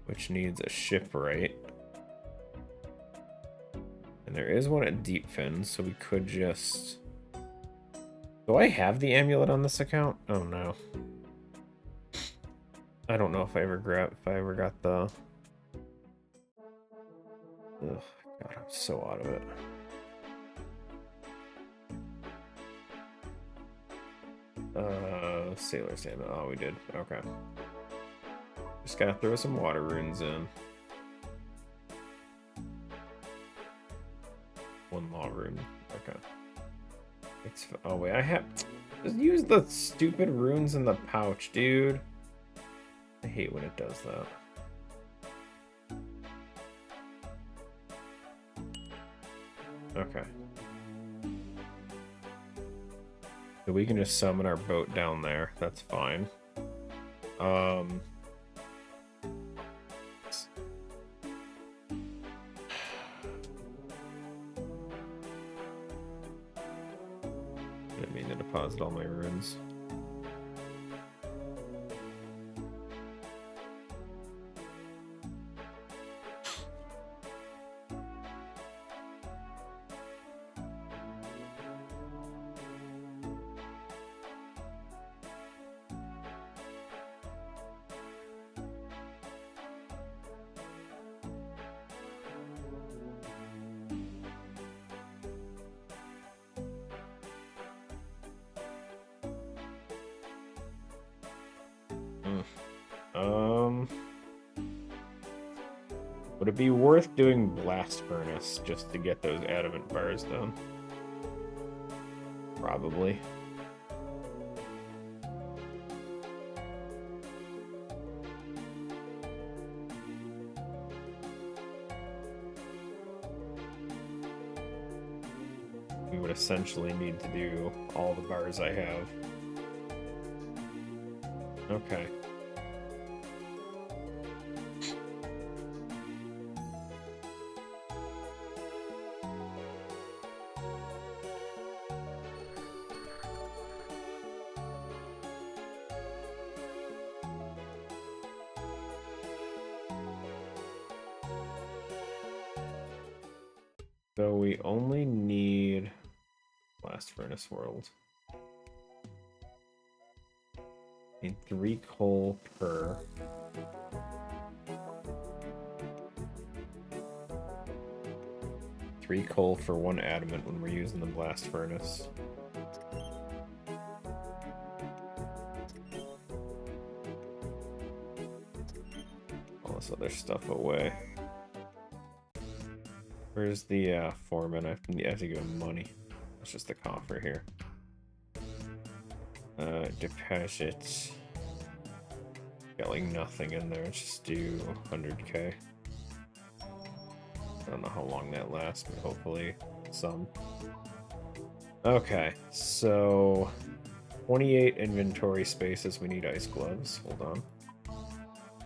which needs a shipwright. And there is one at Deepfin, so we could just... Do I have the amulet on this account? Oh no. I don't know if I ever got the... Ugh, God, I'm so out of it. Sailor Salmon. Oh, we did. Okay. Just gotta throw some water runes in. 1 law rune. Okay. It's... Oh, wait. I have... Just use the stupid runes in the pouch, dude. I hate when it does that. Okay. So we can just summon our boat down there. That's fine. Didn't mean to deposit all my runes. Would it be worth doing Blast Furnace just to get those adamant bars done? Probably. we would essentially need to do all the bars I have. Okay. So we only need Blast Furnace World. Need 3 coal per. Three coal for 1 adamant when we're using the blast furnace. All this other stuff away. Where's the foreman? I have to give him money. That's just the coffer here. Deposit. Got like nothing in there. Just do 100k. I don't know how long that lasts, but hopefully some. Okay, so 28 inventory spaces. We need ice gloves. Hold on.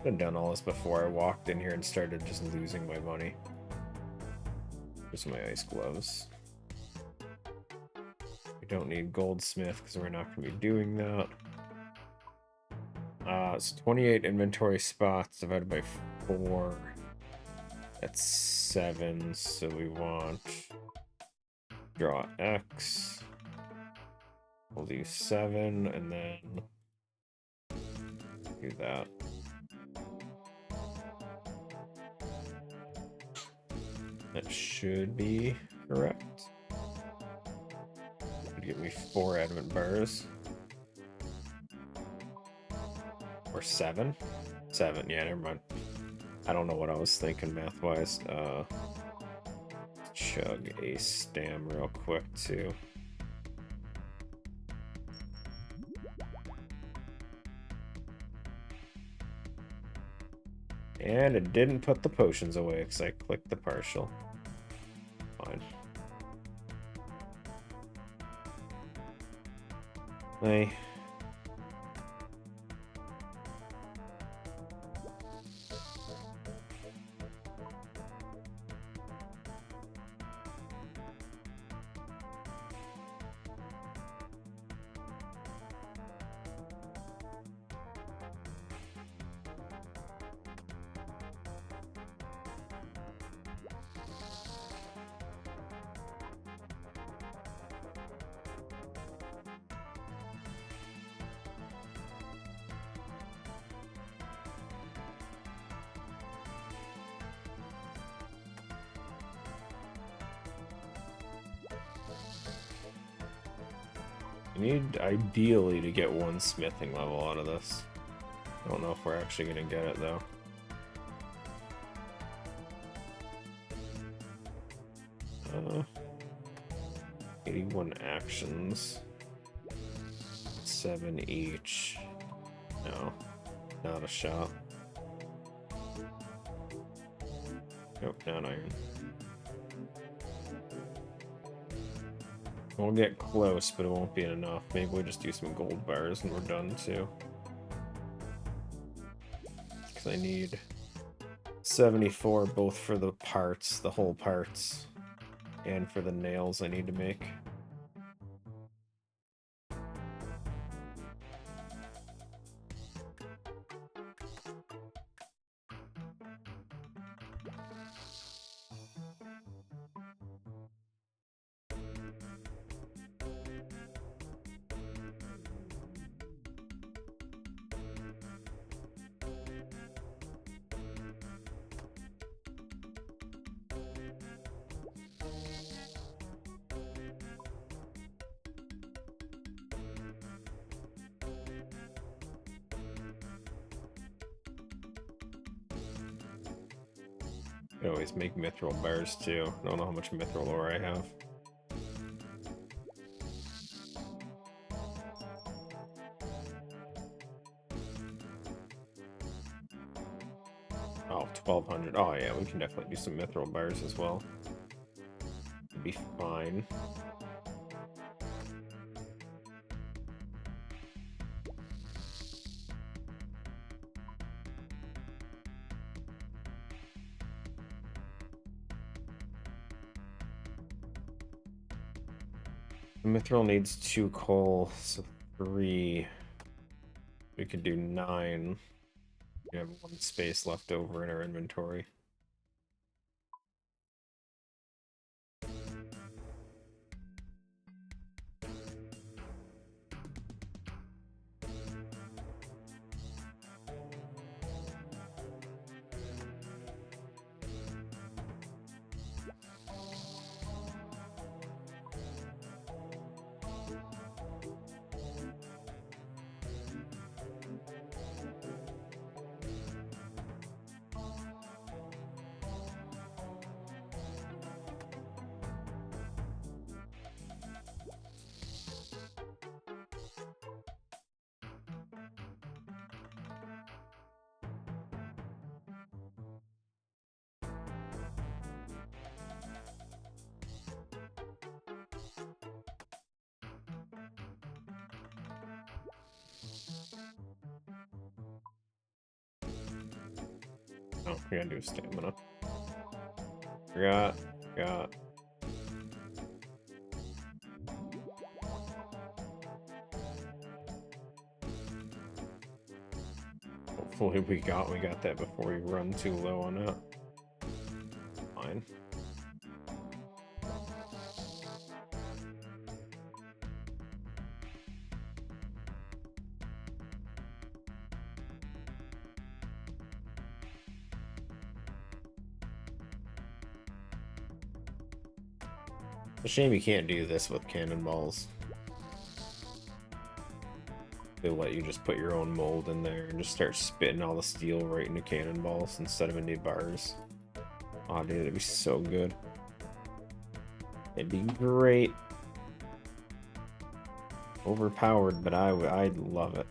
I've done all this before. I walked in here and started just losing my money. Here's my ice gloves. We don't need goldsmith because we're not going to be doing that. It's 28 inventory spots divided by 4. That's 7, so we want draw X. We'll do 7 and then do that. That should be correct. Would give me 4 adamant bars. Or 7? 7, yeah, never mind. I don't know what I was thinking math-wise. Chug a stam real quick, too. And it didn't put the potions away because I clicked the partial. Fine. Hey. I need, ideally, to get 1 smithing level out of this. I don't know if we're actually going to get it, though. Uh, 81 actions. 7 each. No, not a shot. Nope, not iron. We'll get close, but it won't be enough. Maybe we'll just do some gold bars and we're done too. Because I need 74 both for the parts, the whole parts, and for the nails I need to make. I always make mithril bars too. I don't know how much mithril ore I have. Oh, 1200. Oh yeah, we can definitely do some mithril bars as well. It'd be fine. The mithril needs 2 coal, so 3. We could do 9. We have 1 space left over in our inventory. Oh, we gotta do stamina. Forgot. Hopefully we got that before we run too low on it. Fine. It's a shame you can't do this with cannonballs. They'll let you just put your own mold in there and just start spitting all the steel right into cannonballs instead of into bars. Oh, dude, it'd be so good. It'd be great. Overpowered, but I'd love it.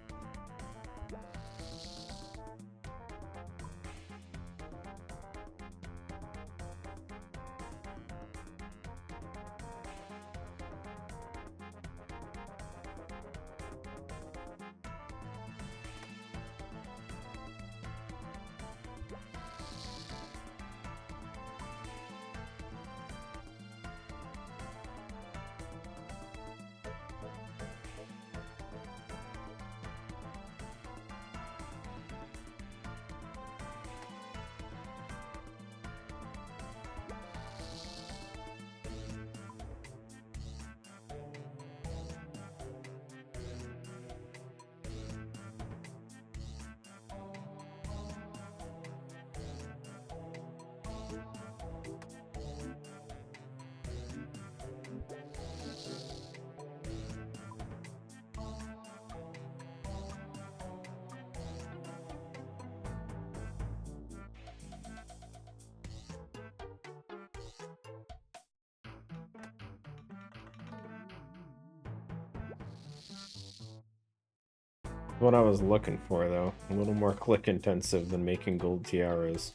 What I was looking for, though. A little more click intensive than making gold tiaras.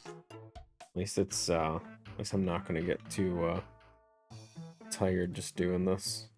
At least it's, at least I'm not gonna get too, tired just doing this.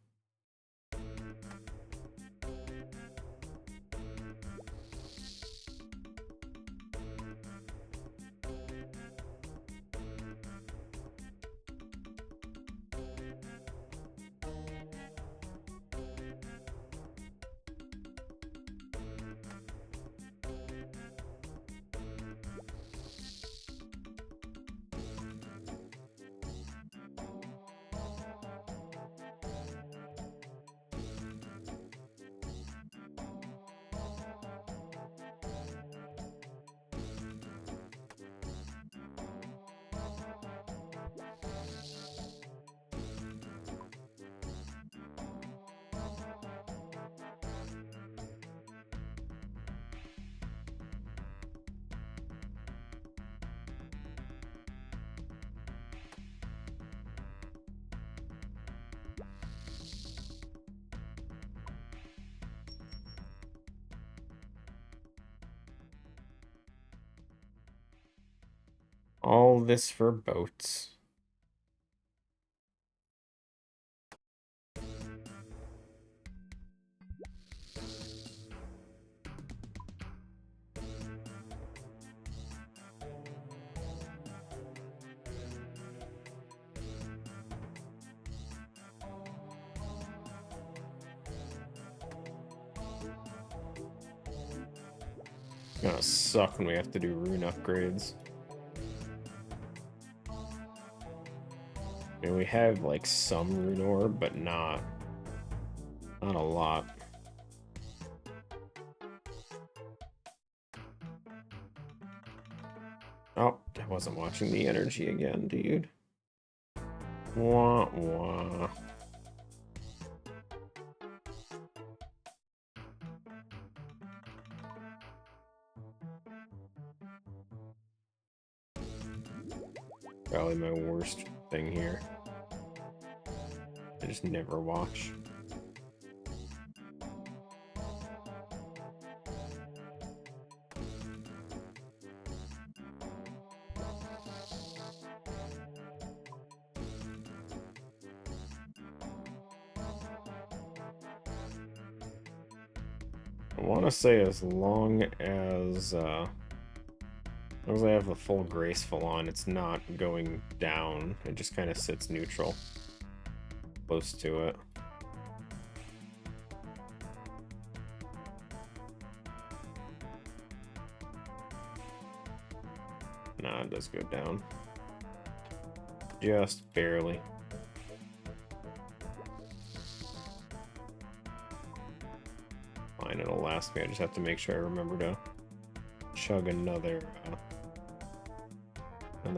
All this for boats. Gonna suck when we have to do rune upgrades. I mean, we have like some rune ore, but not a lot. Oh, I wasn't watching the energy again, dude. Wah wah. Probably my worst thing here. I just never watch. I want to say as long as I have the full graceful on, it's not going down. It just kind of sits neutral, close to it. Nah, it does go down. Just barely. Fine, it'll last me. I just have to make sure I remember to chug another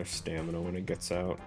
stamina when it gets out.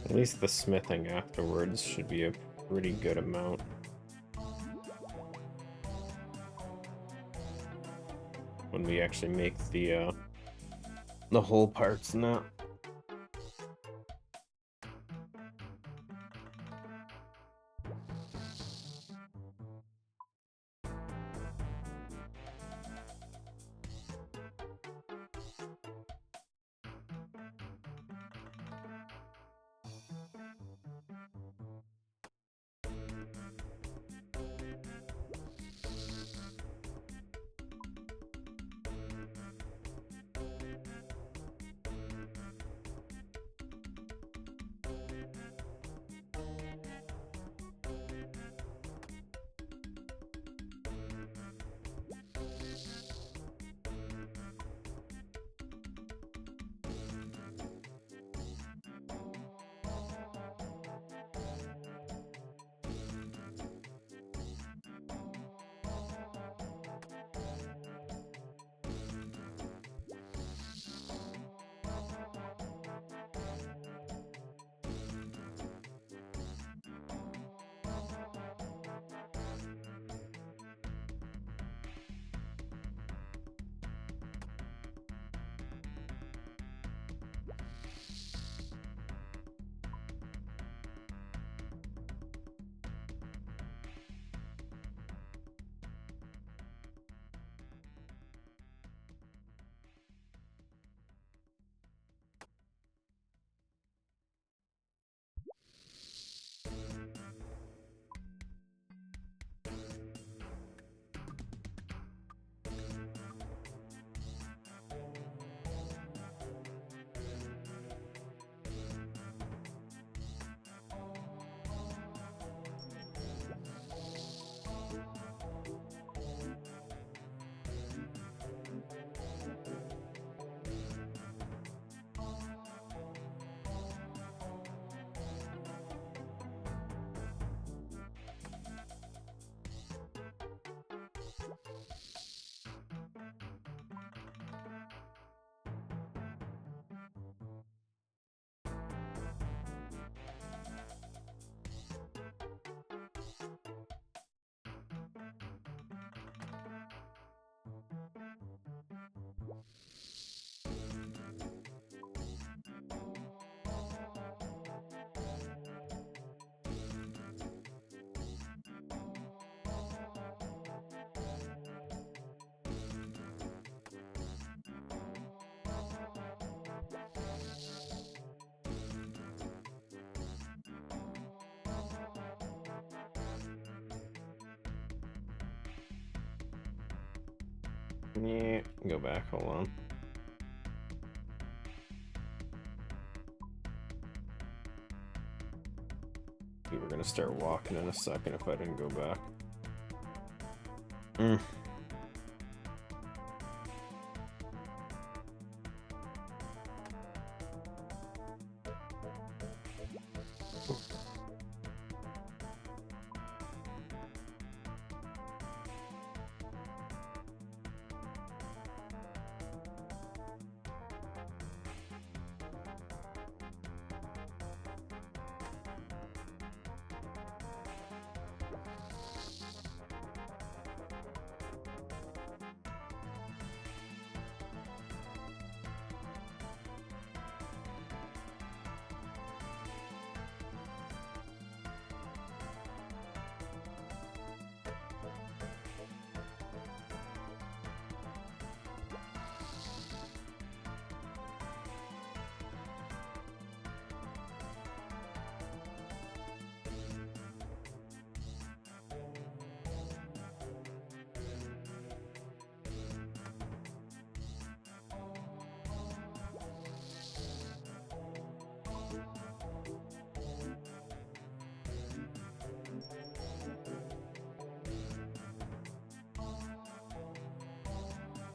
At least the smithing afterwards should be a pretty good amount. When we actually make the whole parts and that. Yeah, go back, hold on. We were gonna start walking in a second if I didn't go back.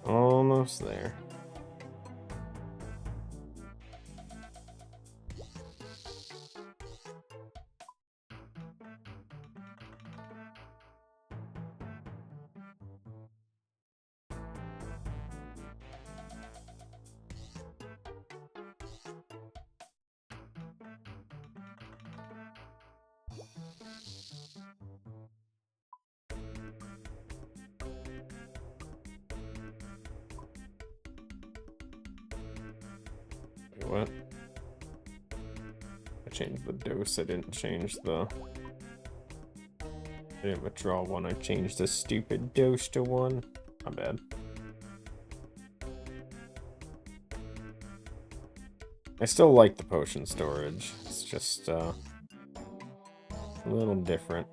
Almost there. Wait, what? I changed the dose, I didn't change the... I didn't withdraw one, I changed the stupid dose to 1. My bad. I still like the potion storage. It's just, a little different.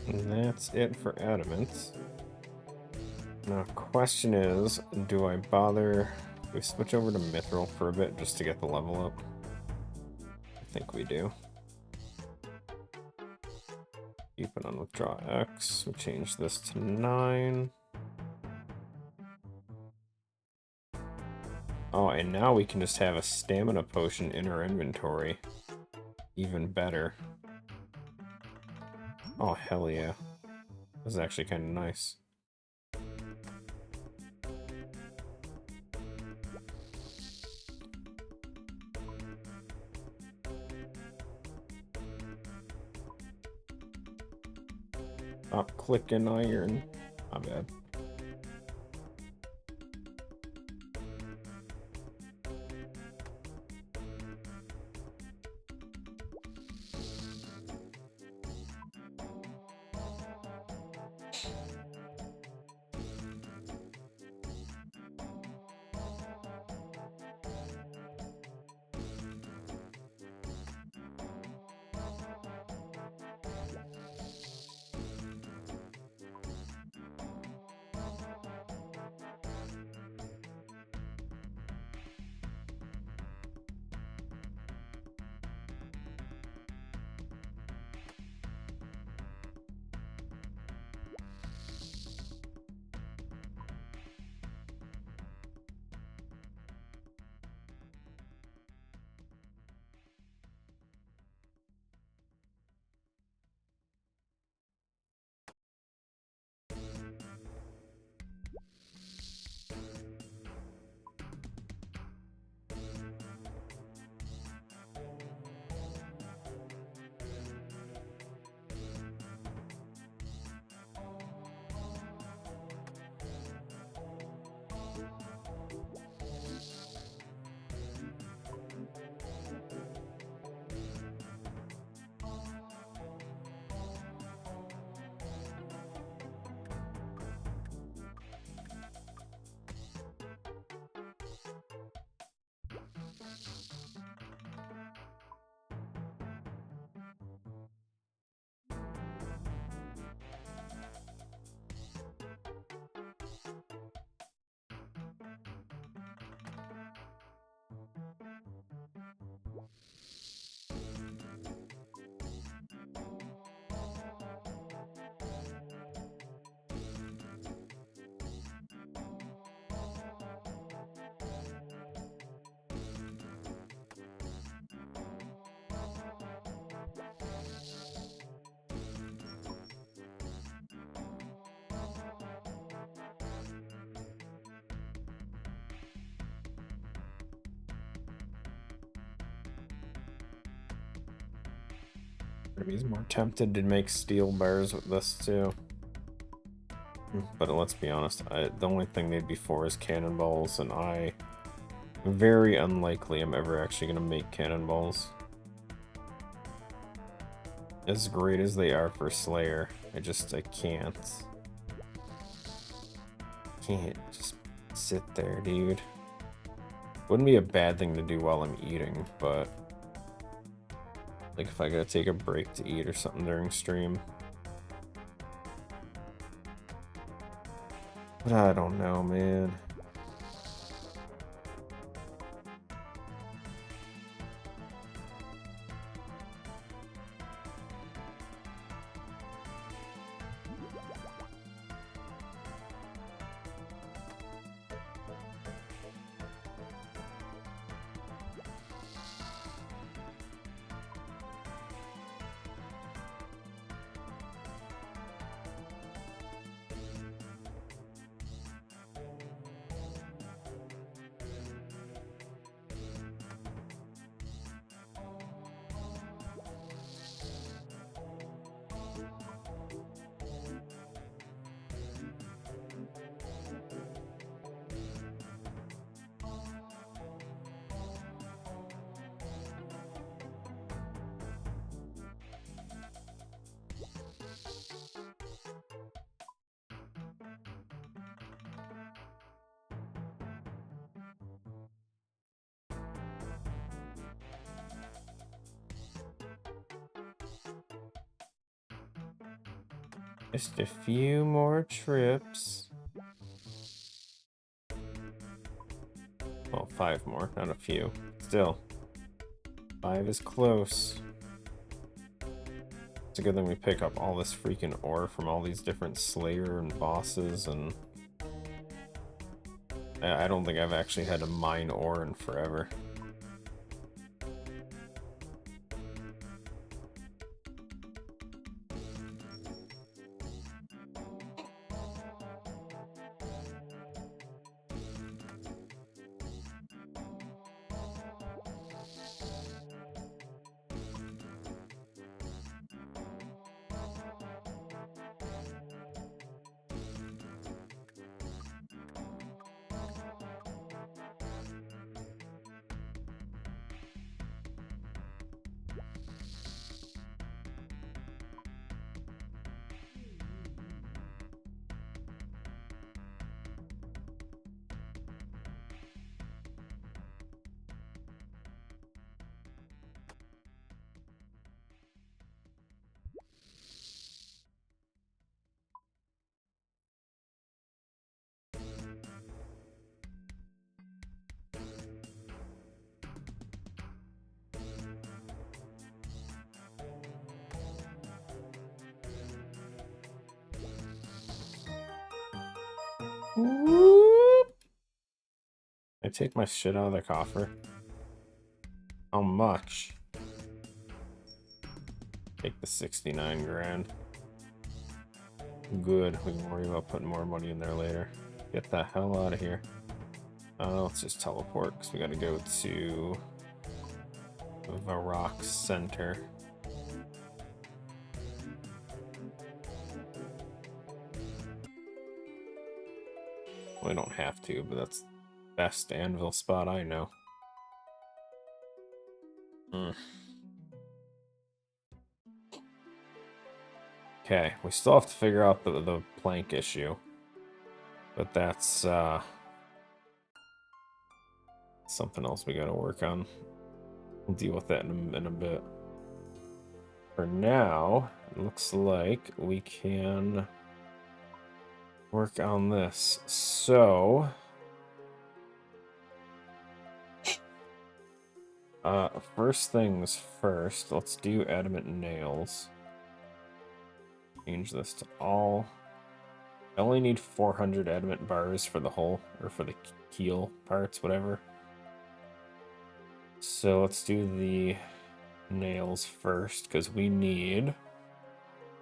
And that's it for adamant. Now, question is, do I bother... Do we switch over to mithril for a bit just to get the level up? I think we do. Keep it on withdraw X. We change this to 9. Oh, and now we can just have a stamina potion in our inventory. Even better. Oh, hell yeah. This is actually kind of nice. Stop clicking iron. My bad. He's more tempted to make steel bars with this too. But let's be honest, the only thing they'd be for is cannonballs, and very unlikely I'm ever actually going to make cannonballs. As great as they are for Slayer, I can't. Can't just sit there, dude. Wouldn't be a bad thing to do while I'm eating, but... like if I gotta take a break to eat or something during stream. But I don't know, man. Just a few more trips. Well, 5 more, not a few. Still, 5 is close. It's a good thing we pick up all this freaking ore from all these different Slayer and bosses, and I don't think I've actually had to mine ore in forever. I take my shit out of the coffer. How much? Take the 69 grand. Good, we can worry about putting more money in there later. Get the hell out of here. Let's just teleport, because we gotta go to Varrock Center. We don't have to, but that's the best anvil spot I know. Okay, we still have to figure out the plank issue. But that's something else we gotta work on. We'll deal with that in a bit. For now, it looks like we can work on this. So, first things first, let's do adamant nails. Change this to all. I only need 400 adamant bars for the hull, or for the keel parts, whatever. So let's do the nails first, because we need...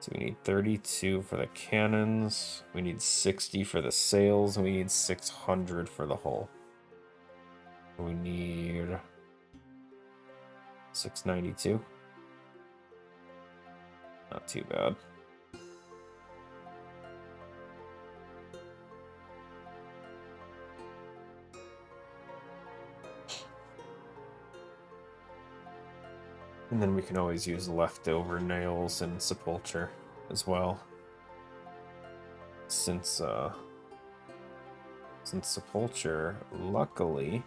So we need 32 for the cannons, we need 60 for the sails, and we need 600 for the hull. We need 692. Not too bad. And then we can always use leftover nails and sepulture as well. Since sepulture, luckily,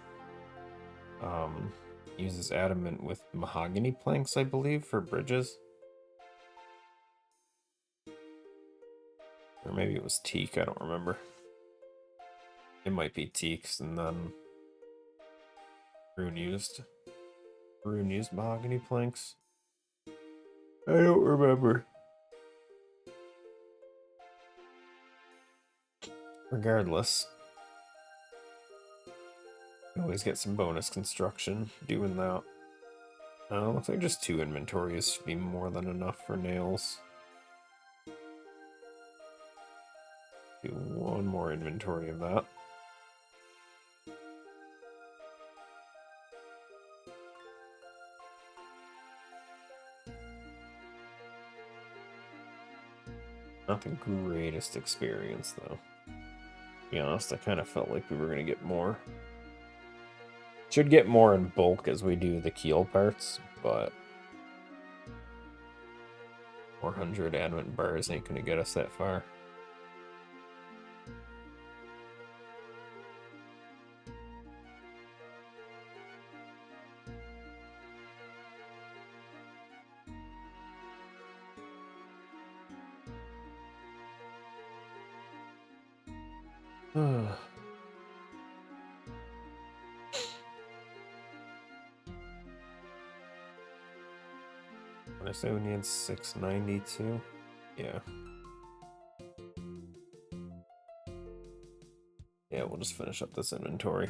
uses adamant with mahogany planks, I believe, for bridges. Or maybe it was teak, I don't remember. It might be teaks, and then Rune used mahogany planks. I don't remember. Regardless, you always get some bonus construction doing that. Looks like just 2 inventories should be more than enough for nails. Do 1 more inventory of that. Not the greatest experience, though. To be honest, I kind of felt like we were going to get more. Should get more in bulk as we do the keel parts, but 400 adamant bars ain't going to get us that far. When I say we need 692, yeah. Yeah, we'll just finish up this inventory.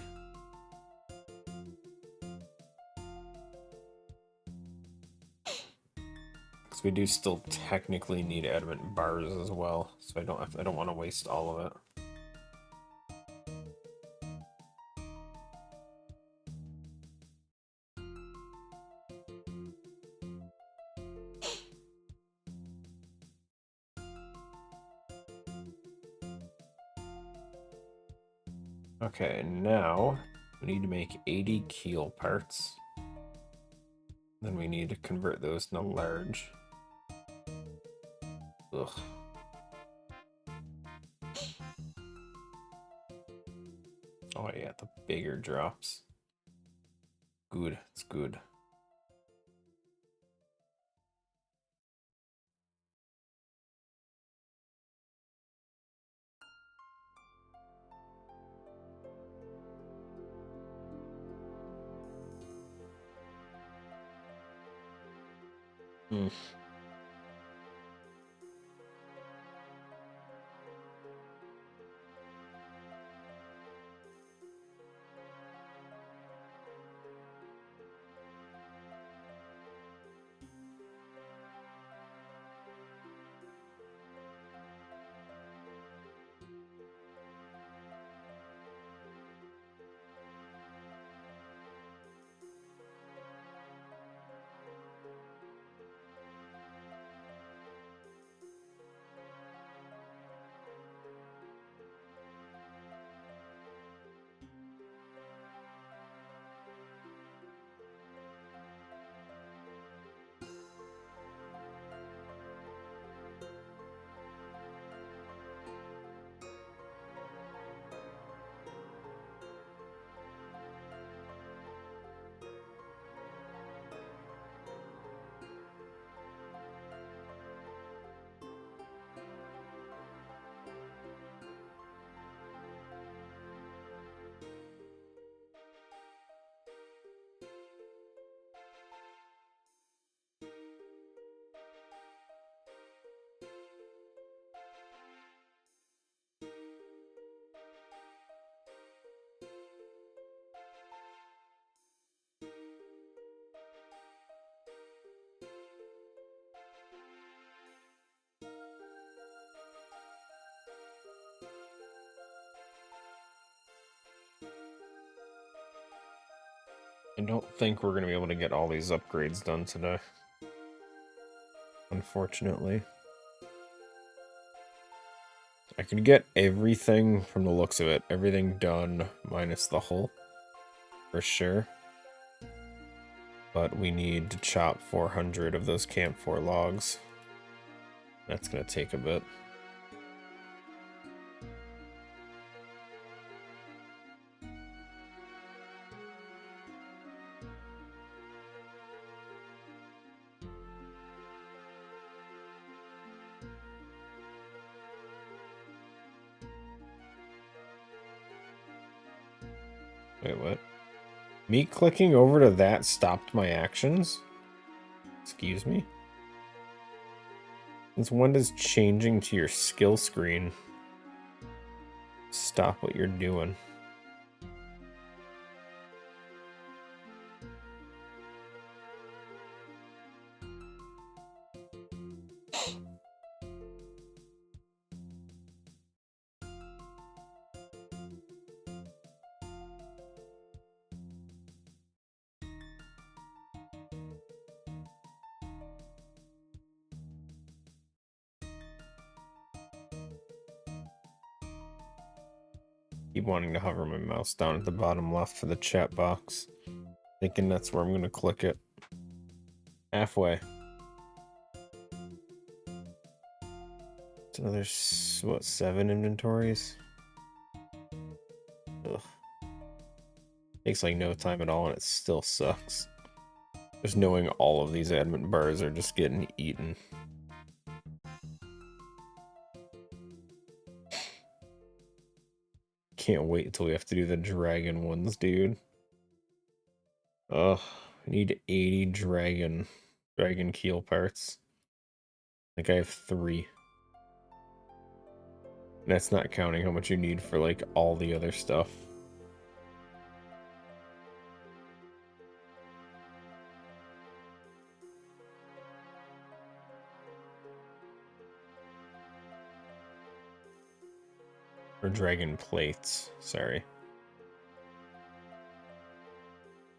Because we do still technically need adamant bars as well, so I don't want to waste all of it. Okay, now we need to make 80 keel parts. Then we need to convert those into large. Ugh. Oh yeah, the bigger drops. Good, it's good. Hmm. I don't think we're going to be able to get all these upgrades done today. Unfortunately. I can get everything from the looks of it. Everything done minus the hull. For sure. But we need to chop 400 of those camp 4 logs. That's going to take a bit. Wait, what? Me clicking over to that stopped my actions? Excuse me? Since when does changing to your skill screen stop what you're doing? Keep wanting to hover my mouse down at the bottom left for the chat box. Thinking that's where I'm going to click it. Halfway. It's another, what, 7 inventories? Ugh. Takes like no time at all and it still sucks. Just knowing all of these admin bars are just getting eaten. can't wait until we have to do the dragon ones, dude. Ugh, I need 80 dragon keel parts. Like I have 3. And that's not counting how much you need for like all the other stuff. Or dragon plates, sorry.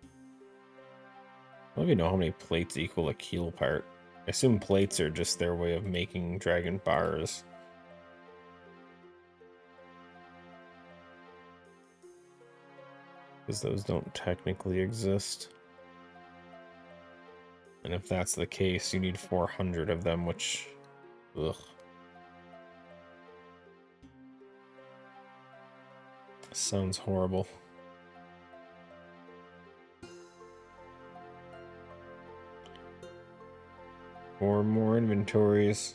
I don't even know how many plates equal a keel part. I assume plates are just their way of making dragon bars. Because those don't technically exist. And if that's the case, you need 400 of them, which... ugh. Sounds horrible. 4 more inventories.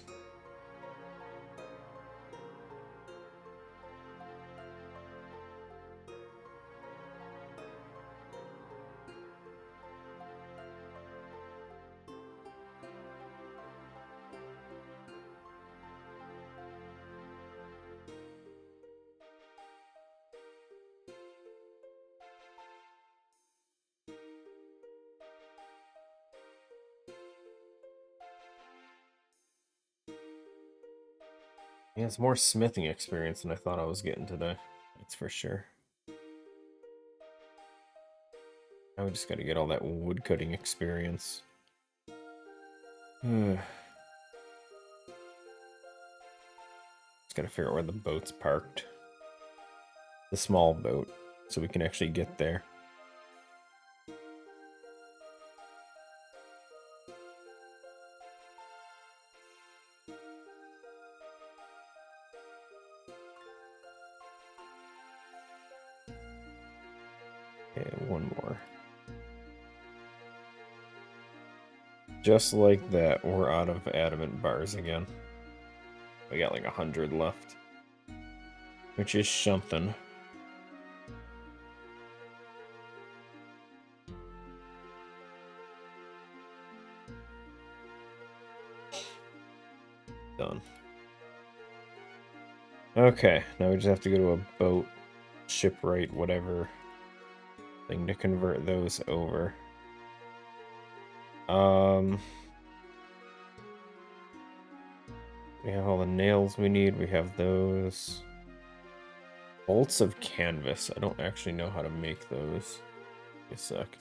Yeah, it's more smithing experience than I thought I was getting today. That's for sure. Now we just gotta get all that wood cutting experience. Just gotta figure out where the boat's parked. The small boat, so we can actually get there. Okay, one more. Just like that, we're out of adamant bars again. We got like 100 left. Which is something. Done. Okay, now we just have to go to a boat, shipwright, whatever thing to convert those over. We have all the nails we need. We have those. Bolts of canvas. I don't actually know how to make those. Give me a sec.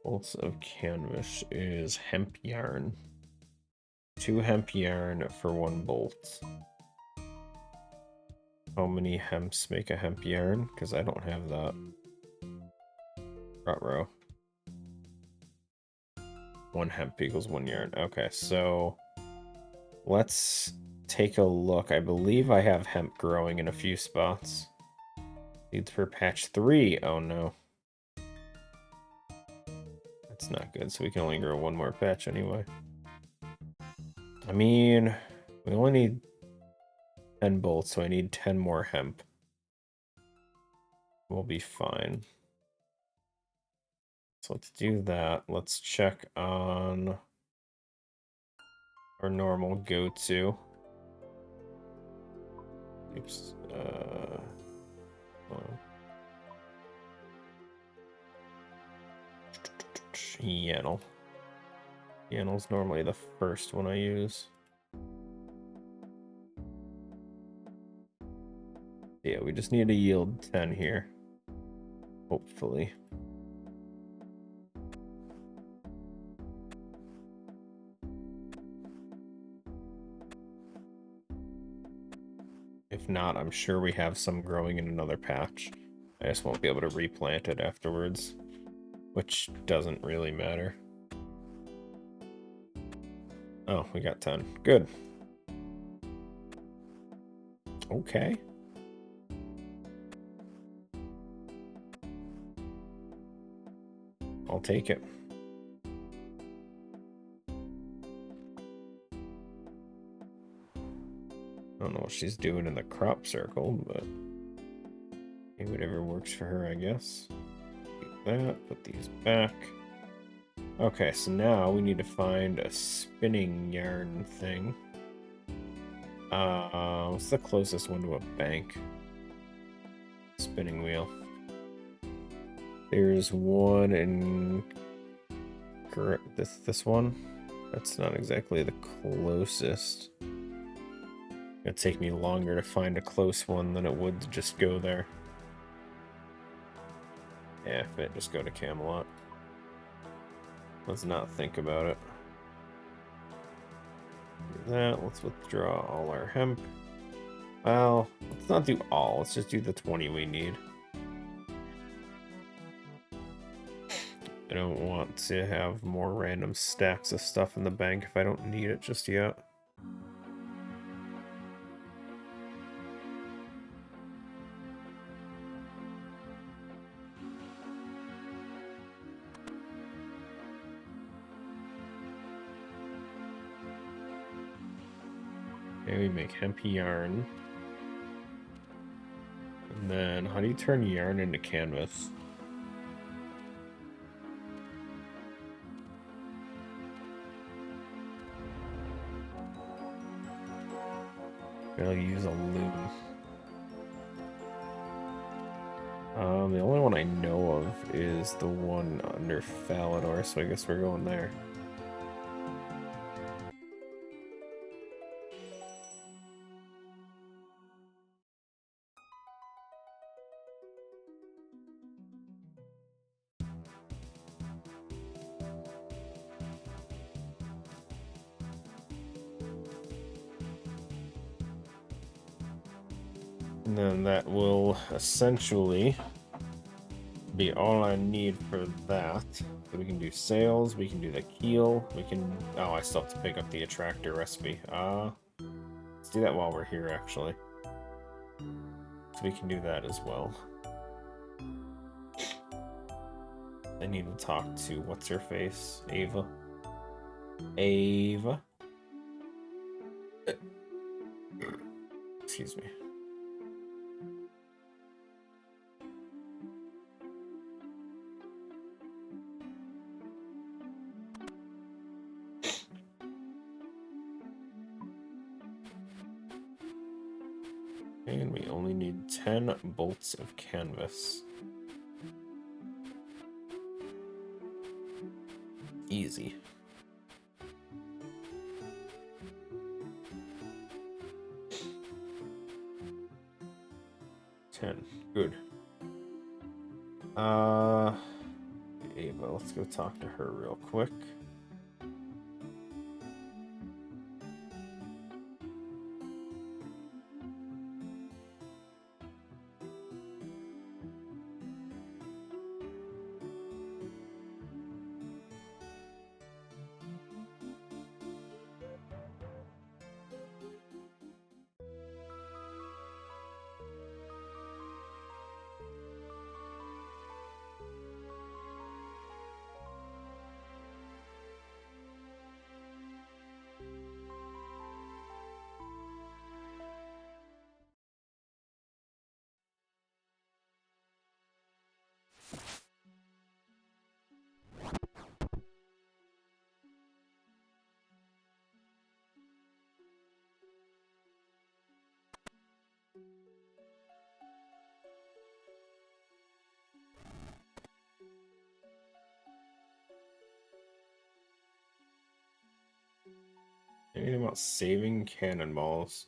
Bolts of canvas is hemp yarn. 2 hemp yarn for 1 bolt. How many hemps make a hemp yarn? Because I don't have that. Ruh-roh. 1 hemp equals 1 yarn. Okay, so let's take a look. I believe I have hemp growing in a few spots. Seeds for patch 3. Oh no. That's not good, so we can only grow 1 more patch anyway. I mean, we only need 10 bolts, so I need 10 more hemp. We'll be fine. So let's do that. Let's check on our normal go-to. Oops. Yannel. Yannel's normally the first one I use. Yeah, we just need to yield 10 here. Hopefully. If not, I'm sure we have some growing in another patch. I just won't be able to replant it afterwards, which doesn't really matter. Oh, we got 10. Good. Okay. I'll take it. I don't know what she's doing in the crop circle, but whatever works for her, I guess. Do that, put these back. Okay, so now we need to find a spinning yarn thing. What's the closest one to a bank? Spinning wheel. There's one in this one. That's not exactly the closest. It'd take me longer to find a close one than it would to just go there. Yeah, just go to Camelot. Let's not think about it. Do that. Let's withdraw all our hemp. Well, let's not do all. Let's just do the 20 we need. I don't want to have more random stacks of stuff in the bank if I don't need it just yet. Okay, we make hemp yarn. And then, how do you turn yarn into canvas? I'll use a loom. The only one I know of is the one under Falador, so I guess we're going there. And then that will essentially be all I need for that. So we can do sails, we can do the keel, we can... Oh, I still have to pick up the attractor recipe. Let's do that while we're here, actually. So we can do that as well. I need to talk to what's-her-face? Ava. Ava. Excuse me. And we only need 10 bolts of canvas. Easy. Good. Ava, let's go talk to her real quick. Anything about saving cannonballs?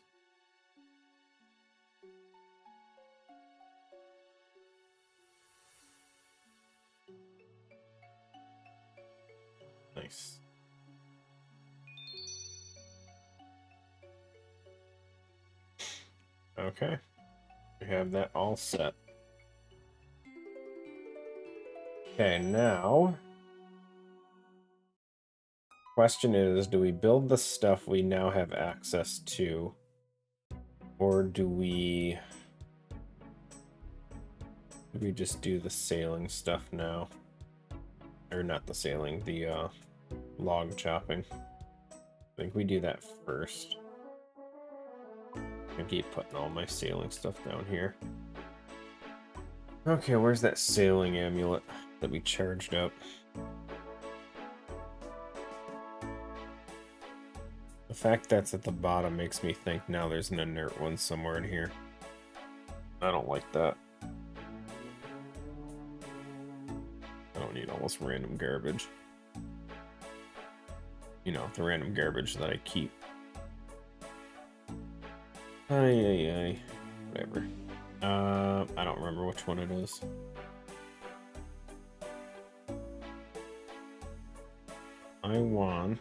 Nice. Okay. We have that all set. Okay, now... Question is, do we build the stuff we now have access to? Or do we just do the sailing stuff now? Or not the sailing, the log chopping. I think we do that first. I keep putting all my sailing stuff down here. Okay, where's that sailing amulet that we charged up? The fact that's at the bottom makes me think now there's an inert one somewhere in here. I don't like that. I don't need almost random garbage. You know, the random garbage that I keep. Ay. Whatever. I don't remember which one it is. I want...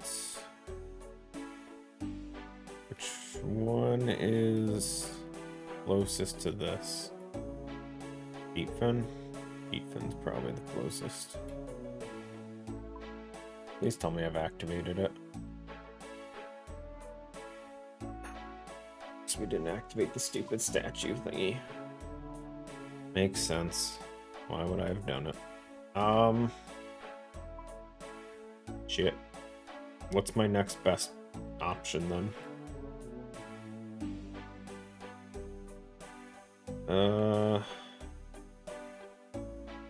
Which one is closest to this? Heat fin? Heat fin's probably the closest. Please tell me I've activated it. So we didn't activate the stupid statue thingy. Makes sense. Why would I have done it? Shit. What's my next best option then?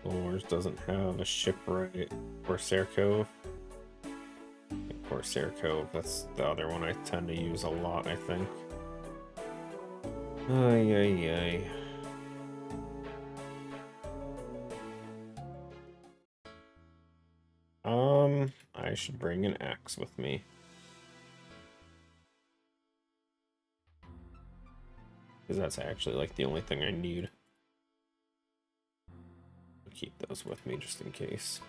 Ours doesn't have a shipwright. Corsair Cove. Corsair Cove, that's the other one I tend to use a lot, I think. Ay. I should bring an axe with me. Because that's actually like the only thing I need. I'll keep those with me just in case.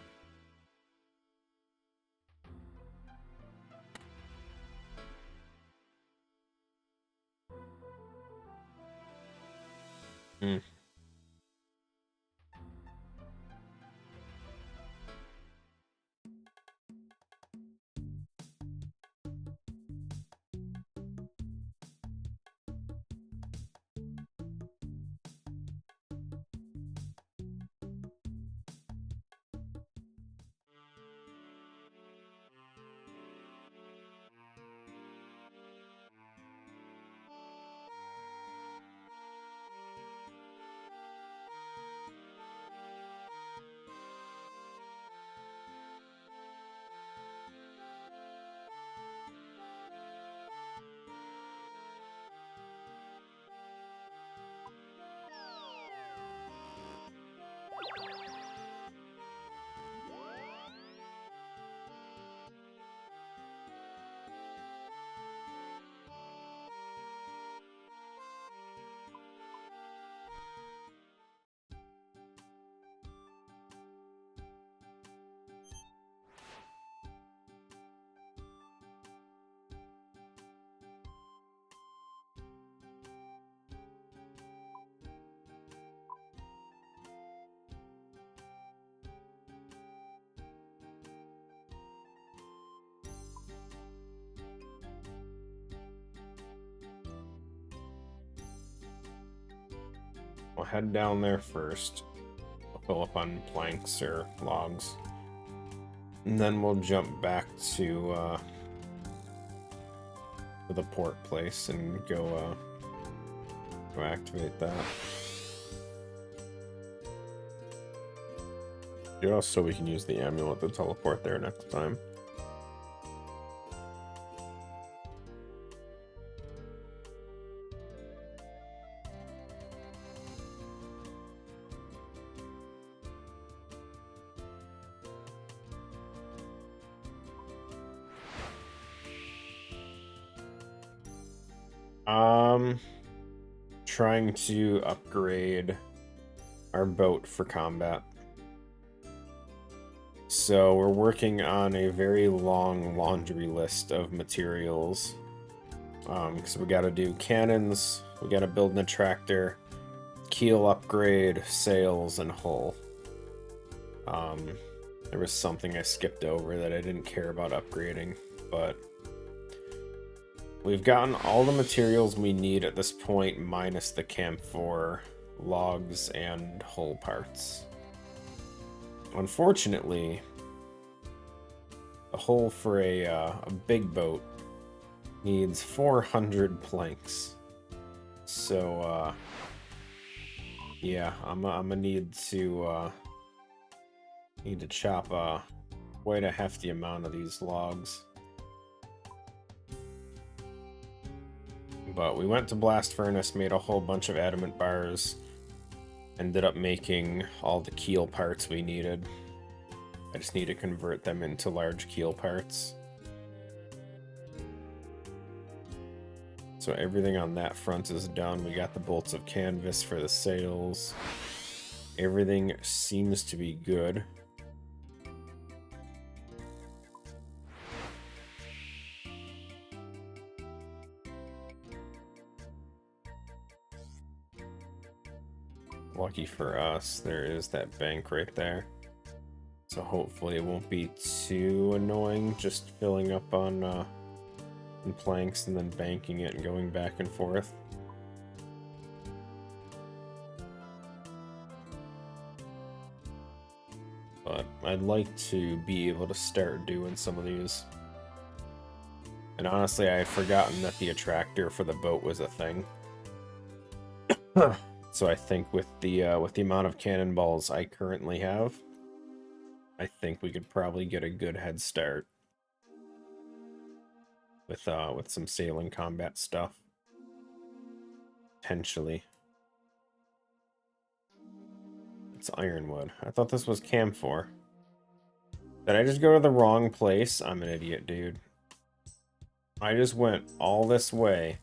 We'll head down there first. We'll fill up on planks or logs. And then we'll jump back to the port place and go activate that. Just so we can use the amulet to teleport there next time. Trying to upgrade our boat for combat. So we're working on a very long laundry list of materials. Because we gotta do cannons, we gotta build an attractor, keel upgrade, sails, and hull. There was something I skipped over that I didn't care about upgrading, but we've gotten all the materials we need at this point, minus the camphor, logs, and hull parts. Unfortunately, The hull for a big boat needs 400 planks. So, yeah, I'm gonna need to chop quite a hefty amount of these logs. But we went to Blast Furnace, made a whole bunch of adamant bars, ended up making all the keel parts we needed. I just need to convert them into large keel parts. So everything on that front is done. We got the bolts of canvas for the sails. Everything seems to be good. Lucky for us, there is that bank right there. So hopefully it won't be too annoying just filling up on planks and then banking it and going back and forth. But I'd like to be able to start doing some of these. And honestly, I had forgotten that the attractor for the boat was a thing. So I think with the amount of cannonballs I currently have, I think we could probably get a good head start with some sailing combat stuff. Potentially. It's ironwood. I thought this was camphor. Did I just go to the wrong place? I'm an idiot, dude. I just went all this way.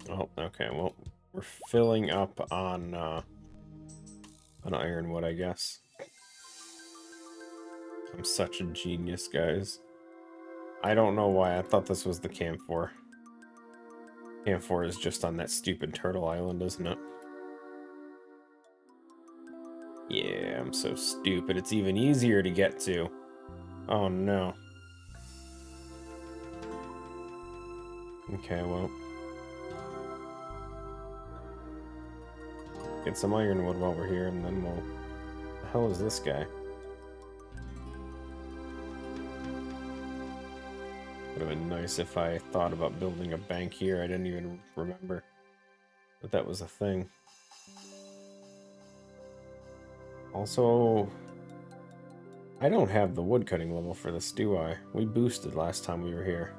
Oh, okay, well, we're filling up on ironwood, I guess. I'm such a genius, guys. I don't know why I thought this was the camphor. Camphor is just on that stupid turtle island, isn't it? Yeah, I'm so stupid. It's even easier to get to. Oh, no. Okay, well. Get some ironwood while we're here, and then we'll... What the hell is this guy? Would have been nice if I thought about building a bank here. I didn't even remember that that was a thing. Also, I don't have the woodcutting level for this, do I? We boosted last time we were here.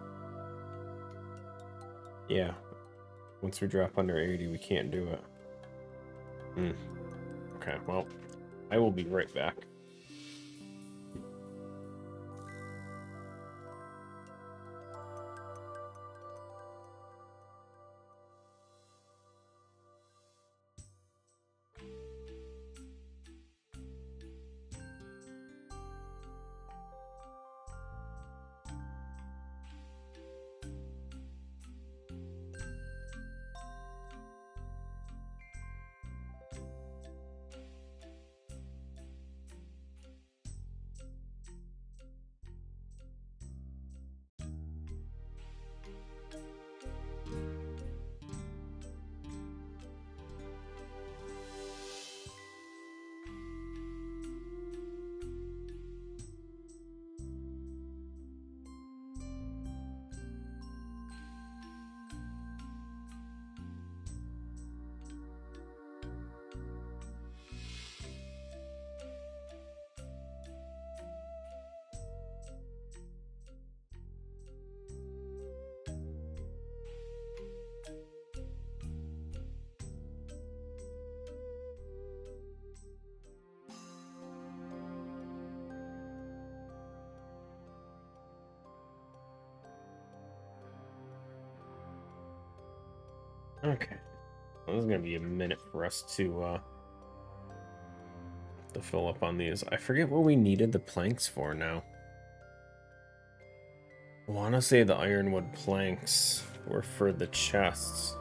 Yeah. Once we drop under 80, we can't do it. Okay, well, I will be right back. Okay. Well, this is gonna be a minute for us to fill up on these. I forget what we needed the planks for now. I want to say the ironwood planks were for the chests.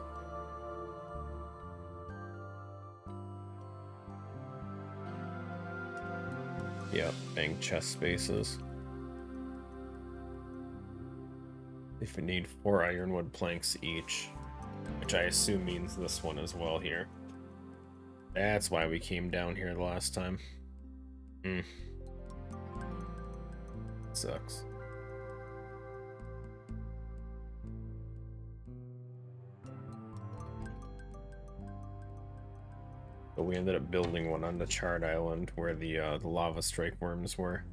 Yep, bank chest spaces. If we need 4 ironwood planks each, which I assume means this one as well here. That's why we came down here the last time. sucks. But we ended up building one on the Charred Island where the lava strike worms were.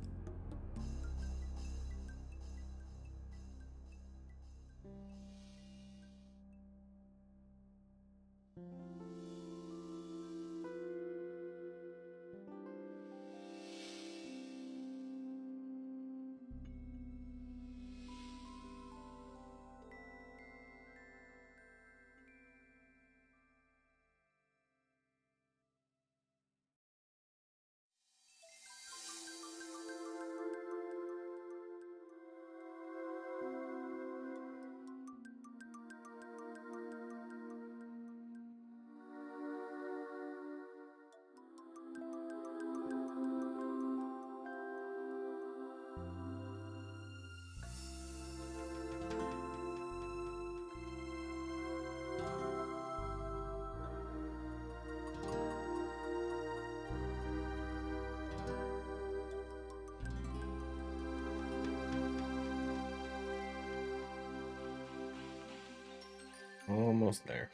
Almost there.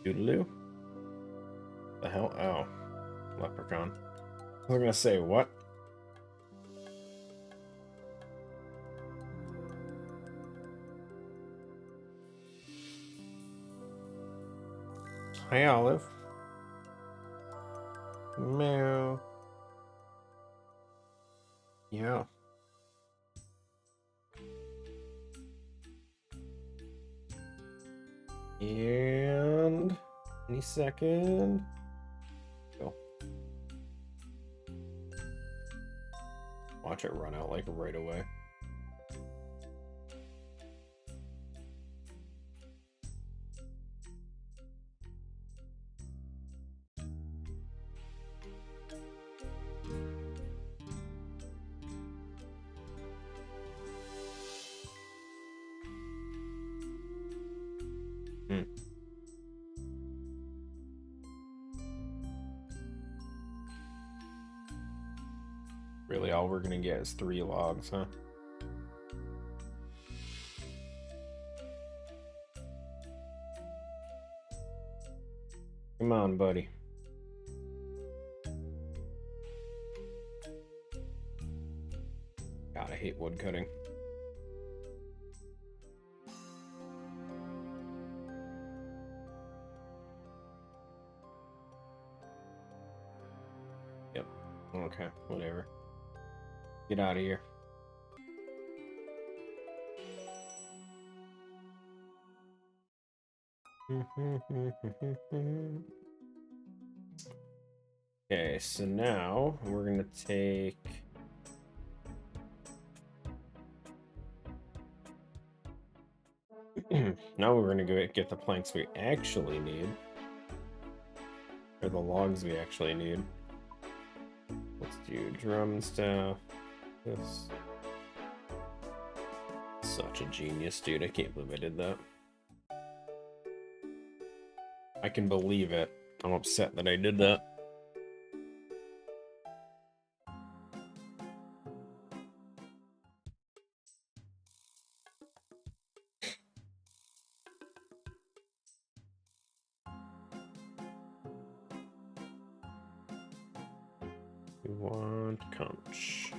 Doodaloo? The hell? Oh. Leprechaun. I was gonna say, what? Hi, Olive. Meow. Yeah. And any second. Go. Watch it run out like right away. Really, all we're gonna get is 3 logs, huh? Come on, buddy. God, I hate wood cutting. Yep. Okay, whatever. Get out of here. Okay, so now we're gonna take... now we're gonna go get the planks we actually need. Or the logs we actually need. Let's do drum stuff. This. Such a genius, dude. I can't believe I did that. I can believe it. I'm upset that I did that. We want conch.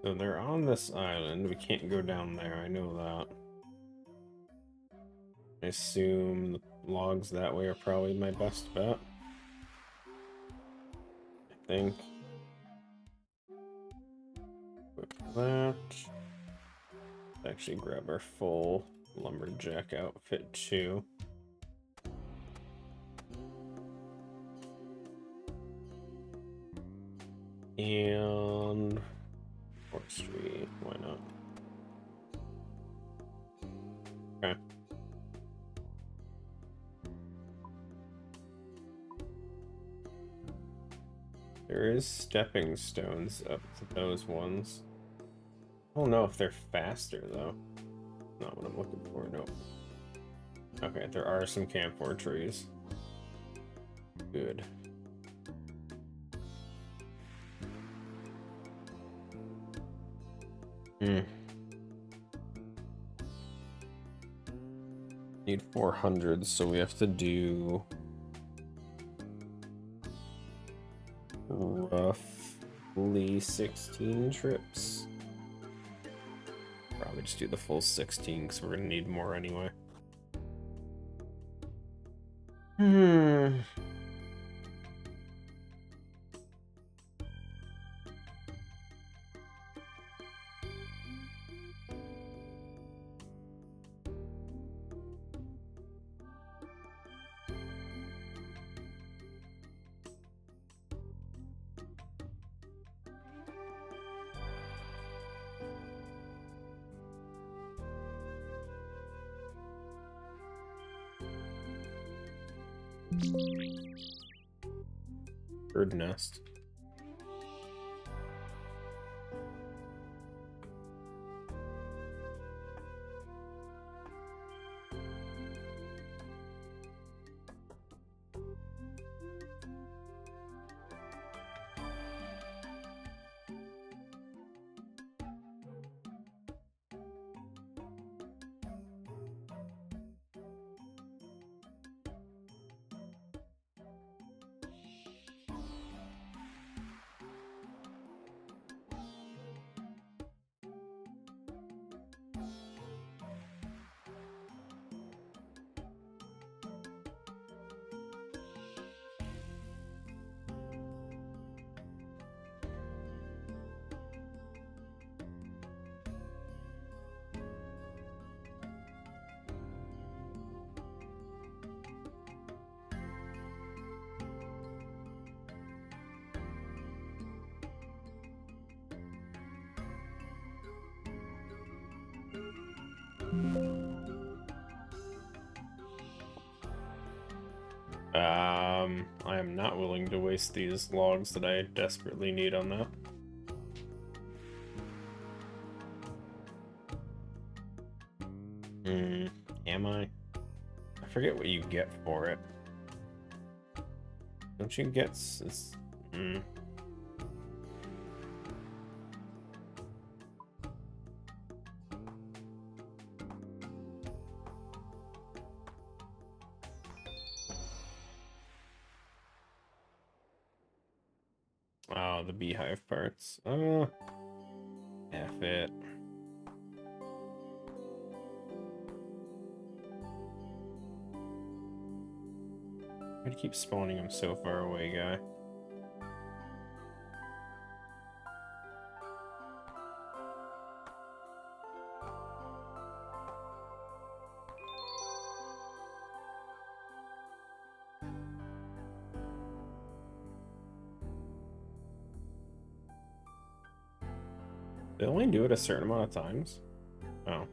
So they're on this island. We can't go down there. I know that. I assume the logs that way are probably my best bet. I think. Equip that. Actually grab our full lumberjack outfit too. And forestry, why not? Okay. There is stepping stones up to those ones. I don't know if they're faster, though. Not what I'm looking for, no. Okay, there are some camphor trees. Good. Need 400, so we have to do roughly 16 trips. Probably just do the full 16 because we're gonna need more anyway. Bird nest. I am not willing to waste these logs that I desperately need on that. Am I? I forget what you get for it. Don't you get... Oh, the beehive parts. F it. Why do you keep spawning him so far away, guy? They only do it a certain amount of times? Oh. I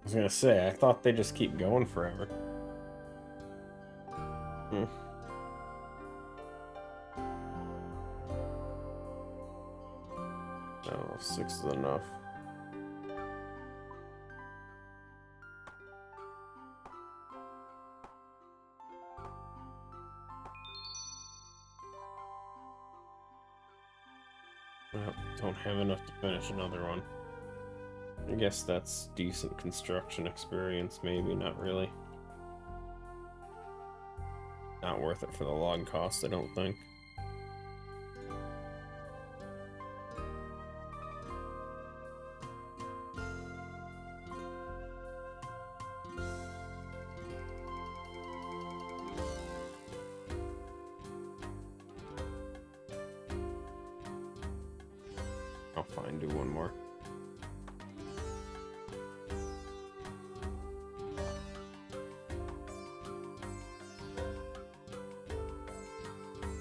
was gonna say, I thought they just keep going forever. No, 6 is enough. Well, don't have enough to finish another one. I guess that's decent construction experience, maybe, not really. Not worth it for the log cost, I don't think. I'll fine, do one more.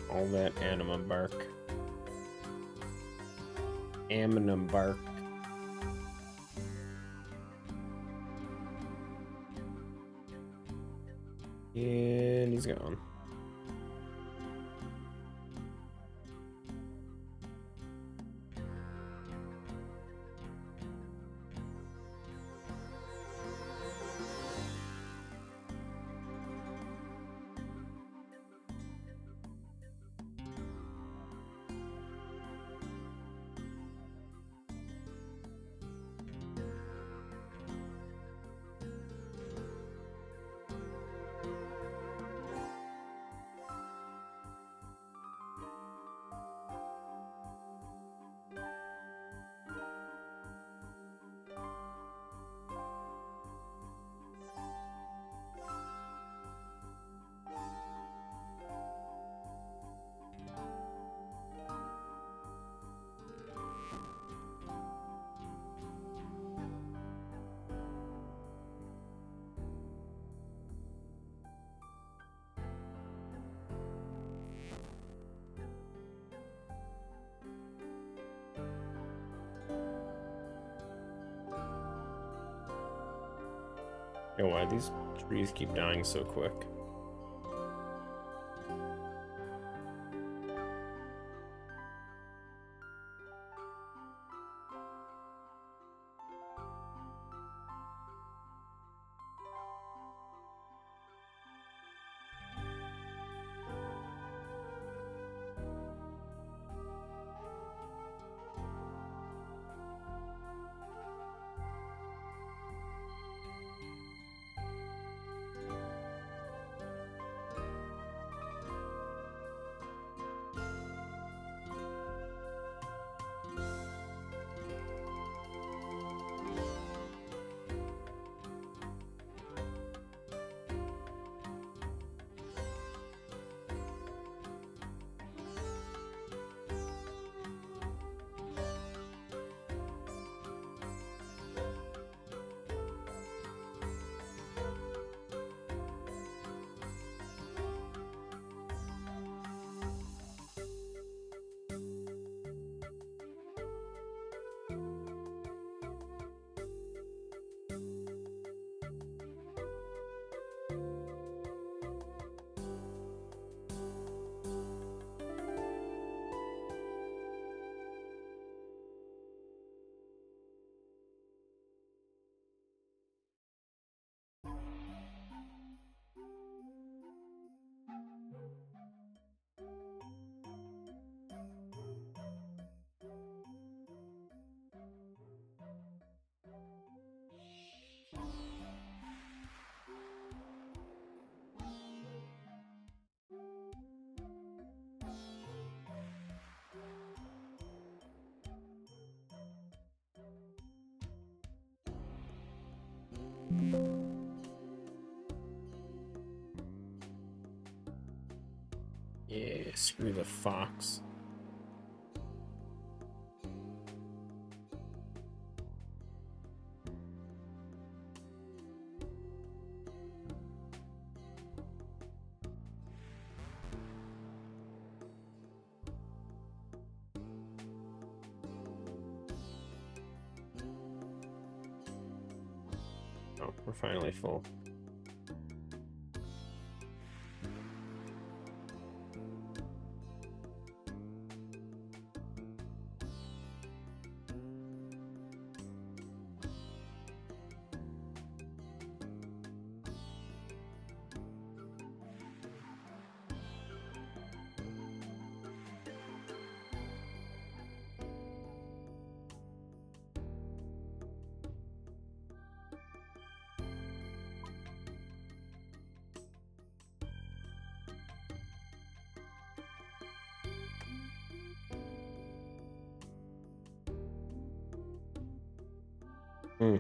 All that anima bark. Amina bark. And he's gone. Yo, why these trees keep dying so quick? Yeah, screw the fox. Oh, we're finally full. Hmm.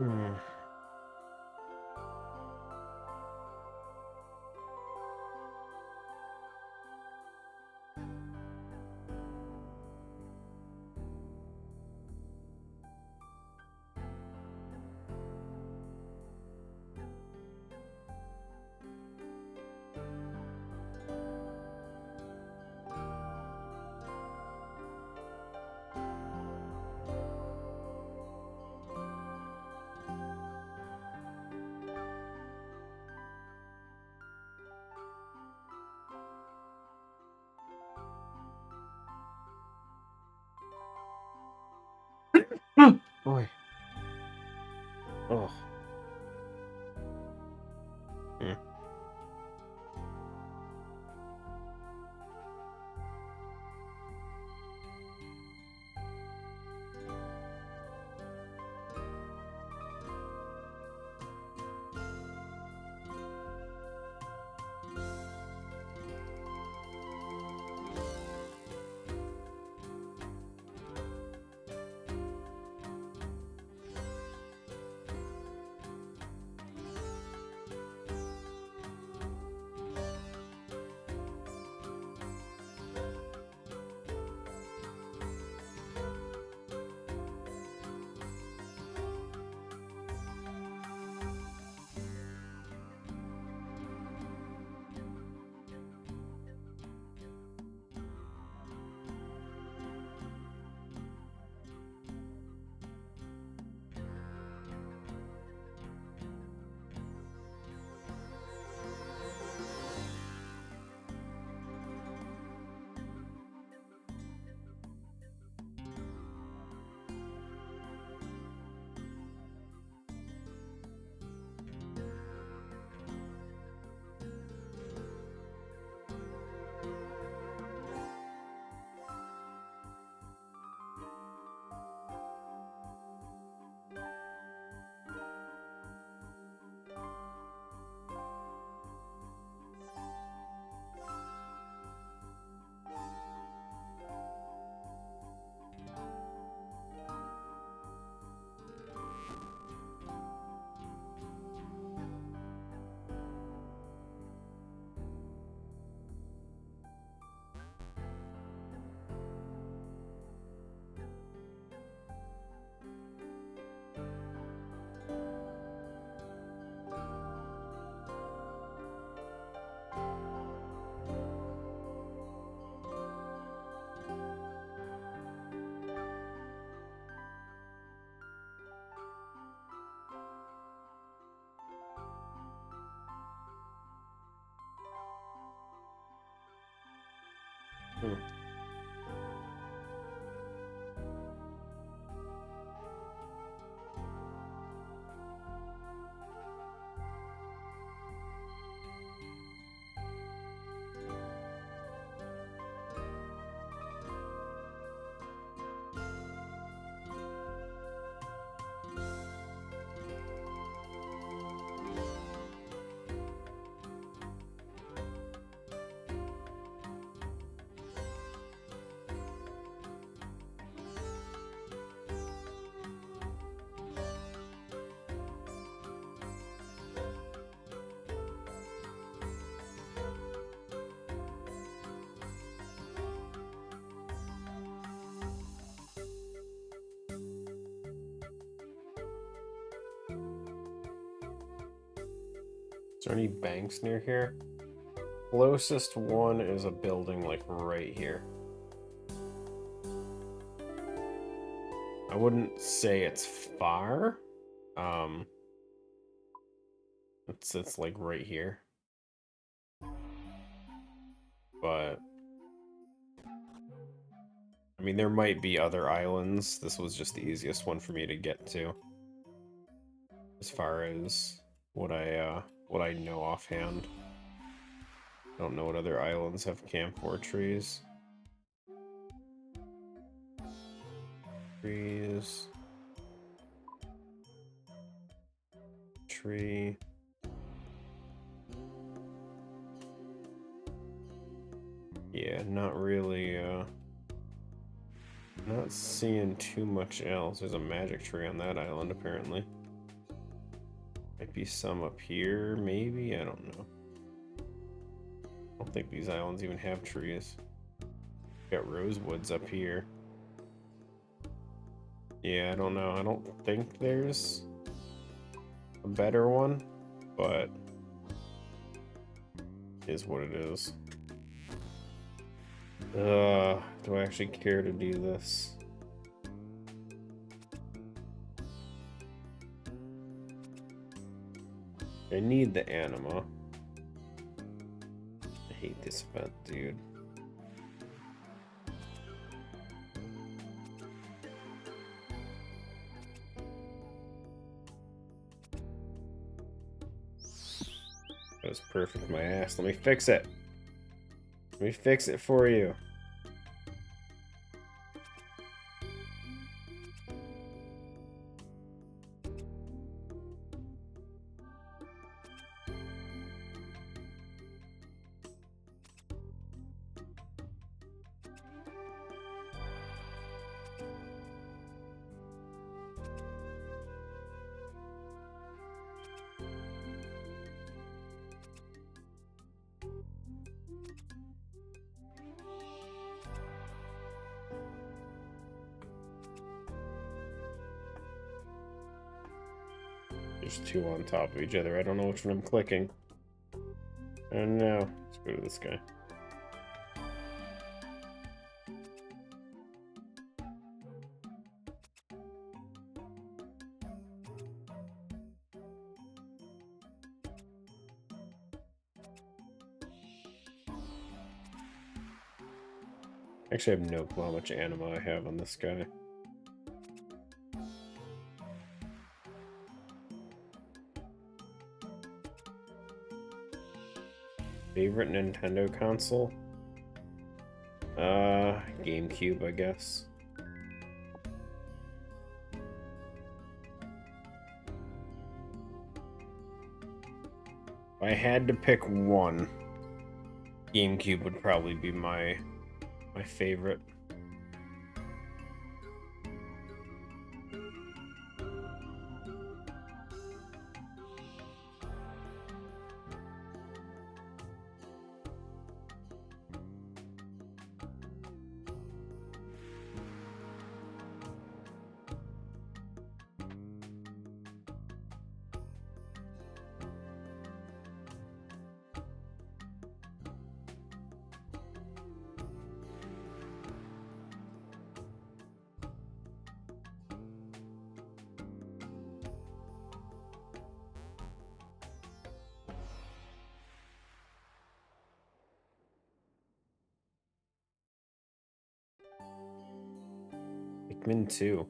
Hmm. Boy. Oh. Hmm. Hmm. Is there any banks near here? Closest one is a building like right here. I wouldn't say it's far. It's like right here. But I mean, there might be other islands. This was just the easiest one for me to get to, as far as what I know offhand. I don't know what other islands have camphor trees. Trees. Tree. Yeah, not really, not seeing too much else. There's a magic tree on that island, apparently. Might be some up here, maybe? I don't know. I don't think these islands even have trees. Got rosewoods up here. Yeah, I don't know. I don't think there's a better one, but it is what it is. Do I actually care to do this? I need the anima. I hate this event, dude. That was perfect, my ass. Let me fix it. Let me fix it for you. There's two on top of each other. I don't know which one I'm clicking. I don't know. Let's go to this guy. Actually, I have no clue how much anima I have on this guy. Favorite Nintendo console? GameCube, I guess. If I had to pick one, GameCube would probably be my favorite. Pikmin 2.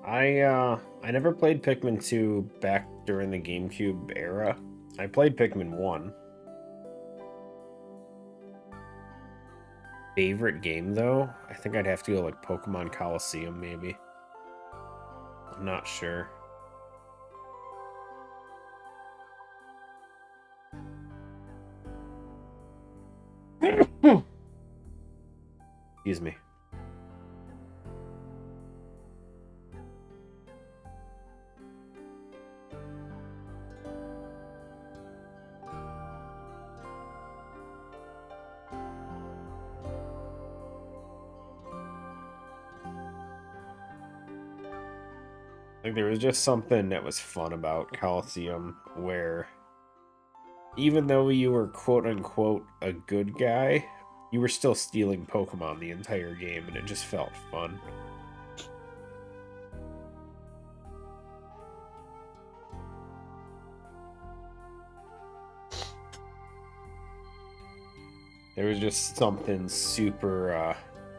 I never played Pikmin 2 back during the GameCube era. I played Pikmin 1. Favorite game though? I think I'd have to go like Pokemon Coliseum maybe. I'm not sure. Excuse me. Like there was just something that was fun about Coliseum where even though you were quote unquote a good guy, you were still stealing Pokemon the entire game and it just felt fun. There was just something super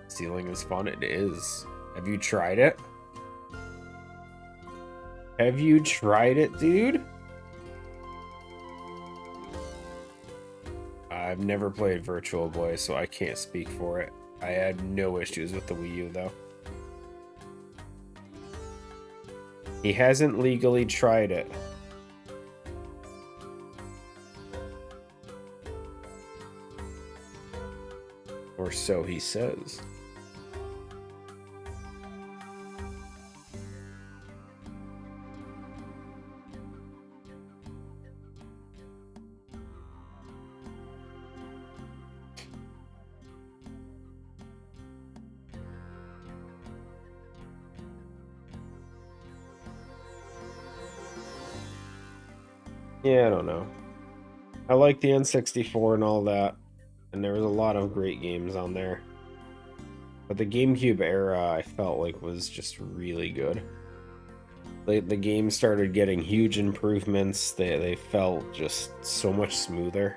stealing is fun. It is. Have you tried it? Have you tried it, dude? I've never played Virtual Boy, so I can't speak for it. I had no issues with the Wii U, though. He hasn't legally tried it. Or so he says. Yeah, I don't know. I like the N64 and all that, and there was a lot of great games on there. But the GameCube era, I felt like was just really good. The game started getting huge improvements. They felt just so much smoother.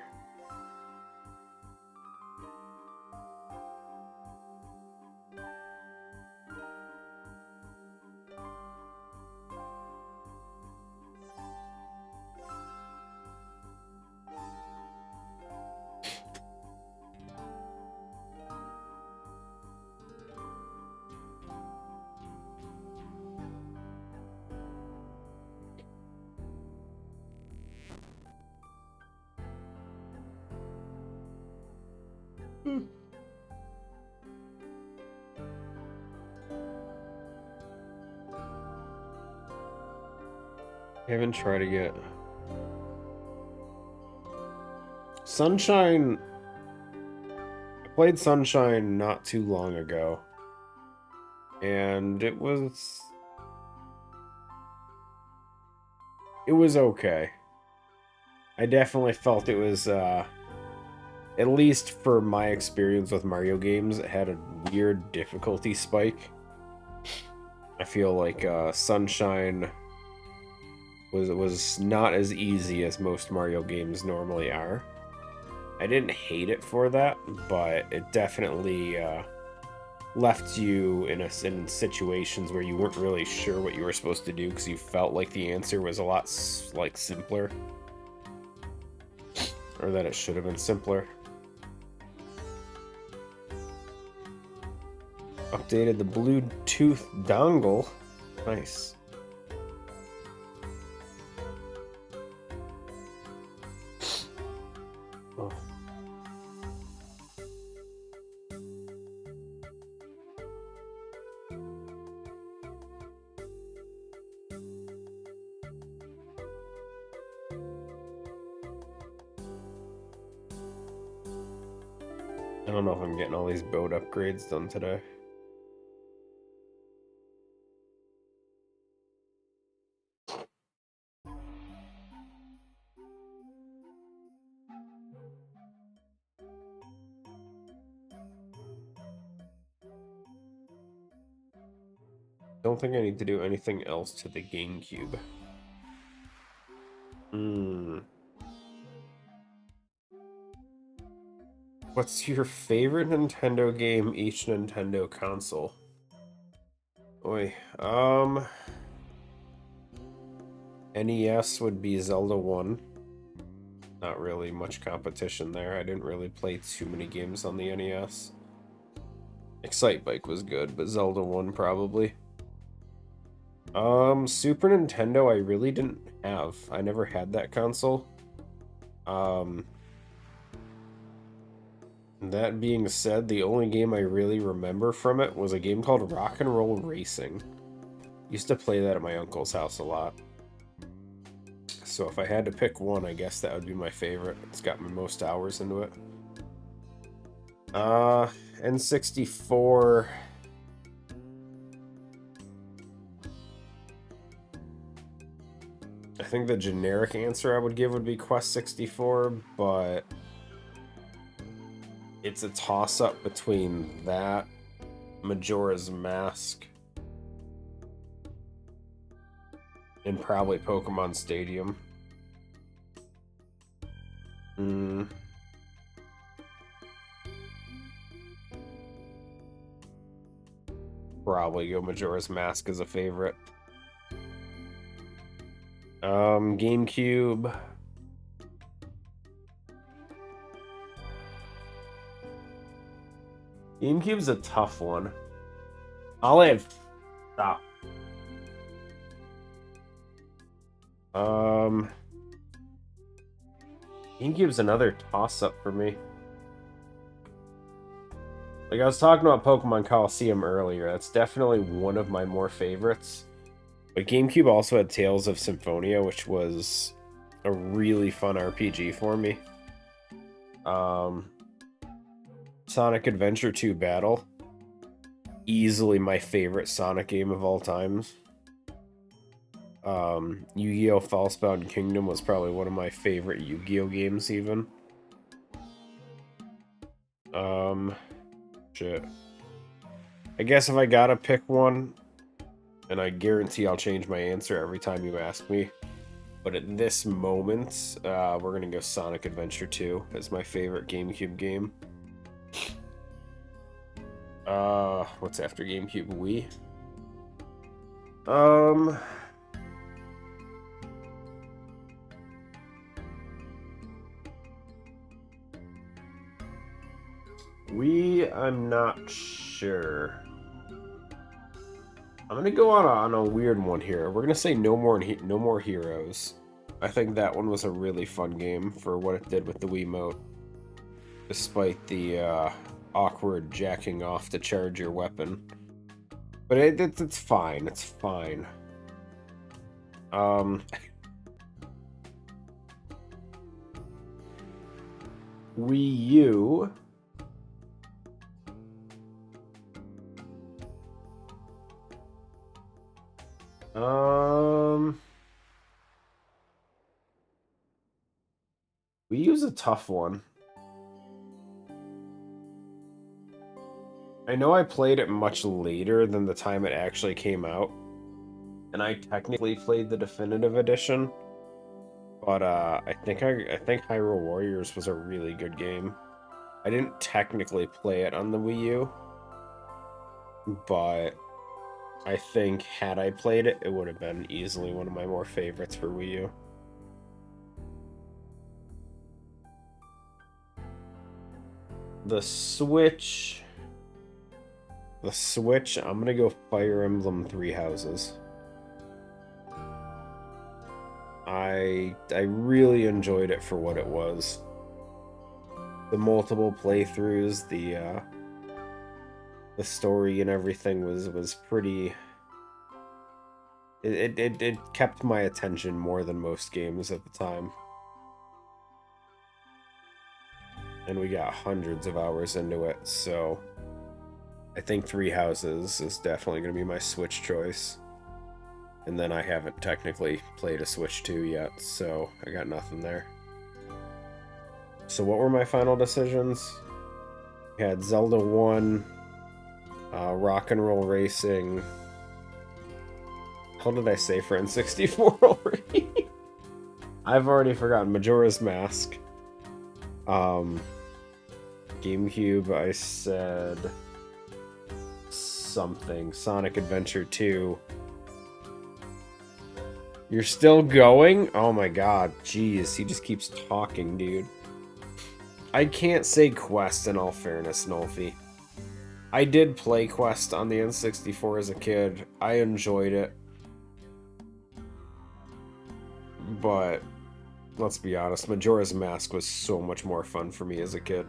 I haven't tried it yet. Sunshine. I played Sunshine not too long ago, and it was okay. I definitely felt it was at least for my experience with Mario games, it had a weird difficulty spike. I feel like Sunshine was not as easy as most Mario games normally are. I didn't hate it for that, but it definitely left you in situations where you weren't really sure what you were supposed to do because you felt like the answer was a lot like simpler, or that it should have been simpler. Updated the Bluetooth dongle. Nice. Oh. I don't know if I'm getting all these boat upgrades done today. Don't think I need to do anything else to the GameCube. What's your favorite Nintendo game, each Nintendo console? Oi, NES would be Zelda 1. Not really much competition there. I didn't really play too many games on the NES. Excite Bike was good, but Zelda 1 probably. Super Nintendo I really didn't have. I never had that console. That being said, the only game I really remember from it was a game called Rock and Roll Racing. Used to play that at my uncle's house a lot. So if I had to pick one, I guess that would be my favorite. It's got my most hours into it. N64. I think the generic answer I would give would be Quest 64, but it's a toss-up between that, Majora's Mask, and probably Pokemon Stadium. Probably go Majora's Mask as a favorite. GameCube. GameCube's a tough one. I'll have... Stop. GameCube's another toss-up for me. Like I was talking about Pokemon Coliseum earlier, that's definitely one of my more favorites. But GameCube also had Tales of Symphonia, which was a really fun RPG for me. Sonic Adventure 2 Battle. Easily my favorite Sonic game of all times. Yu-Gi-Oh! Falsebound Kingdom was probably one of my favorite Yu-Gi-Oh! Games, even. Shit. I guess if I gotta pick one, and I guarantee I'll change my answer every time you ask me, but at this moment, we're gonna go Sonic Adventure 2 as my favorite GameCube game. What's after GameCube? Wii? Wii, I'm not sure. I'm gonna go on a weird one here. We're gonna say No More Heroes. I think that one was a really fun game for what it did with the Wiimote. Despite the awkward jacking off to charge your weapon. But it's fine. It's fine. Wii U. Wii U's a tough one. I know I played it much later than the time it actually came out, and I technically played the definitive edition, but I think Hyrule Warriors was a really good game. I didn't technically play it on the Wii U, but I think had I played it, it would have been easily one of my more favorites for Wii U. The Switch, I'm gonna go Fire Emblem Three Houses. I really enjoyed it for what it was. The multiple playthroughs, the story and everything was pretty. It kept my attention more than most games at the time. And we got hundreds of hours into it, so I think Three Houses is definitely going to be my Switch choice. And then I haven't technically played a Switch 2 yet, so I got nothing there. So what were my final decisions? We had Zelda 1, Rock and Roll Racing. How did I say for N64 already? I've already forgotten. Majora's Mask. GameCube, I said something. Sonic Adventure 2. You're still going? Oh my god, jeez, he just keeps talking, dude. I can't say Quest in all fairness, Nolfi. I did play Quest on the N64 as a kid. I enjoyed it. But let's be honest, Majora's Mask was so much more fun for me as a kid.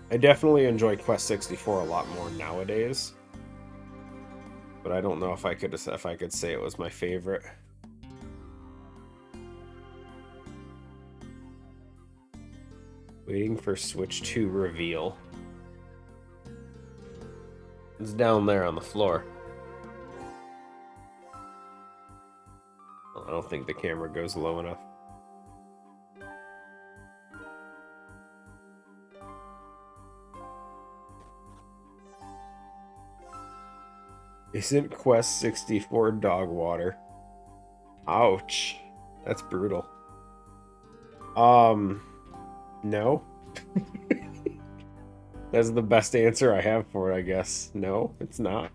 I definitely enjoy Quest 64 a lot more nowadays, but I don't know if I could say it was my favorite. Waiting for Switch 2 reveal. It's down there on the floor. I don't think the camera goes low enough. Isn't Quest 64 dog water? Ouch. That's brutal. No. That's the best answer I have for it, I guess. No, it's not.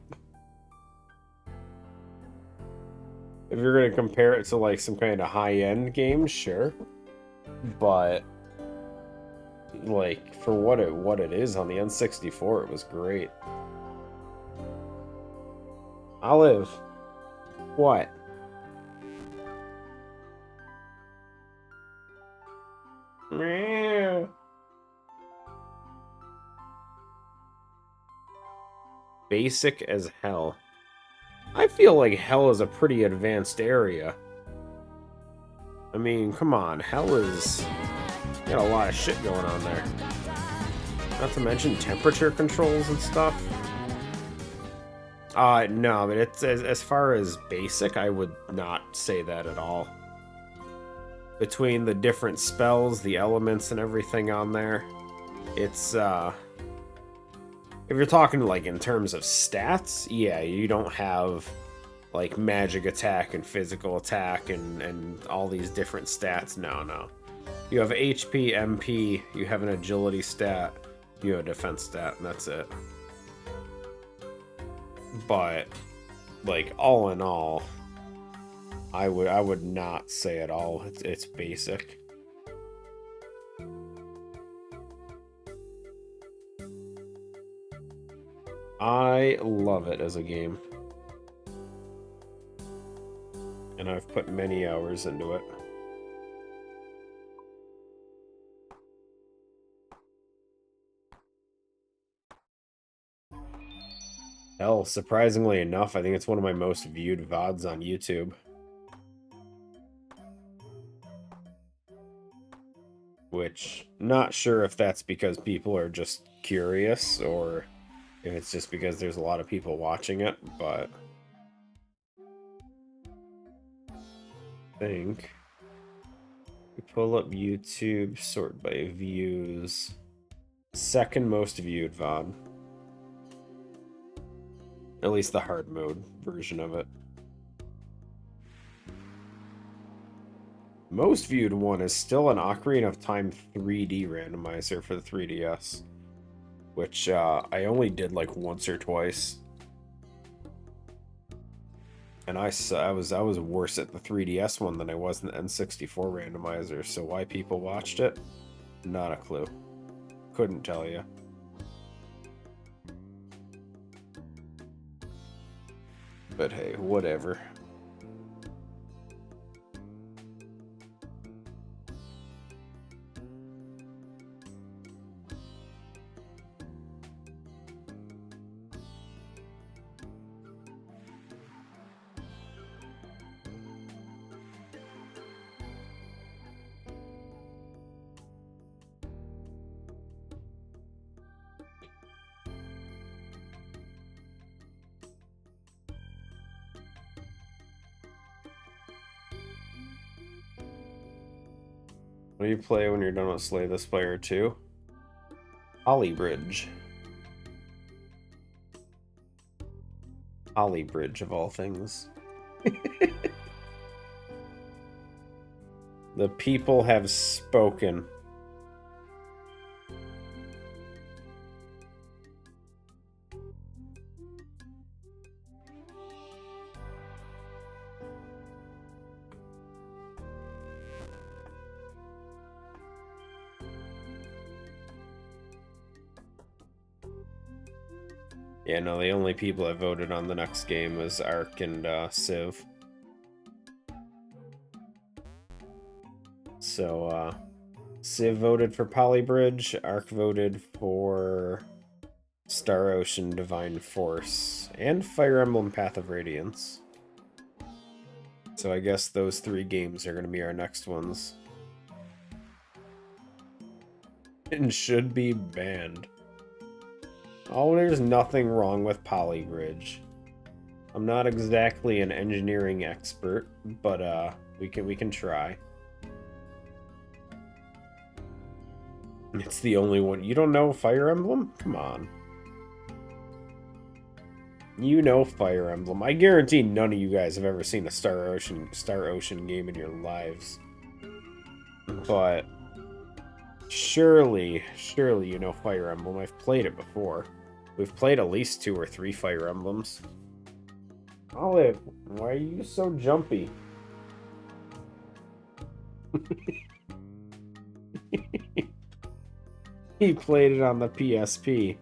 If you're going to compare it to like some kind of high-end game, sure. But like for what it is on the N64, it was great. Olive. What? Basic as hell. I feel like hell is a pretty advanced area. I mean, come on, hell is got a lot of shit going on there. Not to mention temperature controls and stuff. No, but it's as far as basic, I would not say that at all. Between the different spells, the elements, and everything on there, it's if you're talking like in terms of stats, yeah, you don't have like magic attack and physical attack and all these different stats. No. You have HP, MP, you have an agility stat, you have a defense stat, and that's it. But like all in all, I would not say at all it's basic. I love it as a game. And I've put many hours into it. Hell, surprisingly enough, I think it's one of my most viewed VODs on YouTube. Which, not sure if that's because people are just curious or if it's just because there's a lot of people watching it, but I think we pull up YouTube, sort by views. Second most viewed VOD. At least the hard mode version of it. Most viewed one is still an Ocarina of Time 3D randomizer for the 3DS. Which I only did like once or twice. And I was worse at the 3DS one than I was in the N64 randomizer, so why people watched it? Not a clue. Couldn't tell you. But hey, whatever. What do you play when you're done with Slay the Spire 2? Holly Bridge. Holly Bridge, of all things. The people have spoken. Yeah, no, the only people I voted on the next game was Ark and Civ. So, Civ voted for Polybridge, Ark voted for Star Ocean Divine Force, and Fire Emblem Path of Radiance. So I guess those 3 games are going to be our next ones. And should be banned. Oh, there's nothing wrong with Polybridge. I'm not exactly an engineering expert, but we can try. It's the only one. You don't know Fire Emblem? Come on. You know Fire Emblem. I guarantee none of you guys have ever seen a Star Ocean game in your lives. But surely you know Fire Emblem. I've played it before. We've played at least 2 or 3 Fire Emblems. Olive, why are you so jumpy? He played it on the PSP.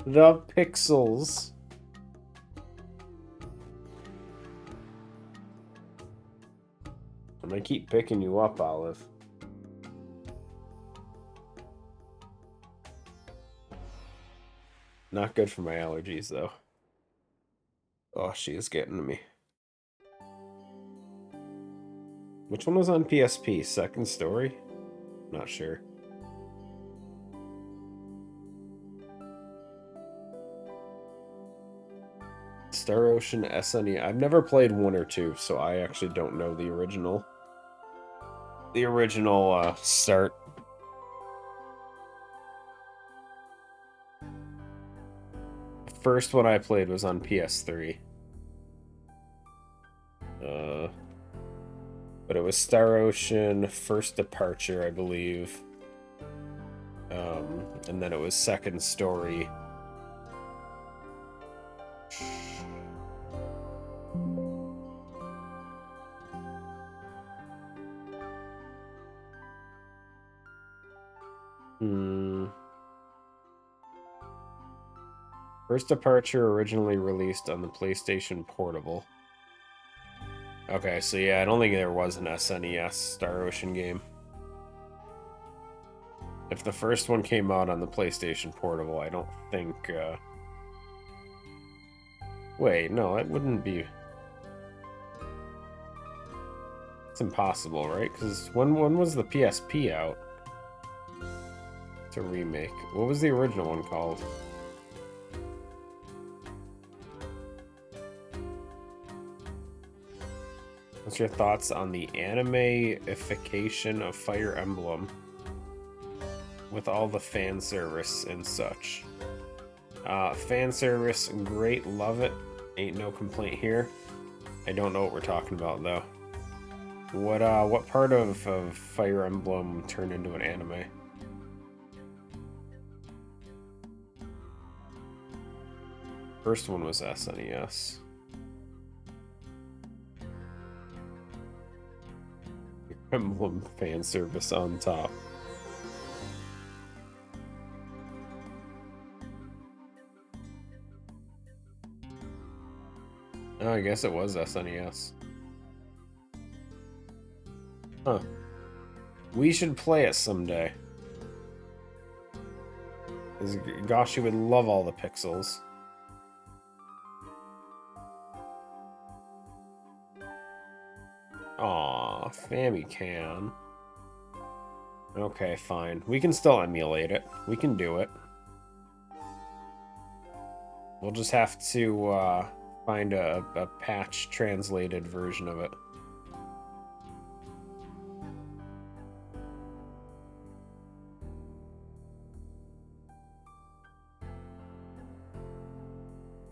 The pixels. I'm gonna keep picking you up, Olive. Not good for my allergies, though. Oh, she is getting to me. Which one was on PSP? Second Story? Not sure. Star Ocean SNE. I've never played 1 or 2, so I actually don't know the original. The original start. The first one I played was on PS3. But it was Star Ocean First Departure, I believe. And then it was Second Story. First Departure originally released on the PlayStation Portable. Okay, so yeah, I don't think there was an SNES Star Ocean game. If the first one came out on the PlayStation Portable, I don't think... Wait, no, it wouldn't be... It's impossible, right? Because when was the PSP out? It's a remake. What was the original one called? What's your thoughts on the anime-ification of Fire Emblem? With all the fan service and such. Fan service, great, love it. Ain't no complaint here. I don't know what we're talking about, though. What part of Fire Emblem turned into an anime? First one was SNES. Emblem fan service on top. Oh, I guess it was SNES. Huh. We should play it someday. Gosh, you would love all the pixels. Aw, Fammy can. Okay, fine. We can still emulate it. We can do it. We'll just have to find a patch translated version of it.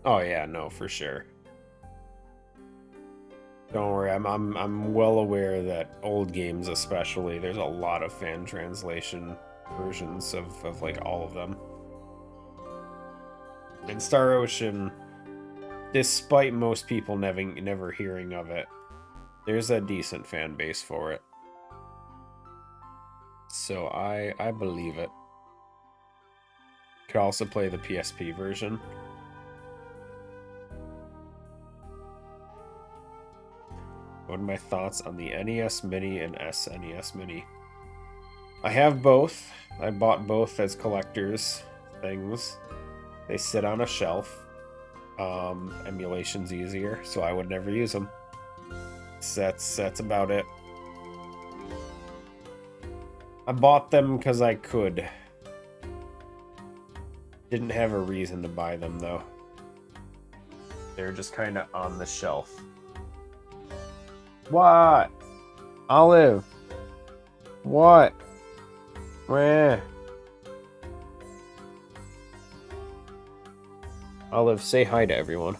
Oh yeah, no, for sure. Don't worry, I'm well aware that old games especially, there's a lot of fan translation versions of like all of them. And Star Ocean, despite most people never hearing of it, there's a decent fan base for it. So I believe it. Could also play the PSP version. What are my thoughts on the NES Mini and SNES Mini? I have both. I bought both as collectors things. They sit on a shelf. Emulation's easier, so I would never use them. So that's about it. I bought them because I could. Didn't have a reason to buy them, though. They're just kind of on the shelf. What? Olive. What? Where? Olive, say hi to everyone.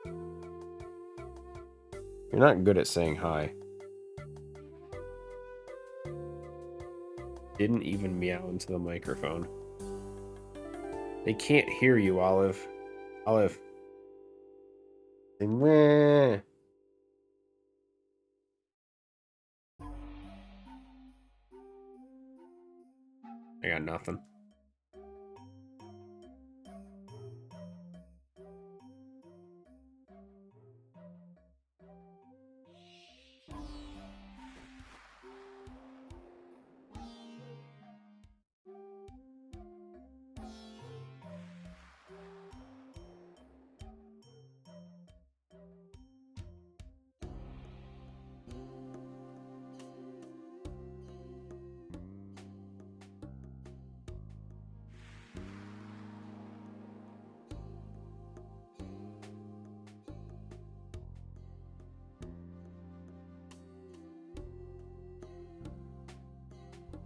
You're not good at saying hi. Didn't even meow into the microphone. They can't hear you, Olive. Olive. Meh. I got nothing.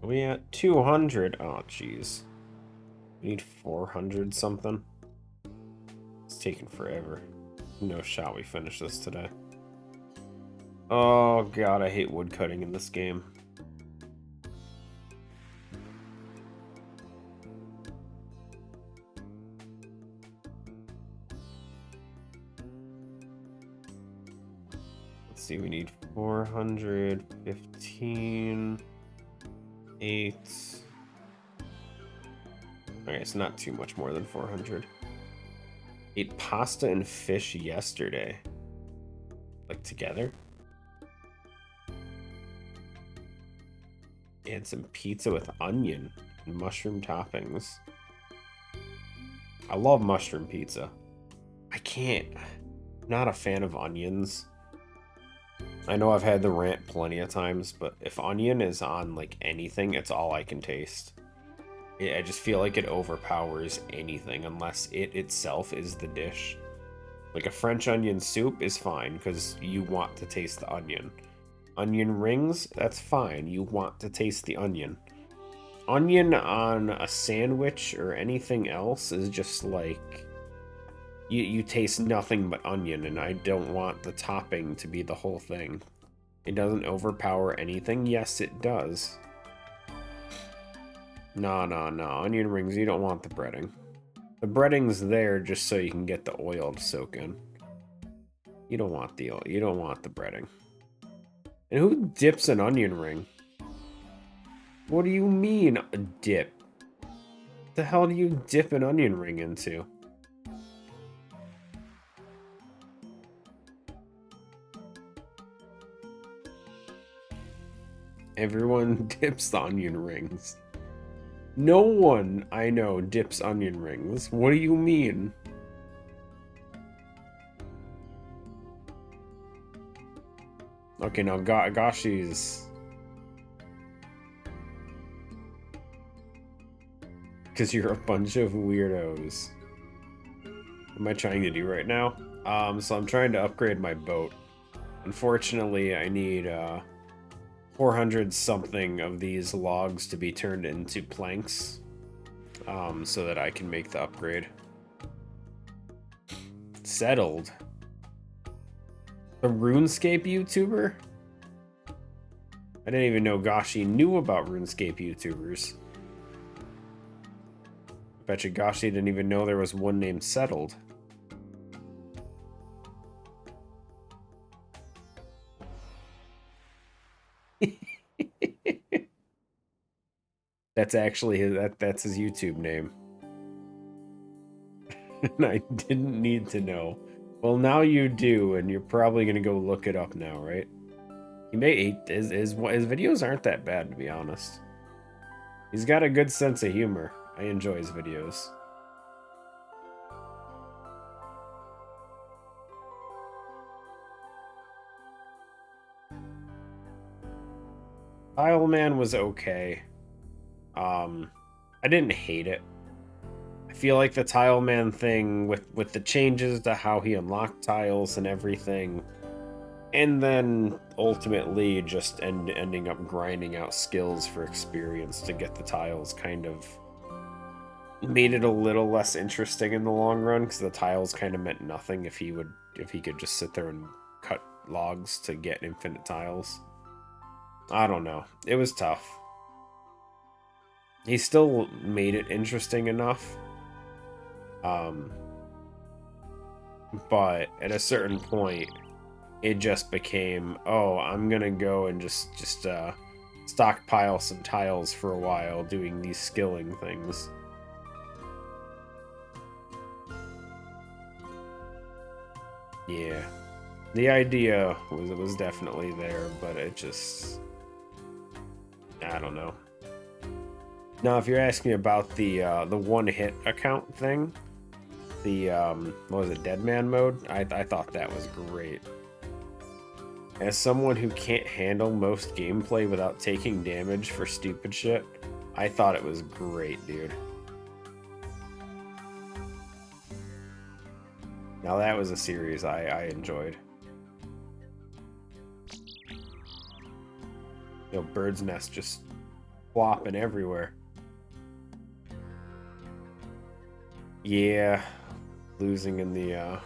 Are we at 200? Oh, jeez. We need 400 something. It's taking forever. No shot we finish this today. Oh god, I hate woodcutting in this game. Let's see, we need 415, 8. Okay, it's not too much more than 400. Ate pasta and fish yesterday. Like together? And some pizza with onion and mushroom toppings. I love mushroom pizza. I can't. I'm not a fan of onions. I know I've had the rant plenty of times, but if onion is on like anything, it's all I can taste. I just feel like it overpowers anything unless it itself is the dish. Like a French onion soup is fine because you want to taste the onion. Onion rings, that's fine. You want to taste the onion. Onion on a sandwich or anything else is just like... You taste nothing but onion, and I don't want the topping to be the whole thing. It doesn't overpower anything. Yes, it does. No. Onion rings, you don't want the breading. The breading's there just so you can get the oil to soak in. You don't want the oil. You don't want the breading. And who dips an onion ring? What do you mean, a dip? What the hell do you dip an onion ring into? Everyone dips the onion rings. No one I know dips onion rings. What do you mean? Okay, now Gashi's... Because you're a bunch of weirdos. What am I trying to do right now? So I'm trying to upgrade my boat. Unfortunately, I need 400 something of these logs to be turned into planks, so that I can make the upgrade. Settled. The RuneScape YouTuber? I didn't even know Gashi knew about RuneScape YouTubers. I bet you Gashi didn't even know there was one named Settled. That's actually that's his YouTube name. And I didn't need to know. Well, now you do, and you're probably gonna go look it up now, right? He may his videos aren't that bad, to be honest. He's got a good sense of humor. I enjoy his videos. Ironman was okay. I didn't hate it. I feel like the Tile Man thing with the changes to how he unlocked tiles and everything, and then ultimately just ending up grinding out skills for experience to get the tiles kind of made it a little less interesting in the long run, because the tiles kind of meant nothing if he could just sit there and cut logs to get infinite tiles. I don't know. It was tough. He still made it interesting enough. But at a certain point, it just became, oh, I'm gonna go and just stockpile some tiles for a while doing these skilling things. Yeah. The idea was definitely there, but it just... I don't know. Now, if you're asking me about the one-hit account thing, the, what was it, Deadman mode? I thought that was great. As someone who can't handle most gameplay without taking damage for stupid shit, I thought it was great, dude. Now that was a series I enjoyed. Yo, Bird's Nest just flopping everywhere. Yeah, losing in the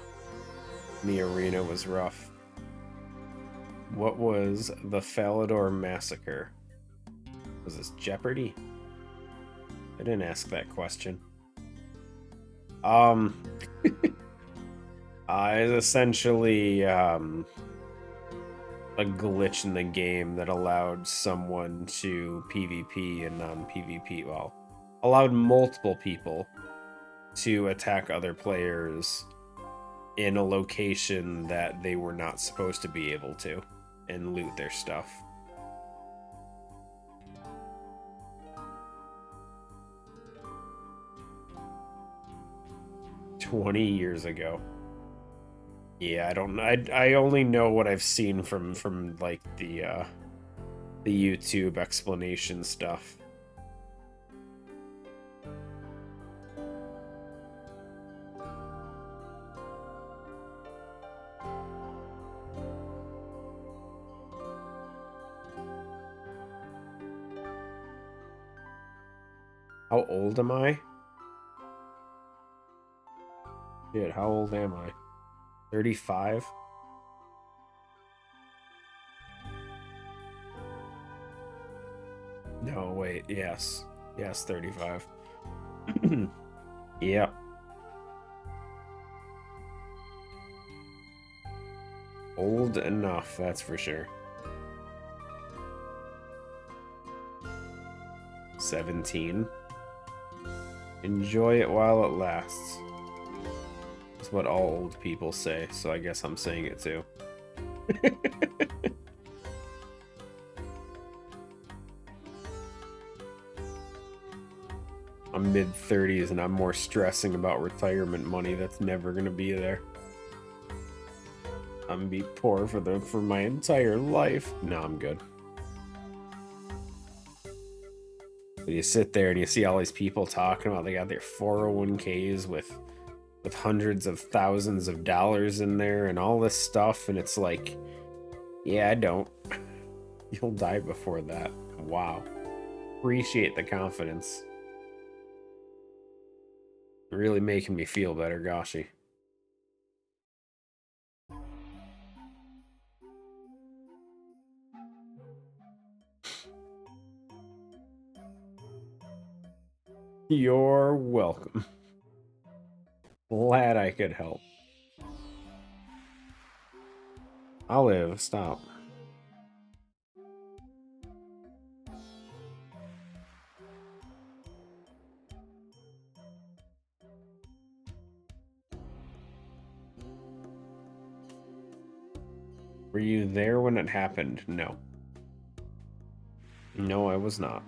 arena was rough. What was the Falador Massacre? Was this Jeopardy? I didn't ask that question. It's essentially a glitch in the game that allowed someone to PvP and non-PvP, well, allowed multiple people to attack other players in a location that they were not supposed to be able to and loot their stuff. "20 years ago." Yeah, I don't. I only know what I've seen from like the YouTube explanation stuff. How old am I? Dude, how old am I? 35? No, wait, yes. Yes, 35. Yep. Old enough, that's for sure. 17. Enjoy it while it lasts. That's what all old people say, so I guess I'm saying it too. I'm mid-30s and I'm more stressing about retirement money that's never gonna be there. I'm gonna be poor for my entire life. No, I'm good. But you sit there and you see all these people talking about they got their 401ks with hundreds of thousands of dollars in there and all this stuff, and it's like, yeah, I don't. You'll die before that. Wow. Appreciate the confidence. Really making me feel better, goshy. You're welcome. Glad I could help. Olive, stop. Were you there when it happened? No. No, I was not.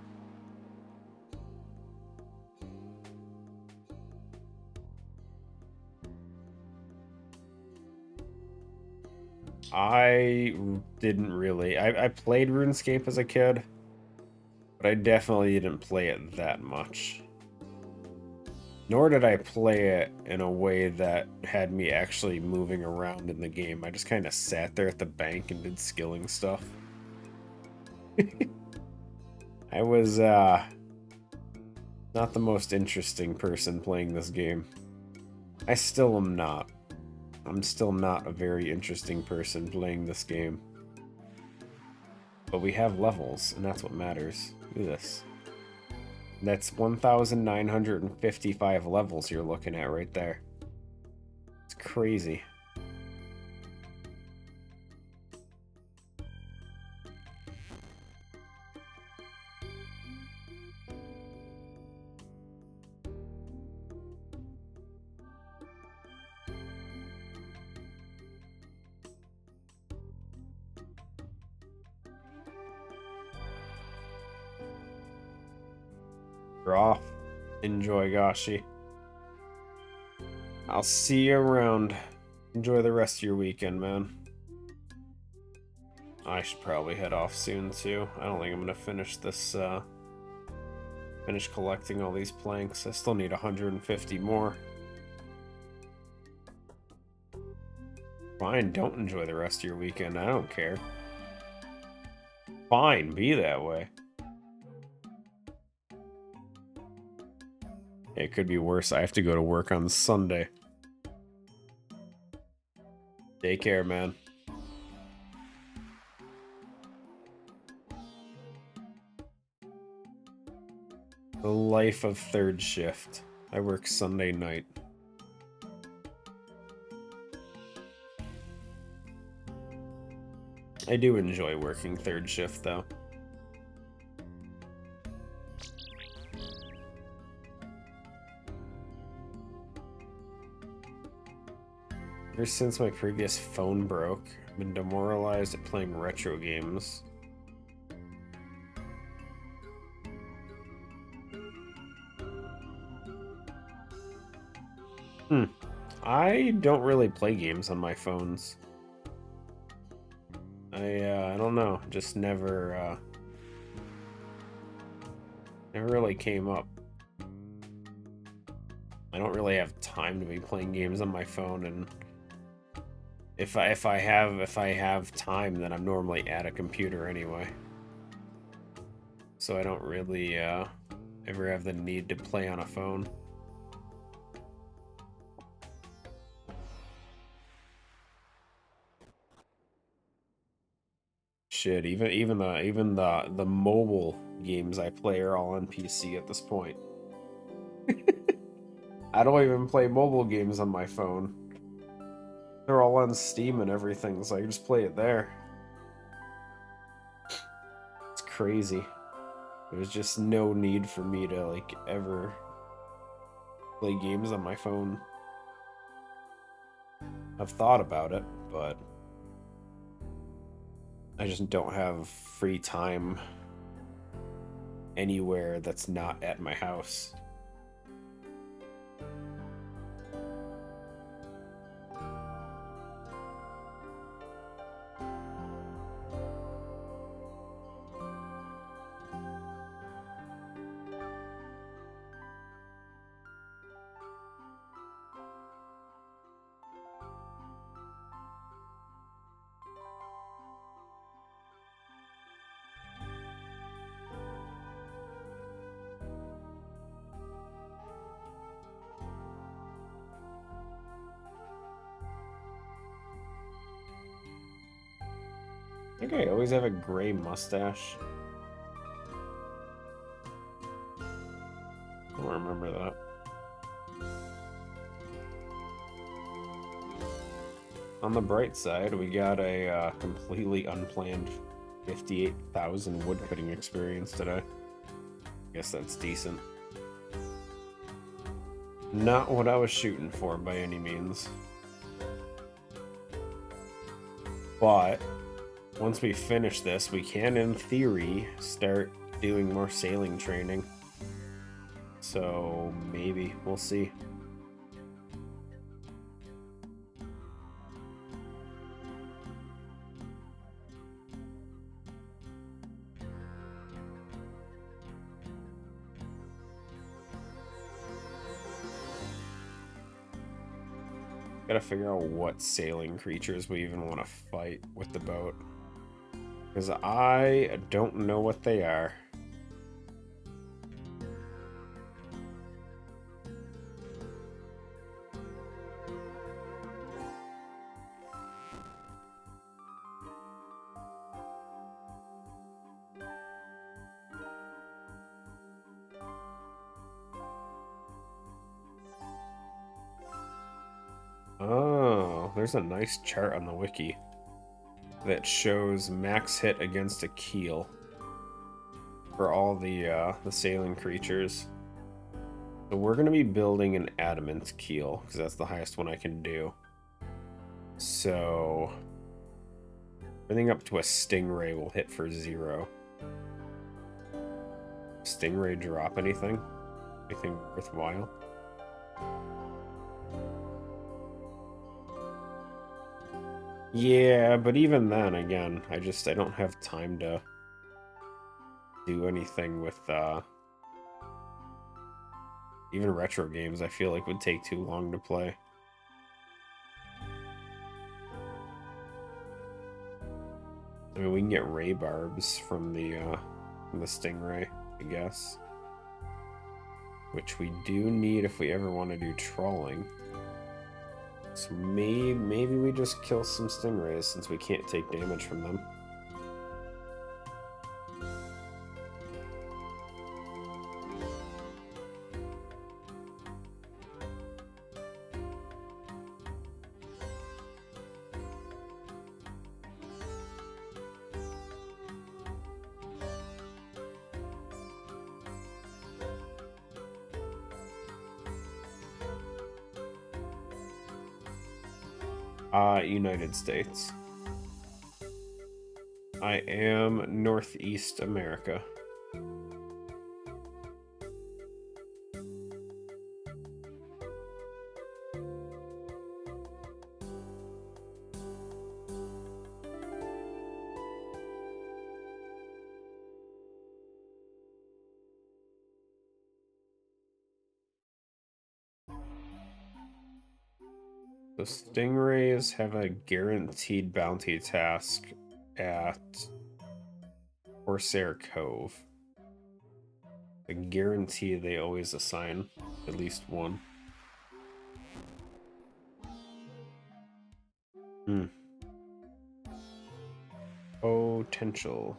I didn't really. I played RuneScape as a kid, but I definitely didn't play it that much. Nor did I play it in a way that had me actually moving around in the game. I just kind of sat there at the bank and did skilling stuff. I was not the most interesting person playing this game. I still am not. I'm still not a very interesting person playing this game. But we have levels, and that's what matters. Look at this. That's 1,955 levels you're looking at right there. It's crazy. You're off. Enjoy, Gashi. I'll see you around. Enjoy the rest of your weekend, man. I should probably head off soon, too. I don't think I'm gonna finish this, finish collecting all these planks. I still need 150 more. Fine, don't enjoy the rest of your weekend. I don't care. Fine, be that way. It could be worse. I have to go to work on Sunday. Take care, man. The life of third shift. I work Sunday night. I do enjoy working third shift, though. Ever since my previous phone broke, I've been demoralized at playing retro games. I don't really play games on my phones. I don't know, just never really came up. I don't really have time to be playing games on my phone, and if I have time, then I'm normally at a computer anyway. So I don't really ever have the need to play on a phone. Shit, even the mobile games I play are all on PC at this point. I don't even play mobile games on my phone. They're all on Steam and everything, so I can just play it there. It's crazy. There's just no need for me to, like, ever play games on my phone. I've thought about it, but I just don't have free time anywhere that's not at my house. I think I always have a gray mustache. I don't remember that. On the bright side, we got a completely unplanned 58,000 woodcutting experience today. Guess that's decent. Not what I was shooting for by any means. But once we finish this, we can, in theory, start doing more sailing training. So maybe, we'll see. Gotta figure out what sailing creatures we even want to fight with the boat. Because I don't know what they are. Oh, there's a nice chart on the wiki that shows max hit against a keel for all the sailing creatures. So we're going to be building an adamant keel, because that's the highest one I can do. So everything up to a stingray will hit for 0. Stingray drop anything? Anything worthwhile? Yeah, but even then, again, I don't have time to do anything with, even retro games I feel like would take too long to play. I mean, we can get ray barbs from the stingray, I guess. which we do need if we ever want to do trawling. So maybe we just kill some stingrays since we can't take damage from them. United States. I am Northeast America. The stingrays have a guaranteed bounty task at Corsair Cove. I guarantee they always assign at least one. Potential.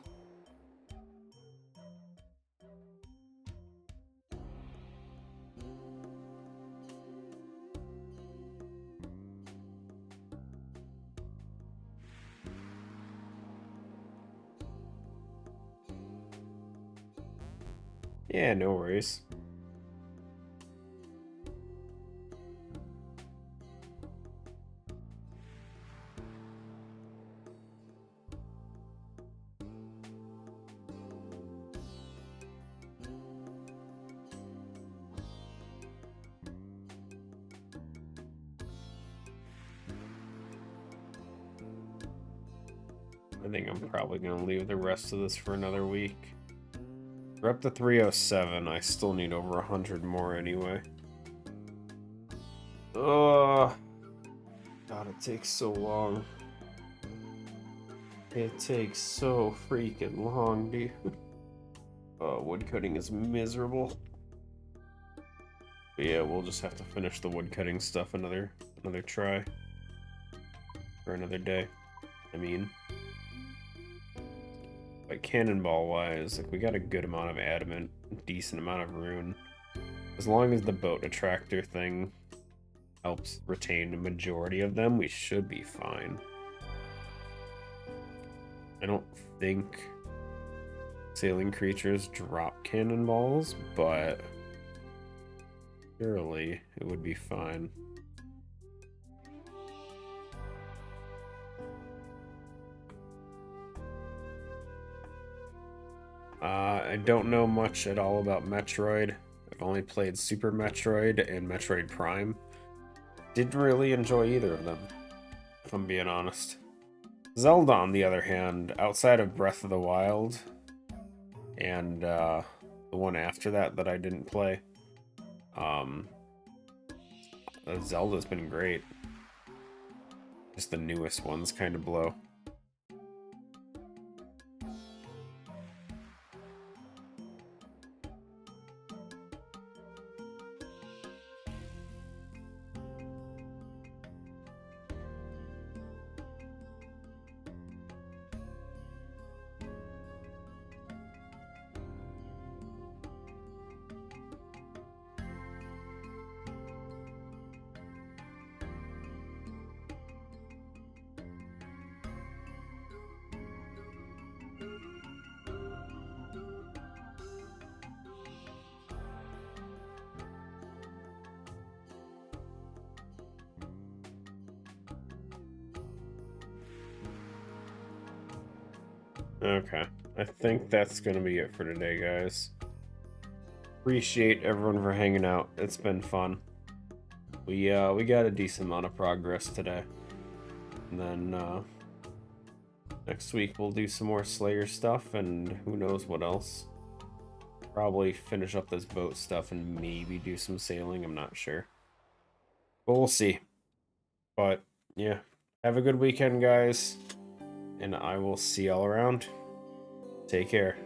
Yeah, no worries. I think I'm probably going to leave the rest of this for another week. We're up to 307. I still need over 100 more anyway. Oh, God, it takes so long. It takes so freaking long, dude. Woodcutting is miserable. But yeah, we'll just have to finish the woodcutting stuff another try. Or another day. I mean. But cannonball-wise, like, we got a good amount of adamant, decent amount of rune. As long as the boat attractor thing helps retain the majority of them, we should be fine. I don't think sailing creatures drop cannonballs, but surely it would be fine. I don't know much at all about Metroid. I've only played Super Metroid and Metroid Prime. Didn't really enjoy either of them, if I'm being honest. Zelda, on the other hand, outside of Breath of the Wild and the one after that I didn't play, Zelda's been great. Just the newest ones kind of blow. Okay, I think that's gonna be it for today, guys. Appreciate everyone for hanging out. It's been fun. We got a decent amount of progress today. And then next week we'll do some more Slayer stuff and who knows what else. Probably finish up this boat stuff and maybe do some sailing, I'm not sure. But we'll see. But yeah, have a good weekend, guys. And I will see y'all around. Take care.